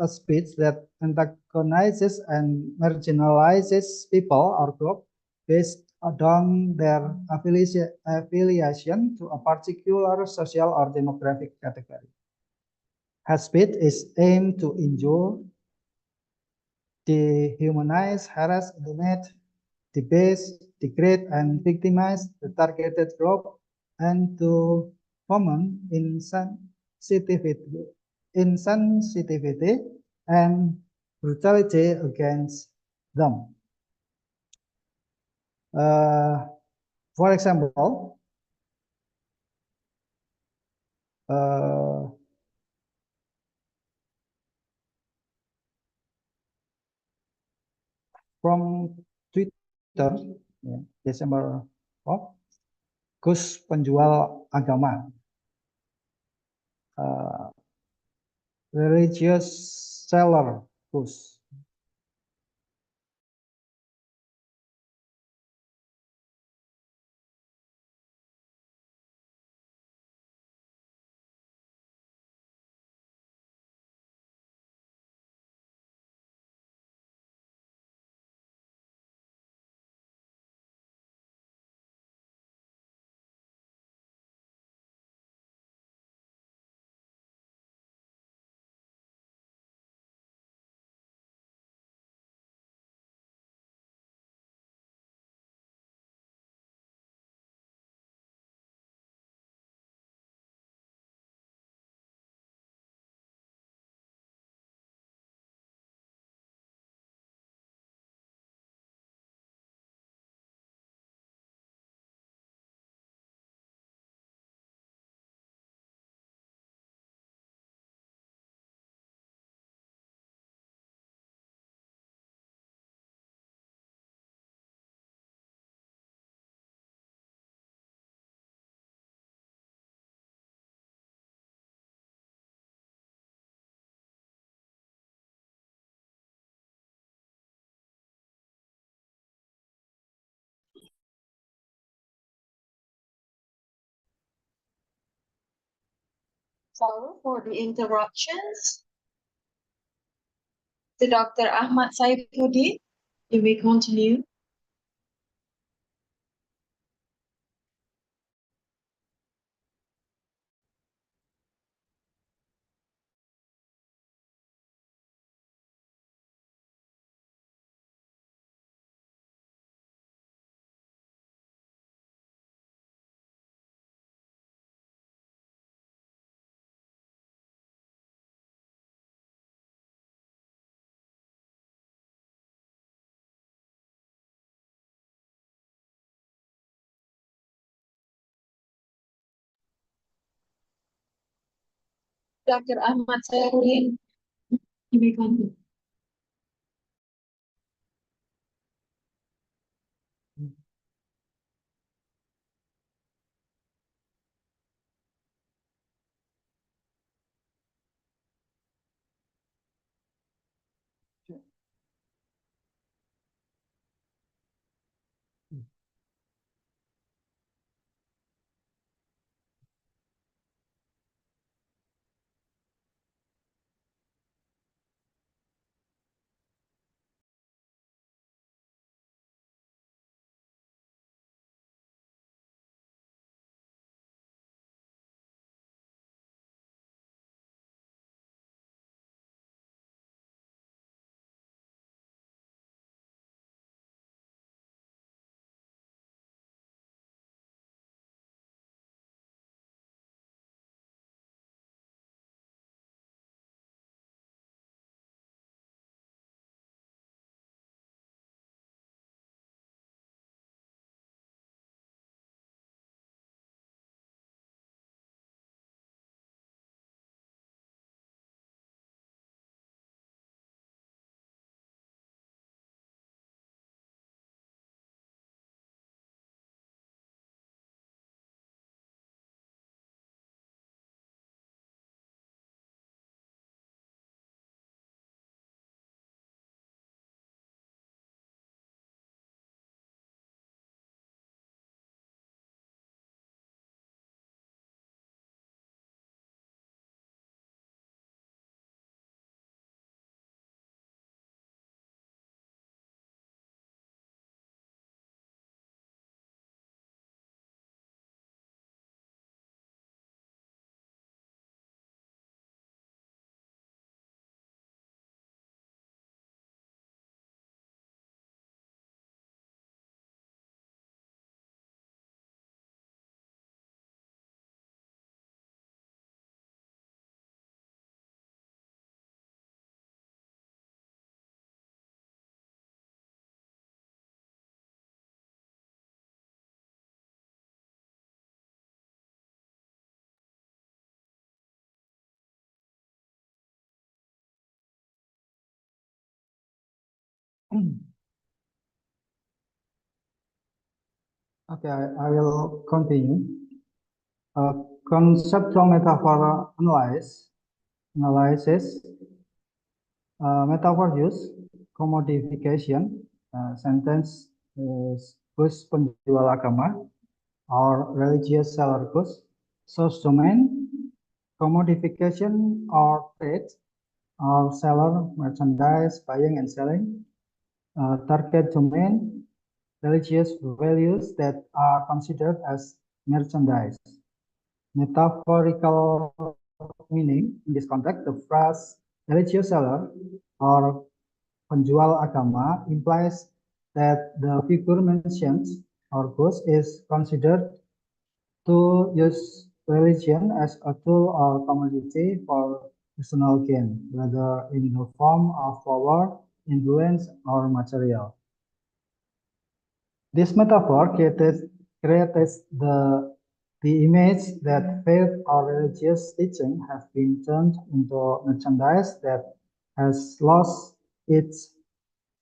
speech that antagonizes and marginalizes people or group based on their affiliation to a particular social or demographic category. Hate speech is aimed to injure, dehumanize, harass, intimidate, debase, degrade, and victimize the targeted group, and to foment insensitivity and brutality against them. For example, from Twitter, ya, Desember 4, Gus penjual agama, religious seller Gus. Sorry for the interruptions. To Dr. Ahmad Saifuddin, you may continue. Dr. Ahmad Saifuddin, you may continue. Okay, I will continue. Conceptual metaphor analysis, metaphor use, commodification, sentence Gus penjual agama, or religious seller Gus, source domain, commodification or trade, or seller, merchandise, buying and selling, target domain, religious values that are considered as merchandise. Metaphorical meaning in this context, the phrase religious seller or penjual agama implies that the figure mentioned or ghost is considered to use religion as a tool or commodity for personal gain, whether in the form of power, influence, or material. This metaphor creates the image that faith or religious teaching have been turned into merchandise that has lost its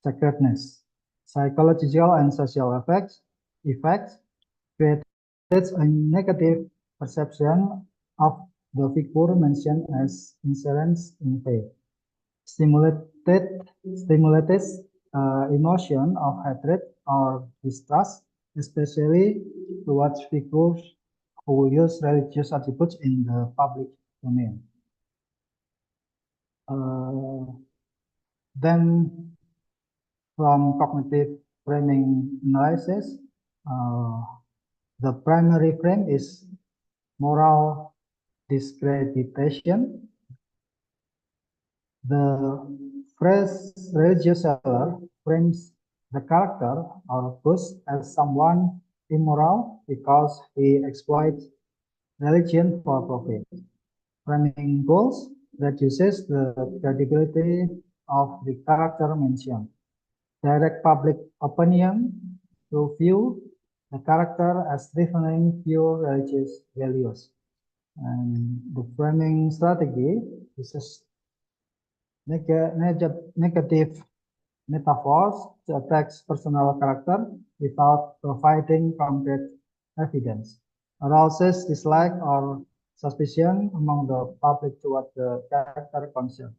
sacredness. Psychological and social effects create a negative perception of the figure mentioned as inherent in faith. Stimulated emotion of hatred or distrust, especially towards figures who use religious attributes in the public domain. Then, from cognitive framing analysis, the primary frame is moral discreditation. The phrase religious seller frames the character or ghost as someone immoral because he exploits religion for profit. Framing goals reduces the credibility of the character mentioned. Direct public opinion to view the character as defending pure religious values. And the framing strategy uses negative metaphors to attack personal character without providing concrete evidence, arouses dislike or suspicion among the public toward the character concerned.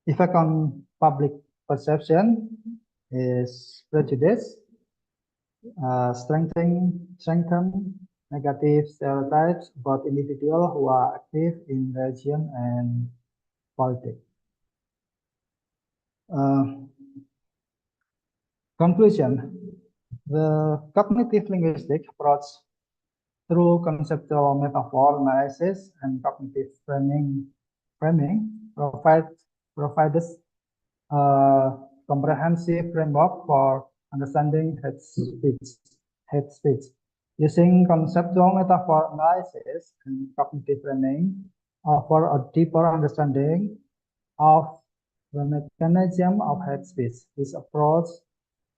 Effect on public perception is prejudice, strengthen negative stereotypes about individuals who are active in religion and politics. Conclusion: the cognitive linguistic approach through conceptual metaphor analysis and cognitive framing provides a comprehensive framework for understanding hate speech. Using conceptual metaphor analysis and cognitive framing offer a deeper understanding of the mechanism of hate speech. This approach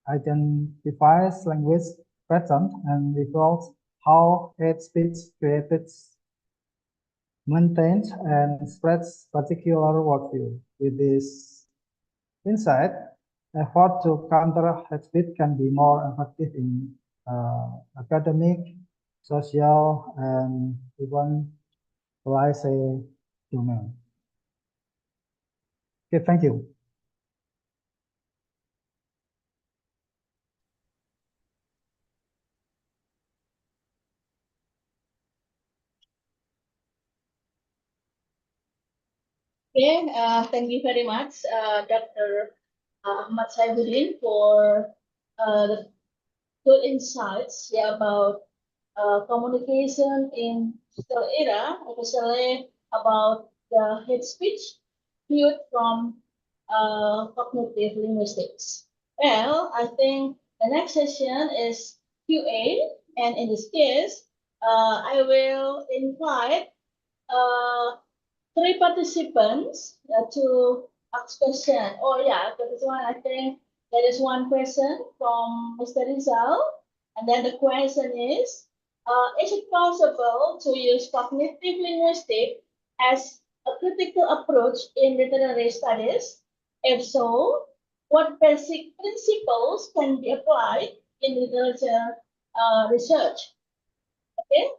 identifies language patterns and reveals how hate speech creates, maintains, and spreads particular worldview. With this insight, effort to counter hate speech can be more effective in academic, social, and even policy domain. Okay, thank you. Okay, thank you very much, Dr. Ahmad Saibuddin, for the good insights about communication in digital era, especially about the hate speech viewed from cognitive linguistics. Well, I think the next session is QA, and in this case, I will invite three participants to ask question. Oh yeah, there is one. I think there is one question from Mr. Rizal, and then the question is it possible to use cognitive linguistics as a critical approach in literary studies? If so, what basic principles can be applied in literature research? Okay,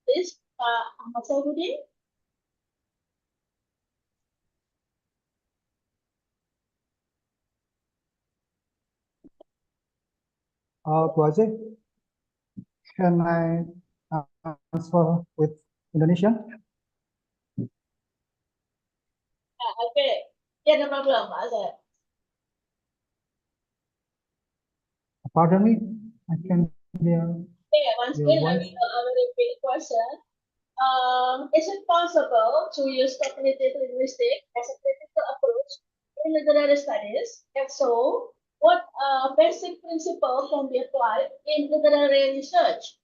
please, Ahmad Saifuddin. Bu Aceh, can I answer with Indonesian? Okay, yeah, no problem, Pak Azhar. Pardon me, I can hear Okay, once your again, voice. I will repeat the question. Is it possible to use cognitive linguistics as a critical approach in literary studies? If so, what basic principle can be applied in literary research?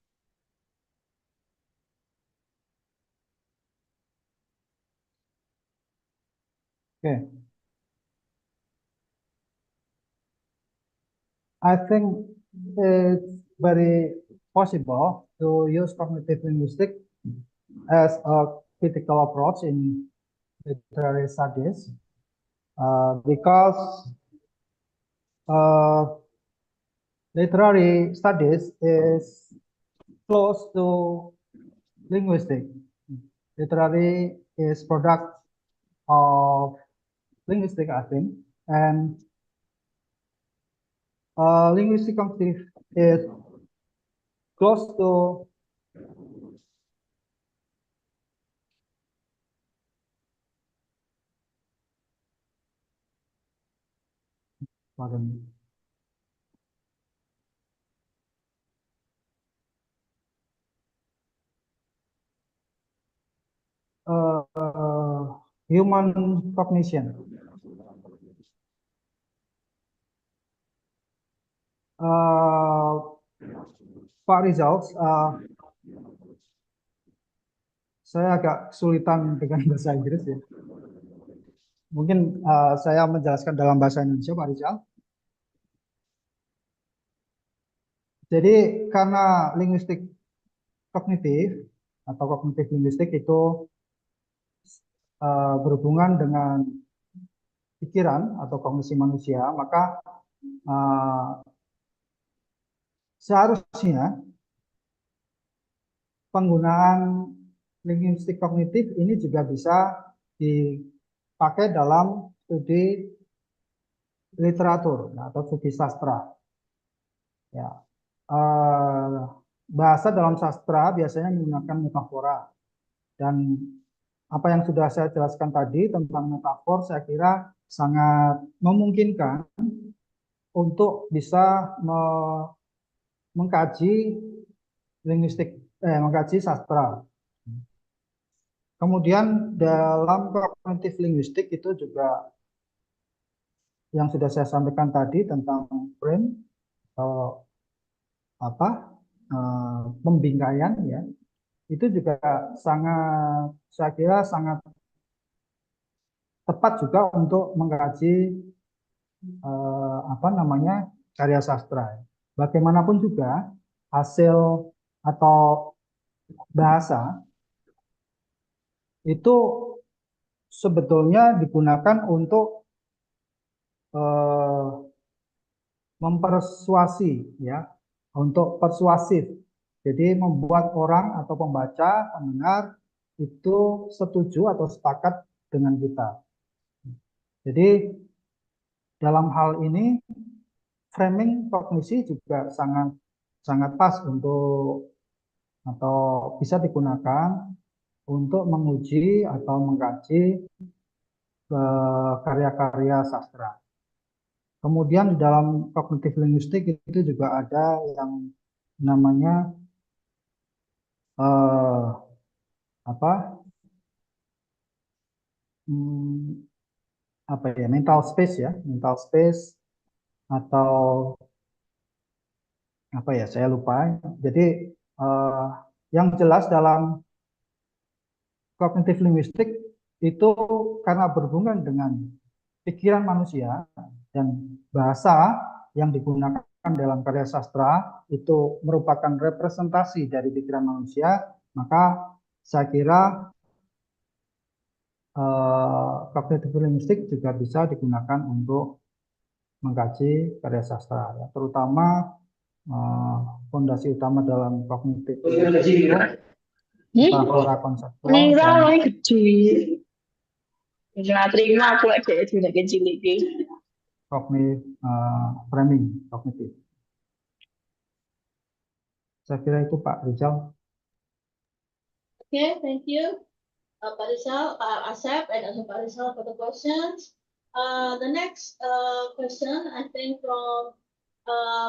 Okay. I think it's very possible to use cognitive linguistics as a critical approach in literary studies because literary studies is close to linguistic. Literary is product of linguistic, I think, and linguistic cognitive is close to pardon me. Human cognition. Pak Rizal, saya agak kesulitan dengan bahasa Inggris ya. Mungkin saya menjelaskan dalam bahasa Indonesia, Pak Rizal. Jadi karena linguistik kognitif atau kognitif linguistik itu berhubungan dengan pikiran atau kognisi manusia, maka seharusnya penggunaan linguistik kognitif ini juga bisa dipakai dalam studi literatur atau studi sastra. Ya, bahasa dalam sastra biasanya menggunakan metafora, dan apa yang sudah saya jelaskan tadi tentang metafor saya kira sangat memungkinkan untuk bisa mengkaji mengkaji sastra. Kemudian dalam kognitif linguistik itu juga yang sudah saya sampaikan tadi tentang frame atau pembingkaian ya, itu juga sangat, saya kira sangat tepat juga untuk mengkaji karya sastra. Bagaimanapun juga hasil atau bahasa itu sebetulnya digunakan untuk mempersuasi ya, untuk persuasif. Jadi membuat orang atau pembaca, pendengar itu setuju atau sepakat dengan kita. Jadi dalam hal ini framing kognisi juga sangat sangat pas untuk atau bisa digunakan untuk menguji atau mengkaji karya-karya sastra. Kemudian di dalam kognitif linguistik itu juga ada yang namanya mental space ya, mental space atau saya lupa. Jadi yang jelas dalam kognitif linguistik itu karena berhubungan dengan pikiran manusia dan bahasa yang digunakan dalam karya sastra itu merupakan representasi dari pikiran manusia, maka saya kira kognitif linguistik juga bisa digunakan untuk mengkaji karya sastra, ya, terutama fondasi utama dalam kognitif metafora konseptual dan framing kognitif. Saya kira itu Pak Rizal. Okay, thank you, Pak Rizal, Pak Asep, and also Pak Rizal for the questions. The next question, I think from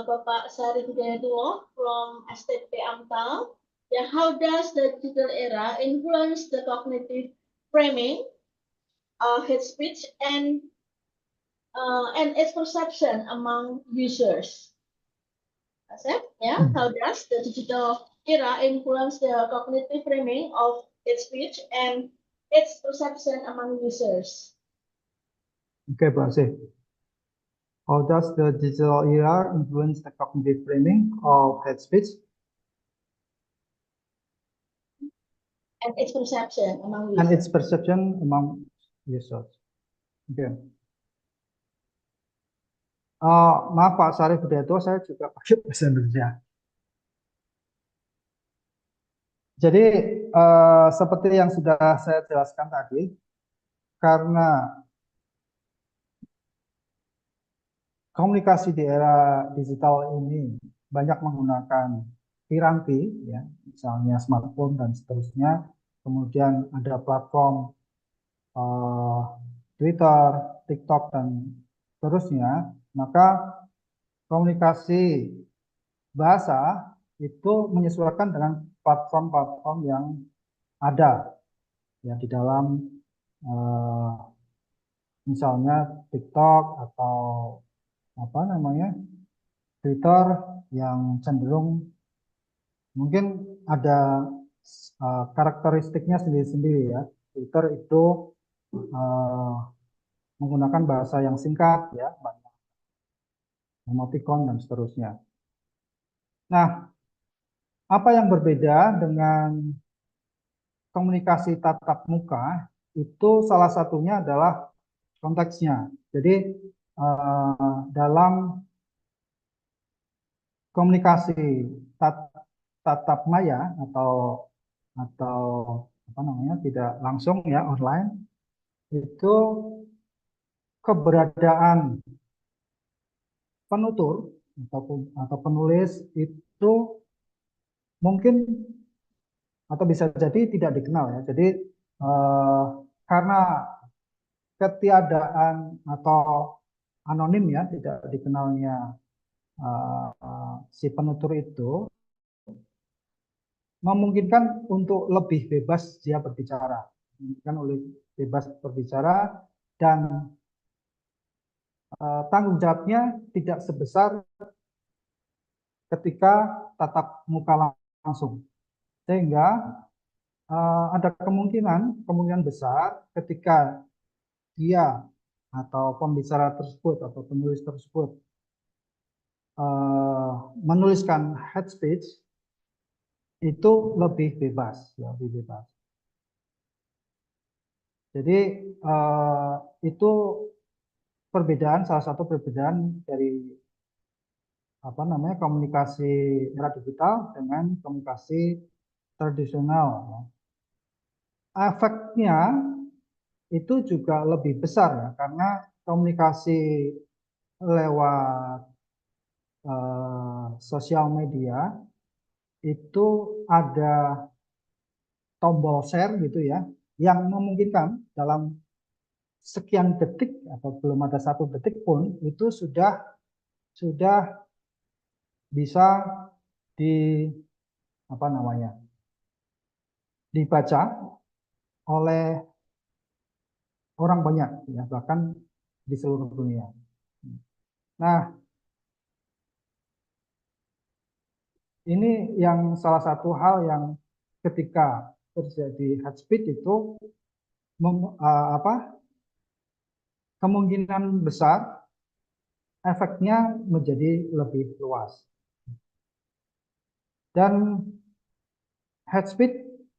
Bapak Sari Hidayatullah from STP Amtal. Yeah, how does the digital era influence the cognitive framing, hate speech, and its perception among users? Asep, yeah, how does the digital era influence the cognitive framing of hate speech and its perception among users? Oke, Pak Asep. How does the digital era influence the cognitive framing of hate speech and its perception among users? Oke. Maaf Pak Sarif Hidayatullah, saya juga pakai bahasa Indonesia. Jadi seperti yang sudah saya jelaskan tadi, karena komunikasi di era digital ini banyak menggunakan piranti, ya, misalnya smartphone dan seterusnya. Kemudian ada platform Twitter, TikTok, dan seterusnya. Maka komunikasi bahasa itu menyesuaikan dengan platform-platform yang ada, ya, di dalam misalnya TikTok atau apa namanya Twitter yang cenderung mungkin ada karakteristiknya sendiri-sendiri, ya. Twitter itu menggunakan bahasa yang singkat, ya, banyak emoticon dan seterusnya. Nah, apa yang berbeda dengan komunikasi tatap muka itu salah satunya adalah konteksnya. Jadi dalam komunikasi tatap maya atau apa namanya tidak langsung, ya, online, itu keberadaan penutur atau penulis itu mungkin atau bisa jadi tidak dikenal, ya. Jadi karena ketiadaan atau anonim, ya, tidak dikenalnya si penutur itu memungkinkan untuk lebih bebas dia berbicara, dan tanggung jawabnya tidak sebesar ketika tatap muka langsung, sehingga ada kemungkinan besar ketika dia atau pembicara tersebut atau penulis tersebut menuliskan hate speech itu lebih bebas, ya, lebih bebas. Jadi itu salah satu perbedaan dari apa namanya komunikasi era digital dengan komunikasi tradisional, ya. Efeknya itu juga lebih besar, ya, karena komunikasi lewat sosial media itu ada tombol share gitu, ya, yang memungkinkan dalam sekian detik atau belum ada 1 detik pun itu sudah bisa apa namanya dibaca oleh orang banyak, ya, bahkan di seluruh dunia. Nah, ini yang salah satu hal yang ketika terjadi hate speech itu kemungkinan besar efeknya menjadi lebih luas. Dan hate speech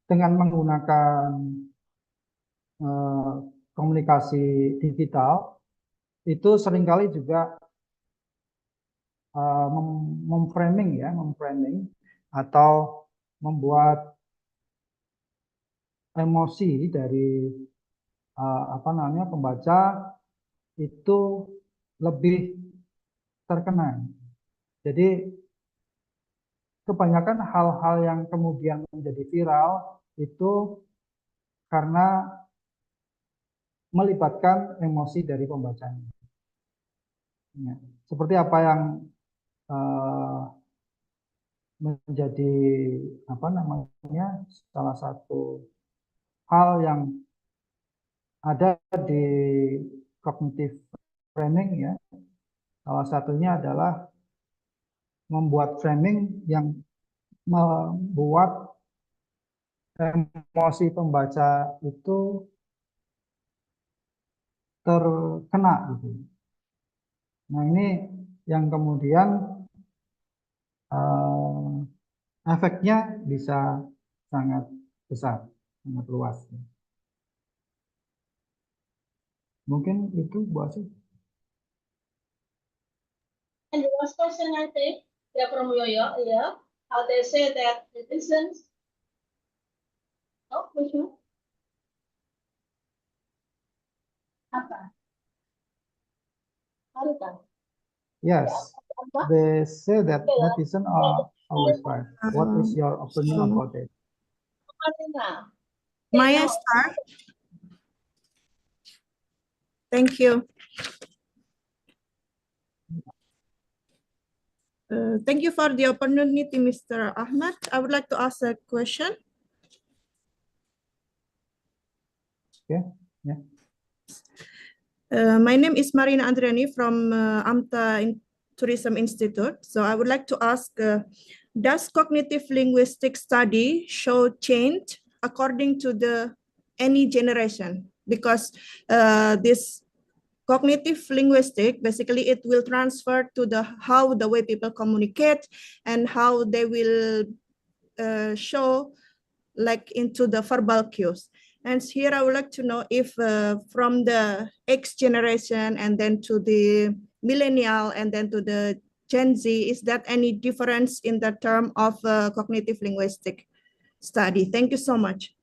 dengan menggunakan komunikasi digital itu seringkali juga memframing ya, memframing atau membuat emosi dari apa namanya pembaca itu lebih terkena. Jadi kebanyakan hal-hal yang kemudian menjadi viral itu karena melibatkan emosi dari pembacanya. Ya. Seperti apa yang menjadi apa namanya salah satu hal yang ada di cognitive framing ya. Salah satunya adalah membuat framing yang membuat emosi pembaca itu terkena gitu. Nah ini yang kemudian efeknya bisa sangat besar, sangat luas. Mungkin itu Bu Asih. And the last question I think, yeah, from Yoyo, yeah, how they say that citizens. Oh, which one? Apa? Harutan. Yes, they say that netizens are always right. What is your opinion about it? Maya start. Thank you. Thank you for the opportunity, Mr. Ahmad. I would like to ask a question. Yeah, yeah. My name is Marina Andriani from AMTA Tourism Institute. So I would like to ask, does cognitive linguistic study show change according to any generation? Because this cognitive linguistic, basically it will transfer to how the way people communicate and how they will show like into the verbal cues. And here I would like to know if from the X generation and then to the millennial and then to the Gen Z, is that any difference in the term of cognitive linguistic study? Thank you so much.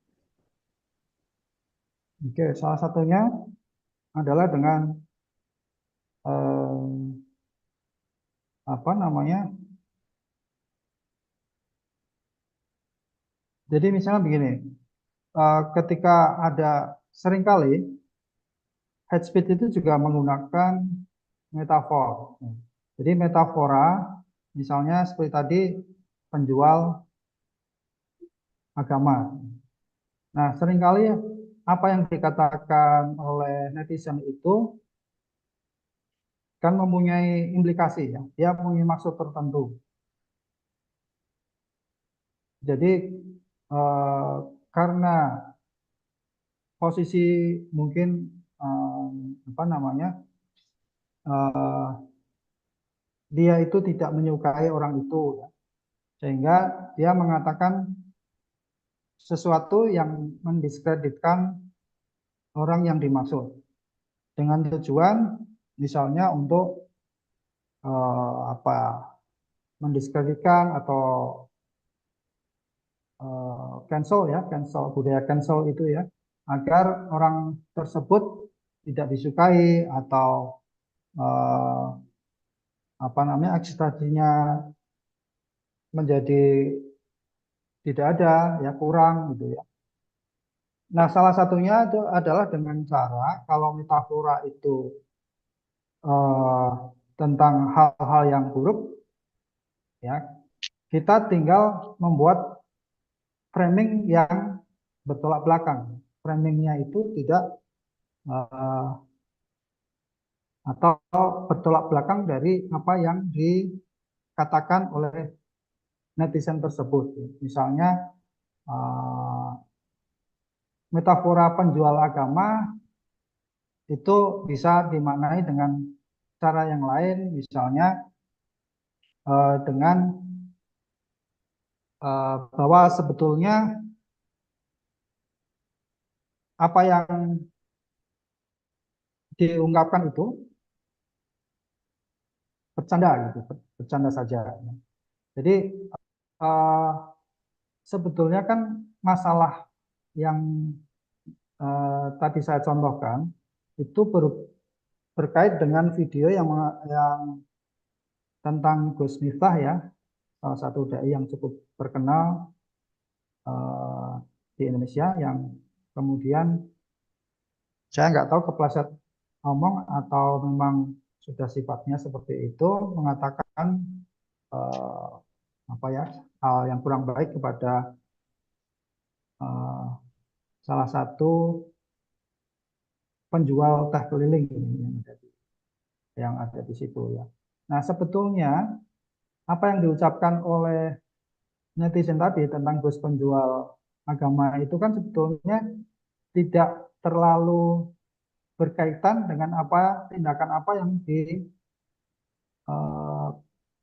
Oke, salah satunya adalah dengan apa namanya? Jadi misalnya begini, ketika ada seringkali head speech itu juga menggunakan metafor. Jadi metafora, misalnya seperti tadi penjual agama. Nah, seringkali apa yang dikatakan oleh netizen itu kan mempunyai implikasi ya, dia mempunyai maksud tertentu. Jadi karena posisi mungkin apa namanya dia itu tidak menyukai orang itu, ya. Sehingga dia mengatakan sesuatu yang mendiskreditkan orang yang dimaksud dengan tujuan misalnya untuk apa mendiskreditkan atau cancel ya, budaya cancel itu ya, agar orang tersebut tidak disukai atau apa namanya eksistensinya menjadi tidak ada ya, kurang gitu ya. Nah, salah satunya itu adalah dengan cara kalau metafora itu tentang hal-hal yang buruk ya, kita tinggal membuat framing yang bertolak belakang. Framingnya itu tidak atau bertolak belakang dari apa yang dikatakan oleh netizen tersebut. Misalnya metafora penjual agama itu bisa dimaknai dengan cara yang lain, misalnya dengan bahwa sebetulnya apa yang diungkapkan itu bercanda gitu, bercanda saja. Jadi sebetulnya kan masalah yang tadi saya contohkan itu berkait dengan video yang tentang Gus Miftah ya, salah satu dai yang cukup terkenal di Indonesia yang kemudian saya nggak tahu kepleset ngomong atau memang sudah sifatnya seperti itu mengatakan apa ya hal yang kurang baik kepada salah satu penjual teh keliling yang ada di situ ya. Nah sebetulnya apa yang diucapkan oleh netizen tadi tentang Gus penjual agama itu kan sebetulnya tidak terlalu berkaitan dengan tindakan apa yang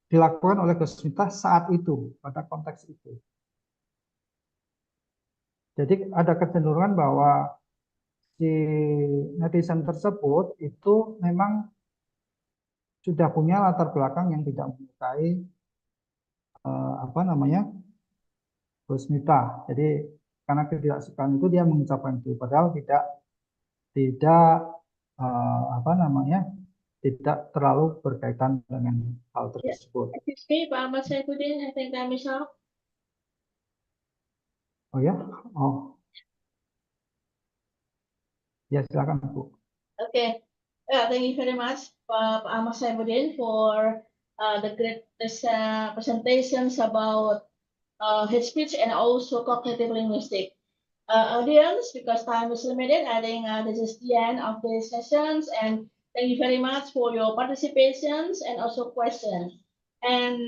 dilakukan oleh Gus Miftah saat itu pada konteks itu. Jadi ada kecenderungan bahwa si netizen tersebut itu memang sudah punya latar belakang yang tidak menyukai Gus Miftah. Jadi karena ketidaksukaan itu dia mengucapkan itu, padahal tidak tidak terlalu berkaitan dengan hal tersebut. Excuse me, Pak Ahmad Saifuddin, I think time is up. Oh ya, oh ya silakan Bu. Okay. Thank you very much, Pak Ahmad Saifuddin, for the great presentations about hate speech and also cognitive linguistics. Audience, because time is limited, I think this is the end of the sessions, and thank you very much for your participations and also questions. And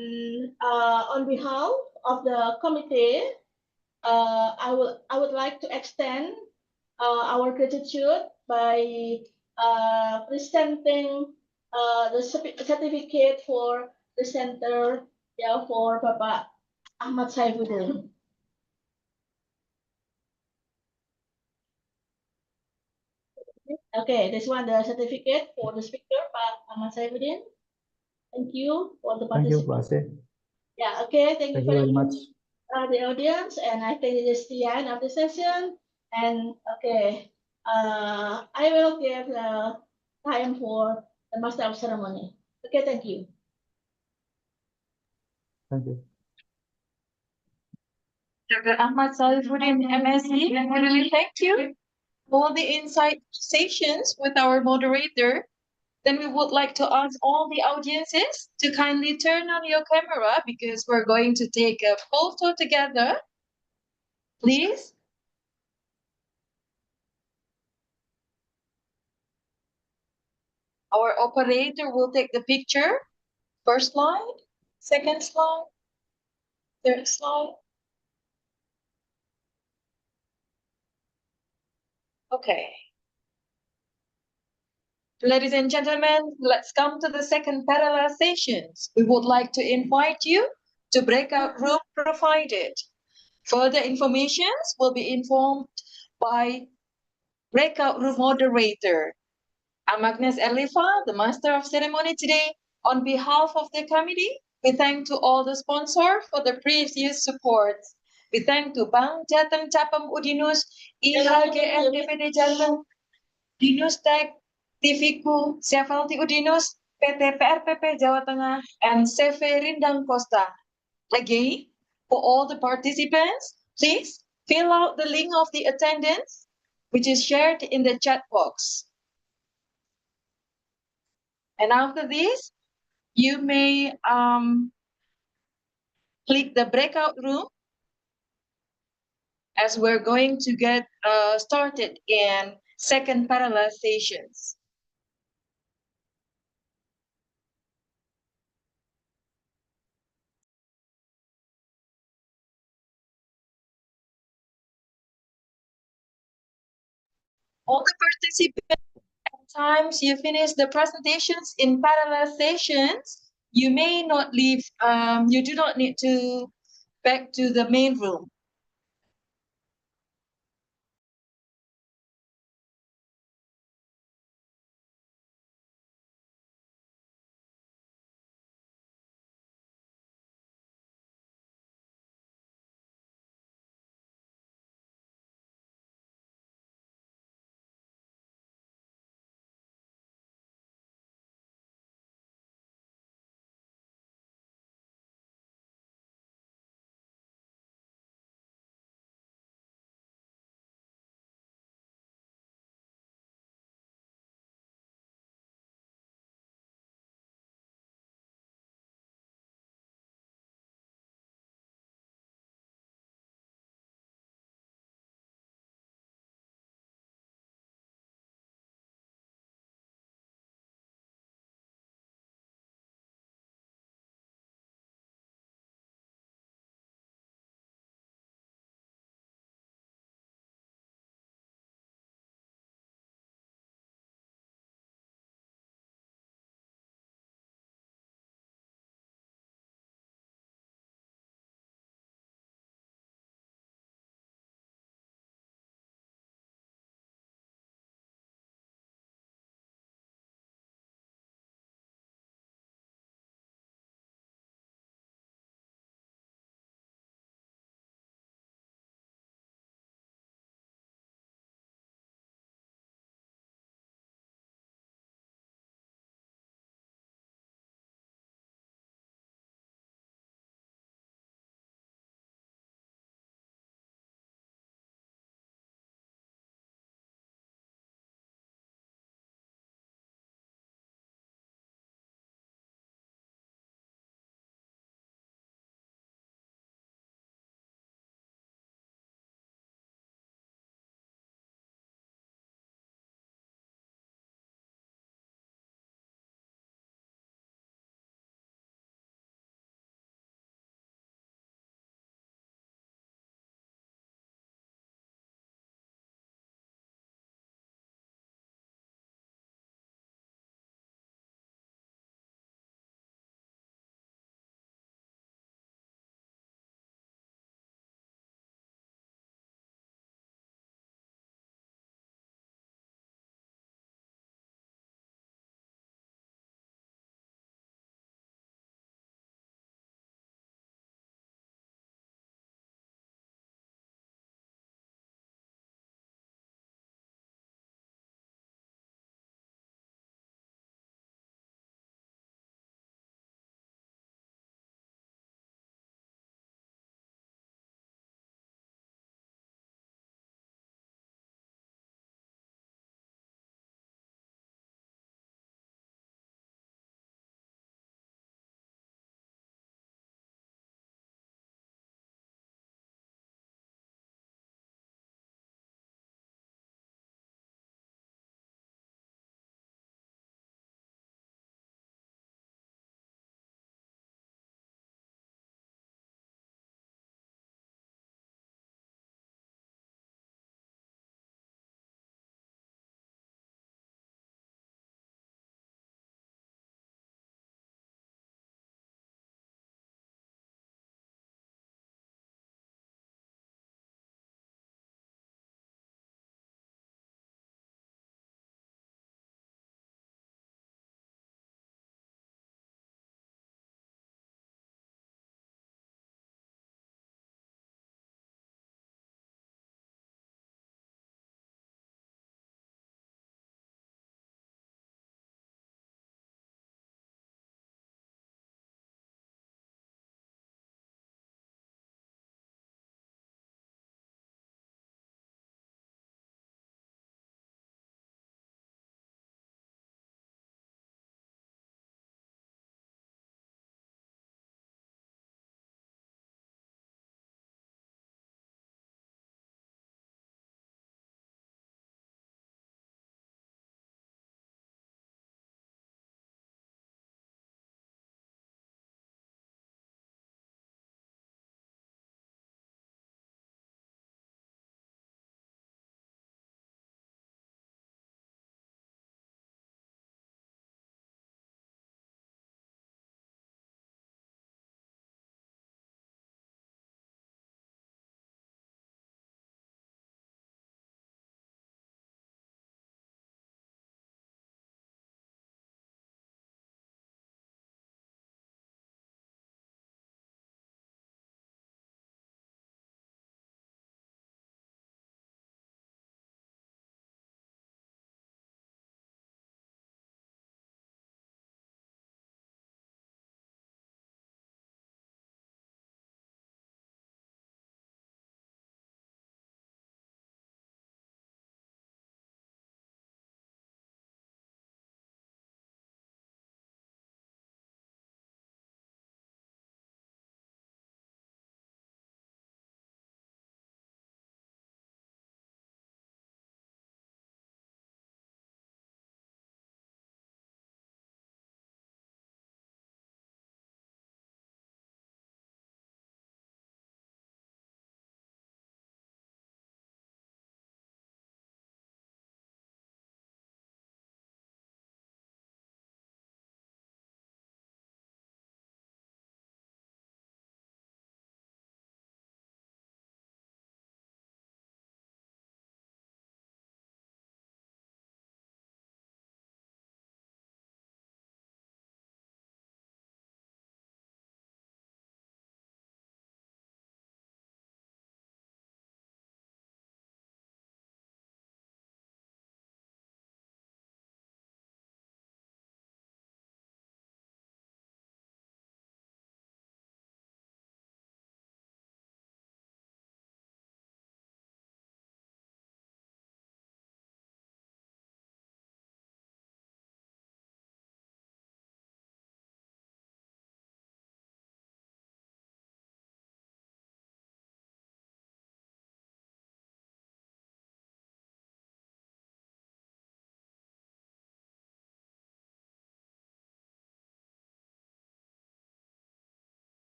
on behalf of the committee, I would like to extend our gratitude by presenting the certificate for the center, yeah, for Bapak Ahmad Saifuddin. Okay, this one, the certificate for the speaker, Pak Ahmad Saifuddin. Thank you for the Thank you, Bu participation. Asih. Yeah, okay, thank you Very much. the audience, and I think this is the end of the session. And okay, I will give the time for the master of ceremony. Okay, thank you. Thank you. Dr. Ahmad Saifuddin, MSc, we really thank you for the insight sessions with our moderator. Then we would like to ask all the audiences to kindly turn on your camera because we're going to take a photo together. Please. Our operator will take the picture. First slide, second slide, third slide. Okay. Ladies and gentlemen, let's come to the second parallel sessions. We would like to invite you to breakout room provided. Further informations will be informed by breakout room moderator. I'm Agnes Erlifa, the master of ceremony today. On behalf of the committee, we thank to all the sponsors for the previous support. We thank to Bank Jateng Capem Udinus, IHGM DPD Jateng, Dinus Tek, TVku, Sefalti Udinus, PT PRPP Jawa Tengah, and CV Rindang Costa. Again, for all the participants, please fill out the link of the attendance, which is shared in the chat box. And after this, you may click the breakout room as we're going to get started in second parallel sessions. All the participants, at times you finish the presentations in parallel sessions, you may not leave, you do not need to back to the main room.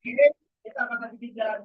Kita akan bicara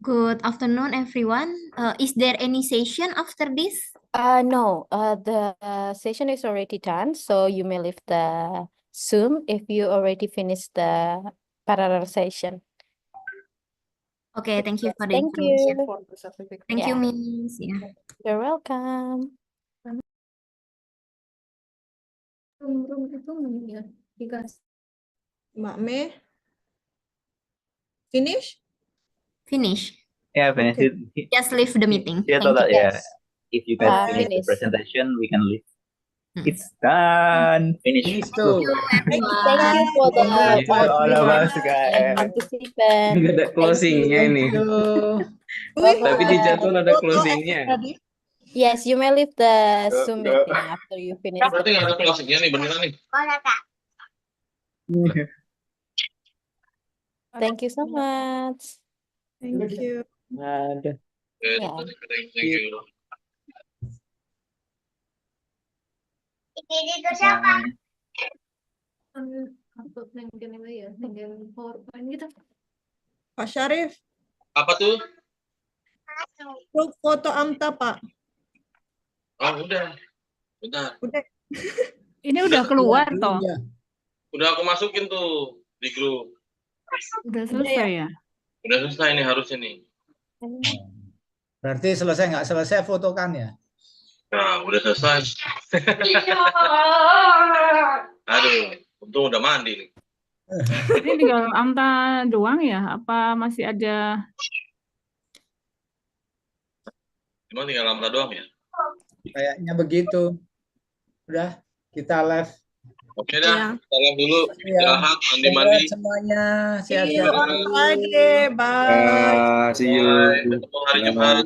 Good afternoon, everyone. Is there any session after this? No, the session is already done, so you may leave the Zoom if you already finished the parallel session. Okay, thank you for the Thank information. you. Thank you, Yeah. Miss. Yeah. You're welcome. Mbak Mei, finish? Finish. Yeah, finish Okay. it. Just leave the meeting. Yeah, Thank total, you. yeah. If you guys finish the Finish. presentation, we can leave. It's done. Finish. Thank you, everyone. Thank you for the Thank you all of us, guys. participant. Nggak ada closingnya Thank ini. you. Tapi di Bye-bye. jadwal ada closingnya. Yes, you may leave the Zoom meeting after you finish. Berarti nggak ada closingnya nih, beneran nih. Thank you so much. Thank you. Ada. Yeah. Thank you. Ini itu siapa? Pak Syarif, Apa tuh? foto Amta, Pak. Oh, udah. Bentar. Udah. Ini udah keluar toh? Udah aku masukin tuh di grup. Udah selesai ya? Udah selesai nih harusnya nih. Berarti selesai nggak selesai fotokan ya? Nah, udah selesai. Aduh, untung udah mandi nih. Ini tinggal Amta doang ya? Apa masih ada? Cuma tinggal lampu doang ya? Kayaknya begitu. Udah, kita live. Oke dah, kita live dulu. Ya. Istirahat, mandi-mandi. Semuanya See you sehat-sehat. on Friday. Bye. See you. Bye. Ketemu hari Jumat.